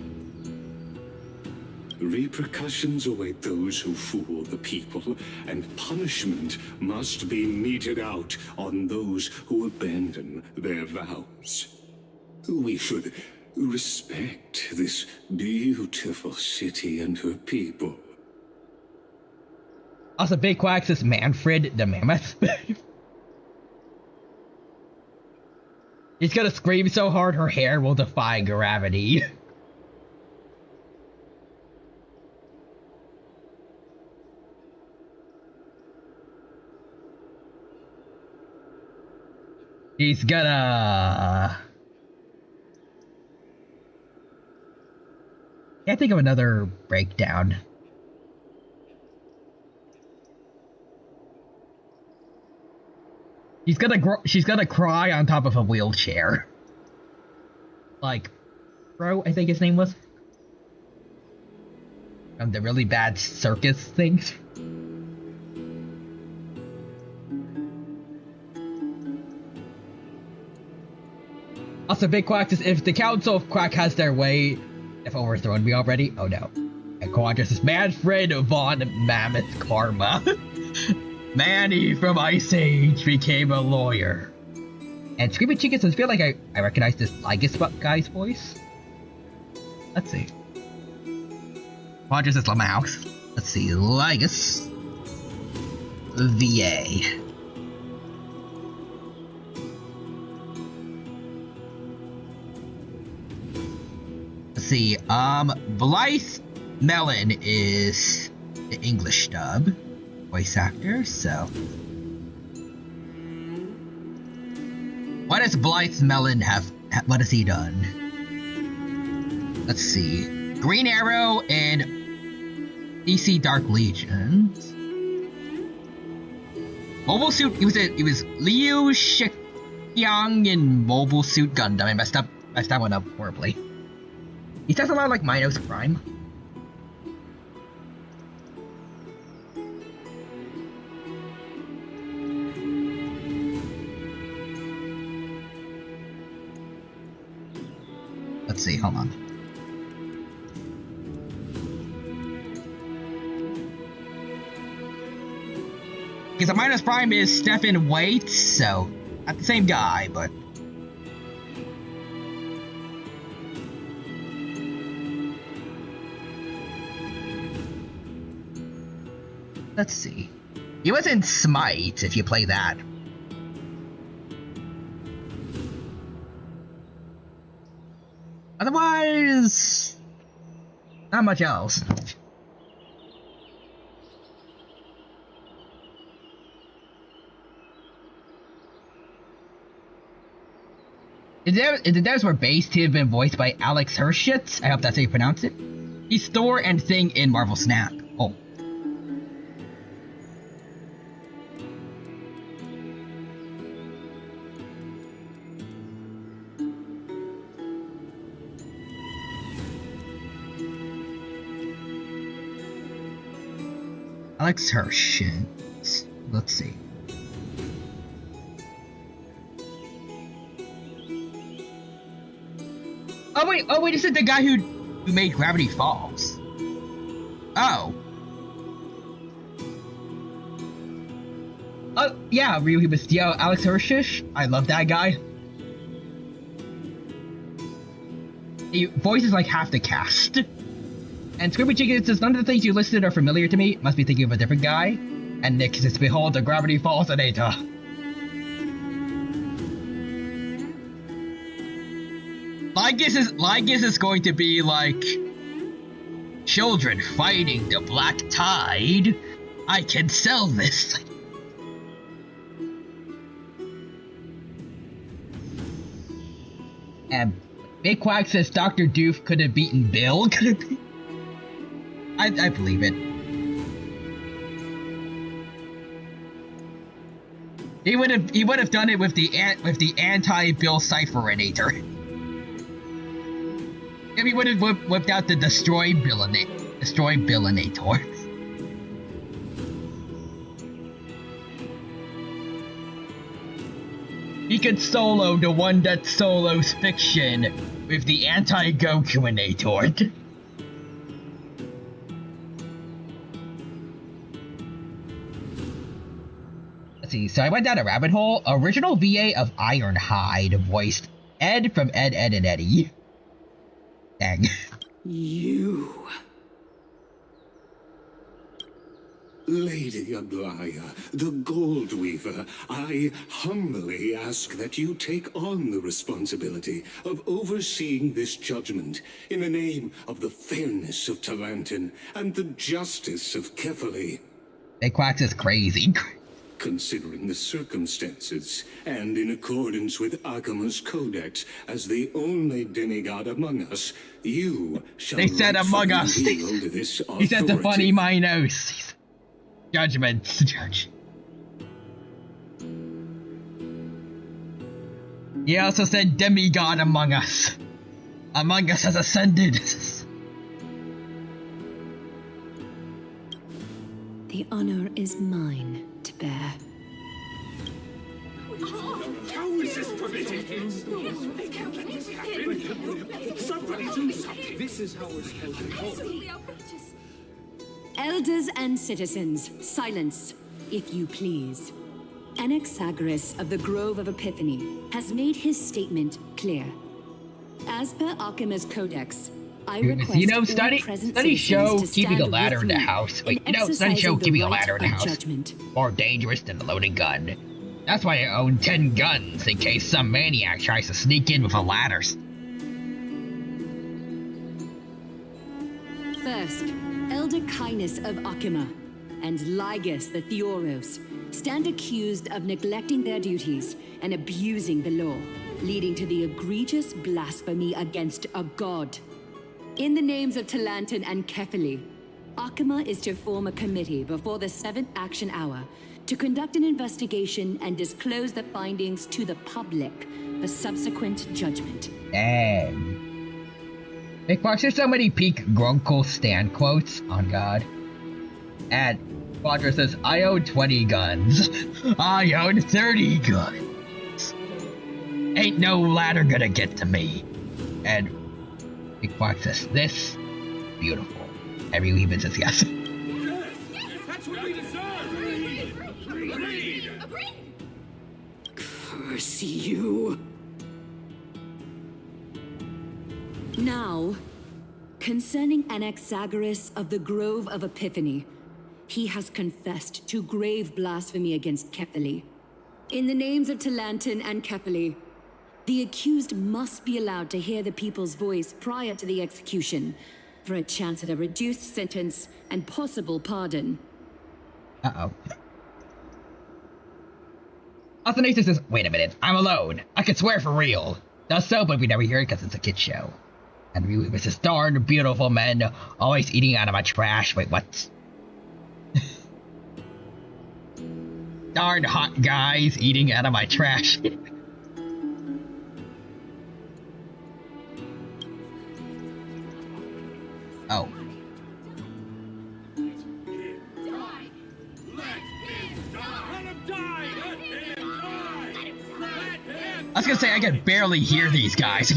Repercussions await those who fool the people, and punishment must be meted out on those who abandon their vows. We should respect this beautiful city and her people. Also, Big Quack says Manfred the Mammoth. He's gonna scream so hard her hair will defy gravity. He's gonna... Can't think of another breakdown. She's gonna cry on top of a wheelchair. Like, Bro, I think his name was. From the really bad circus things. Also, Big Quack says, if the Council of Quack has their way, if overthrown me already, oh no. And Quadra says, Manfred von Mammoth Karma. Manny from Ice Age became a lawyer. And Screaming Chicken says, feel like I recognize this Ligus guy's voice. Let's see. Quadra says, Mouse. Let's see, Ligus. VA. Let's see, Blythe Mellon is the English dub voice actor, so. What does Blythe Mellon what has he done? Let's see. Green Arrow and DC Dark Legions. Mobile Suit, he was Liu Shikyang in Mobile Suit Gundam. I messed that one up horribly. He sounds a lot like Minos Prime. Let's see, hold on. Because Minos Prime is Stephen Waite, so not the same guy, but. Let's see. He was in Smite, if you play that. Otherwise, not much else. The devs were based to have been voiced by Alex Hershitz. I hope that's how you pronounce it. He's Thor and Thing in Marvel Snap. Oh. Alex Hirsch. Let's see. Oh wait, this is the guy who made Gravity Falls. Oh. Oh, yeah, really was Alex Hirsch. I love that guy. He voices like half the cast. And Scribbly Chicken says, none of the things you listed are familiar to me. Must be thinking of a different guy. And Nick says, behold the Gravity Falls Anata. Lygus is going to be like children fighting the black tide. I can sell this. And Big Quack says Dr. Doof could have beaten Bill. I believe it. He would have done it with the anti-Bill Cypherinator. If he would have whipped out the Destroy Billinator. He could solo the one that solos fiction with the anti-Gokuinator. Let's see, so I went down a rabbit hole. Original VA of Ironhide voiced Ed from Ed, Edd and Eddy. Dang. You. Lady Aglaya, the Gold Weaver, I humbly ask that you take on the responsibility of overseeing this judgment in the name of the fairness of Talantin and the justice of Kefali. Big Quack is crazy. Considering the circumstances, and in accordance with Akima's codex, as the only demigod among us, you shall They said among us. wield this authority. He said the funny Minos. Judgments, Judge. He also said demigod among us. Among us has ascended. The honor is mine to bear. How is this permitted? Somebody do something. This is how we're supposed to go. Elders and citizens, silence, if you please. Anaxagoras of the Grove of Epiphany has made his statement clear. As per Akima's codex, I request all present studies show citizens to keeping a stand ladder with in the me house. Wait, in studies show exercising the keeping a right ladder in the of house judgment. more dangerous than a loaded gun. That's why I own 10 guns, in case some maniac tries to sneak in with a ladder. First, Elder Kindness of Akima and Lygus the Theoros stand accused of neglecting their duties and abusing the law, leading to the egregious blasphemy against a god. In the names of Talantin and Kefali, Akima is to form a committee before the 7th action hour to conduct an investigation and disclose the findings to the public for subsequent judgment. Dang. Big Fox, there's so many peak Grunkle stand quotes on God. And Quadra says, I own 20 guns. I own 30 guns. Ain't no ladder gonna get to me. And Big Fox says, this beautiful. Every Weaver says yes. That's what we deserve! Agreed! Curse you. Now, concerning Anaxagoras of the Grove of Epiphany, he has confessed to grave blasphemy against Kefali. In the names of Talantin and Kefali, the accused must be allowed to hear the people's voice prior to the execution, for a chance at a reduced sentence and possible pardon. Uh-oh. Athanasius says, wait a minute, I'm alone. I can swear for real. Does so, but we never hear it because it's a kid show. And Weaver says, darn beautiful men, always eating out of my trash. Wait, what? Darn hot guys eating out of my trash. Oh. I was gonna say, I can barely hear these guys.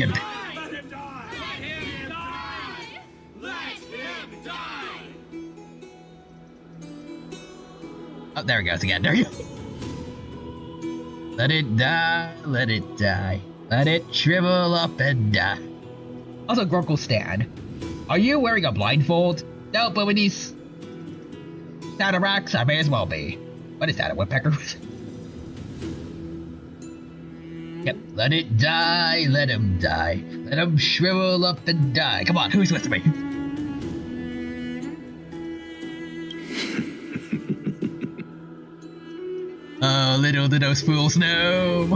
Oh, there it goes again. There you go. Let it die, let it die. Let it shrivel up and die. Also, Gronkle Stan, are you wearing a blindfold? No, but with these cataracts, I may as well be. What is that, a woodpecker? Yep, let it die, let him die. Let him shrivel up and die. Come on, who's with me? Oh, little do those fools know.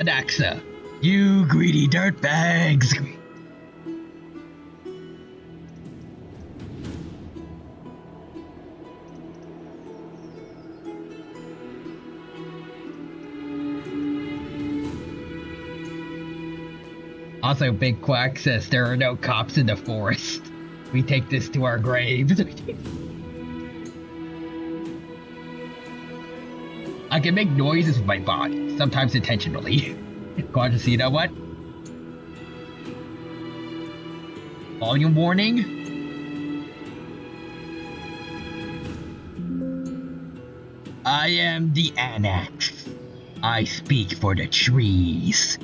Anaxa, you greedy dirtbags. Also, Big Quack says there are no cops in the forest. We take this to our graves. I can make noises with my body, sometimes intentionally. Glad to see, you know what? Volume warning. I am the Annex. I speak for the trees.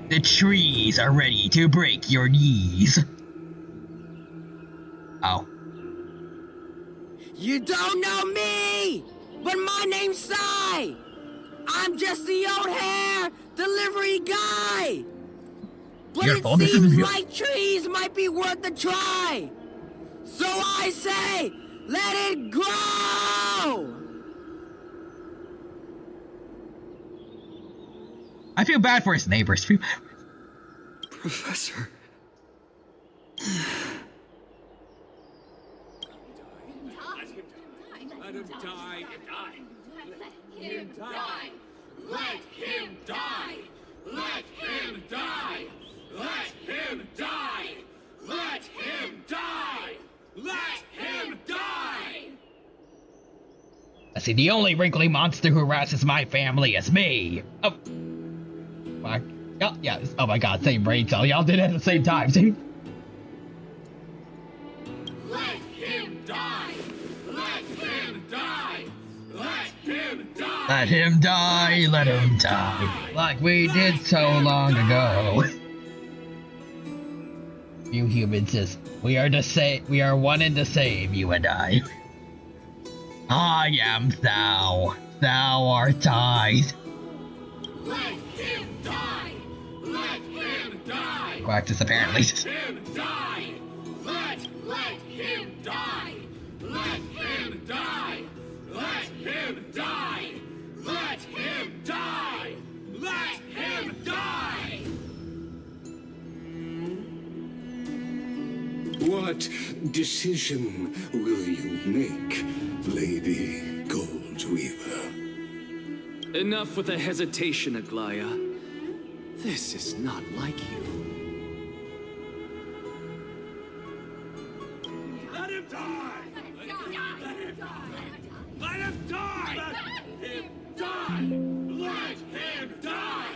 The trees are ready to break your knees. Oh. You don't know me, but my name's Sai. I'm just the old hair delivery guy. But it seems like trees might be worth a try. So I say, let it grow. I feel bad for his neighbors. Professor. Let him die. Let him die. Let him die. Let him die. Let him die. Let him die. Let him die. I see, the only wrinkly monster who harasses my family is me. Oh. Yeah, oh my god, same brain cell. Y'all did it at the same time. See? Let him die. Let him die. Let him die. Let him die, let him die. Like we did so long ago. You humans we are the same, we are one and the same, you and I. I am thou. Thou art I. Let him die. Let him die. Quactus apparently. Let him die. Let him die. Let him die. Let him die. Let him die. Let him die. What decision will you make, Lady Goldweaver? Enough with the hesitation, Aglaya. This is not like you. Let him die! Let him die! Let him die! Let him die! Let him die!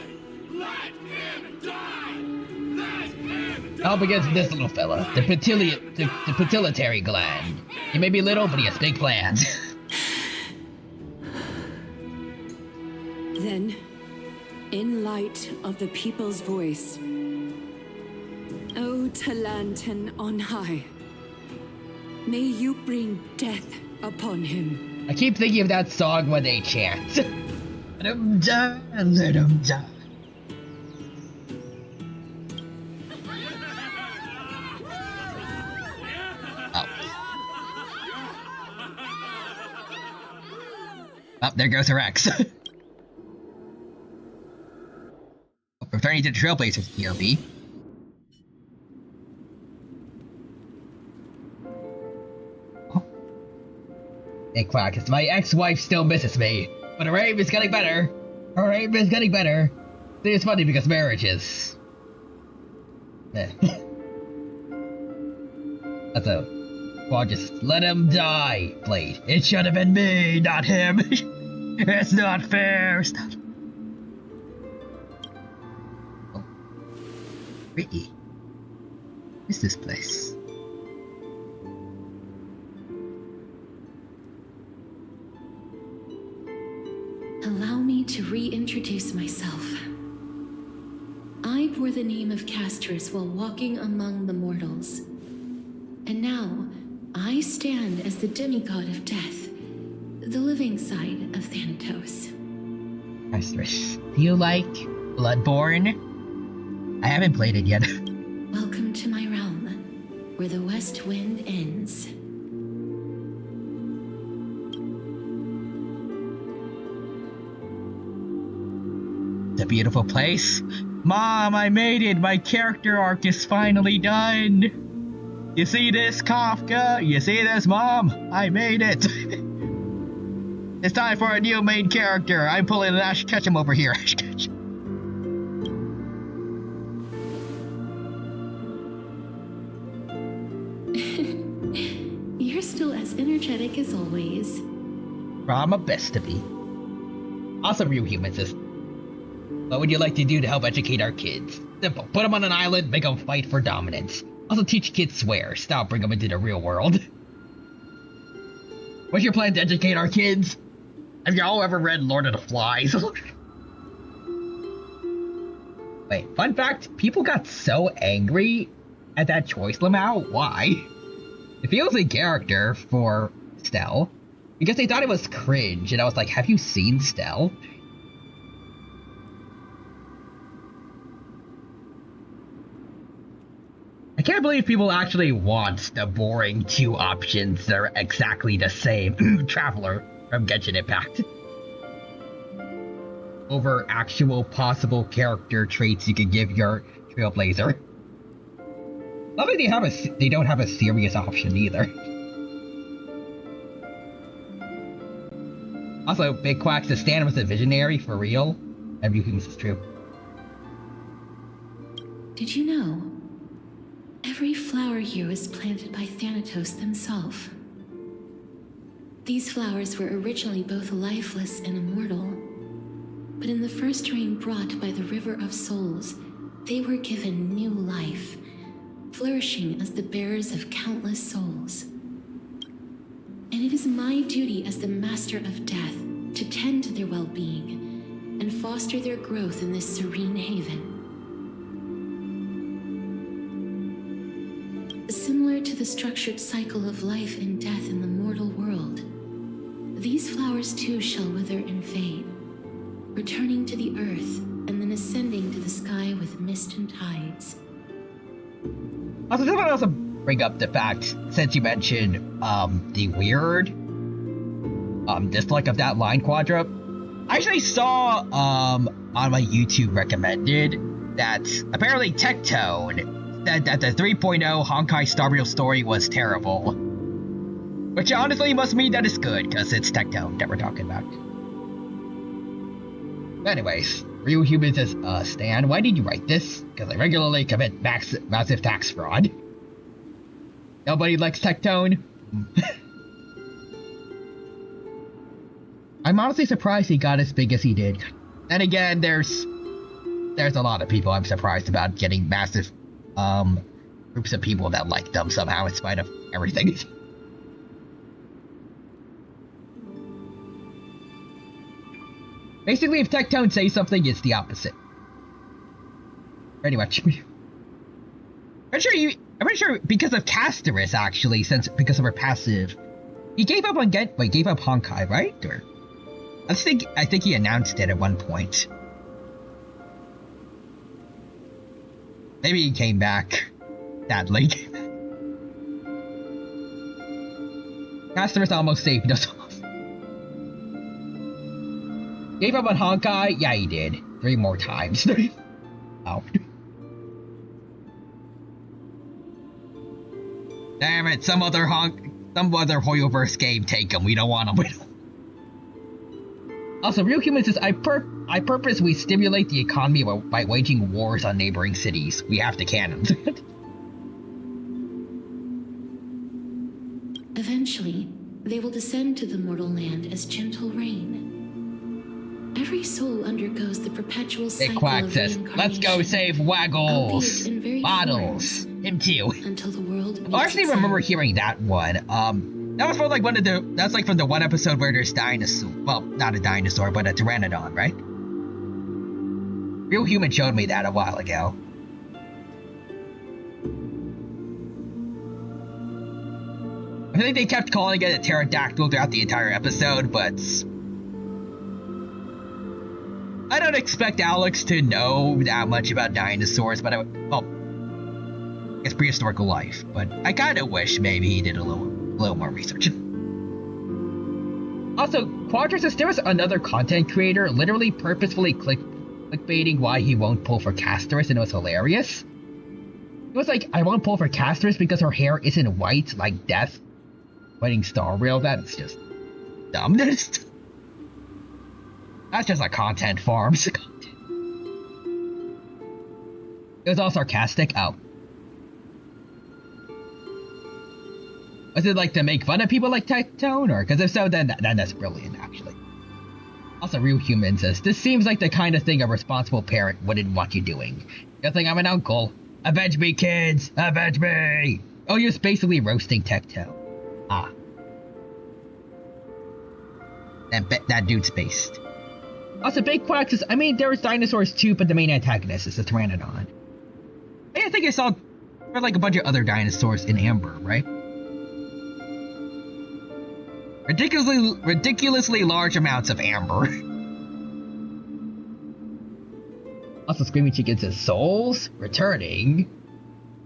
Let him die! Let him die! All begins with this little fella, the pituitary gland. He may be little, but he has big plans. Then, in light of the people's voice, O Talantan on high, may you bring death upon him. I keep thinking of that song when they chant. Let him die, let him die. Oh, there goes her ex. Returning to the Trailblazers POV. Oh. Hey, Quack, my ex-wife still misses me, but her aim is getting better. Her aim is getting better. See, it's funny because marriages. That's a. Quack just let him die. Played. It should have been me, not him. It's not fair. It's not. Pretty. What's this place? Allow me to reintroduce myself. I bore the name of Castorus while walking among the mortals. And now, I stand as the demigod of death, the living side of Thanatos. Castorus, do you like Bloodborne? I haven't played it yet. Welcome to my realm, where the west wind ends. It's a beautiful place. Mom, I made it! My character arc is finally done! You see this, Kafka? You see this, Mom? I made it! It's time for a new main character. I'm pulling an Ash Ketchum over here. Ash Ketchum. You're still as energetic as always. Try my best to be. Awesome, real humans. What would you like to do to help educate our kids? Simple. Put them on an island, make them fight for dominance. Also teach kids swear. Stop, bring them into the real world. What's your plan to educate our kids? Have y'all ever read Lord of the Flies? Wait, fun fact, people got so angry at that choice lamau. Why? It feels in character for Stell, because they thought it was cringe, and I was like, have you seen Stell? I can't believe people actually want the boring two options that are exactly the same. Traveler from Genshin Impact. Over actual possible character traits you could give your Trailblazer. Not like they don't have a serious option either. Also, Big Quack's to stand with a visionary for real. Everything is true. Did you know? Every flower here was planted by Thanatos themselves. These flowers were originally both lifeless and immortal, but in the first rain brought by the River of Souls, they were given new life, flourishing as the bearers of countless souls. And it is my duty as the Master of Death to tend to their well-being and foster their growth in this serene haven. Similar to the structured cycle of life and death in the mortal world, these flowers too shall wither and fade, returning to the earth and then ascending to the sky with mist and tides. Also, I want to also bring up the fact, since you mentioned the weird dislike of that line quadrup, I actually saw on my YouTube recommended that apparently Tectone said that the 3.0 Honkai Star Rail story was terrible. Which honestly must mean that it's good, because it's Tectone that we're talking about. But anyways, Real Human says, Stan, why did you write this? Because I regularly commit massive tax fraud. Nobody likes Tectone. I'm honestly surprised he got as big as he did. Then again, there's a lot of people I'm surprised about getting massive groups of people that like them somehow in spite of everything. Basically, if Tectone says something, it's the opposite. Pretty much. I'm pretty sure because of Castorus, actually, because of her passive, he gave up on gave up Honkai, right? Or I think he announced it at one point. Maybe he came back, sadly. Castorus almost saved us all. Gave up on Honkai? Yeah, he did. 3 more times. Oh. Damn it, some other Hoyoverse game, take him. We don't want him. Also, Real Human says, I purposely stimulate the economy by waging wars on neighboring cities. We have the cannons. Eventually, they will descend to the mortal land as gentle rain. Every soul undergoes the perpetual It cycle Quack of says, let's go save Waggles. albeit in very Waddles. Him too. until the world I meets actually its remember end. hearing that one. That was from like one of the, that's like from the one episode where there's dinosaur. Well, not a dinosaur, but a pteranodon, right? Real Human showed me that a while ago. I think they kept calling it a pterodactyl throughout the entire episode, but I don't expect Alex to know that much about dinosaurs, but well, it's prehistorical life, but I kind of wish maybe he did a little more research. Also, Quadra says there was another content creator literally purposefully clickbaiting why he won't pull for Castorus, and it was hilarious. It was like, I won't pull for Castorus because her hair isn't white like Death wedding Star Rail. That's just dumb. That's just a content farm. It was all sarcastic. Oh. Was it like to make fun of people like Tectone? Or, because if so, then that's brilliant, actually. Also, Real Human says, this seems like the kind of thing a responsible parent wouldn't want you doing. Good thing I'm an uncle. Avenge me, kids! Avenge me! Oh, you're basically roasting Tectone. Ah. That dude's based. Also, Big Quack says, I mean, there was dinosaurs too, but the main antagonist is a pteranodon. I think I saw like a bunch of other dinosaurs in Amber, right? Ridiculously large amounts of amber. Also, Screaming Chicken says, souls returning.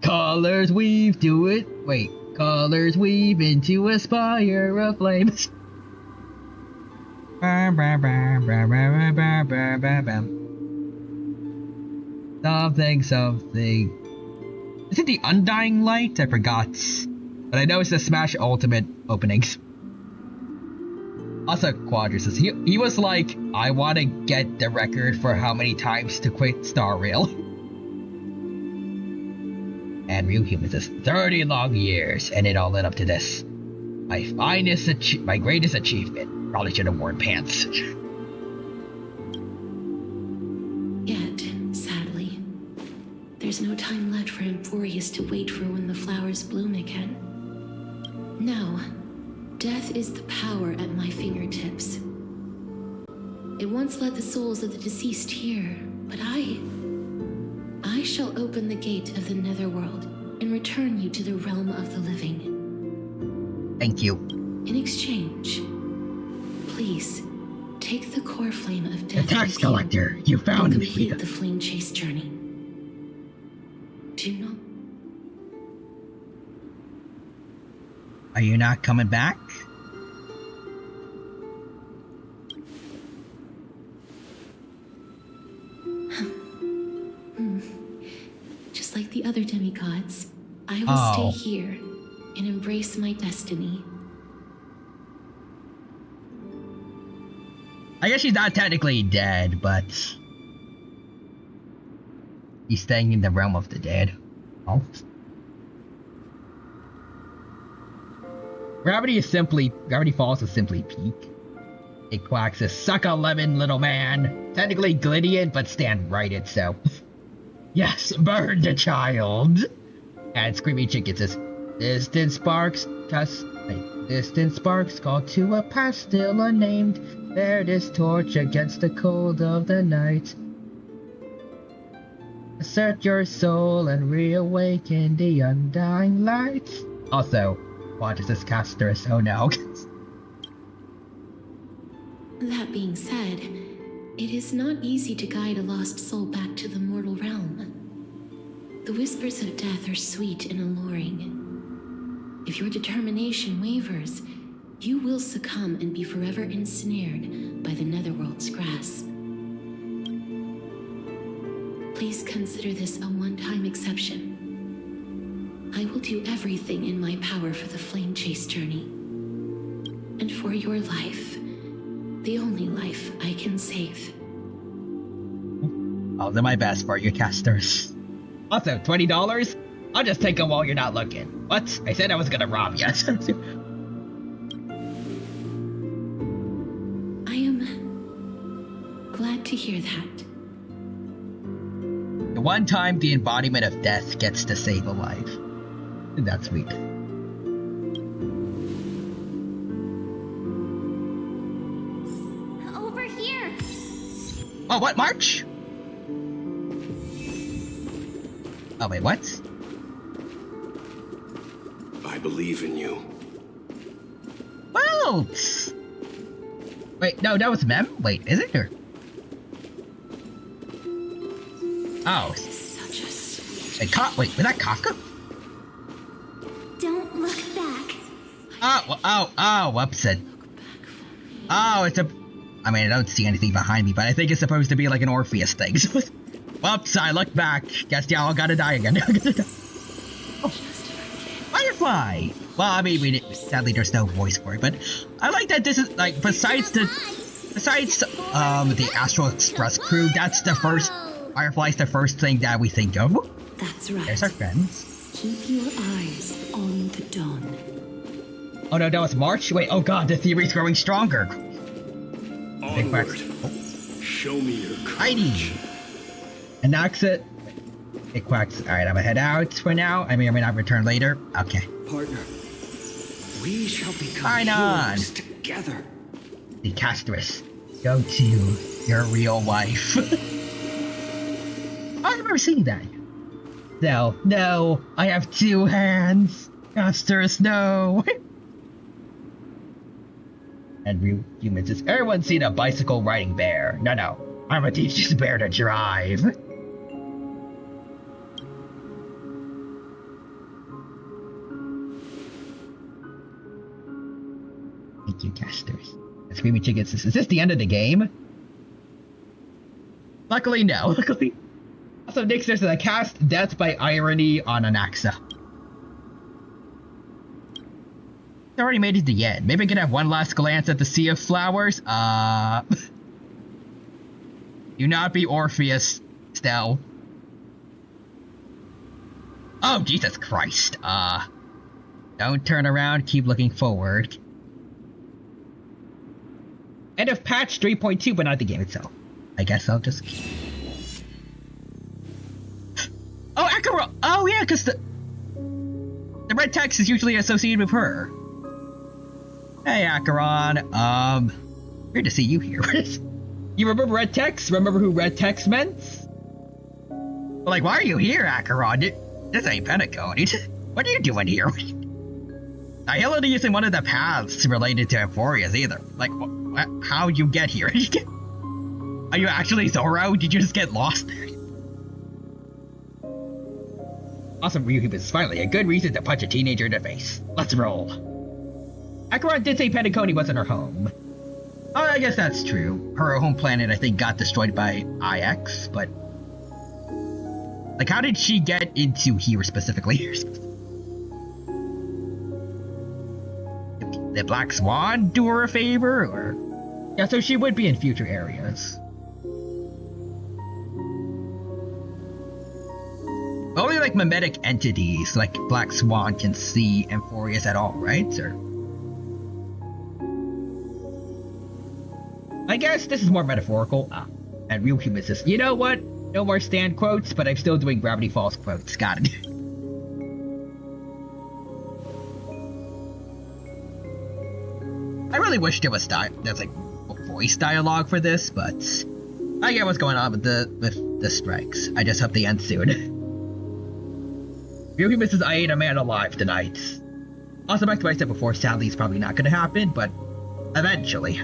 Colors weave, do it. Wait, colors weave into a spire of flames. Something. Is it the Undying Light? I forgot. But I know it's the Smash Ultimate openings. Also, Quadra says, he was like, I want to get the record for how many times to quit Star Rail. And Real Human says, 30 long years, and it all led up to this. My greatest achievement. Probably should have worn pants. Yet, sadly, there's no time left for Emporius to wait for when the flowers bloom again. No. Death is the power at my fingertips. It once led the souls of the deceased here, but I shall open the gate of the netherworld and return you to the realm of the living. Thank you. In exchange, please take the core flame of death. The tax collector, you found me. Complete the flame chase journey. Do you know? Are you not coming back? Just like the other demigods, I will stay here and embrace my destiny. I guess she's not technically dead, but he's staying in the realm of the dead. Oh. Gravity Falls is simply peak. It Quacks says, suck a lemon, little man. Technically Glydian, but stand right itself. Yes, burn the child. And Screaming Chicken says, distant sparks call to a past still unnamed. Bear this torch against the cold of the night. Assert your soul and reawaken the undying light. Also, Quadra says Castorus, oh no. That being said, it is not easy to guide a lost soul back to the mortal realm. The whispers of death are sweet and alluring. If your determination wavers, you will succumb and be forever ensnared by the netherworld's grasp. Please consider this a one-time exception. I will do everything in my power for the flame chase journey. And for your life, the only life I can save. I'll do my best for you, Casters. Also, $20? I'll just take them while you're not looking. What? I said I was gonna rob you. to hear that. The one time the embodiment of death gets to save a life. That's sweet. Over here. Oh, what? March? Oh, wait, what? I believe in you. Well, wait, no, that was Mem? Wait, is it? Or... Oh. Wait, was that Kafka? Don't look back. Oh, whoops. Oh, it's a... I mean, I don't see anything behind me, but I think it's supposed to be like an Orpheus thing. Whoops, I look back. Guess y'all gotta die again. Oh, Firefly! Well, I mean, sadly there's no voice for it, but I like that this is, like, besides the Astral Express crew, that's the first... Firefly's the first thing that we think of. That's right. There's our friends. Keep your eyes on the dawn. Oh no, that was March? Wait, oh god, the theory's growing stronger. Onward. Show me your courage. Heidi! Anaxa. It quacks. Alright, I'm gonna head out for now. I may or may not return later. Okay. Partner, we shall become heroes together. The Castress. Go to your real wife. I've never seen that. No, I have 2 hands. Castress, no. And real humans is everyone seen a bicycle riding bear? No. I'm gonna teach this bear to drive. Thank you, casters. The Screaming Chicken says, is this the end of the game? Luckily, no. Luckily. Also, Nick says that I cast Death by Irony on Anaxa. I already made it to the end. Maybe I can have one last glance at the Sea of Flowers. Do not be Orpheus, Stell. Oh, Jesus Christ. Don't turn around, keep looking forward. End of patch 3.2, but not the game itself. I guess I'll just... Oh, Akira! Oh, yeah, because the red text is usually associated with her. Hey, Acheron. Weird to see you here. You remember red text? Remember who red text meant? Like, why are you here, Acheron? This ain't Pentacone. What are you doing here? Nihility isn't one of the paths related to Euphorias either. Like, how'd you get here? Are you actually Zoro? Did you just get lost? Awesome, Ryuhib is finally a good reason to punch a teenager in the face. Let's roll. Acheron did say Pentacone wasn't her home. Oh, I guess that's true. Her home planet, I think, got destroyed by IX, but... Like, how did she get into here specifically? Did Black Swan do her a favor, or... Yeah, so she would be in future areas. Only, like, mimetic entities, like Black Swan, can see Euphorias at all, right? Or... I guess this is more metaphorical. And real humans says, you know what? No more stand quotes, but I'm still doing Gravity Falls quotes. Got it. I really wish there was there's like voice dialogue for this, but I get what's going on with the strikes. I just hope they end soon. Real humans says, I ate a man alive tonight. Also, back to what I said before, sadly it's probably not gonna happen, but eventually.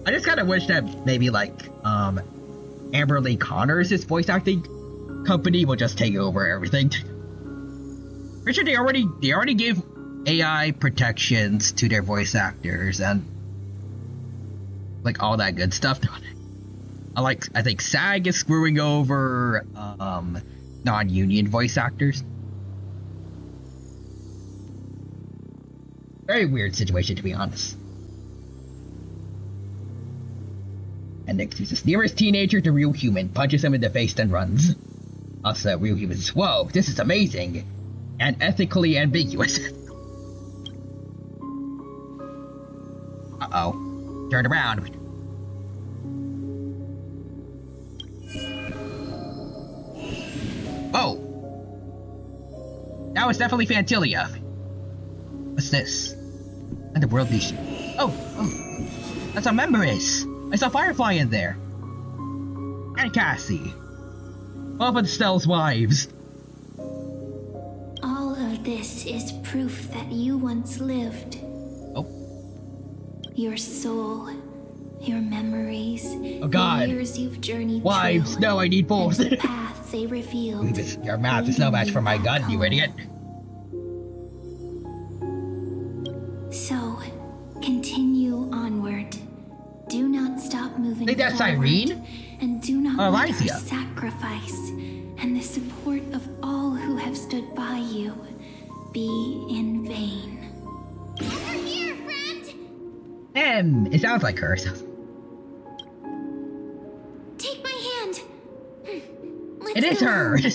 I just kind of wish that maybe like Amber Lee Connors' voice acting company will just take over everything. Pretty sure they already gave AI protections to their voice actors and like all that good stuff. I think SAG is screwing over non-union voice actors. Very weird situation, to be honest. And Nick uses nearest teenager to real human, punches him in the face, then runs. Also, real human says, whoa, this is amazing and ethically ambiguous. Uh-oh. Turn around. it's definitely Fantilia. What's this? And the world leash. Oh, that's how Memories. I saw Firefly in there. And Cassie. Both of Stell's wives. All of this is proof that you once lived. Oh. Your soul, your memories, oh God. the years you've journeyed wives. through, No, I need both. and the path they revealed. Your math is no match for my gun, you idiot. So, continue onward. Do not stop moving Think that's forward. Irene? And do not let her Elysia. sacrifice and the support of all who have stood by you be in vain. Over here, friend! It sounds like her. Take my hand. Let's It is go her. home.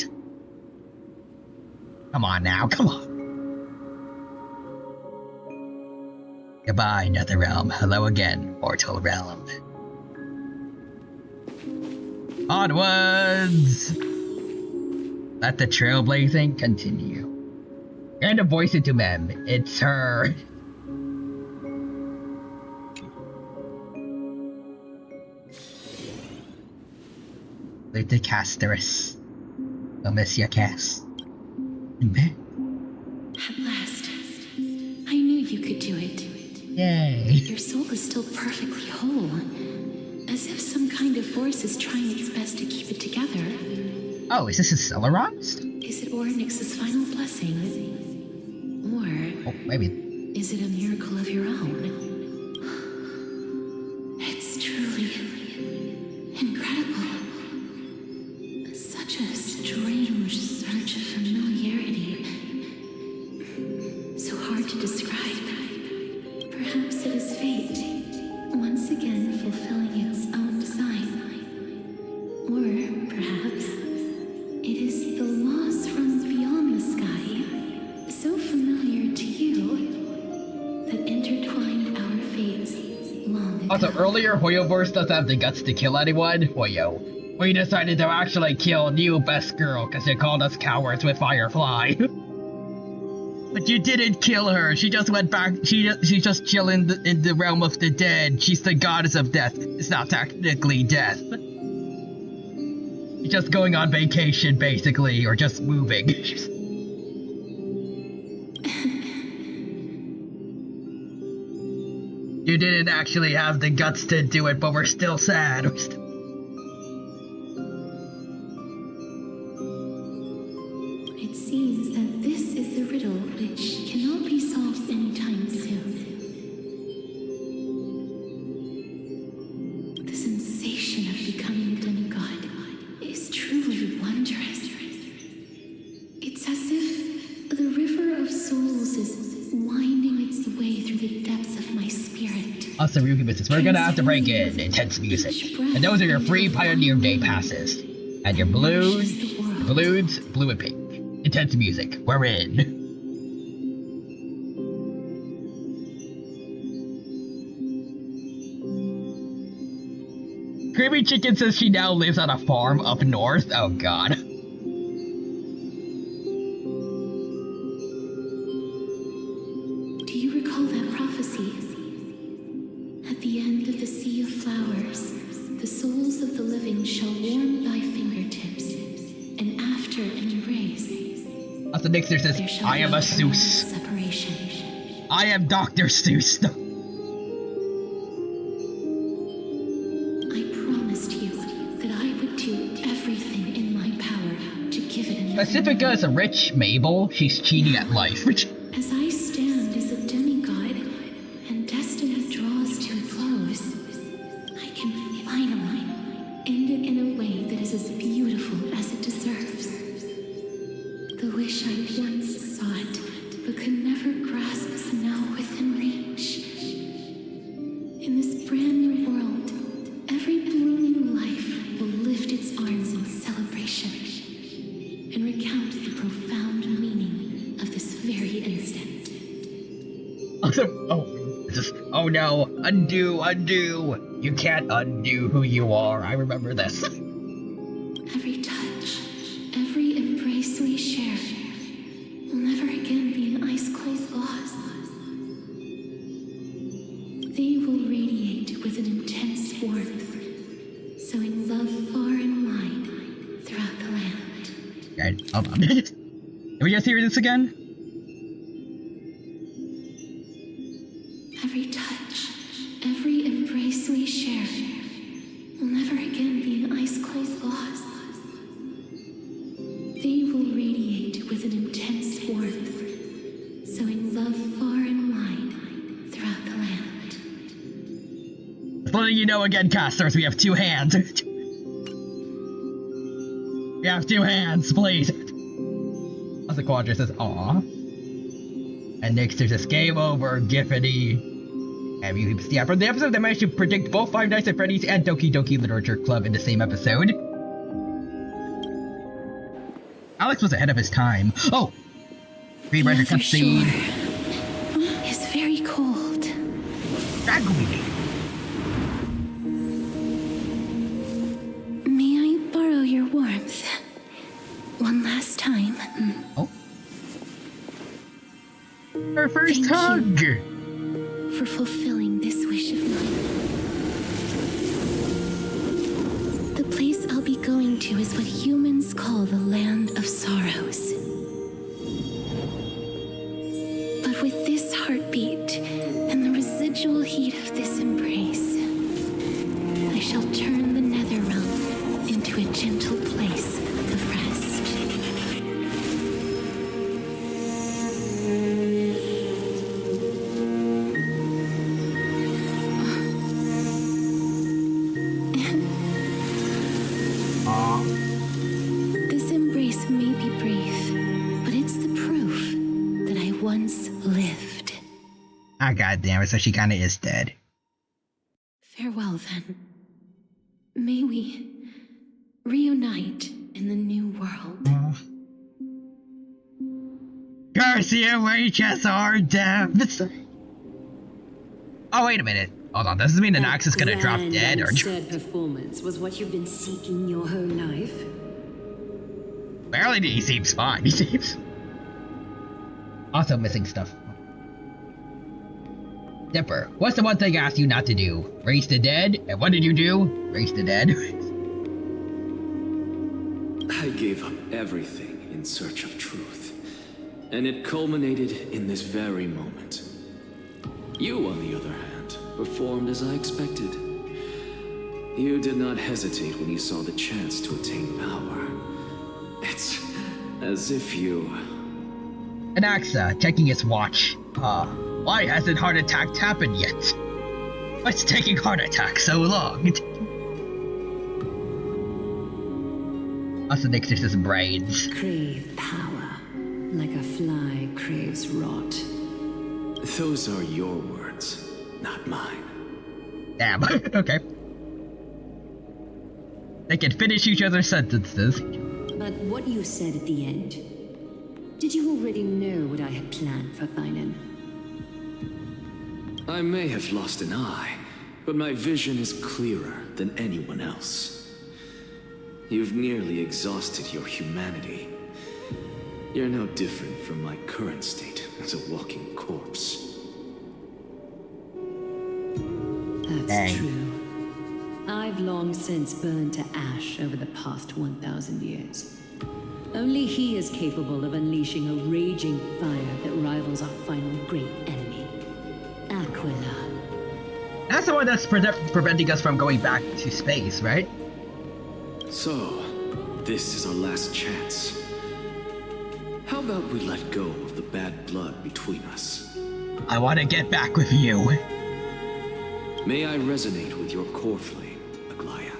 Come on now, come on. Goodbye, Netherrealm. Hello again, Mortal Realm. Onwards! Let the trailblazing continue. And a voice into Mem. It's her. Leave the Casterus. I'll miss you, Cass. In bed. At last. I knew you could do it. Yay. Your soul is still perfectly whole. As if some kind of force is trying its best to keep it together. Oh, is this a Celeron's? Is it Ornyx's final blessing? Or... oh, maybe. Is it a miracle of your own? It's truly... incredible. Such a strange surge of familiarity. So hard to describe. Perhaps it is fate, once again fulfilling its own design. Or perhaps it is the laws from beyond the sky, so familiar to you, that intertwined our fates long ago. Also, earlier, Hoyoverse doesn't have the guts to kill anyone. Hoyo. We decided to actually kill you, best girl, because you called us cowards with Firefly. But you didn't kill her. She just went back. She's just chilling in the realm of the dead. She's the goddess of death. It's not technically death. She's just going on vacation, basically, or just moving. You didn't actually have the guts to do it, but we're still sad. It seems that this is the riddle which cannot be solved anytime soon. The sensation of becoming a demigod is truly wondrous. It's as if the river of souls is winding its way through the depths of my spirit. Also, Ryuki business, we're gonna have to break in intense music. And those are your free Pioneer Day passes. And your balloons, blue and pink. Intense music, we're in. Creamy Chicken says she now lives on a farm up north. Oh god. Do you recall that prophecy? At the end of the sea of flowers, the souls of the living shall warm thy fingertips, and after an embrace, Also, Nixter says, I am a Seuss. separation. I am Dr. Seuss. I promised you that I would do everything in my power to give it another Pacifica is a rich Mabel. She's cheating at life. As I stand as a demigod, and destiny draws to a close, I can finally end it in a way that is as beautiful as it deserves. The wish I once sought, but could never grasp, is now within reach. In this brand new world, every blooming life will lift its arms in celebration and recount the profound meaning of this very instant. Oh no, undo. You can't undo who you are. I remember this. Every touch, every embrace we share will never ice-cold glass. They will radiate with an intense warmth, sowing love far and wide throughout the land. Alright, hold on. Can we just hear this again? Every touch, every embrace we share will never again be an ice-cold glass. They will radiate with an intense warmth, sowing love far and wide throughout the land. Just letting you know again, casters, we have 2 hands. We have 2 hands, please. Also, Quadra says, "Aw." And next there's this game over, Giffany. And you yeah, from the episode they managed to predict both Five Nights at Freddy's and Doki Doki Literature Club in the same episode. Alex was ahead of his time. Oh! Read Render cutscene. It's very cold. Dragoon. May I borrow your warmth? One last time. Oh. Our first hug! For fulfilling this wish of mine. The place I'll be going to is what humans call the Land of Sorrows. But with this heartbeat and the residual heat of this embrace, I shall turn the nether realm into a gentle place of rest. This embrace may be brief, but it's the proof that I once lived. Ah, goddammit, so she kinda is dead. Farewell, then. May we reunite in the new world. Garcia HSR depths! Oh, wait a minute. Hold on, does this mean the Nox is gonna drop dead or... Absurd performance was what you've been seeking your whole life? Barely, he seems fine. He seems... Also missing stuff. Dipper, what's the one thing I asked you not to do? Raise the dead? And what did you do? Raise the dead? I gave up everything in search of truth. And it culminated in this very moment. You, on the other hand, performed as I expected. You did not hesitate when you saw the chance to attain power. It's as if you... Anaxa, checking his watch. Why hasn't heart attack happened yet? What's taking heart attack so long? Also next there's his brains. Crave power, like a fly craves rot. Those are your words, not mine. Damn, okay. They can finish each other's sentences. But what you said at the end, did you already know what I had planned for Thainan? I may have lost an eye, but my vision is clearer than anyone else. You've nearly exhausted your humanity. You're no different from my current state as a walking corpse. That's true. I've long since burned to ash over the past 1,000 years. Only he is capable of unleashing a raging fire that rivals our final great enemy, Aquila. That's the one that's preventing us from going back to space, right? So, this is our last chance. How about we let go of the bad blood between us? I want to get back with you. May I resonate with your core flame, Aglaya?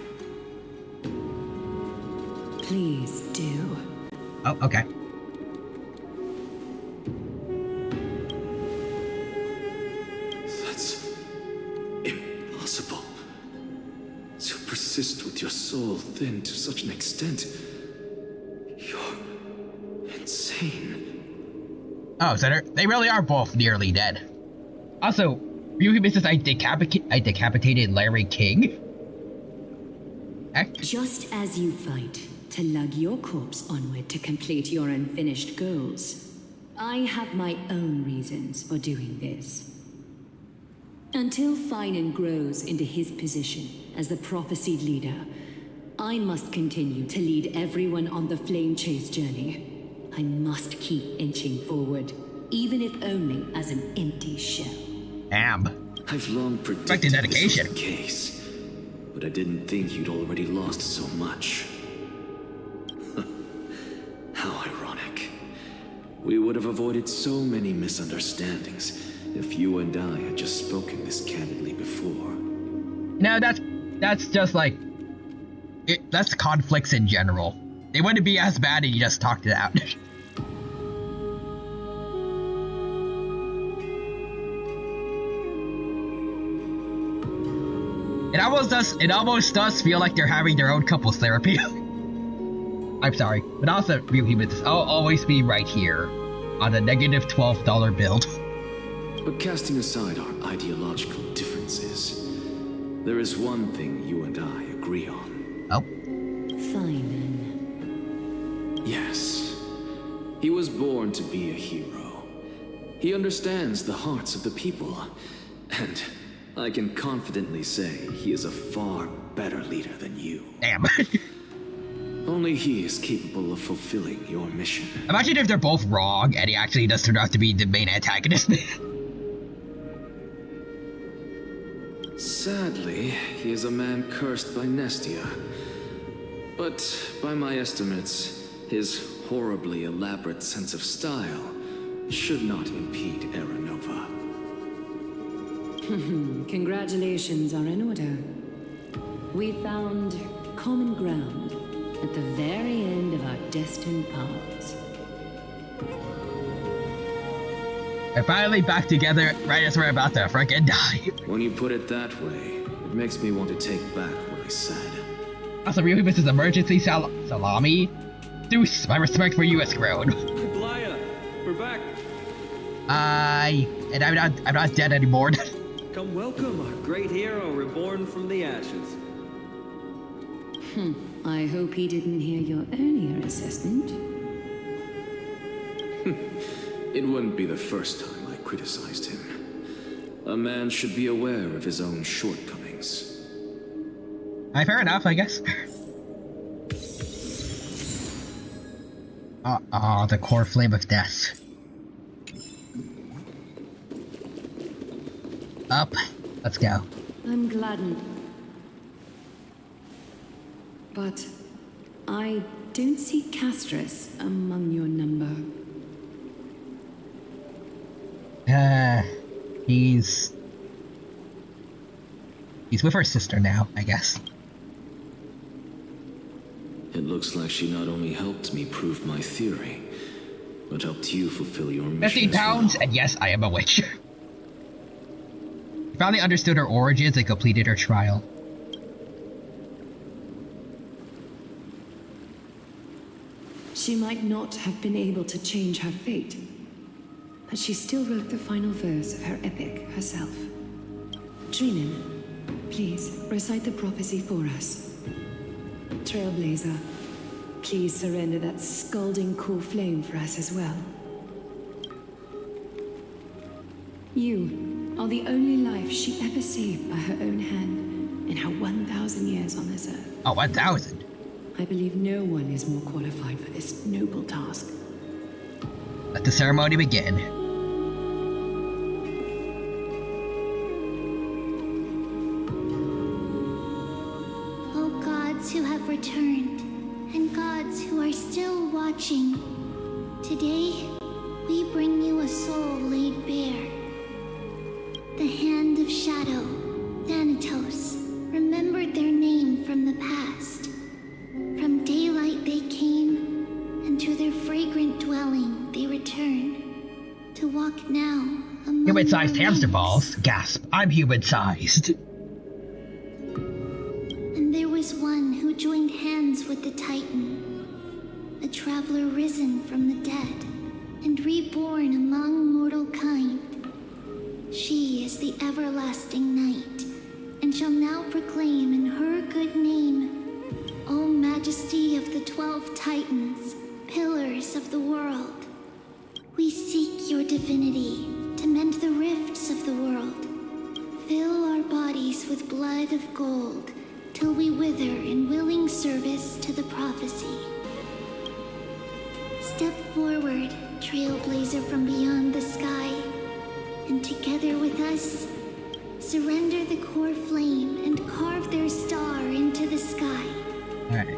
Please do. Oh, okay. That's impossible. To persist with your soul thinned to such an extent. You're insane. Oh, so they really are both nearly dead. Also, Ryuhime says I decapitated Larry King? Just as you fight to lug your corpse onward to complete your unfinished goals, I have my own reasons for doing this. Until Finan grows into his position as the prophesied leader, I must continue to lead everyone on the flame chase journey. I must keep inching forward, even if only as an empty shell. I've long predicted this was the case, but I didn't think you'd already lost so much. How ironic. We would have avoided so many misunderstandings if you and I had just spoken this candidly before. No, that's just like that's conflicts in general. They wouldn't be as bad if you just talked it out. It almost does feel like they're having their own couples therapy. I'm sorry, but also real humans. I'll always be right here on a negative $12 build. But casting aside our ideological differences, there is one thing you and I agree on. Oh? Finan. Yes. He was born to be a hero. He understands the hearts of the people, and I can confidently say he is a far better leader than you. Damn. Only he is capable of fulfilling your mission. Imagine if they're both wrong and he actually does turn out to be the main antagonist. Sadly, he is a man cursed by Nestia. But by my estimates, his horribly elaborate sense of style should not impede Aranova. Congratulations are in order. We found common ground at the very end of our destined paths. We're finally back together right as we're about to frickin' die. When you put it that way, it makes me want to take back what I said. Also, really, this is emergency salami. Deuce, my respect for you has grown. Glaya, we're back. And I'm not dead anymore. Come welcome our great hero reborn from the ashes. I hope he didn't hear your earlier assessment. It wouldn't be the first time I criticized him. A man should be aware of his own shortcomings. Fair enough, I guess. The core flame of death. Up. Let's go. I'm gladdened. But I don't see Castris among your number. He's with her sister now, I guess. It looks like she not only helped me prove my theory, but helped you fulfill your mission. 50 pounds, and yes, I am a witch. Finally understood her origins and completed her trial. She might not have been able to change her fate, but she still wrote the final verse of her epic herself. Trinan, please recite the prophecy for us. Trailblazer, please surrender that scalding cool flame for us as well. You are the only life she ever saved by her own hand in her 1,000 years on this earth. Oh, 1,000? I believe no one is more qualified for this noble task. Let the ceremony begin. O gods who have returned, and gods who are still watching, today we bring you a soul laid bare. The hand of shadow, Thanatos, remembered their name from the past. From daylight they came, and to their fragrant dwelling they return. To walk now among Human-sized their hamster ranks. balls? Gasp, I'm human-sized. And there was one who joined hands with the Titan, a traveler risen from the dead and reborn among mortal kind. She is the everlasting night, and shall now proclaim in her good name, O majesty of the 12 Titans, pillars of the world. We seek your divinity to mend the rifts of the world. Fill our bodies with blood of gold till we wither in willing service to the prophecy. Step forward, trailblazer from beyond the sky, and together with us, surrender the core flame and carve their star into the sky. Alright.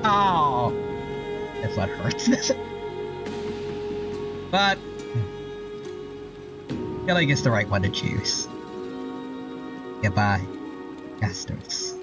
Oh! That's what hurts. But I feel like it's the right one to choose. Goodbye, casters.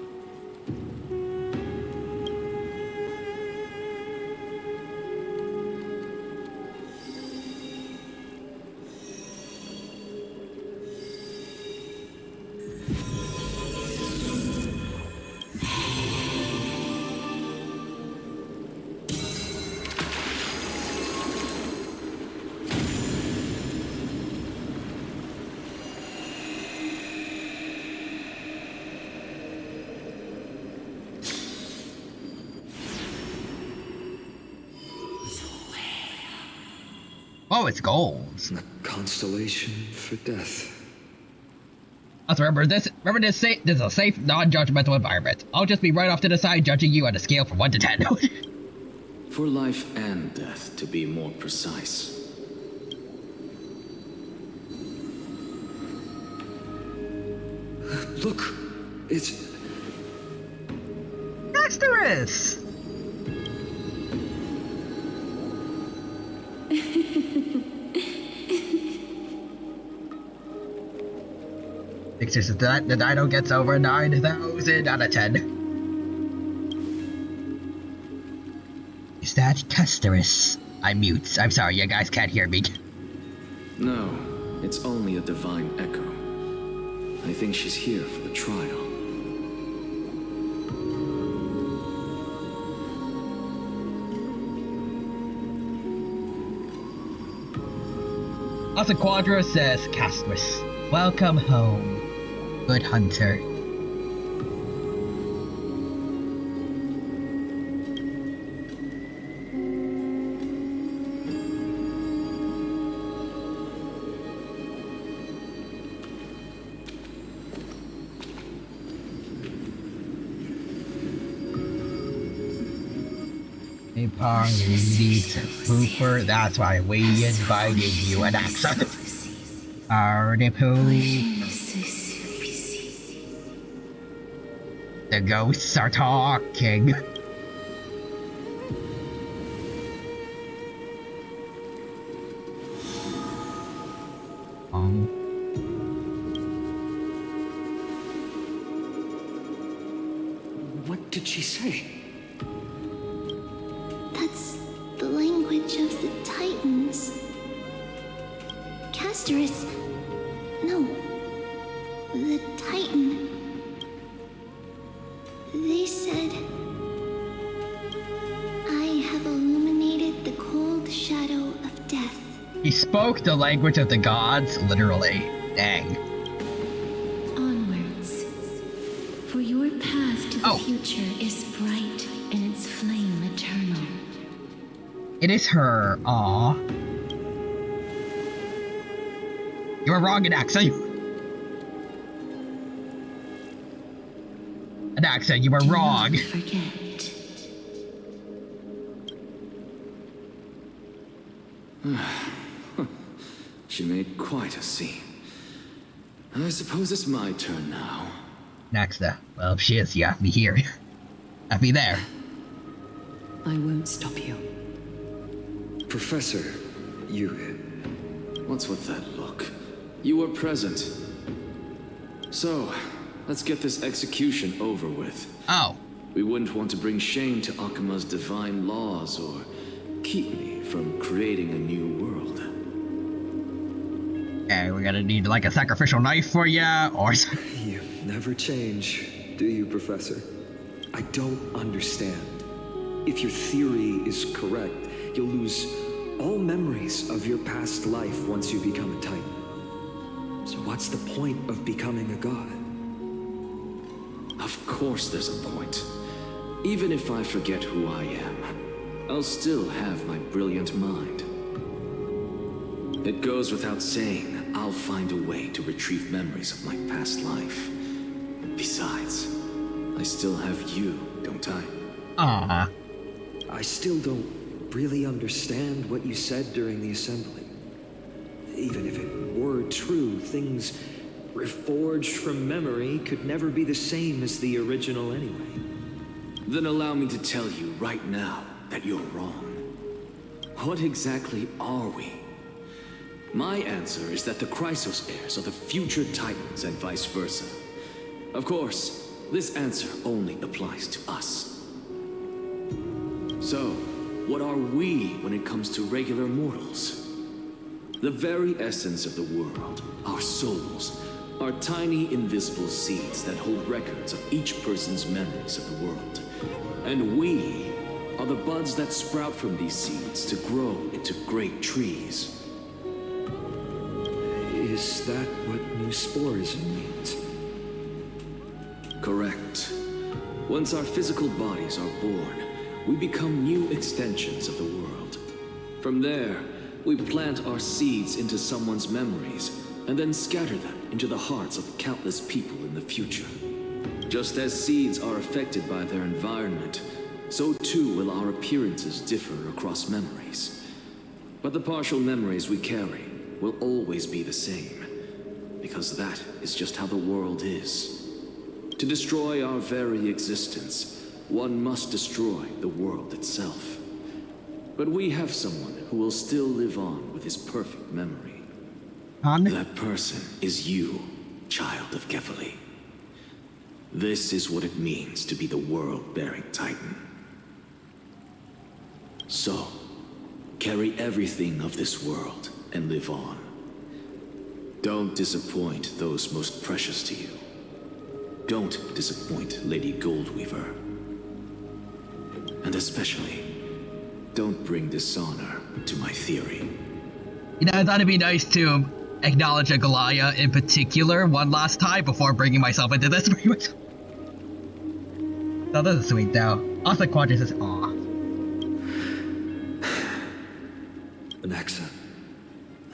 Oh, it's gold. A constellation for death. Also, remember this is a safe, non-judgmental environment. I'll just be right off to the side judging you on a scale from 1 to 10. For life and death, to be more precise. Look, it's... Asterisk! Pictures of that, the dino gets over 9,000 out of 10. Is that Casterus? I'm mute. I'm sorry, you guys can't hear me. No, it's only a divine echo. I think she's here for the trial. Also, Quadro says, Casterus, welcome home. Good hunter. Hey, party pooper, that's why we invited you an accent. Party poop. The ghosts are talking. What did she say? That's the language of the Titans. Casterus. No. The Titan. They said, I have illuminated the cold shadow of death. He spoke the language of the gods, literally. Dang. Onwards. For your path to the future is bright and its flame eternal. It is her. Aw. You were wrong, Anaxa. Anaxa, you were wrong. Forget. She made quite a scene. I suppose it's my turn now. Anaxa, well, if she is, you have me here. Have me there. I won't stop you. Professor, you... What's with that look? You were present. So, let's get this execution over with. Oh. We wouldn't want to bring shame to Akuma's divine laws or keep me from creating a new world. Okay, we're gonna need like a sacrificial knife for ya, or... You never change, do you, Professor? I don't understand. If your theory is correct, you'll lose all memories of your past life once you become a Titan. So what's the point of becoming a god? Of course there's a point. Even if I forget who I am, I'll still have my brilliant mind. It goes without saying, I'll find a way to retrieve memories of my past life. Besides, I still have you, don't I? Aww. I still don't really understand what you said during the assembly. Even if it were true, things reforged from memory could never be the same as the original anyway. Then allow me to tell you right now that you're wrong. What exactly are we? My answer is that the Chrysos heirs are the future Titans and vice versa. Of course, this answer only applies to us. So, what are we when it comes to regular mortals? The very essence of the world, our souls, are tiny invisible seeds that hold records of each person's memories of the world. And we are the buds that sprout from these seeds to grow into great trees. Is that what new sporism means? Correct. Once our physical bodies are born, we become new extensions of the world. From there, we plant our seeds into someone's memories and then scatter them into the hearts of countless people in the future. Just as seeds are affected by their environment, so too will our appearances differ across memories. But the partial memories we carry will always be the same, because that is just how the world is. To destroy our very existence, one must destroy the world itself. But we have someone who will still live on with his perfect memory. That person is you, child of Kefali. This is what it means to be the world-bearing Titan. So, carry everything of this world and live on. Don't disappoint those most precious to you. Don't disappoint Lady Goldweaver. And especially, don't bring dishonor to my theory. You know, I thought it'd be nice to acknowledge Agalaya in particular one last time before bringing myself into this. No, this is sweet though. Also, Quadras is aw. Alexa,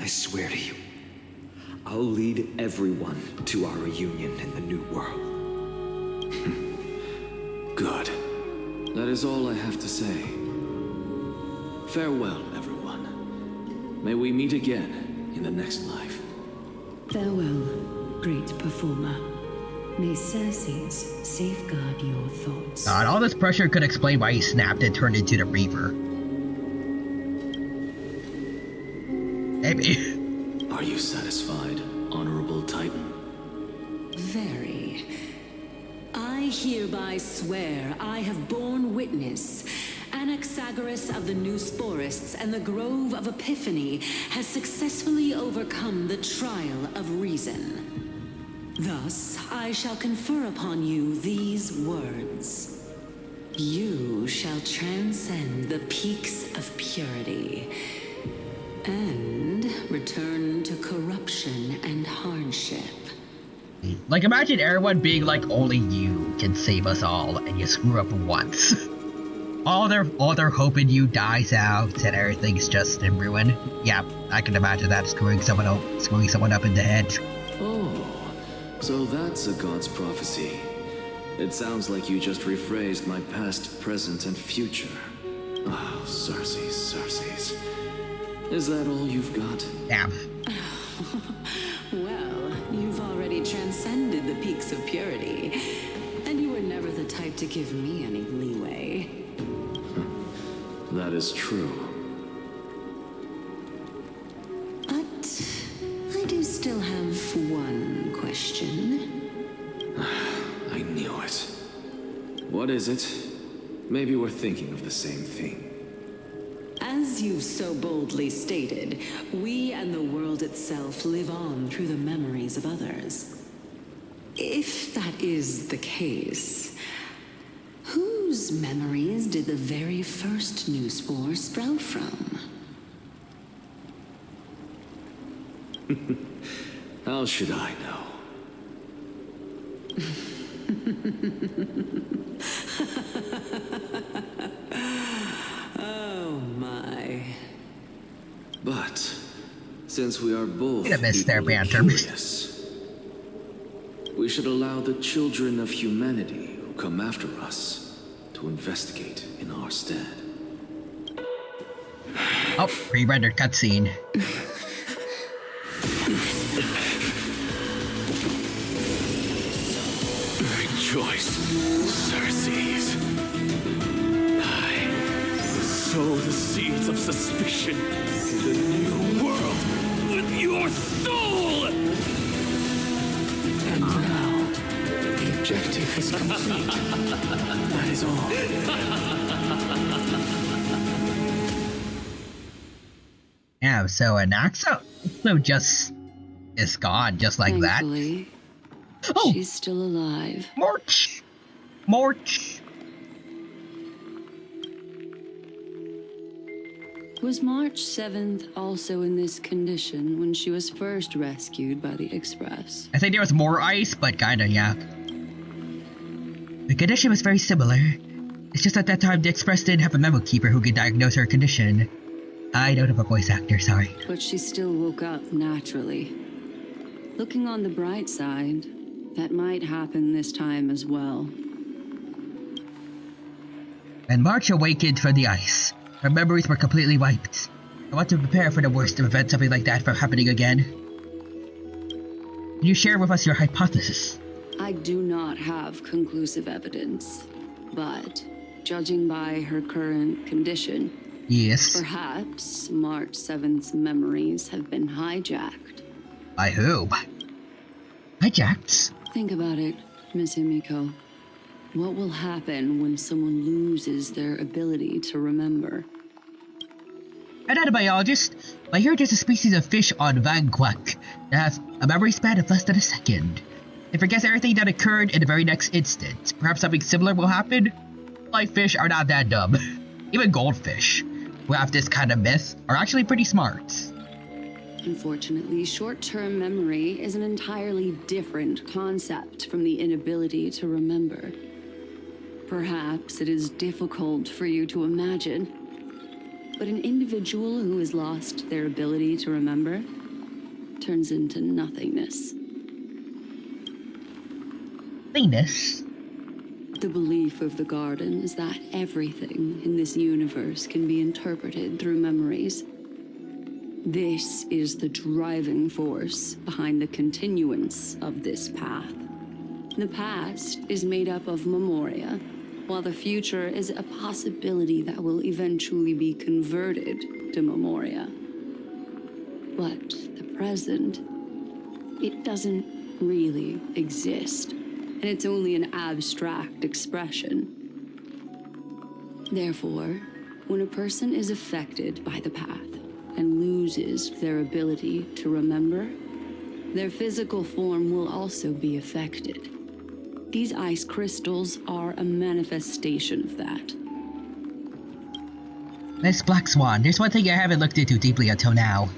I swear to you, I'll lead everyone to our reunion in the new world. Good. That is all I have to say. Farewell, everyone. May we meet again in the next life. Farewell, great performer. May Circes safeguard your thoughts. God, all this pressure could explain why he snapped and turned into the Reaper. Maybe. Are you satisfied, Honorable Titan? Very. I hereby swear I have borne witness. Anaxagoras of the New Sporists and the Grove of Epiphany has successfully overcome the trial of reason. Thus, I shall confer upon you these words. You shall transcend the peaks of purity and return to corruption and hardship. Like, imagine everyone being like, only you can save us all, and you screw up once. All their hope in you dies out, and everything's just in ruin. Yeah, I can imagine that screwing someone up in the head. Oh, so that's a god's prophecy. It sounds like you just rephrased my past, present, and future. Oh, Circes. Is that all you've got? Damn. Well, you've already transcended the peaks of purity, and you were never the type to give me any leeway. That is true. But I do still have one question. I knew it. What is it? Maybe we're thinking of the same thing. As you've so boldly stated, we and the world itself live on through the memories of others. If that is the case, whose memories did the very first new spore sprout from? How should I know? But since we are both Gonna miss their equally banter. curious, we should allow the children of humanity who come after us to investigate in our stead. Oh, pre-rendered cutscene. Rejoice, Circes. I sow the seeds of suspicion in the new world with your soul! And now, the objective is complete. That is all. Yeah, so an Axo so just is gone just like Thankfully, that. Oh, she's still alive. March! March! Was March 7th also in this condition when she was first rescued by the Express? I think there was more ice, but kinda, yeah. The condition was very similar. It's just at that time the Express didn't have a memo keeper who could diagnose her condition. I don't have a voice actor, sorry. But she still woke up naturally. Looking on the bright side, that might happen this time as well. And March awakened from the ice. Her memories were completely wiped. I want to prepare for the worst to prevent something like that from happening again. Can you share with us your hypothesis? I do not have conclusive evidence, but judging by her current condition, yes, perhaps March 7th's memories have been hijacked. By whom? Hijacked? Think about it, Miss Himiko. What will happen when someone loses their ability to remember? I'm not a biologist, but I hear there's a species of fish on Vanquak that has a memory span of less than a second. It forgets everything that occurred in the very next instant. Perhaps something similar will happen? Like fish are not that dumb. Even goldfish, who have this kind of myth, are actually pretty smart. Unfortunately, short-term memory is an entirely different concept from the inability to remember. Perhaps it is difficult for you to imagine, but an individual who has lost their ability to remember turns into nothingness. Nothingness? The belief of the Garden is that everything in this universe can be interpreted through memories. This is the driving force behind the continuance of this path. The past is made up of memoria, while the future is a possibility that will eventually be converted to memoria. But the present, it doesn't really exist, and it's only an abstract expression. Therefore, when a person is affected by the path and loses their ability to remember, their physical form will also be affected. These ice crystals are a manifestation of that. Miss Black Swan, there's one thing I haven't looked into deeply until now.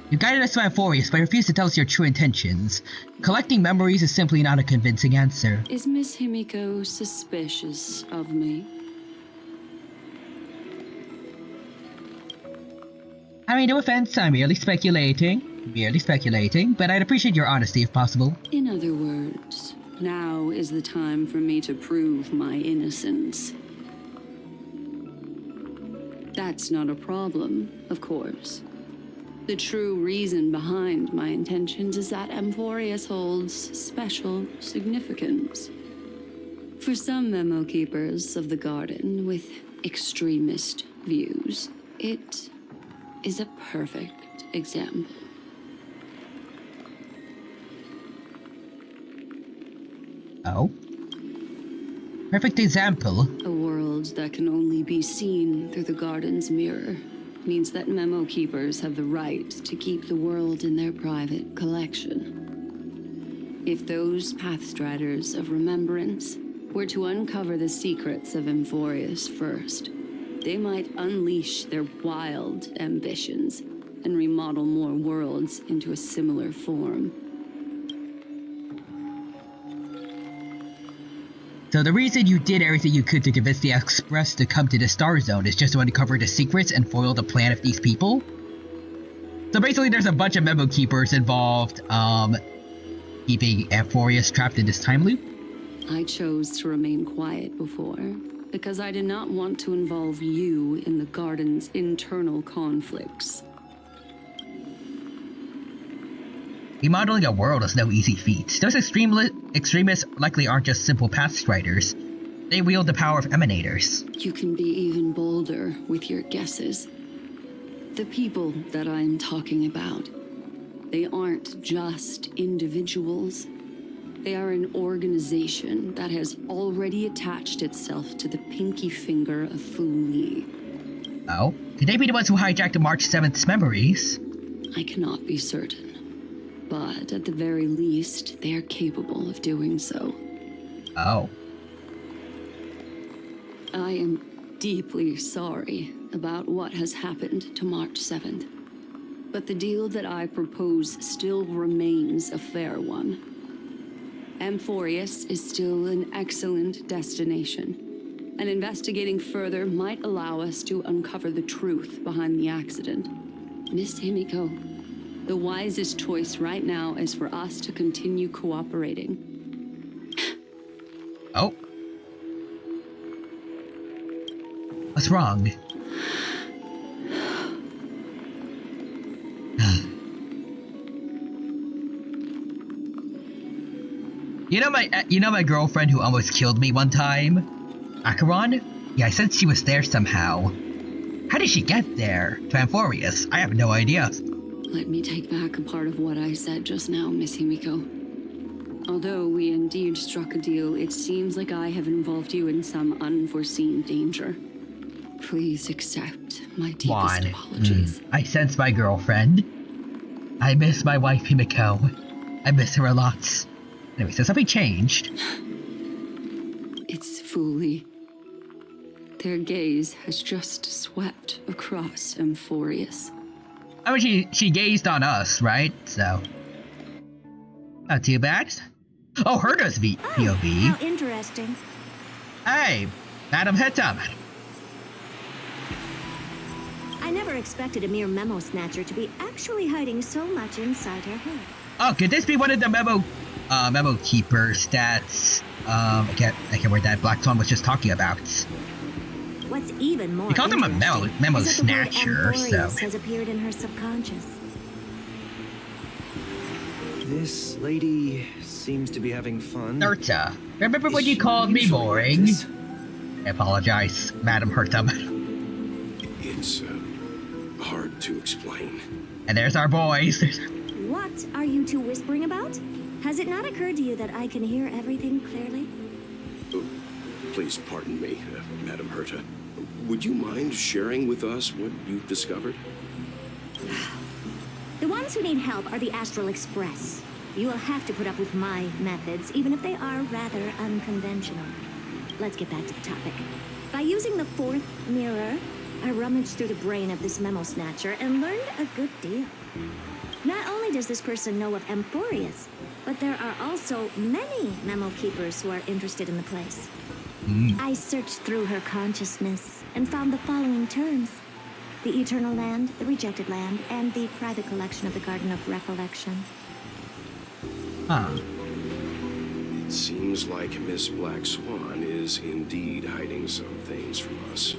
You guided us to Amphorius, but refused to tell us your true intentions. Collecting memories is simply not a convincing answer. Is Miss Himiko suspicious of me? I mean, no offense, I'm merely speculating. But I'd appreciate your honesty if possible. In other words, now is the time for me to prove my innocence. That's not a problem, of course. The true reason behind my intentions is that Amphorius holds special significance. For some memo keepers of the Garden with extremist views, it is a perfect example. Oh? Perfect example? A world that can only be seen through the Garden's mirror means that memo keepers have the right to keep the world in their private collection. If those pathstriders of remembrance were to uncover the secrets of Amphorius first, they might unleash their wild ambitions and remodel more worlds into a similar form. So the reason you did everything you could to convince the Express to come to the Star Zone is just to uncover the secrets and foil the plan of these people? So basically there's a bunch of memo keepers involved, keeping Amphorius trapped in this time loop. I chose to remain quiet before, because I did not want to involve you in the Garden's internal conflicts. Remodeling a world is no easy feat. Those extremists likely aren't just simple pathstriders. They wield the power of emanators. You can be even bolder with your guesses. The people that I'm talking about, they aren't just individuals. They are an organization that has already attached itself to the pinky finger of Fu Li. Oh? Could they be the ones who hijacked the March 7th's memories? I cannot be certain. But at the very least, they are capable of doing so. Oh. I am deeply sorry about what has happened to March 7th. But the deal that I propose still remains a fair one. Amphorius is still an excellent destination, and investigating further might allow us to uncover the truth behind the accident. Miss Himiko, the wisest choice right now is for us to continue cooperating. Oh. What's wrong? You know my girlfriend who almost killed me one time? Acheron? Yeah, I said she was there somehow. How did she get there? To Amphorius? I have no idea. Let me take back a part of what I said just now, Miss Himiko. Although we indeed struck a deal, it seems like I have involved you in some unforeseen danger. Please accept my deepest apologies. I sense my girlfriend. I miss my wife, Himiko. I miss her a lot. Anyway, so something changed. It's Fu Li. Their gaze has just swept across Amphorius. I mean, she gazed on us, right? So, not too bad. Oh, Herta's POV. How interesting. Hey, Madam Heta. I never expected a mere memo snatcher to be actually hiding so much inside her head. Oh, could this be one of the memo keepers that's I can't word that Black Swan was just talking about. What's even more he called him a memo snatcher, so has appeared in her subconscious. This lady seems to be having fun. Herta, remember when you called me boring? I apologize, Madam Herta. It's hard to explain. And there's our boys. What are you two whispering about? Has it not occurred to you that I can hear everything clearly? Oh, please pardon me, Madam Herta. Would you mind sharing with us what you've discovered? The ones who need help are the Astral Express. You will have to put up with my methods, even if they are rather unconventional. Let's get back to the topic. By using the fourth mirror, I rummaged through the brain of this memo snatcher and learned a good deal. Not only does this person know of Amphorius, but there are also many memo keepers who are interested in the place. I searched through her consciousness and found the following terms: the Eternal Land, the Rejected Land, and the private collection of the Garden of Recollection. It seems like Miss Black Swan is indeed hiding some things from us.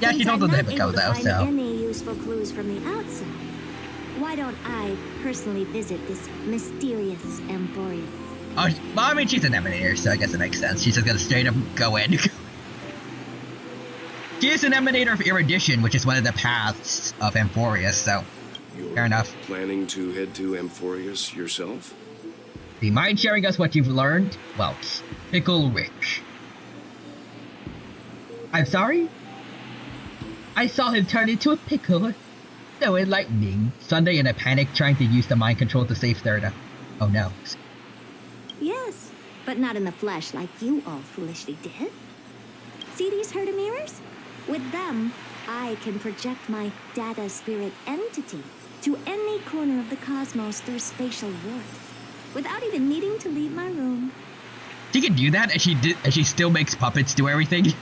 Yeah, she told them to go though, find so. Any useful clues from the outside? Why don't I personally visit this mysterious Amphorius? Oh, well, I mean, she's an emanator, so I guess it makes sense. She's just gonna straight up go in. She is an emanator of erudition, which is one of the paths of Amphorius, so fair enough. Planning to head to Amphorius yourself? Do you mind sharing us what you've learned? Well, Pickle Rich. I'm sorry? I saw him turn into a pickle. So enlightening. Sunday in a panic trying to use the mind control to save Thirda. Oh no. Yes, but not in the flesh like you all foolishly did. See these Herta mirrors? With them, I can project my data spirit entity to any corner of the cosmos through spatial warps, without even needing to leave my room. She can do that, and she still makes puppets do everything.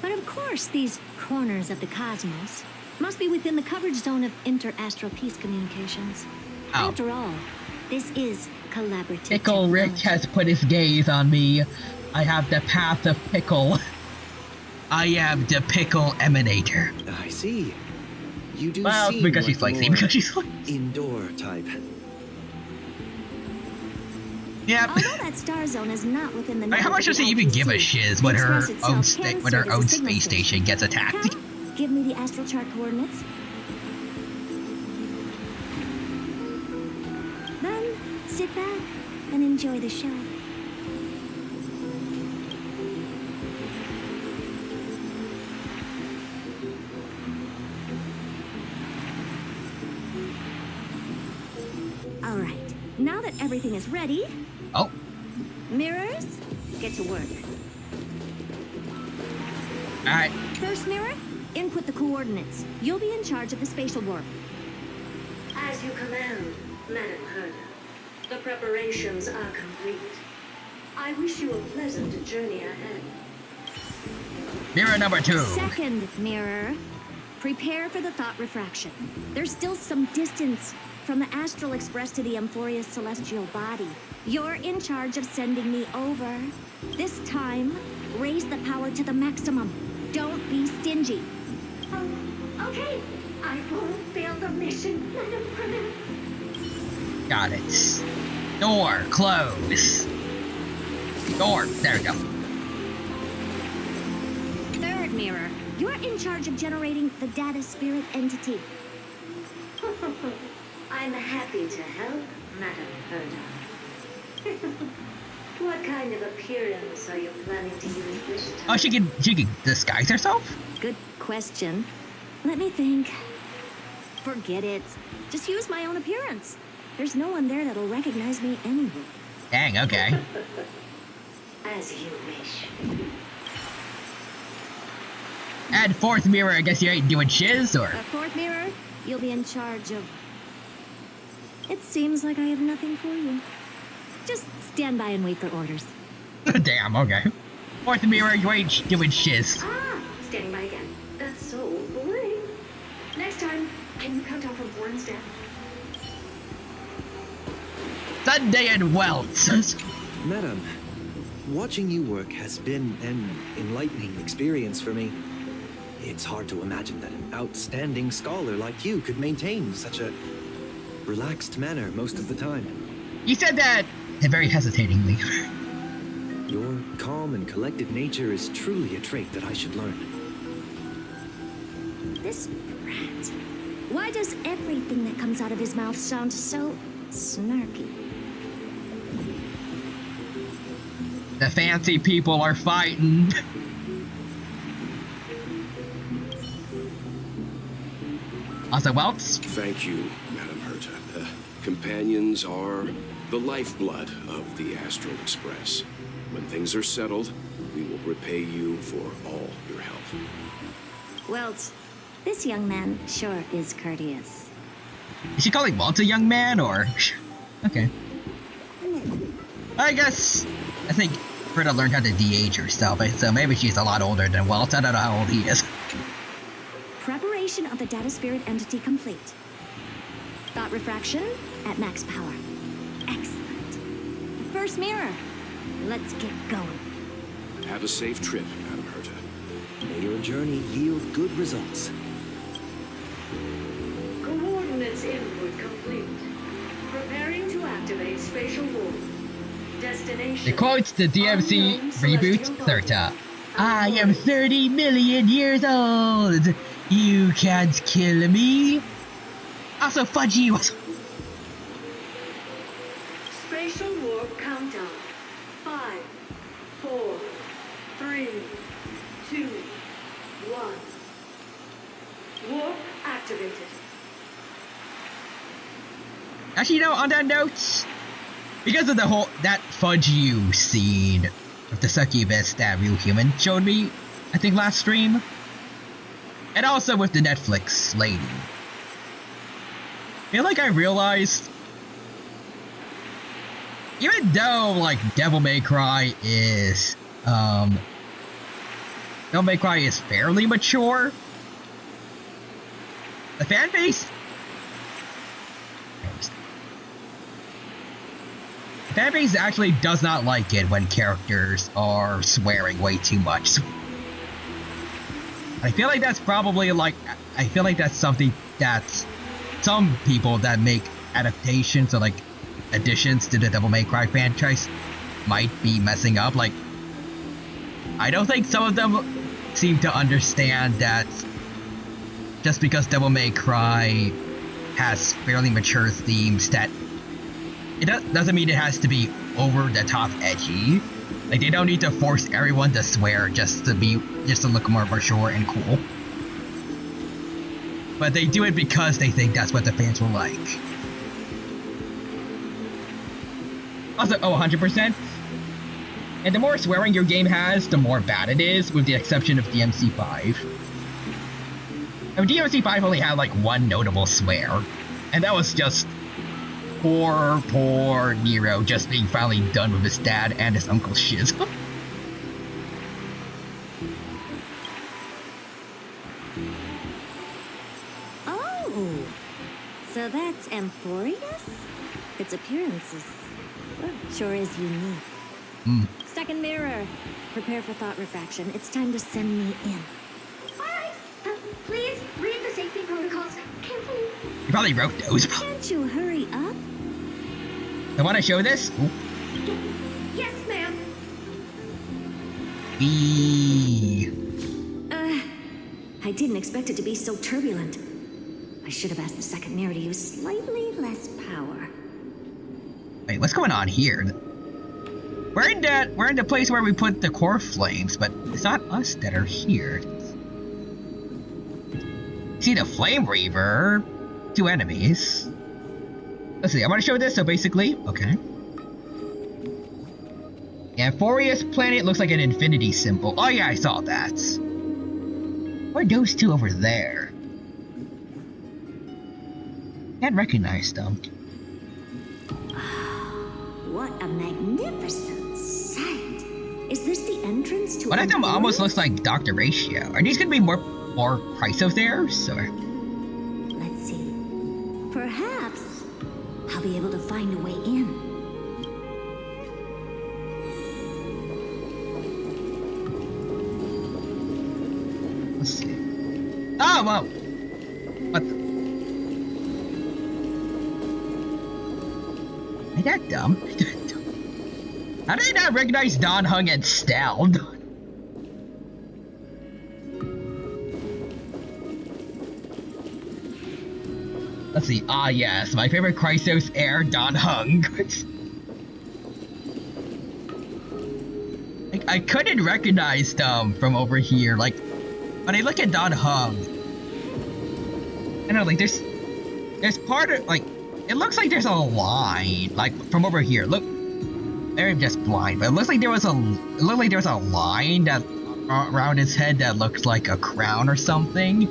But of course, these corners of the cosmos Must be within the coverage zone of inter-astral peace communications. Oh. After all, this is collaborative Pickle Rick has put his gaze on me. I have the path of pickle. I am the pickle emanator. I see. You do well, seem because like she's like, more because she's like indoor type. Yep. Although that star zone is not within the. How much does it even give a shiz when her own space station gets attacked? Give me the astral chart coordinates. Then sit back and enjoy the show. All right. Now that everything is ready. Oh. Mirrors, get to work. All right. First mirror, input the coordinates. You'll be in charge of the spatial warp. As you command, Madam Herda. The preparations are complete. I wish you a pleasant journey ahead. Mirror number 2. Second mirror, prepare for the thought refraction. There's still some distance from the Astral Express to the Amphoria's celestial body. You're in charge of sending me over. This time, raise the power to the maximum. Don't be stingy. Okay, I won't fail the mission, Madam Herda. Got it. Door, close. Door, there we go. Third mirror, you're in charge of generating the data spirit entity. I'm happy to help, Madam Herda. What kind of appearance are you planning to use this time? Oh, she can disguise herself? Good question. Let me think. Forget it. Just use my own appearance. There's no one there that'll recognize me anyway. Dang, okay. As you wish. And fourth mirror, I guess you ain't doing shiz, or? Fourth mirror, you'll be in charge of... It seems like I have nothing for you. Just stand by and wait for orders. Damn, okay. Fourth mirror, you ain't doing shiz. Standing by again. That's so boring. Next time, can you count down from 4 instead? Sunday and Welts. Madam, watching you work has been an enlightening experience for me. It's hard to imagine that an outstanding scholar like you could maintain such a relaxed manner most of the time. You said that very hesitatingly. Your calm and collected nature is truly a trait that I should learn. This brat. Why does everything that comes out of his mouth sound so snarky? The fancy people are fighting. Also, Welts? Thank you, Madam Herta. Companions are the lifeblood of the Astral Express. When things are settled, we will repay you for all your help. Well, this young man sure is courteous. Is she calling Walt a young man, or? Okay. I think Britta learned how to de-age herself, so maybe she's a lot older than Walt. I don't know how old he is. Preparation of the data spirit entity complete. Thought refraction at max power. Excellent. First mirror. Let's get going. Have a safe trip, Madam Herta. May your journey yield good results. Coordinates input complete. Preparing to activate spatial warp. Destination. It quotes the DMC reboot Thirta. I am 30 million years old. You can't kill me. Also, fudge you. Spatial warp countdown. 5, 4, 3, 2, 1. Warp activated. Actually, you know, on that note, because of that fudge you scene of the succubus that Real Human showed me, I think last stream, and also with the Netflix lady, I feel like I realized, even though like Devil May Cry is fairly mature, the fan base. The fan base actually does not like it when characters are swearing way too much. I feel like that's probably like, I feel like that's something that some people that make adaptations or like additions to the Devil May Cry franchise might be messing up. Like, I don't think some of them seem to understand that just because Devil May Cry has fairly mature themes, that it doesn't mean it has to be over the top edgy. Like, they don't need to force everyone to swear just to look more mature and cool. But they do it because they think that's what the fans will like. Also, 100%. And the more swearing your game has, the more bad it is, with the exception of DMC5. I mean, DMC5 only had like one notable swear, and that was just poor Nero just being finally done with his dad and his uncle's shit. Oh, so that's Amphorius? Its appearance is, well, sure is unique. Second mirror, prepare for thought refraction. It's time to send me in. Alright, please read the safety protocols carefully. You probably wrote those. Can't you hurry up? I want to show this. Ooh. Yes, ma'am. I didn't expect it to be so turbulent. I should have asked the second mirror to use slightly less power. Wait, what's going on here? We're in the place where we put the core flames, but it's not us that are here. See the Flame Reaver, 2 enemies. Let's see, I want to show this, so basically, okay. Amphorius planet looks like an infinity symbol. Oh yeah, I saw that. What are those two over there? Can't recognize them. What a magnificent sight. Is this the entrance to one of them almost looks like Dr. Ratio. Are these gonna be more Chrysos theirs, or? Let's see. Perhaps I'll be able to find a way in. Let's see. Oh, wow. What the? Ain't that dumb? How did I not recognize Don Hung and Stal? Let's see. Ah, yes, my favorite Chrysos heir, Don Hung. Like, I couldn't recognize them from over here. Like, when I look at Don Hung, I know, like, there's part of, like, it looks like there's a line, like, from over here. Look, maybe I'm just blind, but it looks like there was a line that around his head that looks like a crown or something,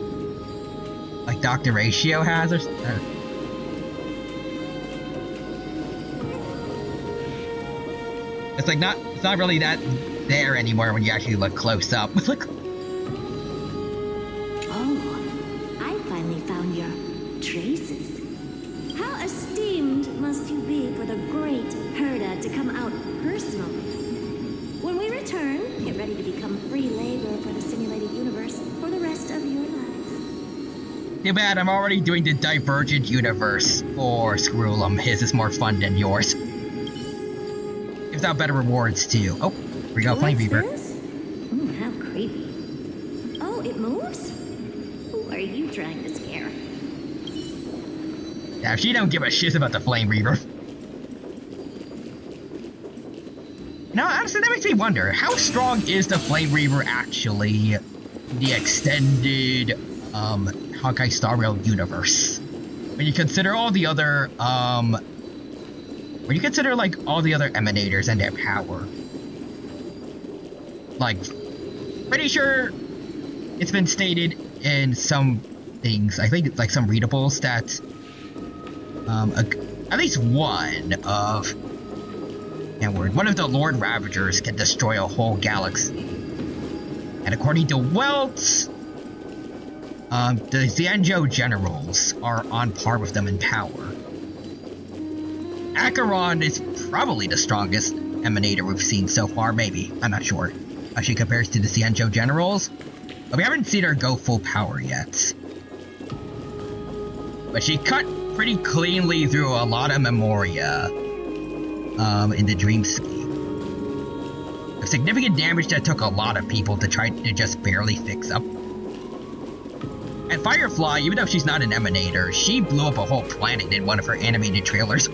like Dr. Ratio has, or it's like it's not really that there anymore when you actually look close up. Look. Oh, I finally found your traces. How esteemed must you be for the great Herda to come out personally? When we return, get ready to become free labor for the simulated universe for the rest of your lives. Too bad I'm already doing the Divergent universe for Scroolum. His is more fun than yours. Gives out better rewards too. Oh, here we go, Flame Reaver. How creepy. Oh, it moves? Who are you trying to scare? Yeah, she don't give a shit about the Flame Reaver. Now, honestly, that makes me wonder, how strong is the Flame Reaver actually in the extended, Honkai Star Rail universe? When you consider all the other, when you consider, like, all the other emanators and their power. Like, pretty sure it's been stated in some things, I think, like, some readables that, at least one of the Lord Ravagers can destroy a whole galaxy. And according to Welts, The Xianzhou generals are on par with them in power. Acheron is probably the strongest emanator we've seen so far, maybe. I'm not sure. How she compares to the Xianzhou generals. But we haven't seen her go full power yet. But she cut pretty cleanly through a lot of Memoria in the Dream Scheme. A significant damage that took a lot of people to try to just barely fix up. And Firefly, even though she's not an emanator, she blew up a whole planet in one of her animated trailers.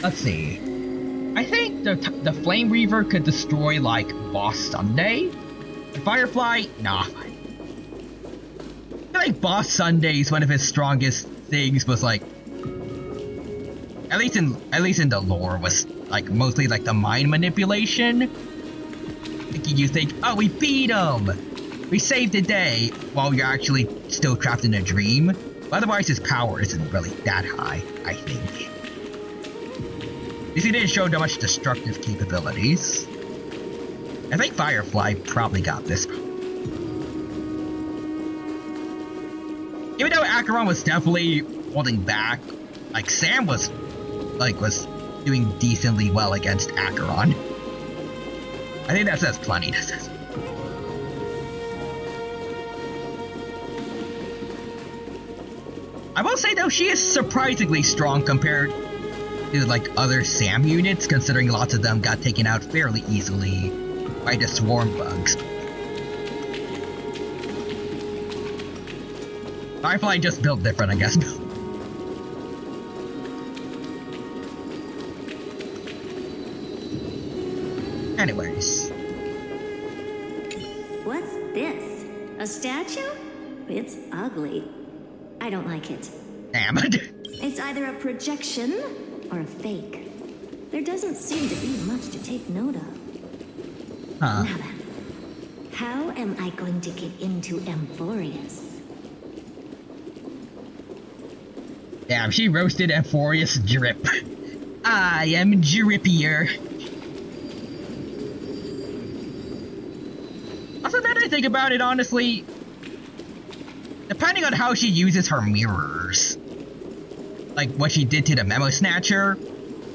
Let's see. I think the Flame Reaver could destroy, like, Boss Sunday. And Firefly, nah. I feel like Boss Sunday's one of his strongest things was, like, at least in the lore, was, like, mostly, like, the mind manipulation. You think, oh, we beat him! We saved the day, while you're actually still trapped in a dream. But otherwise, his power isn't really that high, I think. Because he didn't show that much destructive capabilities. I think Firefly probably got this. Even though Acheron was definitely holding back, like, Sam was doing decently well against Acheron. I think that says plenty. I will say though, she is surprisingly strong compared to like other Sam units, considering lots of them got taken out fairly easily by the swarm bugs. Firefly just built different, I guess. Anyways. What's this? A statue? It's ugly. I don't like it. Damn it. It's either a projection or a fake. There doesn't seem to be much to take note of. Huh. Now then, how am I going to get into Amphorius? Damn, she roasted Amphorius drip. I am drippier. Also, now that I think about it, honestly, depending on how she uses her mirrors, like what she did to the Memo Snatcher,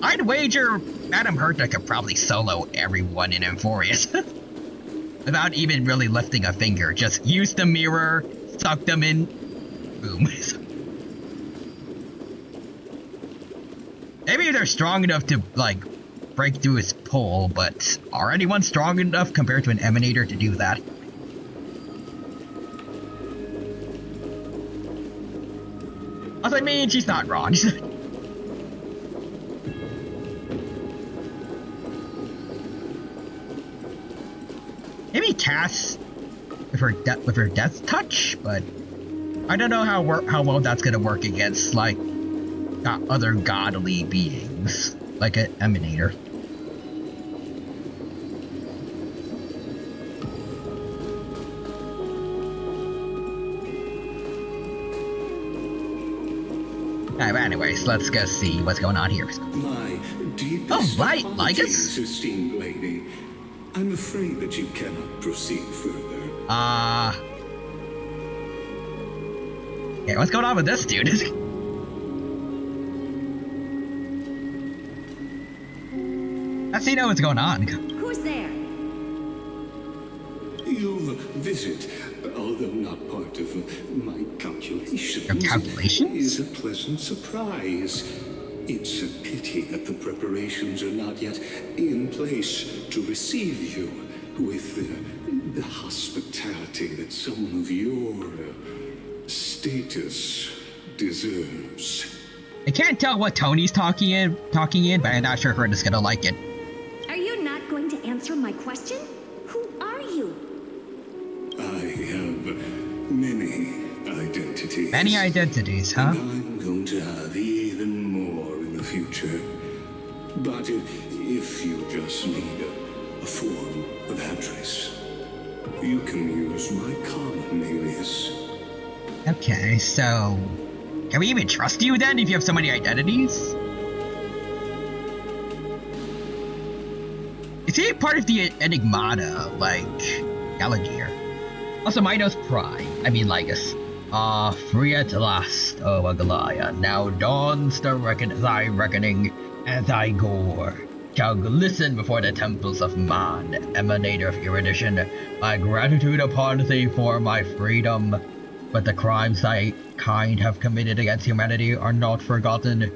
I'd wager Madame Herta could probably solo everyone in Amphorius. Without even really lifting a finger. Just use the mirror, suck them in, boom. Maybe they're strong enough to, like, break through his pull, but are anyone strong enough compared to an Emanator to do that? Also, I mean, she's not wrong. Maybe Cass with her death touch, but I don't know how well that's gonna work against like other godly beings, like an Emanator. Anyways, let's go see what's going on here. My deepest apologies, esteemed lady. I'm afraid that you cannot proceed further. Yeah, what's going on with this dude? Let's see what's going on. Who's there? Your visit, although not part of my calculations, your calculations, is a pleasant surprise. It's a pity that the preparations are not yet in place to receive you with the hospitality that someone of your status deserves. I can't tell what Tony's talking in, but I'm not sure Herta's gonna like it. Are you not going to answer my question? Who are you? I have many identities. Many identities, huh? And I'm going to have even more in the future. But if you just need a form of address, you can use my common alias. Okay, so can we even trust you then if you have so many identities? Is he part of the Enigmata, like Gallagher? Also, Minos Prime. I mean, Lygus. Free at last, O Agalaya. Now dawns thy reckoning as I gore. Shall glisten before the temples of man, emanator of erudition, my gratitude upon thee for my freedom. But the crimes thy kind have committed against humanity are not forgotten.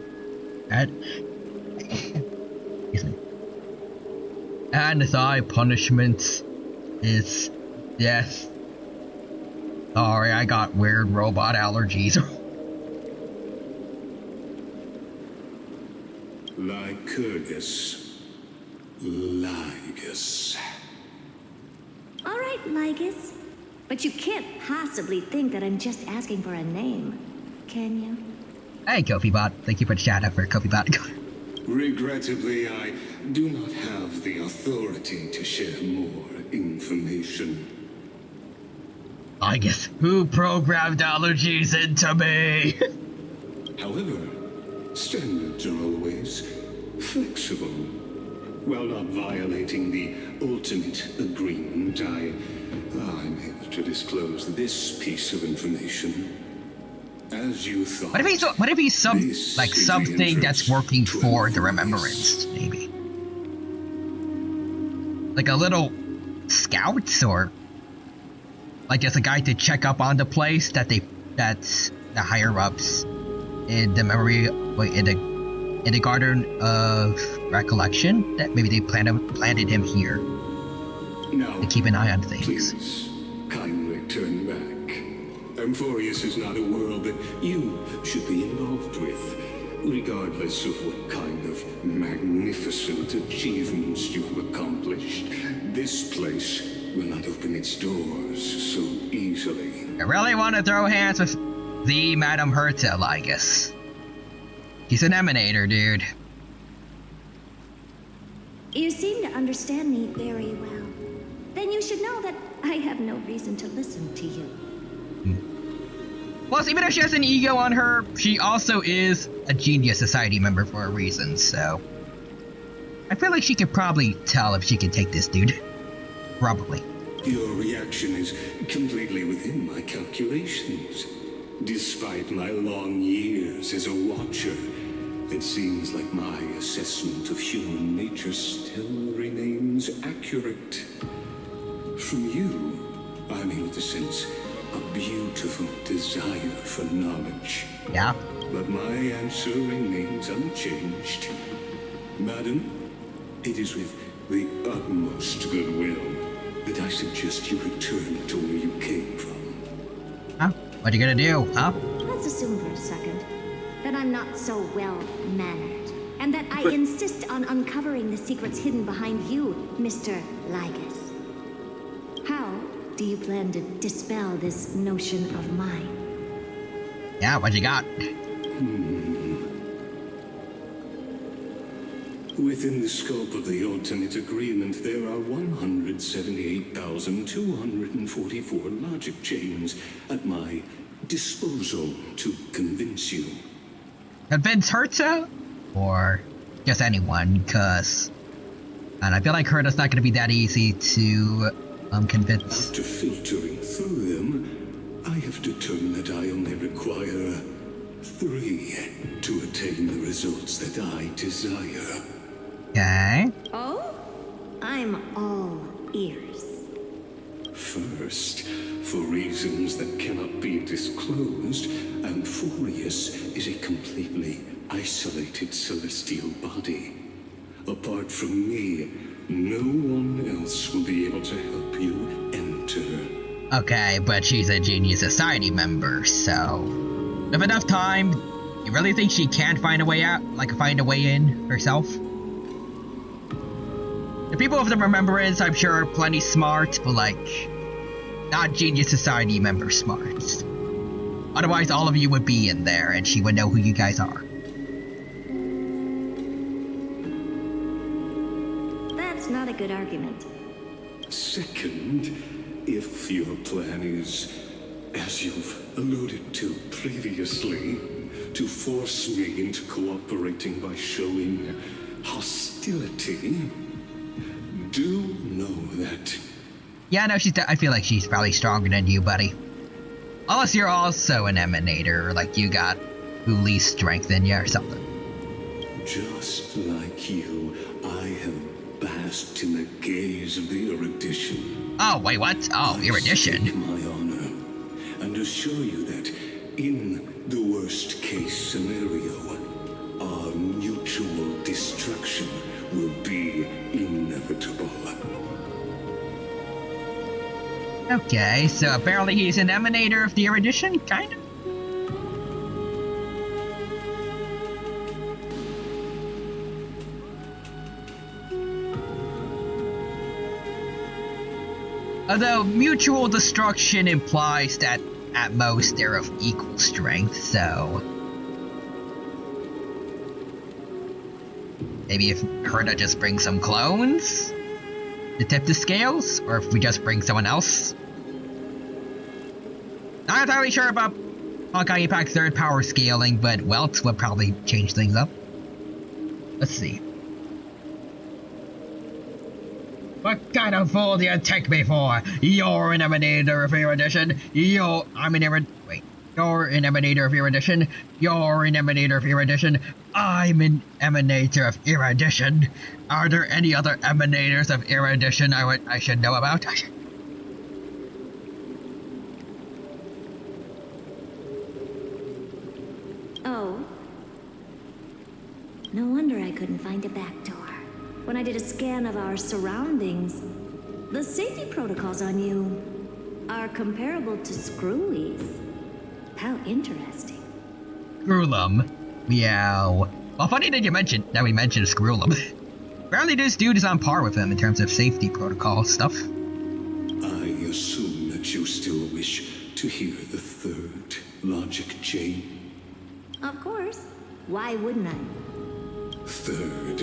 Excuse me. And thy punishment is death. Sorry, I got weird robot allergies. Lygus. All right, Lygus. But you can't possibly think that I'm just asking for a name, can you? Hey, KofiBot. Thank you for the shout out for KofiBot. Regrettably, I do not have the authority to share more information. I guess who programmed allergies into me? However, standards are always flexible. While not violating the ultimate agreement, I'm able to disclose this piece of information. As you thought. What if he's something that's working for the Remembrance, maybe? Like a little scout, or like just a guy to check up on the place that's the higher ups in the memory, in the Garden of Recollection, that maybe they planted him here to keep an eye on things. Please, kindly turn back. Amphorius is not a world that you should be involved with, regardless of what kind of magnificent achievements you have accomplished. This place will not open its doors so easily. I really want to throw hands with the Madame Herta, Lygus. He's an emanator, dude. You seem to understand me very well. Then you should know that I have no reason to listen to you. Plus, even if she has an ego on her, she also is a Genius Society member for a reason, so I feel like she could probably tell if she could take this dude. Probably. Your reaction is completely within my calculations. Despite my long years as a watcher, it seems like my assessment of human nature still remains accurate. From you, I'm able to sense a beautiful desire for knowledge. Yeah. But my answer remains unchanged. Madam, it is with the utmost goodwill that I suggest you return to where you came from. Huh? What are you gonna do, huh? Let's assume for a second that I'm not so well-mannered, and that I insist on uncovering the secrets hidden behind you, Mr. Lygus. How do you plan to dispel this notion of mine? Yeah, what you got? Within the scope of the ultimate agreement, there are 178,244 logic chains at my disposal to convince you. Convince Herta? Or just anyone, cause... And I feel like Herta's not gonna be that easy to convince. After filtering through them, I have determined that I only require 3 to attain the results that I desire. Okay. Oh? I'm all ears. First, for reasons that cannot be disclosed, Amphorius is a completely isolated celestial body. Apart from me, no one else will be able to help you enter. Okay, but she's a Genius Society member, so... With enough time, you really think she can't find a way out? Like, find a way in herself? The people of the Remembrance, I'm sure, are plenty smart, but like... not Genius Society member smart. Otherwise, all of you would be in there, and she would know who you guys are. That's not a good argument. Second, if your plan is, as you've alluded to previously, to force me into cooperating by showing hostility, do know that. Yeah, no, I feel like she's probably stronger than you, buddy. Unless you're also an emanator, like you got least strength than you or something. Just like you, I have basked in the gaze of the erudition. Oh, wait, what? Oh, erudition. My honor, and assure you that in the worst case scenario, our mutual destruction will be inevitable. Okay, so apparently he's an emanator of the erudition, kind of? Although mutual destruction implies that at most they're of equal strength, so maybe if Herda just brings some clones to tip the scales, or if we just bring someone else. Not entirely sure about Honkai Impact's third power scaling, but Welt would probably change things up. Let's see. What kind of fool do you take me for? You're an emanator of erudition. You're an emanator of erudition. You're an emanator of erudition. I'm an emanator of erudition. Are there any other emanators of erudition I should know about? Oh. No wonder I couldn't find a back door. When I did a scan of our surroundings, the safety protocols on you are comparable to Screwy's. How interesting. Screwlum. Meow. Well, funny that we mentioned Screwlum. Apparently this dude is on par with him in terms of safety protocol stuff. I assume that you still wish to hear the third logic chain? Of course. Why wouldn't I? Third,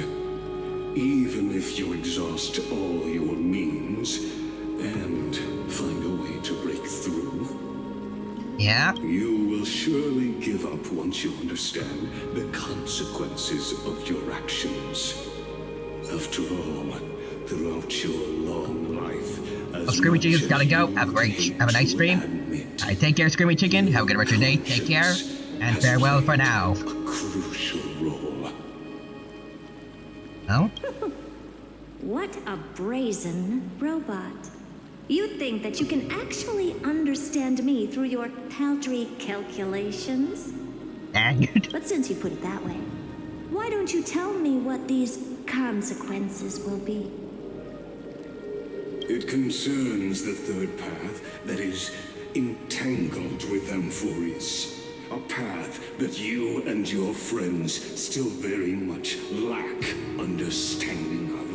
even if you exhaust all your means and find a way to break through, yeah, you will surely give up once you understand the consequences of your actions. After all, throughout your long life, well, Screaming Chicken's gotta go. Have a nice stream. Alright, take care, Screaming Chicken. Have a good rest of your day. Take care, and farewell for now. Crucial role. Oh? What a brazen robot. You think that you can actually understand me through your paltry calculations? But since you put it that way, why don't you tell me what these consequences will be? It concerns the third path that is entangled with Amphoris. A path that you and your friends still very much lack understanding of.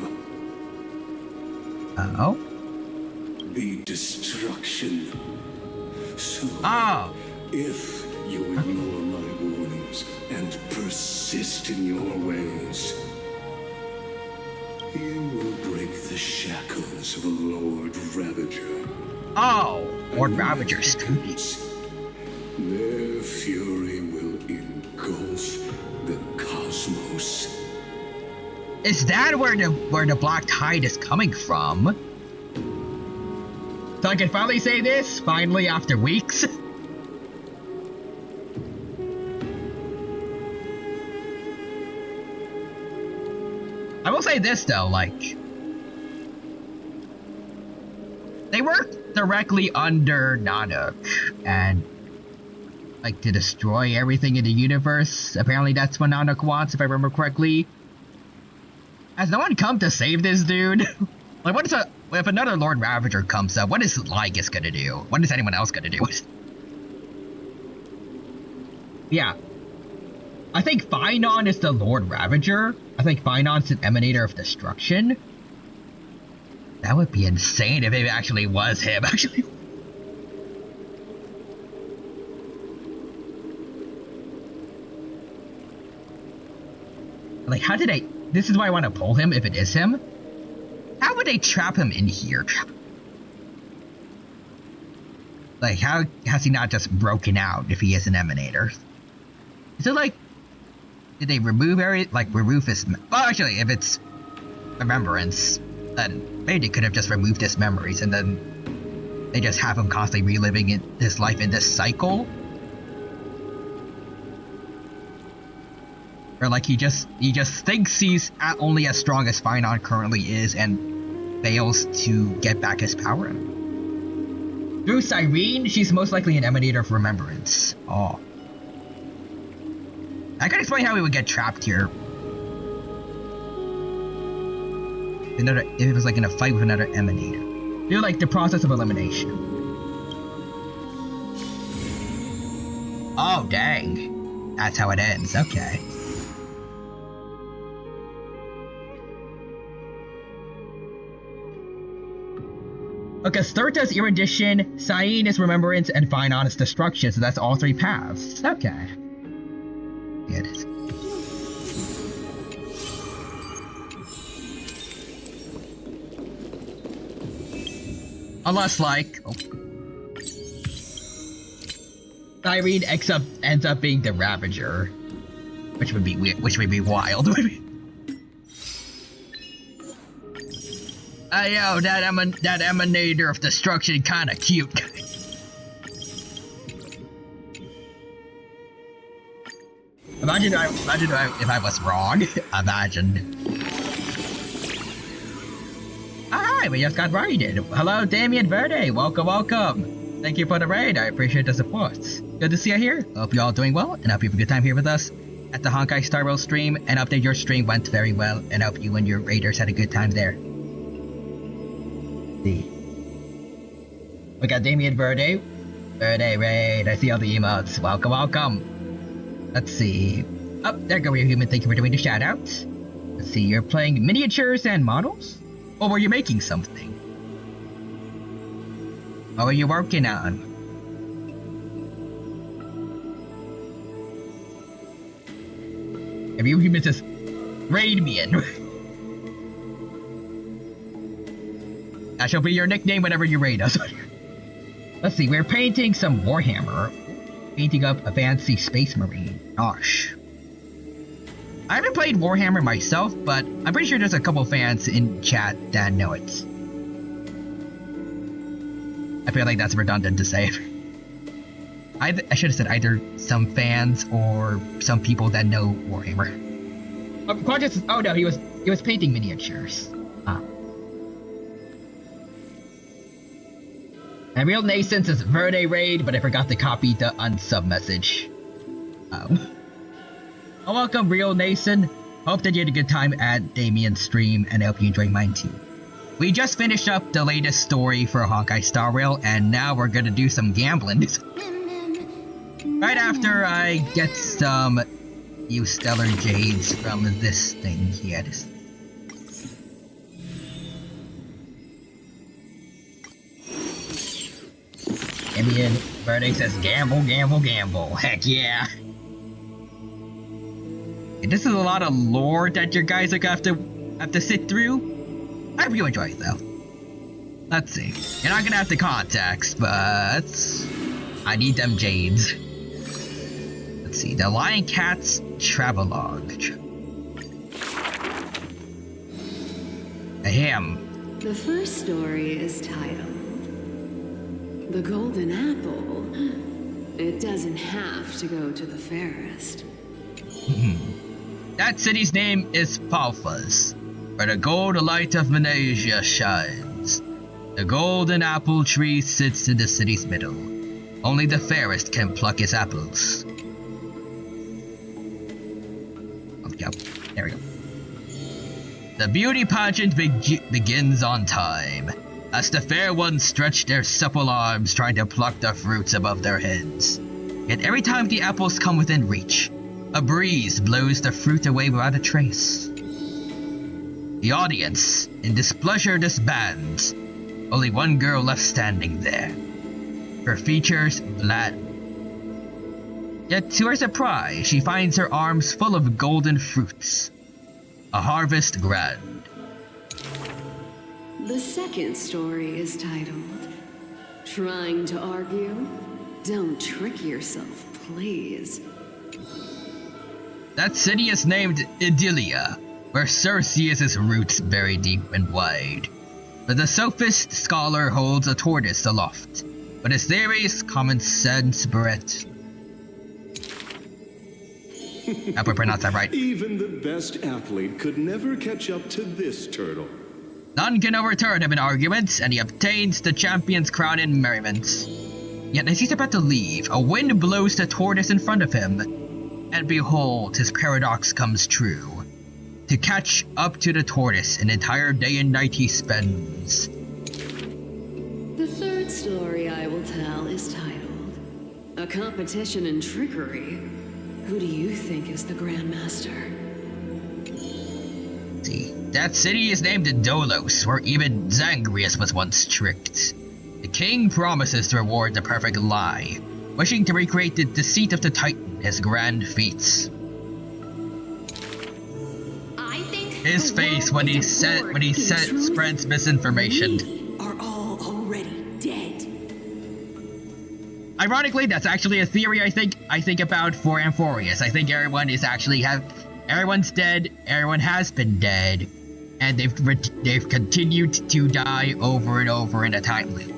Oh? The destruction. So, if you ignore my warnings and persist in your ways, you will break the shackles of a Lord Ravager. Oh, Lord Ravager's troops. Their fury will engulf the cosmos. Is that where the black tide is coming from? So I can finally say this, finally after weeks. I will say this though, like, they work directly under Nanook, and like to destroy everything in the universe. Apparently that's what Nanook wants, if I remember correctly. Has no one come to save this dude? Like, if another Lord Ravager comes up, what is Lygus gonna do? What is anyone else gonna do? Yeah. I think Phynon is the Lord Ravager. I think Phynon's an emanator of destruction. That would be insane if it actually was him, actually. Like, how did this is why I want to pull him, if it is him. How would they trap him in here? Like, how has he not just broken out if he is an emanator? Is it like, did they remove remove his, well actually, if it's remembrance, then maybe they could have just removed his memories and then they just have him constantly reliving his life in this cycle. Or like he just thinks he's only as strong as Finon currently is and fails to get back his power. Through Cyrene, she's most likely an emanator of remembrance. Oh. I can explain how he would get trapped here. If it was like in a fight with another emanator. Feel like the process of elimination. Oh, dang. That's how it ends. Okay. Okay, Sturta is erudition, Cyrene is remembrance, and Finon is destruction, so that's all three paths. Okay. It is. Unless, like, Cyrene ends up being the Ravager, which would be weird, which would be wild. Yo, that emanator of destruction kinda cute. Imagine if I was wrong. Imagine. Alright, we just got raided. Hello, Damien Verde. Welcome, welcome. Thank you for the raid. I appreciate the support. Good to see you here. Hope you're all doing well, and hope you have a good time here with us at the Honkai Star Rail stream. And hope that your stream went very well, and hope you and your raiders had a good time there. See. We got Damien Verde. Verde raid. I see all the emotes. Welcome, welcome. Let's see. Oh, there go your human. Thank you for doing the shoutouts. Let's see. You're playing miniatures and models? Or were you making something? What were you working on? If you humans just raid me in. That shall be your nickname whenever you raid us. Let's see, we're painting some Warhammer. Painting up a fancy Space Marine. Gosh. I haven't played Warhammer myself, but I'm pretty sure there's a couple fans in chat that know it. I feel like that's redundant to say. I should have said either some fans or some people that know Warhammer. Oh no, he was painting miniatures. And Real Nascent says Verde raid, but I forgot to copy the unsub message. Oh, welcome, Real Nascent. Hope that you had a good time at Damien's stream, and I hope you enjoyed mine too. We just finished up the latest story for Honkai Star Rail, and now we're gonna do some gambling. Right after I get some new stellar jades from this thing here. Damien Verde says gamble, gamble, gamble. Heck yeah. And this is a lot of lore that you guys are gonna have to sit through. I hope you enjoy it though. Let's see. You're not gonna have the context, but I need them jades. Let's see. The Lion Cat's Travelogue. Ahem. The first story is titled The Golden Apple. It doesn't have to go to the fairest. That city's name is Palfas, where the gold light of Malaysia shines. The golden apple tree sits in the city's middle. Only the fairest can pluck its apples. Okay, there we go. The beauty pageant begins on time, as the fair ones stretch their supple arms trying to pluck the fruits above their heads. Yet every time the apples come within reach, a breeze blows the fruit away without a trace. The audience, in displeasure, disbands. Only one girl left standing there. Her features bland. Yet to her surprise, she finds her arms full of golden fruits. A harvest grand. The second story is titled Trying to Argue? Don't trick yourself, please. That city is named Idilia, where Circeus' roots bury deep and wide. But the sophist scholar holds a tortoise aloft, but his theories common sense bret. I hope I pronounced that right. Even the best athlete could never catch up to this turtle. None can overturn him in arguments, and he obtains the champion's crown in merriment. Yet as he's about to leave, a wind blows the tortoise in front of him, and behold, his paradox comes true. To catch up to the tortoise, an entire day and night he spends. The third story I will tell is titled, A Competition in Trickery. Who do you think is the Grandmaster? See, that city is named Dolos, where even Zangrius was once tricked. The king promises to reward the perfect lie, wishing to recreate the deceit of the Titan, his grand feats. His face when he spreads misinformation. We are all already dead. Ironically, that's actually a theory I think about for Amphorius. I think everyone is actually everyone's dead, everyone has been dead, and they've continued to die over and over in a time loop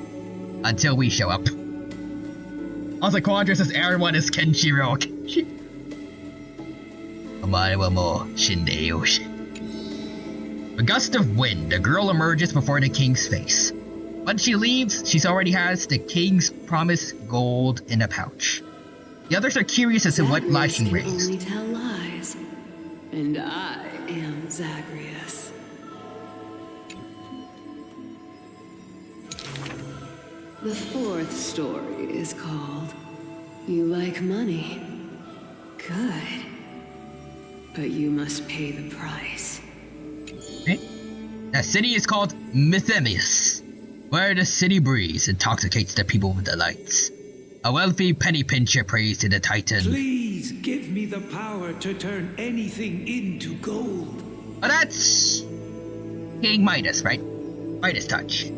until we show up. Also, Quadra says everyone is Kenshiro. Omae wa mo shindei yoshi. A gust of wind, a girl emerges before the king's face. When she leaves, she already has the king's promised gold in a pouch. The others are curious as to what lie she raised. Only tell lies, and I am Zagreus. The fourth story is called You Like Money. Good. But you must pay the price. Okay. The city is called Mythemius, where the city breeze intoxicates the people with delights. A wealthy penny pincher prays to the Titan. Please give me the power to turn anything into gold. Oh, that's King Midas, right? Midas touch.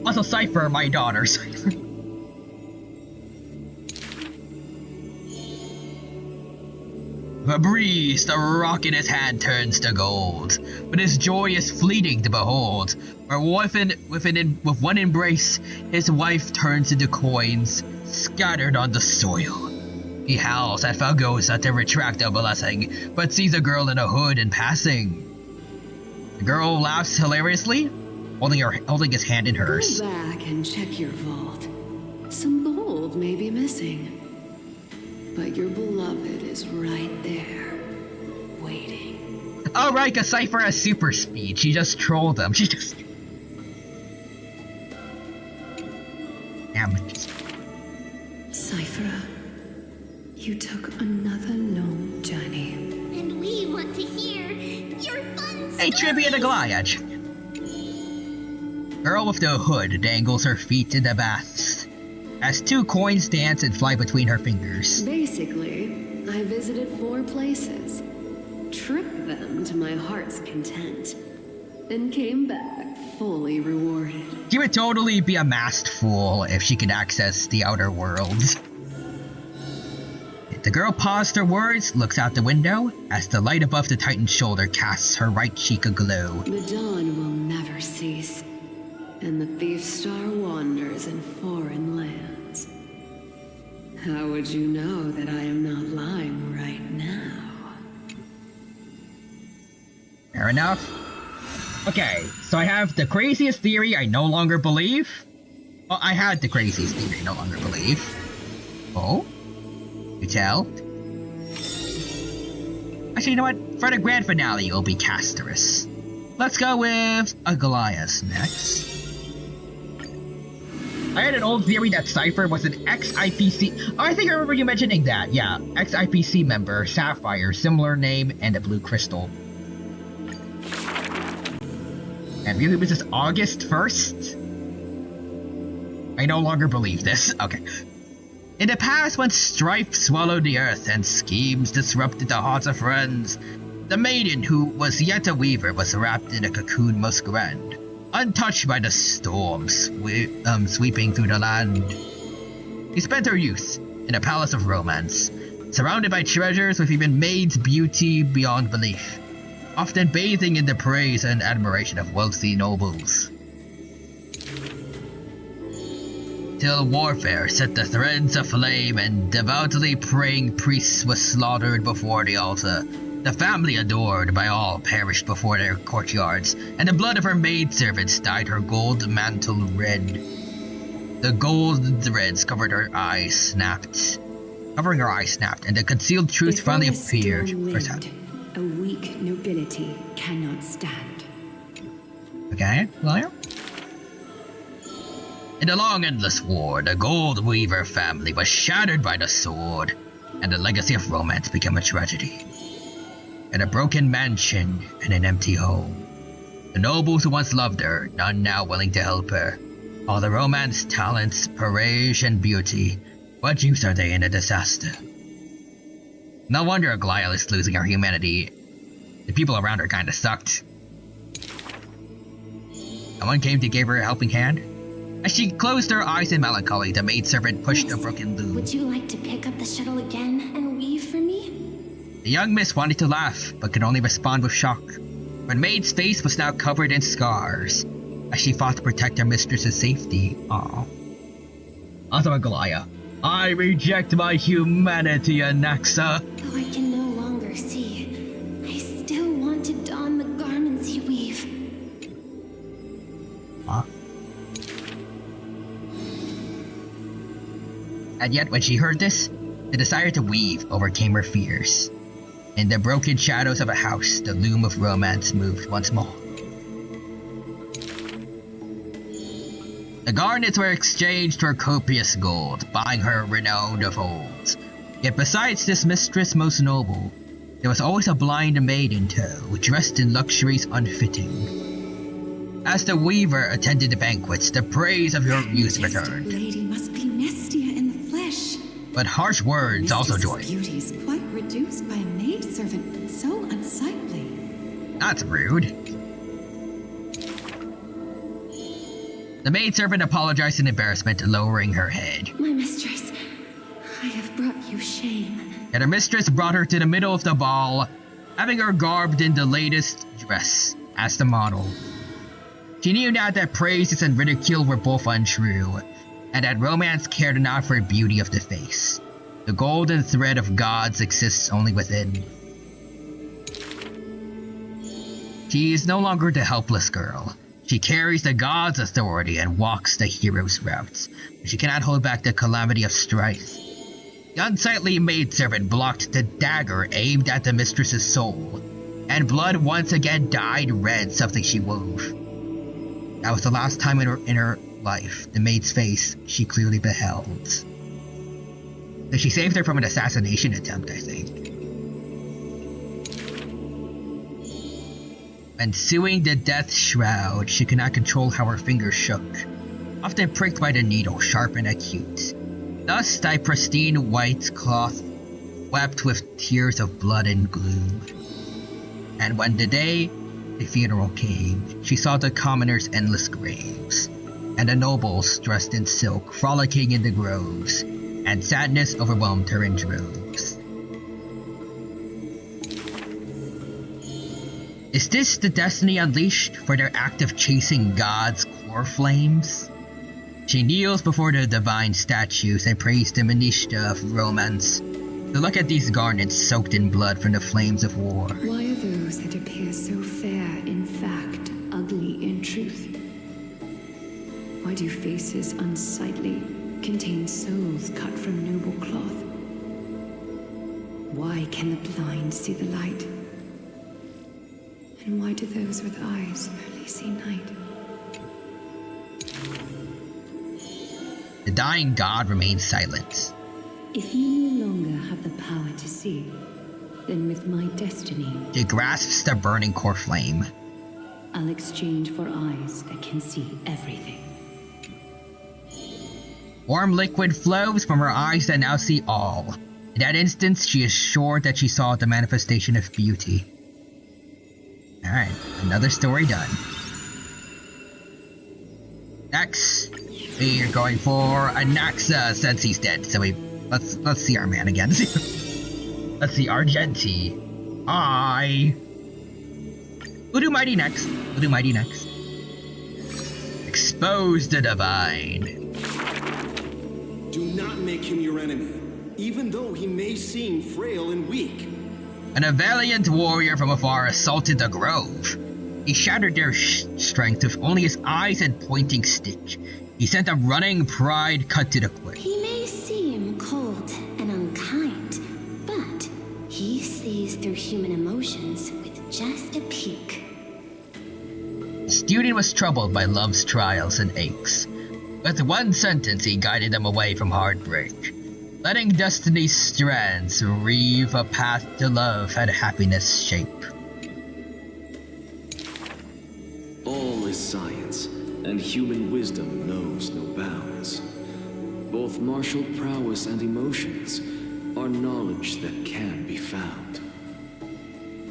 Also Cypher, my daughter, Cypher. The breeze, the rock in his hand turns to gold, but his joy is fleeting to behold. Where with one embrace, his wife turns into coins, scattered on the soil. He howls at Falgosa to retract a blessing, but sees a girl in a hood in passing. The girl laughs hilariously, holding his hand in hers. Go back and check your vault. Some gold may be missing. But your beloved is right there, waiting. Oh right, cause Cypher has super speed. She just trolled them. She just... Amateurs. Cypher, you took another long journey. And we want to hear your fun story. Hey, trivia to Goliath. Girl with the hood dangles her feet in the baths as two coins dance and fly between her fingers. Basically, I visited 4 places, tricked them to my heart's content, and came back fully rewarded. She would totally be a masked fool if she could access the outer worlds. The girl paused her words, looks out the window, as the light above the Titan's shoulder casts her right cheek aglow. The dawn will never cease, and the thief star wanders in foreign lands. How would you know that I am not lying right now? Fair enough. Okay, so I have the craziest theory I no longer believe. Well, I had the craziest theory I no longer believe. Oh? You tell? Actually, you know what? For the grand finale, it'll be Castorus. Let's go with a Goliath next. I had an old theory that Cypher was an ex-IPC... Oh, I think I remember you mentioning that. Yeah, ex-IPC member, Sapphire, similar name, and a blue crystal. And because it was just August 1st? I no longer believe this. Okay. In the past, when strife swallowed the earth and schemes disrupted the hearts of friends, the maiden who was yet a weaver was wrapped in a cocoon most grand, untouched by the storms sweeping through the land. She spent her youth in a palace of romance, surrounded by treasures with even maid's beauty beyond belief. often bathing in the praise and admiration of wealthy nobles. Till warfare set the threads aflame and devoutly praying priests were slaughtered before the altar. The family adored by all perished before their courtyards, and the blood of her maidservants dyed her gold mantle red. The gold threads covering her eyes snapped, and the concealed truth finally appeared. A weak nobility cannot stand. Okay, well. In the long endless war, the Gold Weaver family was shattered by the sword, and the legacy of romance became a tragedy. In a broken mansion and an empty home, the nobles who once loved her, none now willing to help her. All the romance, talents, parage, and beauty, what use are they in a disaster? No wonder Aglaia is losing her humanity. The people around her kinda sucked. No one came to give her a helping hand. As she closed her eyes in melancholy, the maidservant pushed a broken loom. Would you like to pick up the shuttle again and weave for me? The young miss wanted to laugh, but could only respond with shock. Her maid's face was now covered in scars, as she fought to protect her mistress's safety. Aww. Also, Aglaia, I reject my humanity, Anaxa. Though I can no longer see, I still want to don the garments you weave. Huh? And yet, when she heard this, the desire to weave overcame her fears. In the broken shadows of a house, the loom of romance moved once more. The garnets were exchanged for copious gold, buying her renown of old. Yet besides this mistress most noble, there was always a blind maid in tow, dressed in luxuries unfitting. As the weaver attended the banquets, the praise of her youth returned. Lady must be Nestia in the flesh. But harsh words also joined. Beauty is quite reduced by a maidservant, so unsightly. That's rude. The maidservant apologized in embarrassment, lowering her head. My mistress, I have brought you shame. And her mistress brought her to the middle of the ball, having her garbed in the latest dress as the model. She knew now that praises and ridicule were both untrue, and that romance cared not for beauty of the face. The golden thread of gods exists only within. She is no longer the helpless girl. She carries the god's authority and walks the hero's route. She cannot hold back the calamity of strife. The unsightly maidservant blocked the dagger aimed at the mistress's soul, and blood once again dyed red something she wove. That was the last time in her life the maid's face she clearly beheld. So she saved her from an assassination attempt, I think. Ensuing the death shroud, she could not control how her fingers shook, often pricked by the needle, sharp and acute. Thus thy pristine white cloth wept with tears of blood and gloom. And when the day the funeral came, she saw the commoners' endless graves, and the nobles dressed in silk frolicking in the groves, and sadness overwhelmed her in droves. Is this the destiny unleashed for their act of chasing God's core flames? She kneels before the divine statues and prays the Minishta of romance. To look at these garnets soaked in blood from the flames of war. Why are those that appear so fair in fact ugly in truth? Why do faces unsightly contain souls cut from noble cloth? Why can the blind see the light? And why do those with eyes only see night? The dying god remains silent. If you no longer have the power to see, then with my destiny, She grasps the burning core flame. I'll exchange for eyes that can see everything. Warm liquid flows from her eyes that now see all. In that instant, she is sure that she saw the manifestation of beauty. Alright, another story done. Next, we are going for Anaxa since he's dead. So let's see our man again. Let's see Argenti. We'll do mighty next. We'll do mighty next. Expose the divine. Do not make him your enemy, even though he may seem frail and weak. And a valiant warrior from afar assaulted the grove. He shattered their strength with only his eyes and pointing stick. He sent a running pride cut to the quick. He may seem cold and unkind, but he sees through human emotions with just a peek. The student was troubled by love's trials and aches. With one sentence he guided them away from heartbreak, letting destiny's strands weave a path to love and happiness shape. All is science, and human wisdom knows no bounds. Both martial prowess and emotions are knowledge that can be found.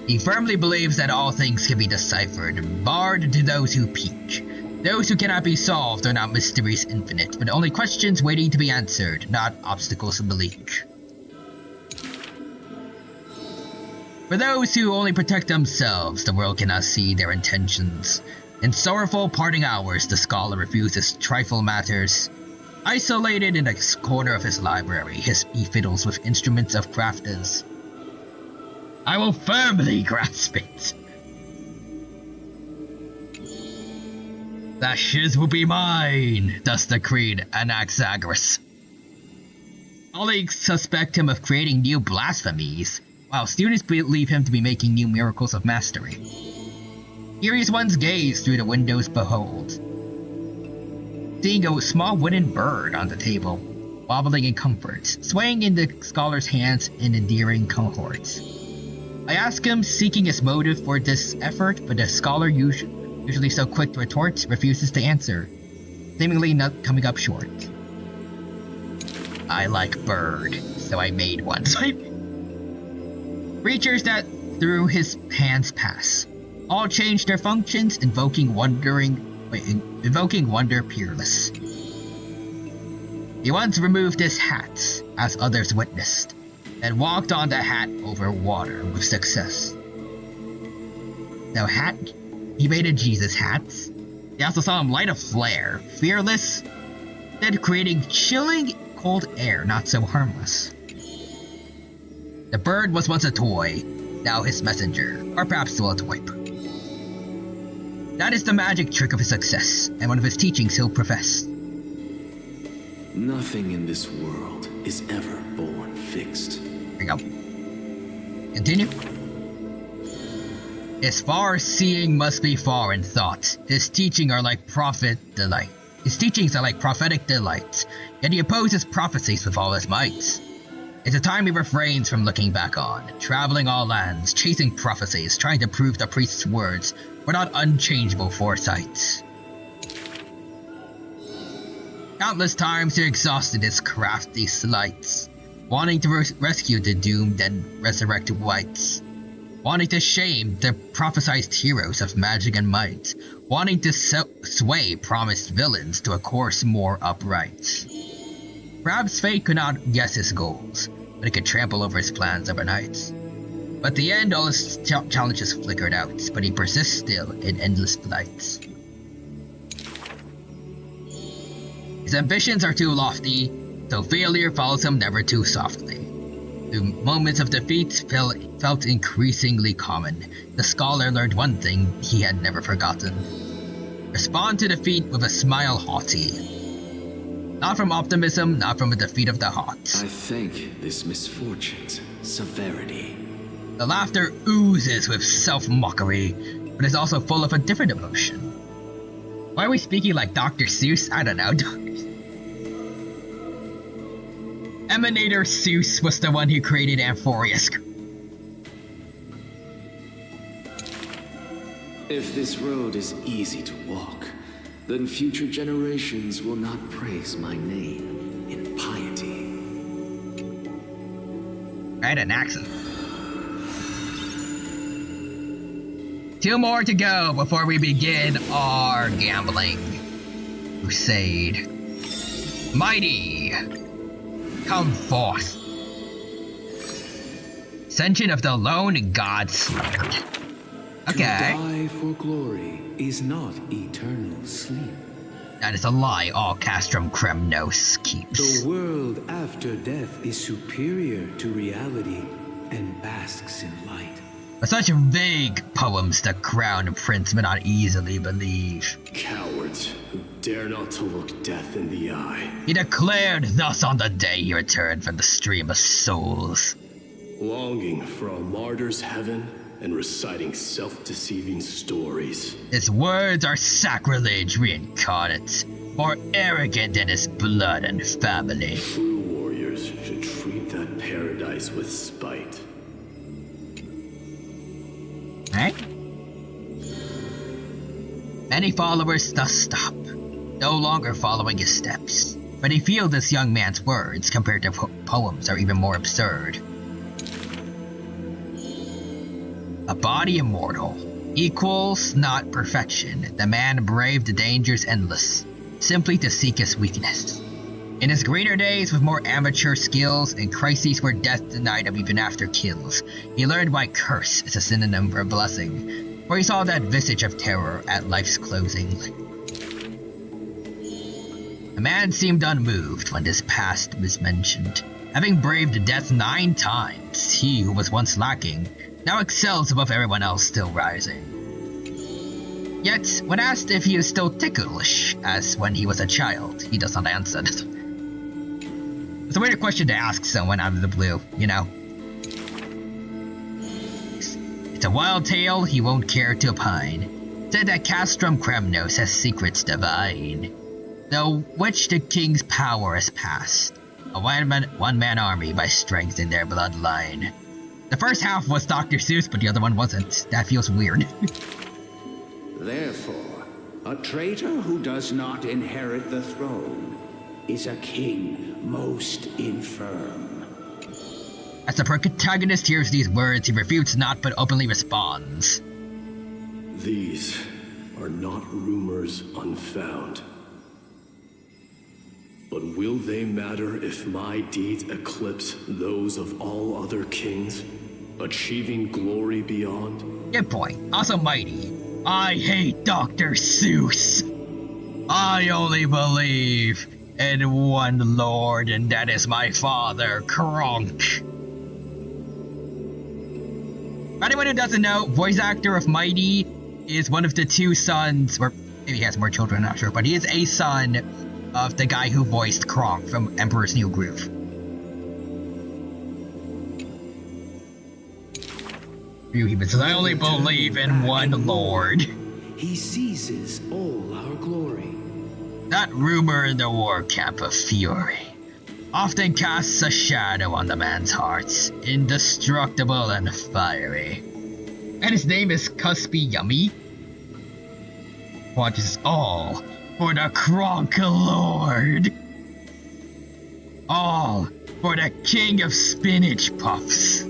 He firmly believes that all things can be deciphered, barred to those who peek. Those who cannot be solved are not mysteries infinite, but only questions waiting to be answered, not obstacles bleak. For those who only protect themselves, the world cannot see their intentions. In sorrowful parting hours, the scholar refuses trifle matters. Isolated in a corner of his library, he fiddles with instruments of crafters. I will firmly grasp it. The ashes will be mine, thus decreed Anaxagoras. Colleagues suspect him of creating new blasphemies, while students believe him to be making new miracles of mastery. Curious ones gaze through the windows behold, seeing a small wooden bird on the table, wobbling in comfort, swaying in the scholar's hands in endearing cohorts. I ask him, seeking his motive for this effort, but the scholar, usually so quick to retort, refuses to answer, seemingly not coming up short. I like bird, so I made one. Creatures that through his hands pass, all change their functions, invoking wonder peerless. He once removed his hat, as others witnessed, and walked on the hat over water with success. Now he made a Jesus hat. They also saw him light a flare, fearless, then creating chilling cold air not so harmless. The bird was once a toy, now his messenger, or perhaps still a toy. That is the magic trick of his success, and one of his teachings he'll profess. Nothing in this world is ever born fixed. There you go. Continue. His far-seeing must be far in thought. His teachings are like prophetic delight. Yet he opposes prophecies with all his might. It's a time he refrains from looking back on, traveling all lands, chasing prophecies, trying to prove the priest's words were not unchangeable foresights. Countless times he exhausted his crafty sleights, wanting to rescue the doomed and resurrect whites, wanting to shame the prophesized heroes of magic and might, wanting to sway promised villains to a course more upright. Perhaps fate could not guess his goals, but it could trample over his plans overnight. But at the end, all his challenges flickered out, but he persists still in endless flights. His ambitions are too lofty, so failure follows him never too softly. The moments of defeat felt increasingly common. The scholar learned one thing he had never forgotten. Respond to defeat with a smile haughty. Not from optimism, not from a defeat of the heart. I thank this misfortune's severity. The laughter oozes with self-mockery, but is also full of a different emotion. Why are we speaking like Dr. Seuss? I don't know. Emanator Seuss was the one who created Amphorius. If this road is easy to walk, then future generations will not praise my name in piety. Right, an accent. 2 more to go before we begin our gambling crusade. Mighty, come forth. Ascension of the lone god slayer. To die for glory is not eternal sleep. That is a lie all Castrum Kremnos keeps. The world after death is superior to reality and basks in light. But such vague poems the Crown Prince may not easily believe. Cowards who dare not to look death in the eye. He declared thus on the day he returned from the stream of souls. Longing for a martyr's heaven and reciting self-deceiving stories. His words are sacrilege reincarnate, more arrogant than his blood and family. True warriors should treat that paradise with spite. Right? Many followers thus stop, no longer following his steps, but they feel this young man's words compared to poems are even more absurd. A body immortal equals not perfection. The man braved the dangers endless, simply to seek his weakness. In his greater days with more amateur skills and crises where death denied him even after kills, he learned why curse is a synonym for blessing, for he saw that visage of terror at life's closing. The man seemed unmoved when this past was mentioned. Having braved death 9 times, he who was once lacking now excels above everyone else still rising. Yet, when asked if he is still ticklish, as when he was a child, he does not answer. It's a weird question to ask someone out of the blue, you know? It's a wild tale he won't care to opine. Said that Castrum Kremnos has secrets divine, though which the king's power has passed. A one-man army by strength in their bloodline. The first half was Dr. Seuss, but the other one wasn't. That feels weird. Therefore, a traitor who does not inherit the throne is a king most infirm. As the protagonist hears these words, he refutes not but openly responds. These are not rumors unfound. But will they matter if my deeds eclipse those of all other kings, achieving glory beyond? Good point. Also mighty. I hate Dr. Seuss. I only believe in one Lord, and that is my father, Kronk. For anyone who doesn't know, voice actor of Mighty is one of the 2 sons, or maybe he has more children, I'm not sure, but he is a son of the guy who voiced Kronk from Emperor's New Groove. He says, I only believe in one Lord. He seizes all our glory. That rumor in the war camp of fury often casts a shadow on the man's hearts, indestructible and fiery. And his name is Cuspy Yummy. Watches all for the Kronk Lord. All for the King of Spinach Puffs.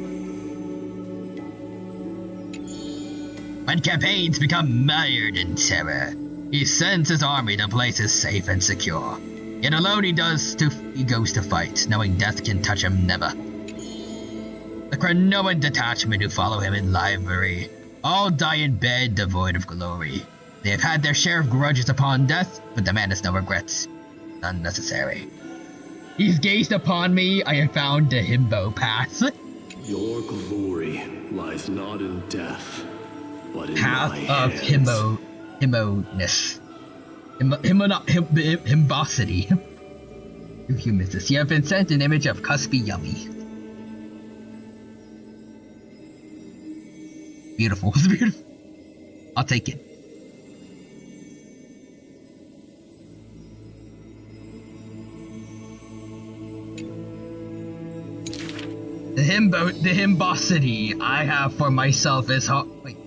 When campaigns become mired in terror, he sends his army to places safe and secure. Yet alone he goes to fight, knowing death can touch him never. The Cronoan detachment who follow him in livery all die in bed devoid of glory. They have had their share of grudges upon death, but the man has no regrets. None necessary. He's gazed upon me, I have found the himbo path. Your glory lies not in death, but in path my of hands. Himbo-ness. Himbosity. You humans, you have been sent an image of Cuspy Yummy. Beautiful. It's beautiful. I'll take it. The himbosity I have for myself is hard. Wait.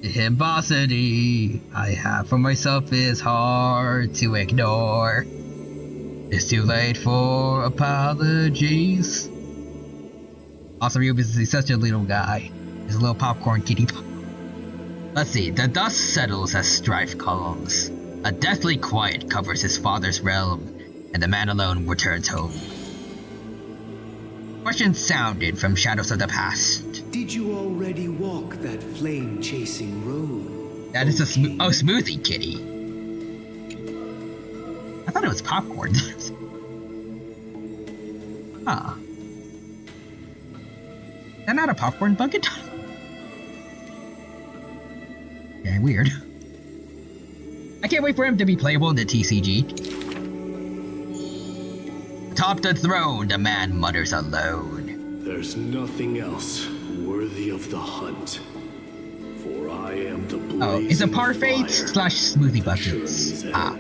The himbosity I have for myself is hard to ignore. It's too late for apologies. Also, Rubens is such a little guy. He's a little popcorn kitty. Let's see. The dust settles as strife calms. A deathly quiet covers his father's realm, and the man alone returns home. Questions sounded from shadows of the past. Did you already walk walk that flame-chasing road. That is a smoothie kitty. I thought it was popcorn. Huh. Is that not a popcorn bucket? Okay, weird. I can't wait for him to be playable in the TCG. Atop the throne, the man mutters alone. There's nothing else worthy of the hunt. For I am the blazing Oh, it's a parfait / fire smoothie buckets. Ah.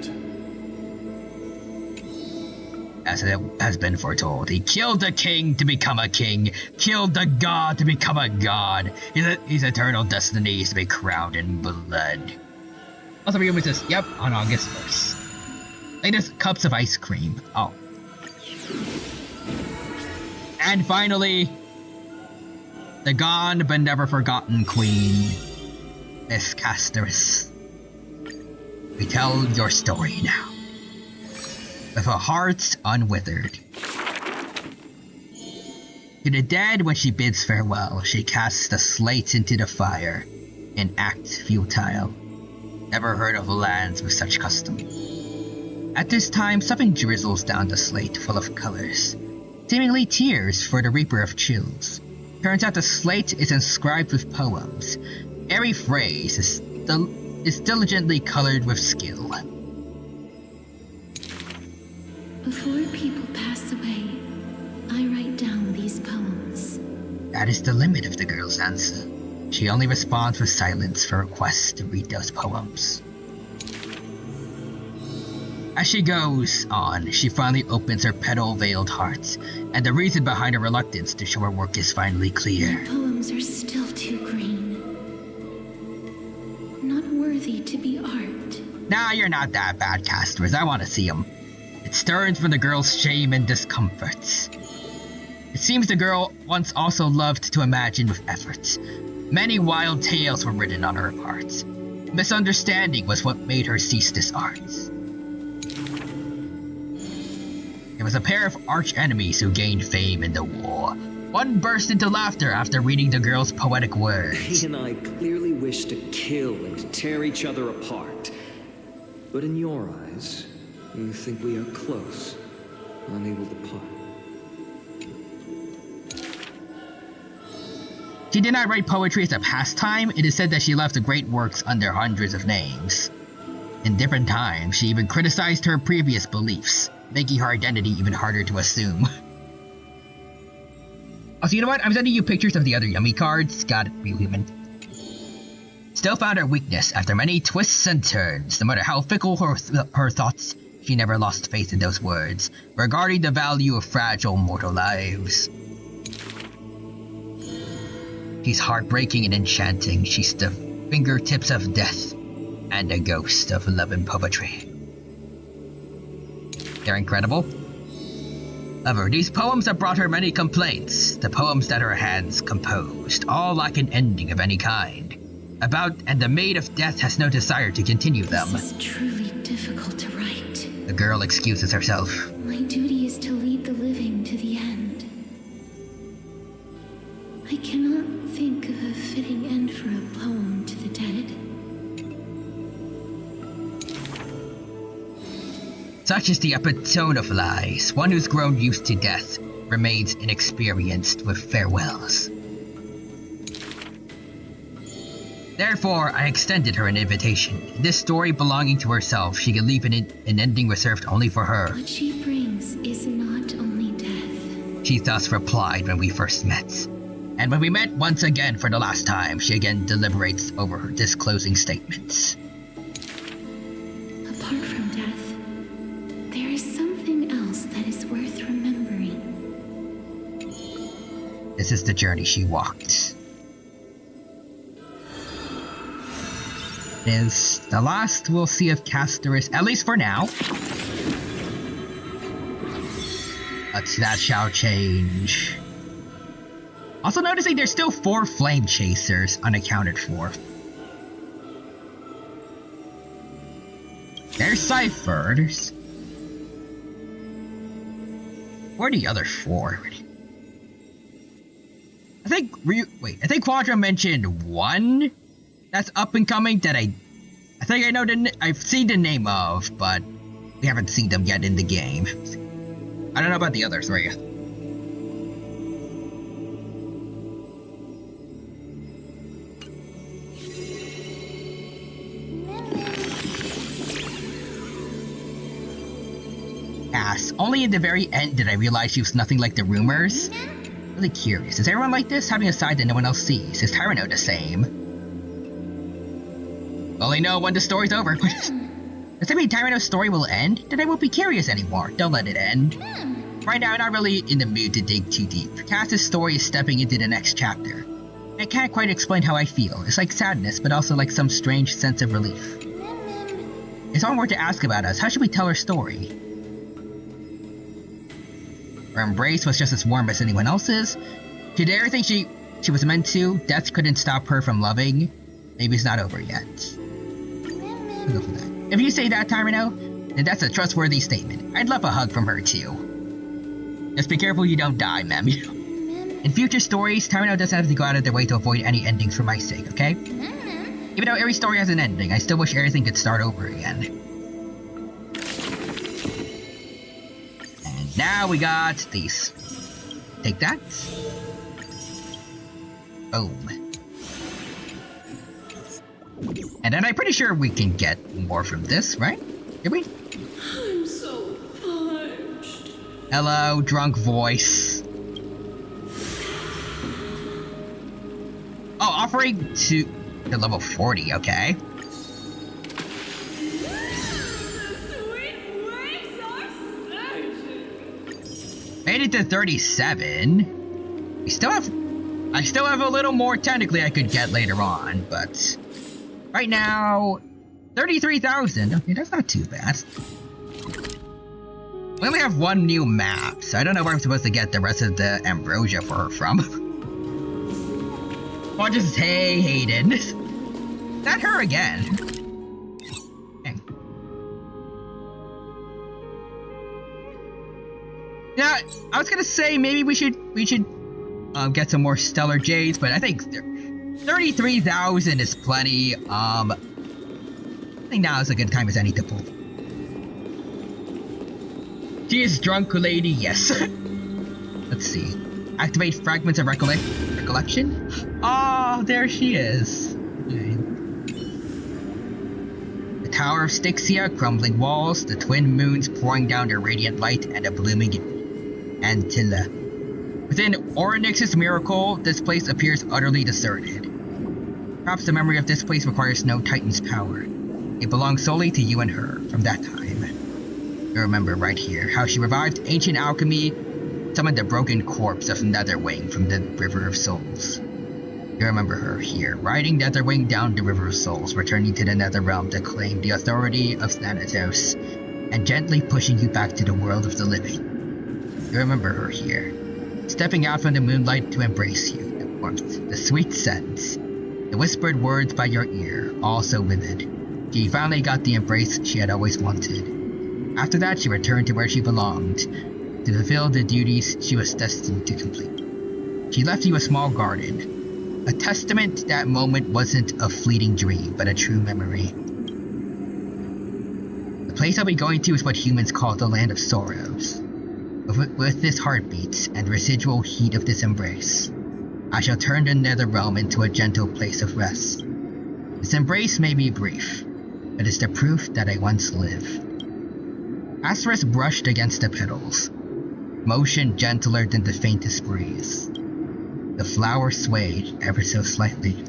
As it has been foretold, he killed the king to become a king, killed the god to become a god. His eternal destiny is to be crowned in blood. Also, releases, yep, on August 1st. Latest cups of ice cream. Oh. And finally, the gone but never forgotten queen, Miss Castorus. We tell your story now. With her heart unwithered. To the dead, when she bids farewell, she casts the slate into the fire, an act futile. Never heard of lands with such custom. At this time, something drizzles down the slate full of colors, seemingly tears for the Reaper of Chills. Turns out the slate is inscribed with poems. Every phrase is diligently colored with skill. Before people pass away, I write down these poems. That is the limit of the girl's answer. She only responds with silence for requests to read those poems. As she goes on, she finally opens her petal-veiled heart, and the reason behind her reluctance to show her work is finally clear. My poems are still too green. Not worthy to be art. Nah, you're not that bad, Castorus. I want to see them. It stirs from the girl's shame and discomfort. It seems the girl once also loved to imagine with effort. Many wild tales were written on her part. Misunderstanding was what made her cease this art. It was a pair of arch-enemies who gained fame in the war. One burst into laughter after reading the girl's poetic words. He and I clearly wish to kill and tear each other apart. But in your eyes, you think we are close, unable to part. She did not write poetry as a pastime. It is said that she left great works under hundreds of names. In different times, she even criticized her previous beliefs, making her identity even harder to assume. Also, you know what? I'm sending you pictures of the other yummy cards. Got it, real human. Still found her weakness after many twists and turns. No matter how fickle her thoughts, she never lost faith in those words, regarding the value of fragile mortal lives. She's heartbreaking and enchanting. She's the fingertips of death, and a ghost of love and poetry. They're incredible. However, these poems have brought her many complaints. The poems that her hands composed, all lack an ending of any kind. And the Maid of Death has no desire to continue them. This is truly difficult to write. The girl excuses herself. My duty is to lead the living to the end. I cannot think of a fitting end for a poem to the dead. Such is the epitome of lies. One who's grown used to death remains inexperienced with farewells. Therefore, I extended her an invitation. In this story belonging to herself, she can leave an ending reserved only for her. What she brings is not only death. She thus replied when we first met. And when we met once again for the last time, she again deliberates over her disclosing statements. Apart from death, there is something else that is worth remembering. This is the journey she walked. Is the last we'll see of Castorus, at least for now. But that shall change. Also noticing there's still 4 flame chasers unaccounted for. There's ciphers. Where are the other 4? I think Quadra mentioned one that's up and coming that I think I know I've seen the name of, but we haven't seen them yet in the game. I don't know about the other three. Only in the very end did I realize she was nothing like the rumors. Really curious. Is everyone like this? Having a side that no one else sees? Is Tyranno the same? Only know when the story's over. Does that mean Tyranno's story will end? Then I won't be curious anymore. Don't let it end. Right now, I'm not really in the mood to dig too deep. Cass's story is stepping into the next chapter. I can't quite explain how I feel. It's like sadness, but also like some strange sense of relief. If someone were to ask about us, how should we tell her story? Her embrace was just as warm as anyone else's. She did everything she was meant to. Death couldn't stop her from loving. Maybe it's not over yet. I'll go for that. If you say that, Tyranno, then that's a trustworthy statement. I'd love a hug from her too. Just be careful you don't die, ma'am. In future stories, Tyranno doesn't have to go out of their way to avoid any endings for my sake, okay? Even though every story has an ending, I still wish everything could start over again. Now we got these. Take that. Boom. And then I'm pretty sure we can get more from this, right? Did we? I'm so parched. Hello, drunk voice. Oh, offering to level 40, okay. Made it to 37. I still have a little more technically I could get later on, but right now 33,000. Okay, that's not too bad. We only have one new map, so I don't know where I'm supposed to get the rest of the ambrosia for her from. Or just hey Hayden. Not her again. Yeah, I was gonna say maybe we should get some more stellar jades, but I think 33,000 is plenty. I think now is a good time as any to pull. She is drunk, lady. Yes. Let's see. Activate fragments of recollection. Oh, there she is. Okay. The Tower of Styxia, crumbling walls, the twin moons pouring down their radiant light, and a blooming Antilla. Within Orynyx's miracle, this place appears utterly deserted. Perhaps the memory of this place requires no Titan's power. It belongs solely to you and her from that time. You remember right here how she revived ancient alchemy, summoned the broken corpse of Netherwing from the River of Souls. You remember her here, riding Netherwing down the River of Souls, returning to the Netherrealm to claim the authority of Thanatos, and gently pushing you back to the world of the living. You remember her here, stepping out from the moonlight to embrace you, the warmth, the sweet scents, the whispered words by your ear, all so vivid. She finally got the embrace she had always wanted. After that, she returned to where she belonged, to fulfill the duties she was destined to complete. She left you a small garden, a testament that moment wasn't a fleeting dream, but a true memory. The place I'll be going to is what humans call the Land of Sorrows. With this heartbeat and residual heat of this embrace, I shall turn the Netherrealm into a gentle place of rest. This embrace may be brief, but it's the proof that I once lived. Asterisk brushed against the petals, motion gentler than the faintest breeze. The flower swayed ever so slightly.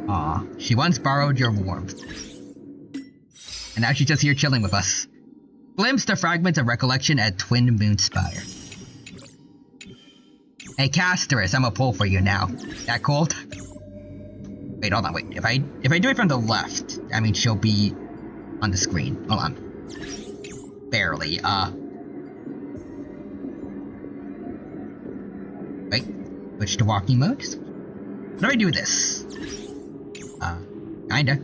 Ah, she once borrowed your warmth. And now she's just here chilling with us. Glimpse the fragments of recollection at Twin Moon Spire. Hey Casterus, I'm a pull for you now. That cold? Wait, hold on, wait. If I do it from the left, I mean she'll be on the screen. Hold on. Barely, wait, switch to walking mode. What do I do with this? Kinda.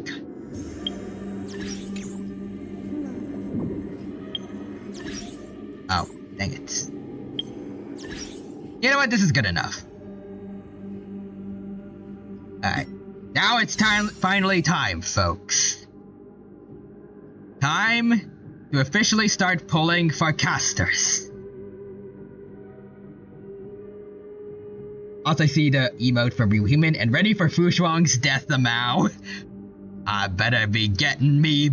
Oh, dang it. You know what? This is good enough. Alright. Now it's finally time, folks. Time to officially start pulling for casters. Also, I see the emote from Real Human and ready for Fu Shuang's death Mao. I better be getting me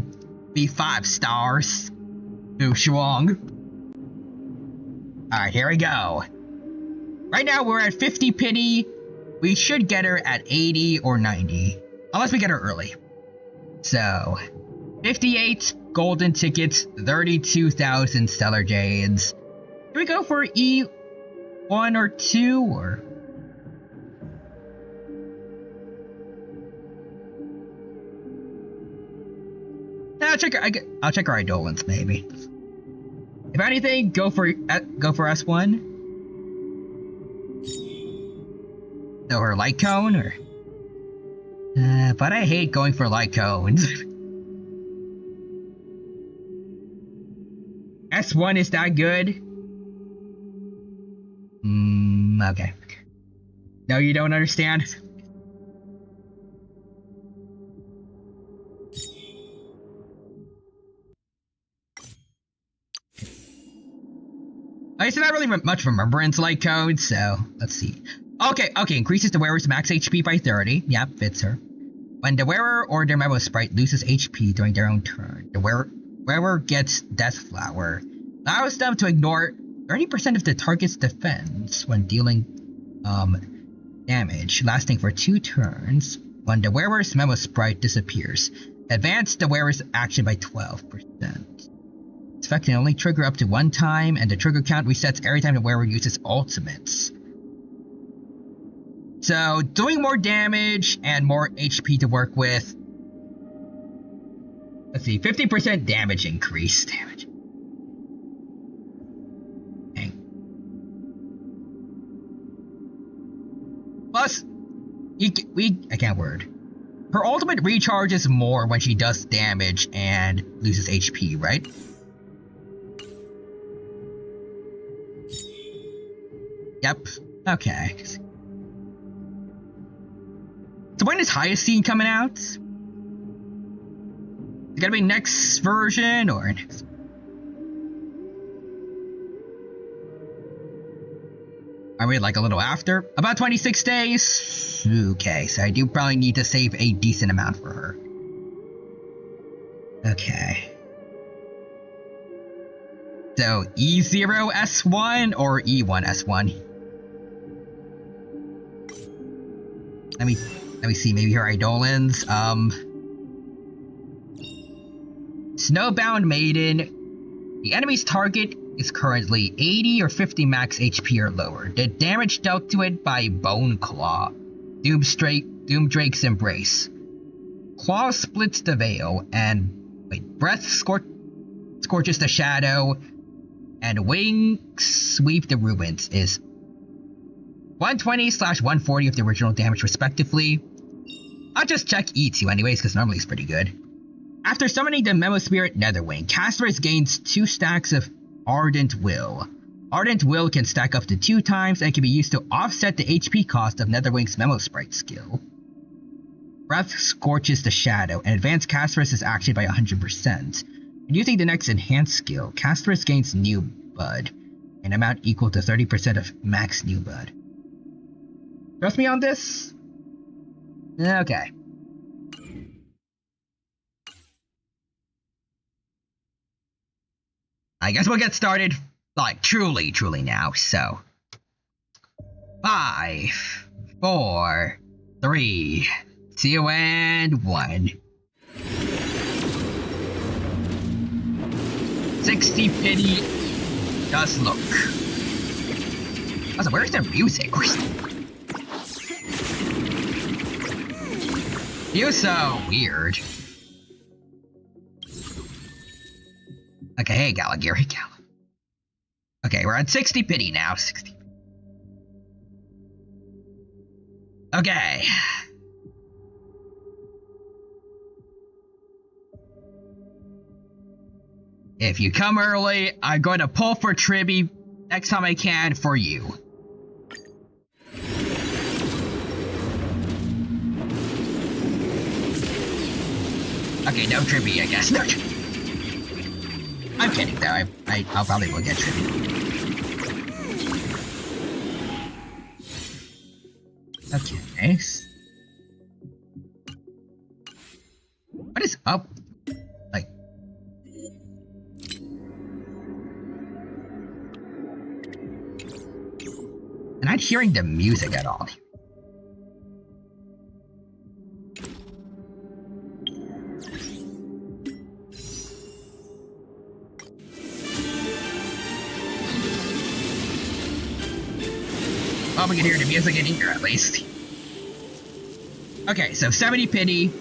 5 stars. Fu Shuang. Alright, here we go. Right now we're at 50 pity. We should get her at 80 or 90. Unless we get her early. So, 58 golden tickets, 32,000 stellar jades. Do we go for E1 or 2 or? I'll check our Eidolons maybe. If anything, go for S1. So her light cone or? But I hate going for light cones. S1 is that good? Okay. No, you don't understand? It's not really much remembrance light code, so let's see. Okay, increases the wearer's max HP by 30. Yep, fits her. When the wearer or their memo sprite loses HP during their own turn, the wearer gets Death Flower. Allows them to ignore 30% of the target's defense when dealing damage, lasting for 2 turns. When the wearer's memo sprite disappears, advance the wearer's action by 12%. This effect can only trigger up to 1 time, and the trigger count resets every time the wearer uses ultimates. So, doing more damage and more HP to work with. Let's see, 50% damage increase. Damage. Dang. Plus, I can't word. Her ultimate recharges more when she does damage and loses HP, right? Yep. Okay. So when is Highest Scene coming out? Is it gonna be next version or next? Are we like a little after? About 26 days? Okay, so I do probably need to save a decent amount for her. Okay. So E0 S1 or E1 S1? Let me see, maybe her Eidolons. Snowbound Maiden. The enemy's target is currently 80 or 50 max HP or lower. The damage dealt to it by Bone Claw. Doom Drake's Embrace. Claw splits the veil, and Breath scorches the shadow, and Wings Sweep the ruins is 120/140 of the original damage respectively. I'll just check E2 anyways, because normally it's pretty good. After summoning the Memo Spirit Netherwing, casters gains 2 stacks of Ardent Will. Ardent Will can stack up to 2 times and can be used to offset the HP cost of Netherwing's Memo Sprite skill. Breath scorches the shadow, and advanced Caster's action by 100%. And using the next enhanced skill, Caster's gains New Bud, an amount equal to 30% of max New Bud. Trust me on this? Okay. I guess we'll get started, like, truly now, so. 5, 4, 3, 2, and 1. 60 pity does look. Also, where's their music? Feels so weird. Okay, hey Gallagher, hey Gal. Okay, we're at 60 pity now. 60. Okay. If you come early, I'm going to pull for Tribby next time I can for you. Okay, no trippy, I guess. No I'm kidding, though. I'll probably will get trippy. Okay, nice. What is up? Like... I'm not hearing the music at all. Well, we can hear the music in here at least. Okay, so 70 pity.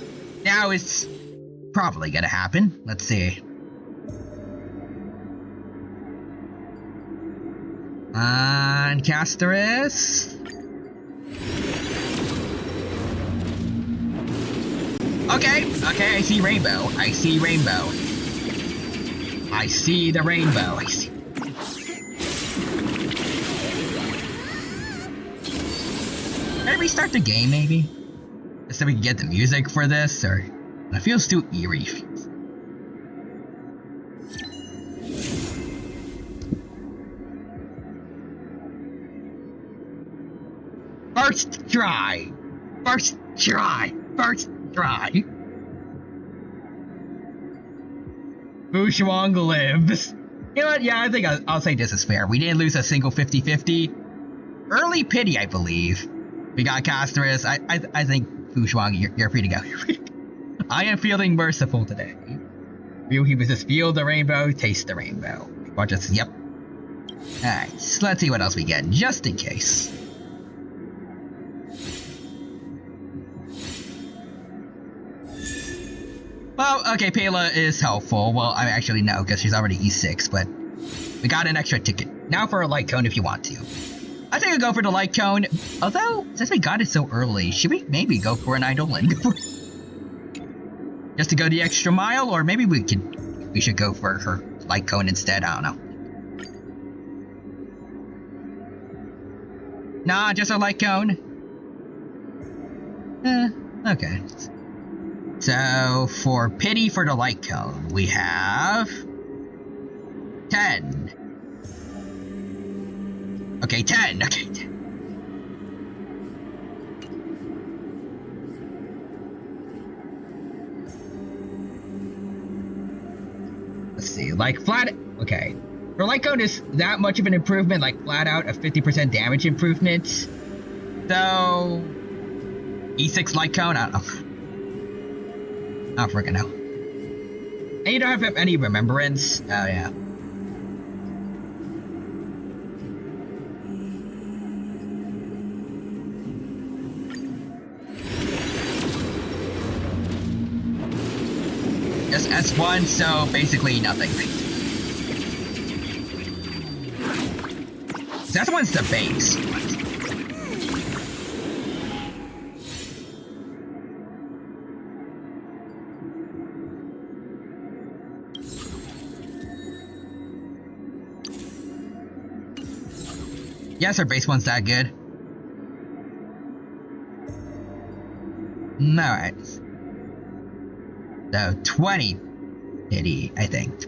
Now it's probably gonna happen. Let's see. And Casterus. Okay, I see rainbow. I see rainbow. I see the rainbow. I see. Can I restart the game, maybe? Just so we can get the music for this, or... It feels too eerie. First try! First try! First try! Bushuang lives. You know what? Yeah, I think I'll say this is fair. We didn't lose a single 50-50. Early pity, I believe. We got Casterus. I think Bushuang, you're free to go. You're free to go. I am feeling merciful today. He was just feel the rainbow, taste the rainbow. Watch us. Yep. Alright, so let's see what else we get, just in case. Well, okay, Pela is helpful. Well, I actually know, because she's already E6, but we got an extra ticket. Now for a light cone if you want to. I think I'll go for the light cone. Although, since we got it so early, should we maybe go for an Eidolon? Just to go the extra mile, or maybe we should go for her light cone instead, I don't know. Nah, just a light cone. Okay. So, for pity for the light cone, we have... 10. Okay, 10. Okay, 10. Let's see, like flat... Okay. For light cone is that much of an improvement, like flat out a 50% damage improvement. So... E6 light cone? I don't know. I don't freaking know. And you don't have any remembrance? Oh, yeah. Just S1, so basically nothing. S1's the base. Yes, our base one's that good. Alright. So, 20 pity, I think.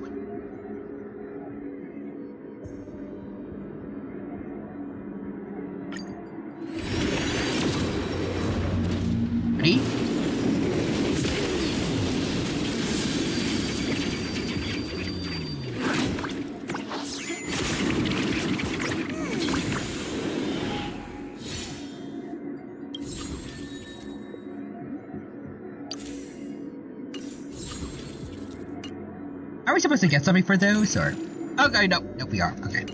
Ready? Are we supposed to get something for those, or? Okay, no, we are. Okay.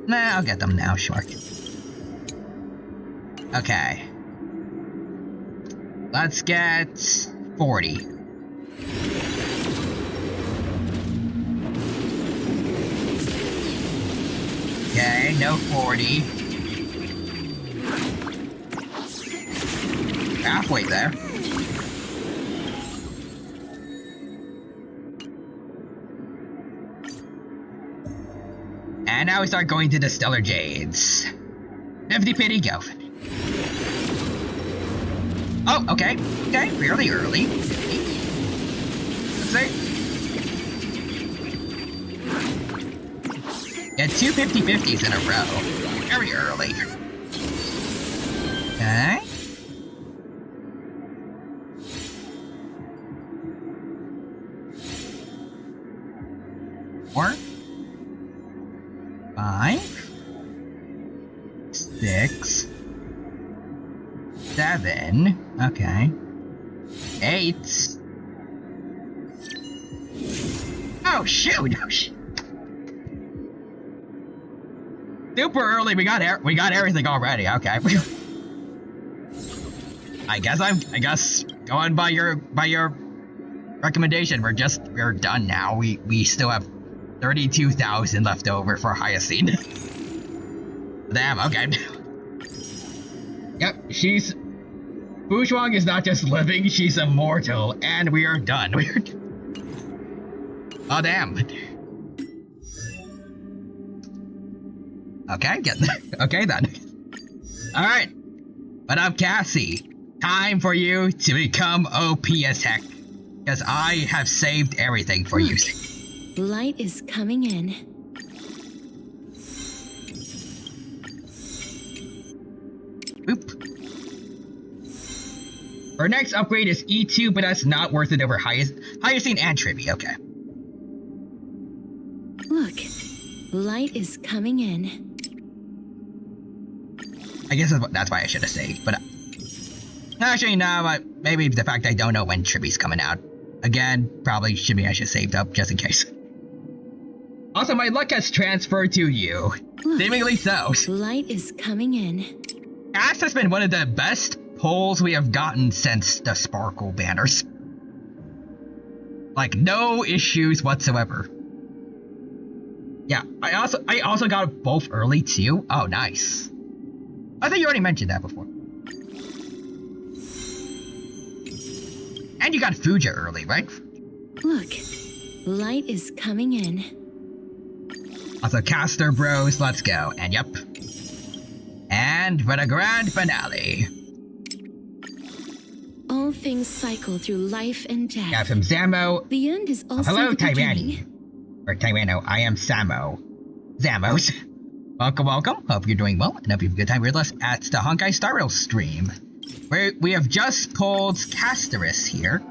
Nah, I'll get them now, sure. Okay. Let's get 40. Okay, no 40. Halfway there. And now we start going to the Stellar Jades. 50 pity, go. Oh, okay. Okay, fairly early. Let's see. Yeah, 2 50-50s in a row. Very early. Okay. Four. 5. 6. 7. Okay. 8. Oh shoot! Oh, super early. We got everything already. Okay. I guess going by your recommendation, we're done now. We still have 32,000 left over for Hyacinth. Damn. Okay. Yep. Bujwang is not just living; she's immortal, and we are done. Oh damn. Okay, okay then. Alright. But I'm Cassie. Time for you to become OP as heck. Because I have saved everything for you. Light is coming in. Boop. Our next upgrade is E2, but that's not worth it over Hyacinth and Tribby. Okay. Look. Light is coming in. I guess that's why I should have saved, but actually no, maybe the fact I don't know when Tribby's coming out. Again, probably I should save up just in case. Also, my luck has transferred to you. Look, seemingly so. Light is coming in. Ash has been one of the best pulls we have gotten since the Sparkle banners. Like, no issues whatsoever. Yeah, I also got both early too. Oh, nice. I think you already mentioned that before. And you got Fuja early, right? Look, light is coming in. Also, Caster Bros, let's go. And yep. And for the grand finale. All things cycle through life and death. Got some Zamo. The end is also hello, the Tyrani. Or Tyrano, I am Samo. Zamos. Welcome. Hope you're doing well, and hope you have a good time with us at the Honkai Star Rail stream. We have just pulled Casterus here.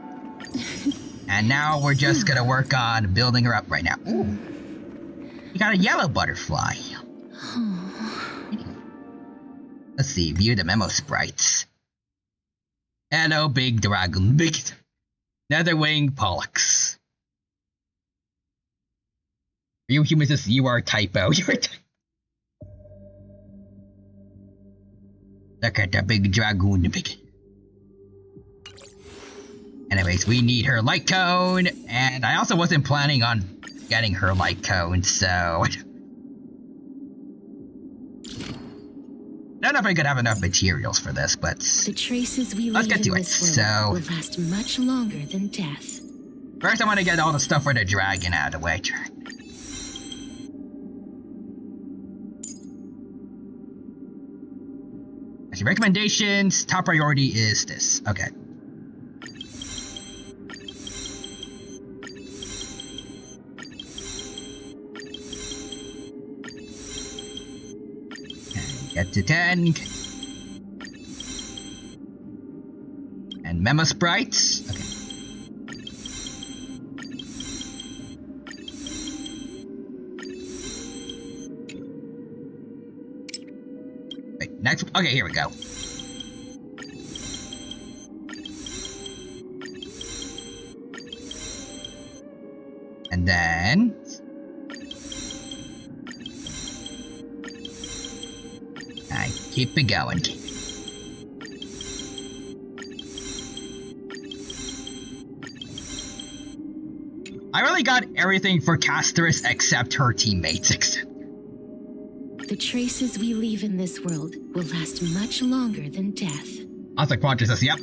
And now we're just gonna work on building her up right now. Ooh. You got a yellow butterfly. Let's see, view the memo sprites. Hello, big dragoon. Big Netherwing Pollux. You humans, you are typo. You are typo. Look at the big dragoon. Anyways, we need her light cone, and I also wasn't planning on getting her light cone, so I don't know if I could have enough materials for this, but the traces we let's leave get to in it. this world will last much longer than death. First, I want to get all the stuff for the dragon out of the way. Actually, recommendations. Top priority is this. Okay. Get to 10. And Memo Sprites. Okay. Wait, next. Okay, here we go. And then keep it going. I really got everything for Casterus except her teammates. The traces we leave in this world will last much longer than death. Also, Quantra says, yep.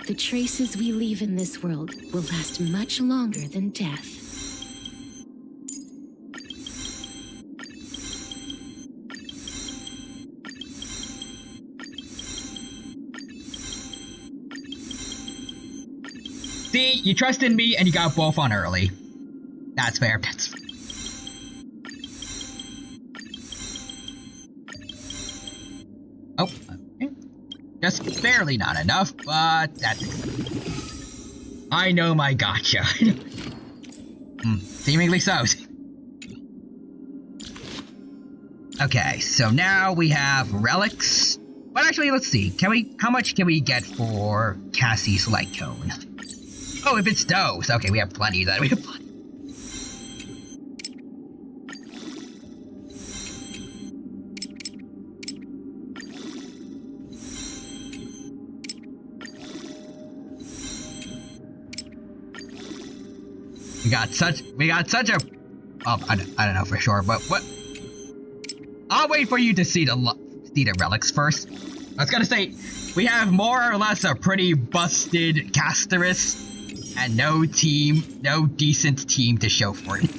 The traces we leave in this world will last much longer than death. See, you trusted me and you got both on early. That's fair. That's... Oh, okay. Just barely not enough, but that's... I know my gotcha. Seemingly so. Okay, so now we have relics. But actually, let's see. How much can we get for Cassie's light cone? Oh, if it's those. Okay, we have plenty of that. We have plenty. We got such a... Oh, I don't know for sure, but what... I'll wait for you to see the relics first. I was gonna say, we have more or less a pretty busted Casterus, and no decent team to show for it.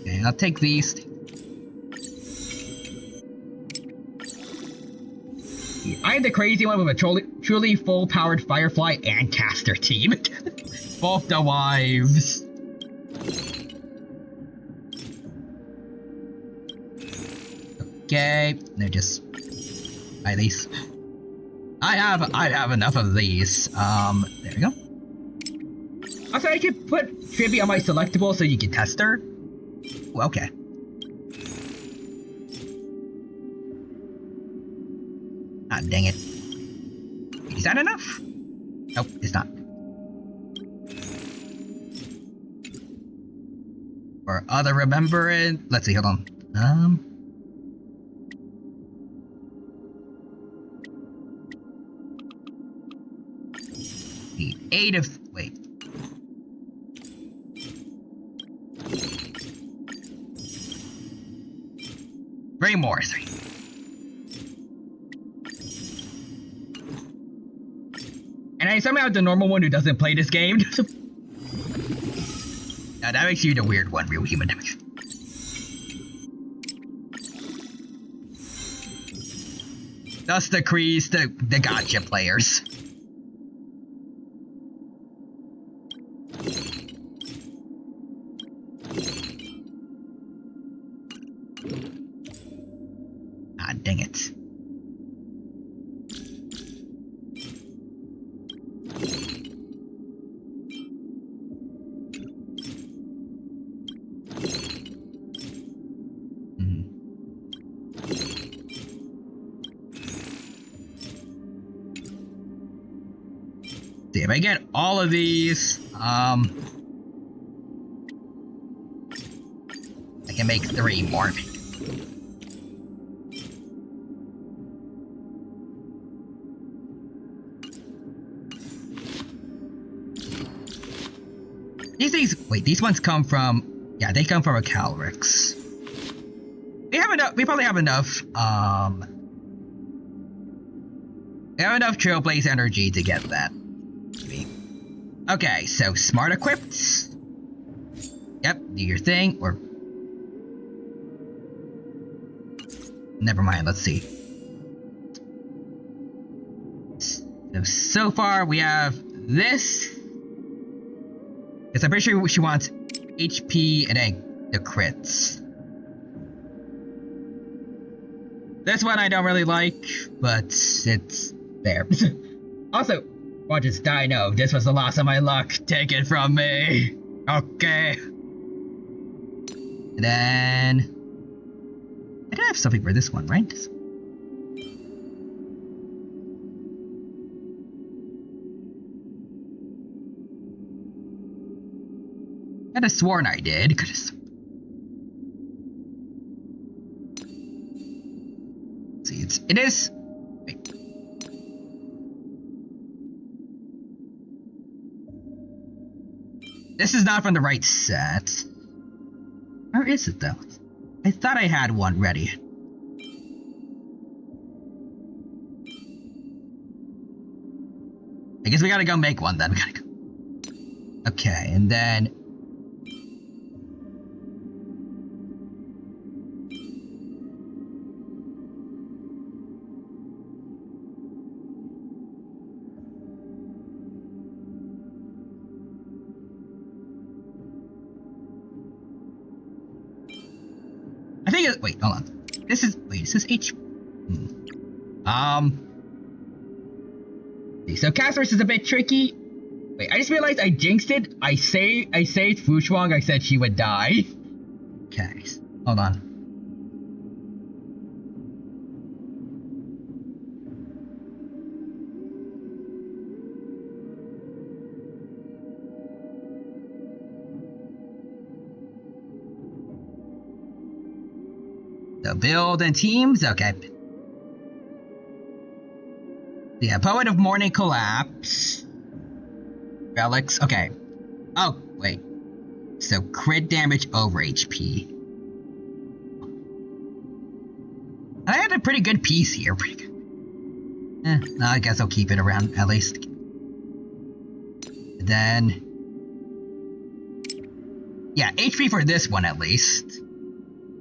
Okay, I'll take these. I'm the crazy one with a truly full-powered Firefly and Caster team. Both the wives. Okay, they're just buy these. I have enough of these. There we go. Also, I could put Tribute on my selectable so you can test her. Ooh, okay. Ah, dang it. Is that enough? Nope, it's not. For other remembrance, let's see, hold on. The 8 of... wait. Three more. And I somehow the normal one who doesn't play this game. Now that makes you the weird one, real human. Thus decrees the gotcha players. Ah, dang it. See, if I get all of these, I can make 3 more. These ones come from, yeah, they come from a Calrix. We probably have enough, we have enough Trailblaze energy to get that. Maybe. Okay, so smart equipped. Yep, do your thing, or... Never mind, let's see. So far we have this. Because I'm pretty sure she wants HP and then the crits. This one I don't really like, but it's there. Also, watch this die. No, this was the loss of my luck. Take it from me. Okay. And then... I don't have something for this one, right? I'd have sworn I did. See, it is. Wait. This is not from the right set. Where is it though? I thought I had one ready. I guess we gotta go make one then. We gotta go. Okay, and then. wait, hold on. This is H. So Casper's is a bit tricky. Wait, I just realized I jinxed it. I saved Fushuang. I said she would die. Okay, hold on. So build and teams, okay. Yeah, Poet of Morning Collapse. Relics, okay. Oh, wait. So crit damage over HP. I had a pretty good piece here. Pretty good. No, I guess I'll keep it around at least. Then, yeah, HP for this one at least.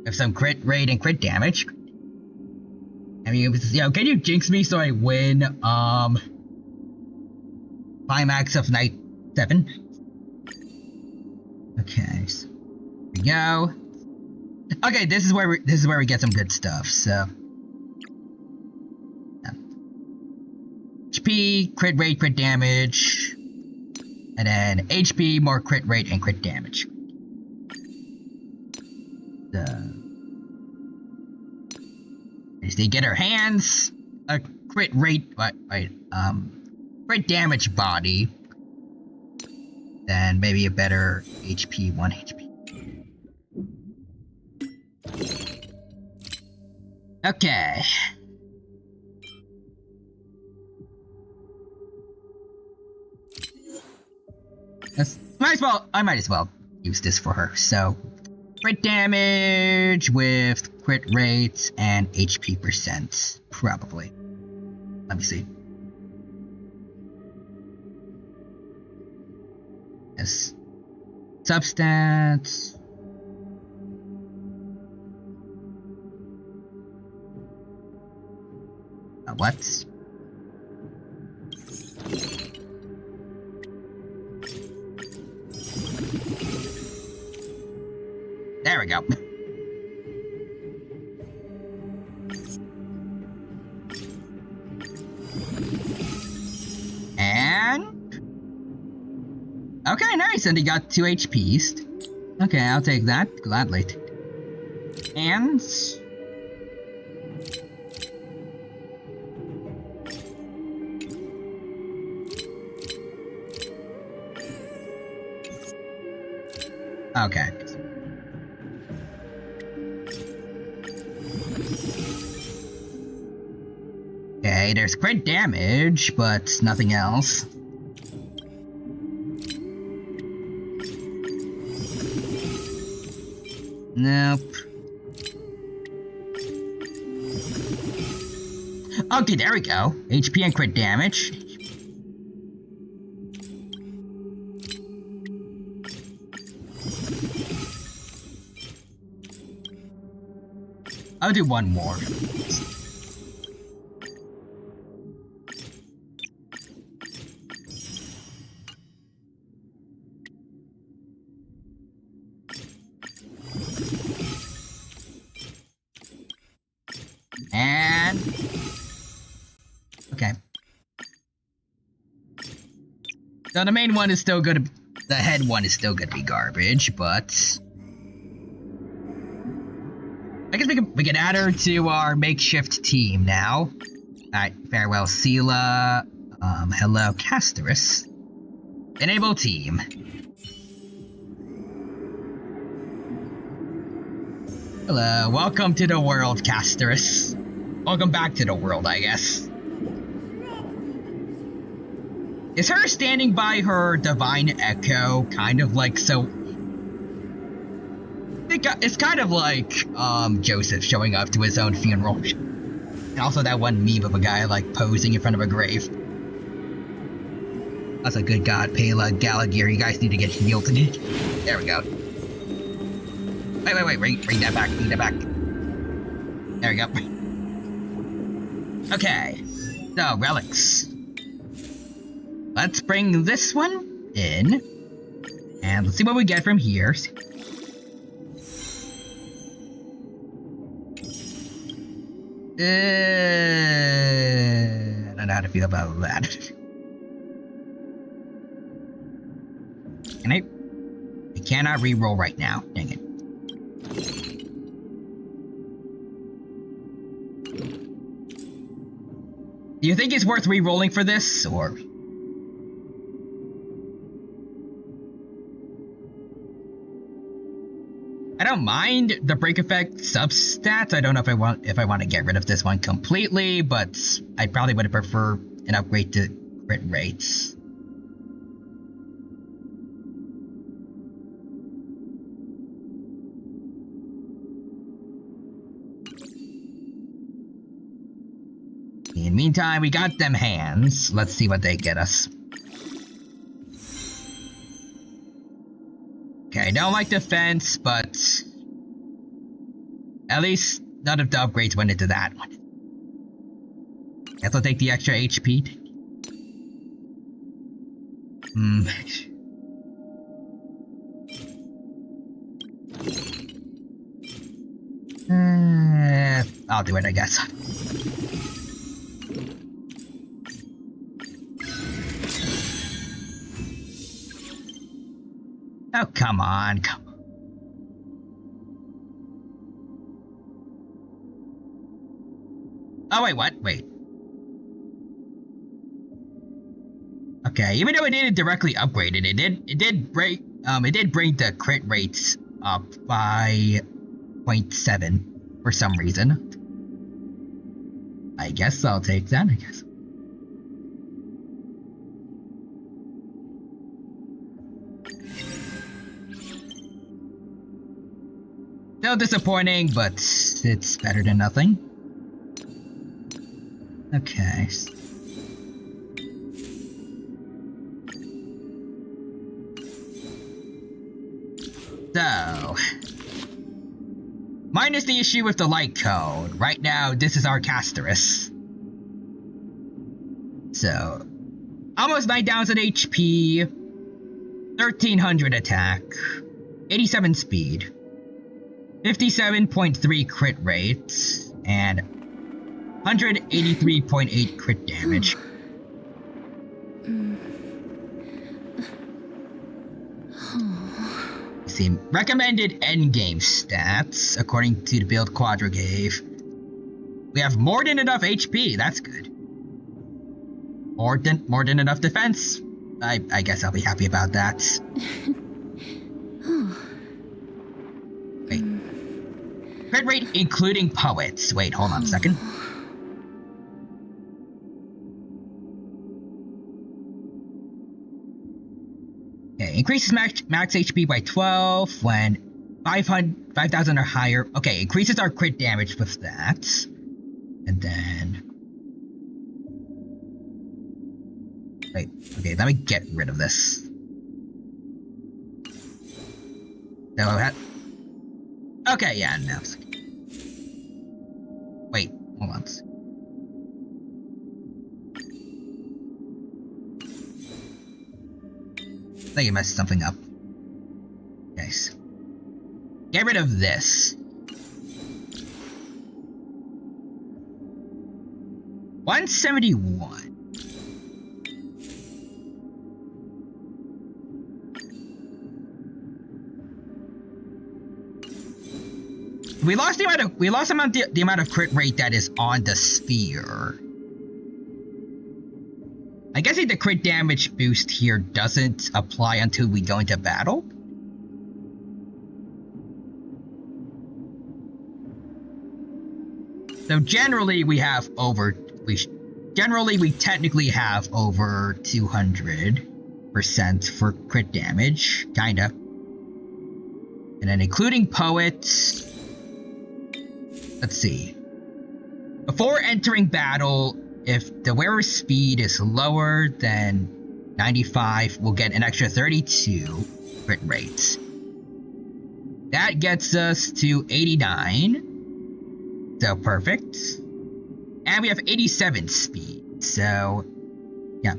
With some crit rate and crit damage. I mean, can you jinx me so I win, climax of night 7? Okay, so here we go. Okay, this is where we get some good stuff, so. Yeah. HP, crit rate, crit damage. And then HP, more crit rate and crit damage. They get her hands, a crit rate, crit damage body, then maybe a better HP, 1 HP. Okay. I might as well use this for her, so. Crit damage with crit rates and HP percent, probably. Let me see. Yes. Substance. What? There we go. And... okay, nice, and he got 2 HPs. Okay, I'll take that, gladly. And... okay. Okay, there's crit damage, but nothing else. Nope. Okay, there we go. HP and crit damage. I'll do one more. And... okay. So the main one is still gonna... the head one is still gonna be garbage, but... I guess we can add her to our makeshift team now. Alright, farewell Sela. Hello Castorus. Enable team. Hello, welcome to the world, Castorus. Welcome back to the world, I guess. Is her standing by her divine echo kind of like so... it's kind of like, Joseph showing up to his own funeral. And also that one meme of a guy, like, posing in front of a grave. That's a good god, Pela, Gallagher, you guys need to get healed. There we go. Wait, bring that back, bring that back. There we go. Okay, so, relics. Let's bring this one in. And let's see what we get from here. I don't know how to feel about that. Can I cannot re-roll right now. Dang it. Do you think it's worth re-rolling for this, or? I don't mind the break effect substats. I don't know if I want to get rid of this one completely, but I probably would prefer an upgrade to crit rates. In the meantime, we got them hands. Let's see what they get us. Okay, I don't like defense, but at least none of the upgrades went into that one. Guess I'll take the extra HP. I'll do it, I guess. Oh, come on, come on. Oh, wait, what? Wait. Okay, even though it didn't directly upgrade it, it did bring the crit rates up by 0.7 for some reason. I guess I'll take that, I guess. Still disappointing, but it's better than nothing. Okay. So, minus the issue with the light cone. Right now, this is our Casterus. So, almost 9,000 HP, 1,300 attack, 87 speed, 57.3 crit rate, and 183.8 crit damage. See, recommended endgame stats, according to the build Quadra gave. We have more than enough HP, that's good. More than enough defense. I guess I'll be happy about that. Wait. Crit rate including poets. Wait, hold on a second. Okay, increases max HP by 12 when 5,000 or higher. Okay, increases our crit damage with that. And then... Wait, okay, let me get rid of this. No, okay, yeah, no. Wait, hold on. I think I messed something up. Nice. Get rid of this. 171. We lost the amount of crit rate that is on the sphere. I guess the crit damage boost here doesn't apply until we go into battle. So generally we technically have over 200% for crit damage, kinda. And then including poets. Let's see. Before entering battle, if the wearer's speed is lower than 95, we'll get an extra 32 crit rates. That gets us to 89. So perfect. And we have 87 speed. So, yeah.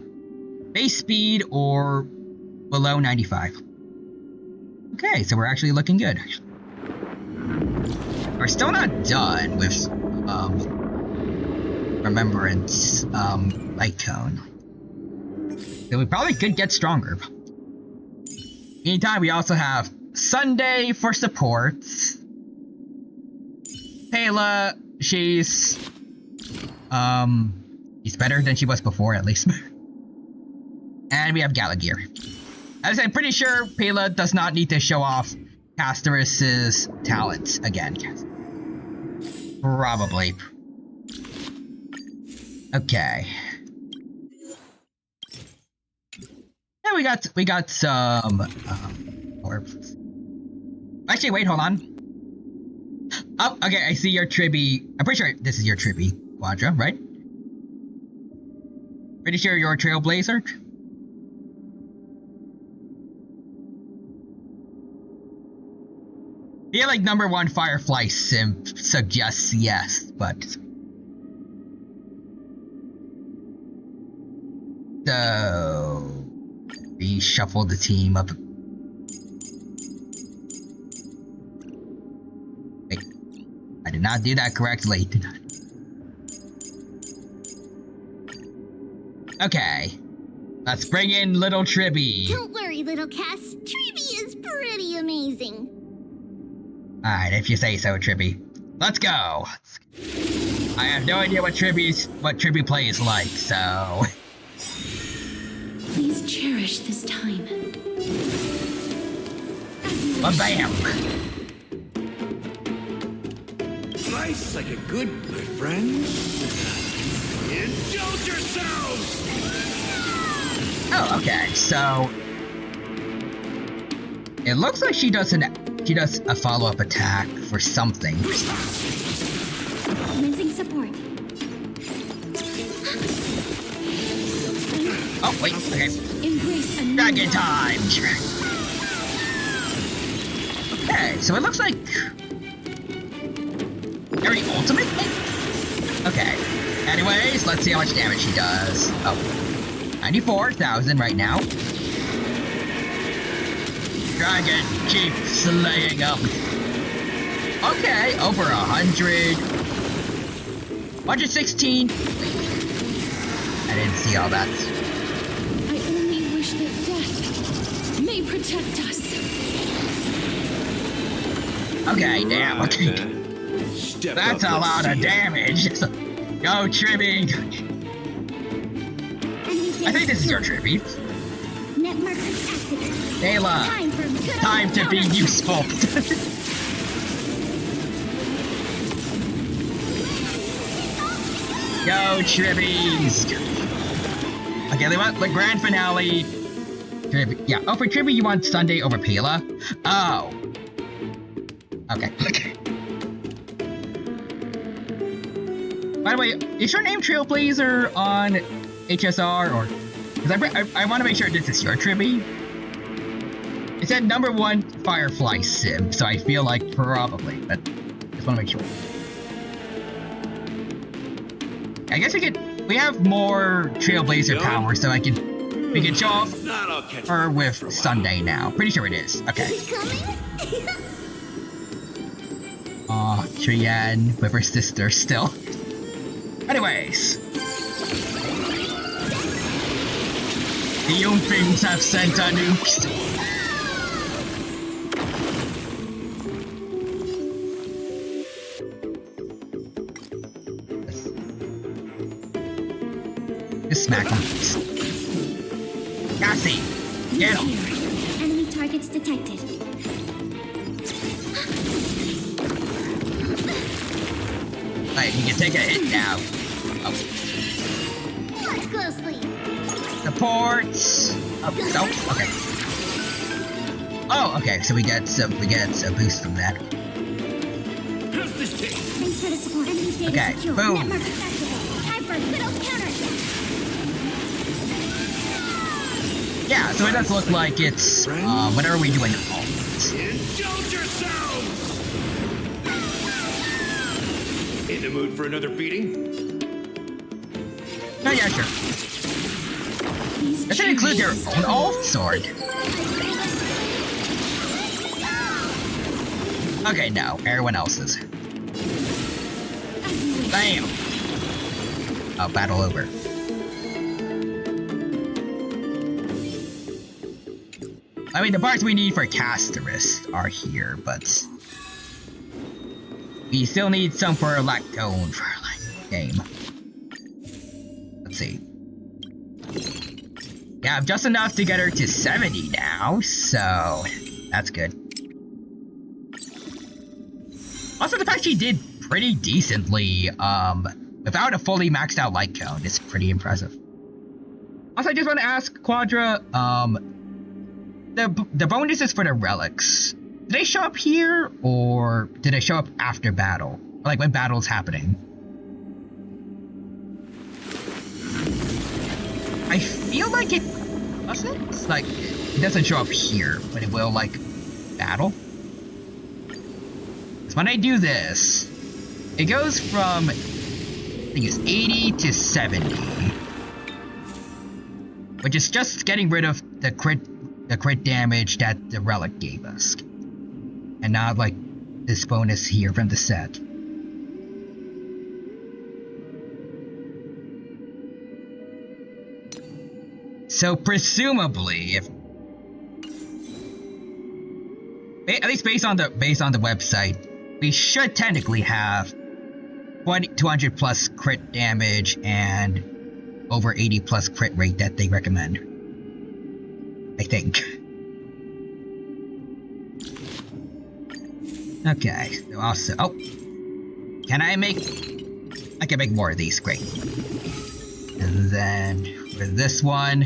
Base speed or below 95. Okay, so we're actually looking good. We're still not done with remembrance light cone. So we probably could get stronger. Meantime, we also have Sunday for supports. Kayla, she's better than she was before, at least. And we have Gallagher. As I'm pretty sure Pela does not need to show off Casterus's talents again. Probably. Okay. Yeah, we got some orbs. Actually, wait, hold on. Oh, okay, I see your Tribby. I'm pretty sure this is your Tribby Quadra, right? Pretty sure you're a Trailblazer? I feel like #1 Firefly simp suggests yes, but... So... reshuffle the team up. Wait. I did not do that correctly. Okay. Let's bring in little Tribby. Don't worry, little Cass. Tribby is pretty amazing. Alright, if you say so, Tribby. Let's go! I have no idea what Tribby plays like, so... Please cherish this time. Ba-bam! Nice like a good, my friends. Indulge yourselves! Oh, okay, so... It looks like she does a follow-up attack for something. Commencing support. Oh, wait, okay. Embrace a new Dragon time! Okay, so it looks like... Very ultimate? Okay. Anyways, let's see how much damage she does. Oh. 94,000 right now. Dragon keeps slaying up. Okay, over 100. 116. I didn't see all that. I only wish that death may protect us. Okay, damn, okay. That's a lot of damage. Go, Tribby. I think this is your Tribby. Net markers activated. Kayla, time to be useful. Go, Tribbies. Okay, they want the grand finale. Tribby, yeah. Oh, for Tribby, you want Sunday over Pela? Oh. Okay. By the way, is your name Trailblazer on HSR or? Because I want to make sure this is your Tribby. It said #1 Firefly sim, so I feel like probably, but just want to make sure. I guess we have more Trailblazer power, so we can show off her with Sunday now. Pretty sure it is. Okay. Aw, Trian with her sister still. Anyways. The Yoomfings have sent a nuke. Just smack him. Cassie, get him. Enemy targets detected. Alright, you can take a hit now. Oh. Watch closely. Supports. Oh, no, okay. Oh, okay, so we get a boost from that. How's this take? Thanks for the support. Enemy data Okay, secure. boom. Net markers activated. Time for a good old counterattack. Yeah, so it does look like it's, what are we doing? Indulge yourselves! In the mood for another beating? Oh yeah, sure. Does it include your own alt sword? Okay, no, everyone else's. Bam! battle over. I mean, the parts we need for Casterus are here, but we still need some for Lactone for like game. Let's see. Yeah, I have just enough to get her to 70 now, so that's good. Also, the fact she did pretty decently without a fully maxed out light cone is pretty impressive. Also, I just want to ask Quadra, the bonuses for the relics, do they show up here or do they show up after battle? Like when battle's happening? I feel like it doesn't. Like, it doesn't show up here, but it will, like, battle. So when I do this, it goes from, I think it's 80 to 70. Which is just getting rid of the crit damage that the relic gave us. And not, like, this bonus here from the set. So presumably, if at least based on the website, we should technically have 200 plus crit damage and over 80 plus crit rate that they recommend. I think. Okay. So also, can I make? I can make more of these. Great. And then for this one,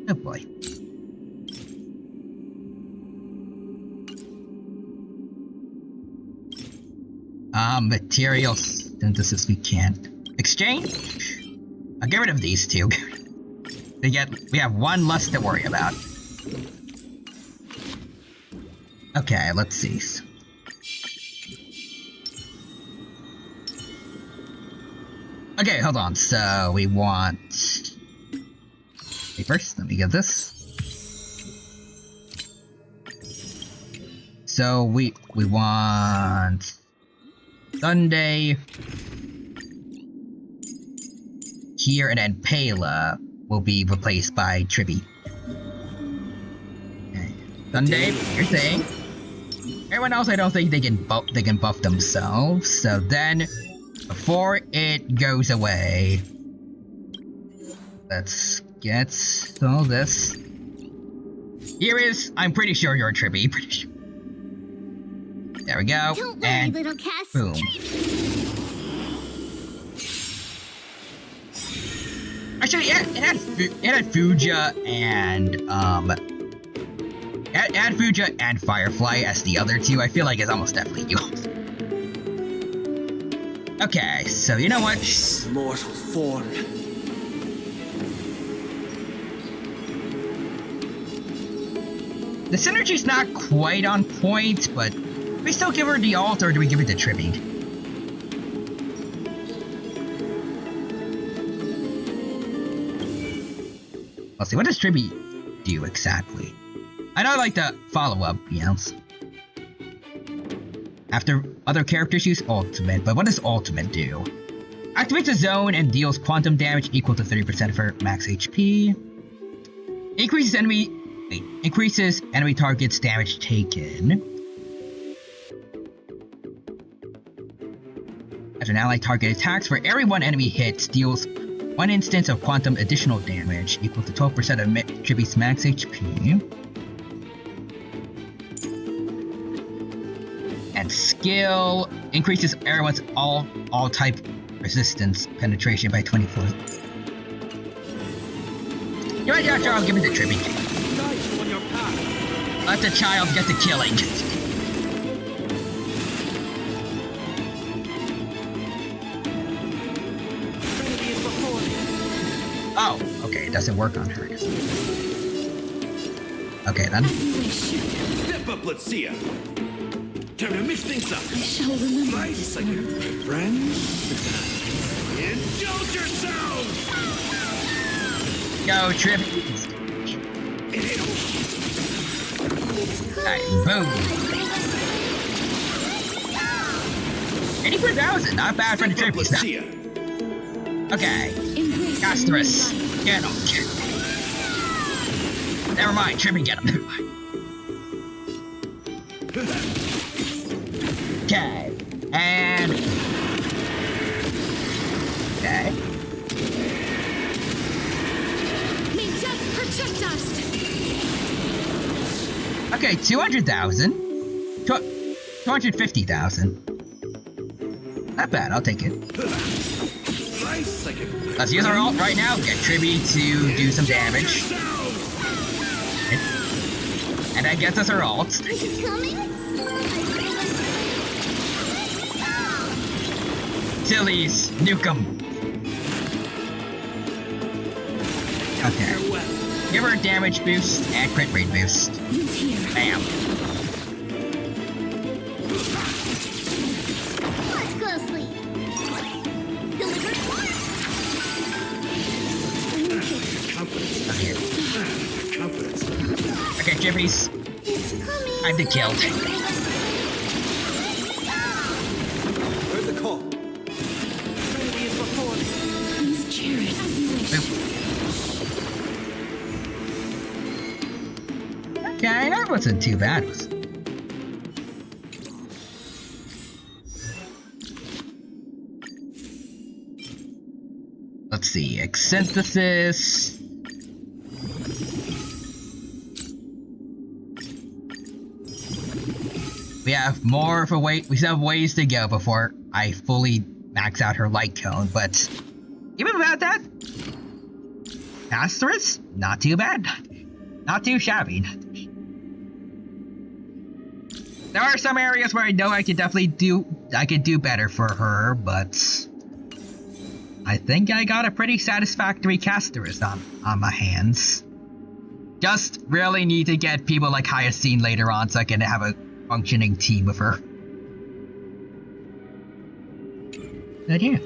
oh boy. Material synthesis we can't exchange. I'll get rid of these two. We have one less to worry about. Okay, let's see. Okay, hold on. So we want. Okay, first, let me get this. So we want Sunday here, and then Pela will be replaced by Tribby. Okay. Sunday, you're saying. Everyone else, I don't think they can buff themselves. So then, before it goes away, let's get all this. Here is, I'm pretty sure you're a Tribby. Pretty sure. There we go. Don't worry, and little Cass. boom. Actually, it had Fuja and it had Fuja and Firefly as the other two. I feel like it's almost definitely you. Okay, so you know what? Mortal form. The synergy's not quite on point, but do we still give her the ult or do we give it to Tribby? Let's see, what does Tribby do exactly? I know I like the follow-up, yes. After other characters use ultimate, but what does ultimate do? Activates a zone and deals quantum damage equal to 30% of her max HP. Increases enemy target's damage taken. After an ally target attacks, for every one enemy hit, deals 1 instance of quantum additional damage equal to 12% of Tribby's max HP. And skill increases everyone's all type resistance penetration by 24. You know what, sure, I'll give it to Tribby. Let the child get the killing. Oh, okay, it doesn't work on her. Okay, then. Step up, let's see ya. Time to mix things up. I shall remember this like one. Friends? Indulge yourselves! Go, Trip. Alright, boom. 84,000, not bad for the tributes. Okay. Castorus, get him. Never mind, Tribby, get him. Okay. And... Okay. May death protect us! Okay, 200,000. 250,000. Not bad, I'll take it. Let's use our ult right now. Get Tribby to do some damage. And that gets us our ult. Sillies, nuke 'em. Okay. Give her a damage boost and crit rate boost. Bam. Okay, Jibbies. I'm the kill. Heard the call. Please cheer it as you wish. Okay, that wasn't too bad. Let's see, synthesis. We have more of a wait. We still have ways to go before I fully max out her light cone, but even without that, Asterisk, not too bad. Not too shabby. There are some areas where I know I could definitely do better for her, but I think I got a pretty satisfactory Casterist on my hands. Just really need to get people like Hyacine later on so I can have a functioning team with her. But yeah.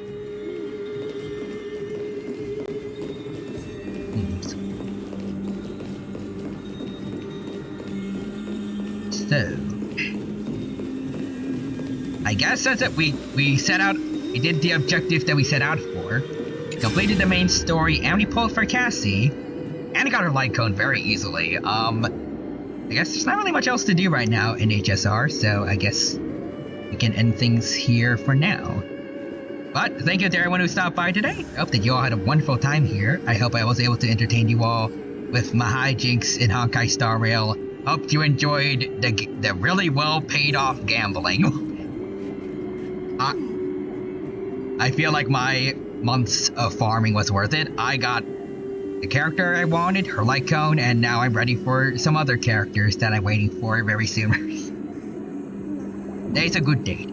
So I guess that's it. We set out, we did the objectives that we set out for, completed the main story, and we pulled for Cassie, and got her light cone very easily. I guess there's not really much else to do right now in HSR, so I guess we can end things here for now. But thank you to everyone who stopped by today. I hope that you all had a wonderful time here. I hope I was able to entertain you all with my hijinks in Honkai Star Rail. Hope you enjoyed the really well paid off gambling. I feel like my months of farming was worth it. I got the character I wanted, her light cone, and now I'm ready for some other characters that I'm waiting for very soon. Today's a good day.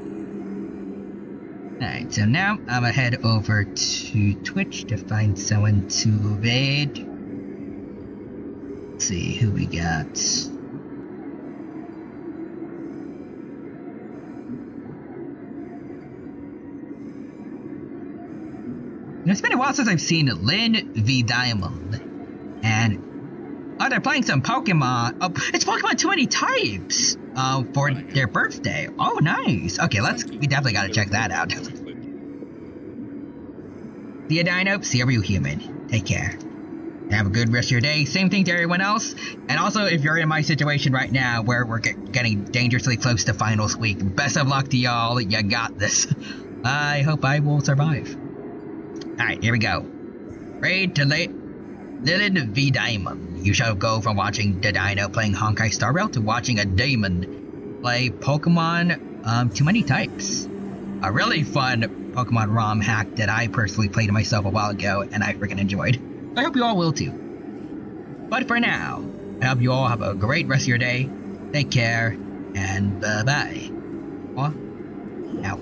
Alright, so now I'm gonna head over to Twitch to find someone to raid. Let's see who we got. It's been a while since I've seen Lynn V Diamond. And oh, they're playing some Pokemon. Oh, it's Pokemon Too Many Types for their birthday. Oh, nice. Okay, we definitely gotta check that out. See ya, Dino. See you, human. Take care. Have a good rest of your day. Same thing to everyone else. And also, if you're in my situation right now where we're getting dangerously close to finals week, best of luck to y'all. You got this. I hope I will survive. Alright, here we go. Raid to Lilith V Diamond. You shall go from watching the Dino playing Honkai Star Rail to watching a Damon play Pokemon Too Many Types. A really fun Pokemon ROM hack that I personally played myself a while ago and I freaking enjoyed. I hope you all will too. But for now, I hope you all have a great rest of your day. Take care, and bye-bye. Out.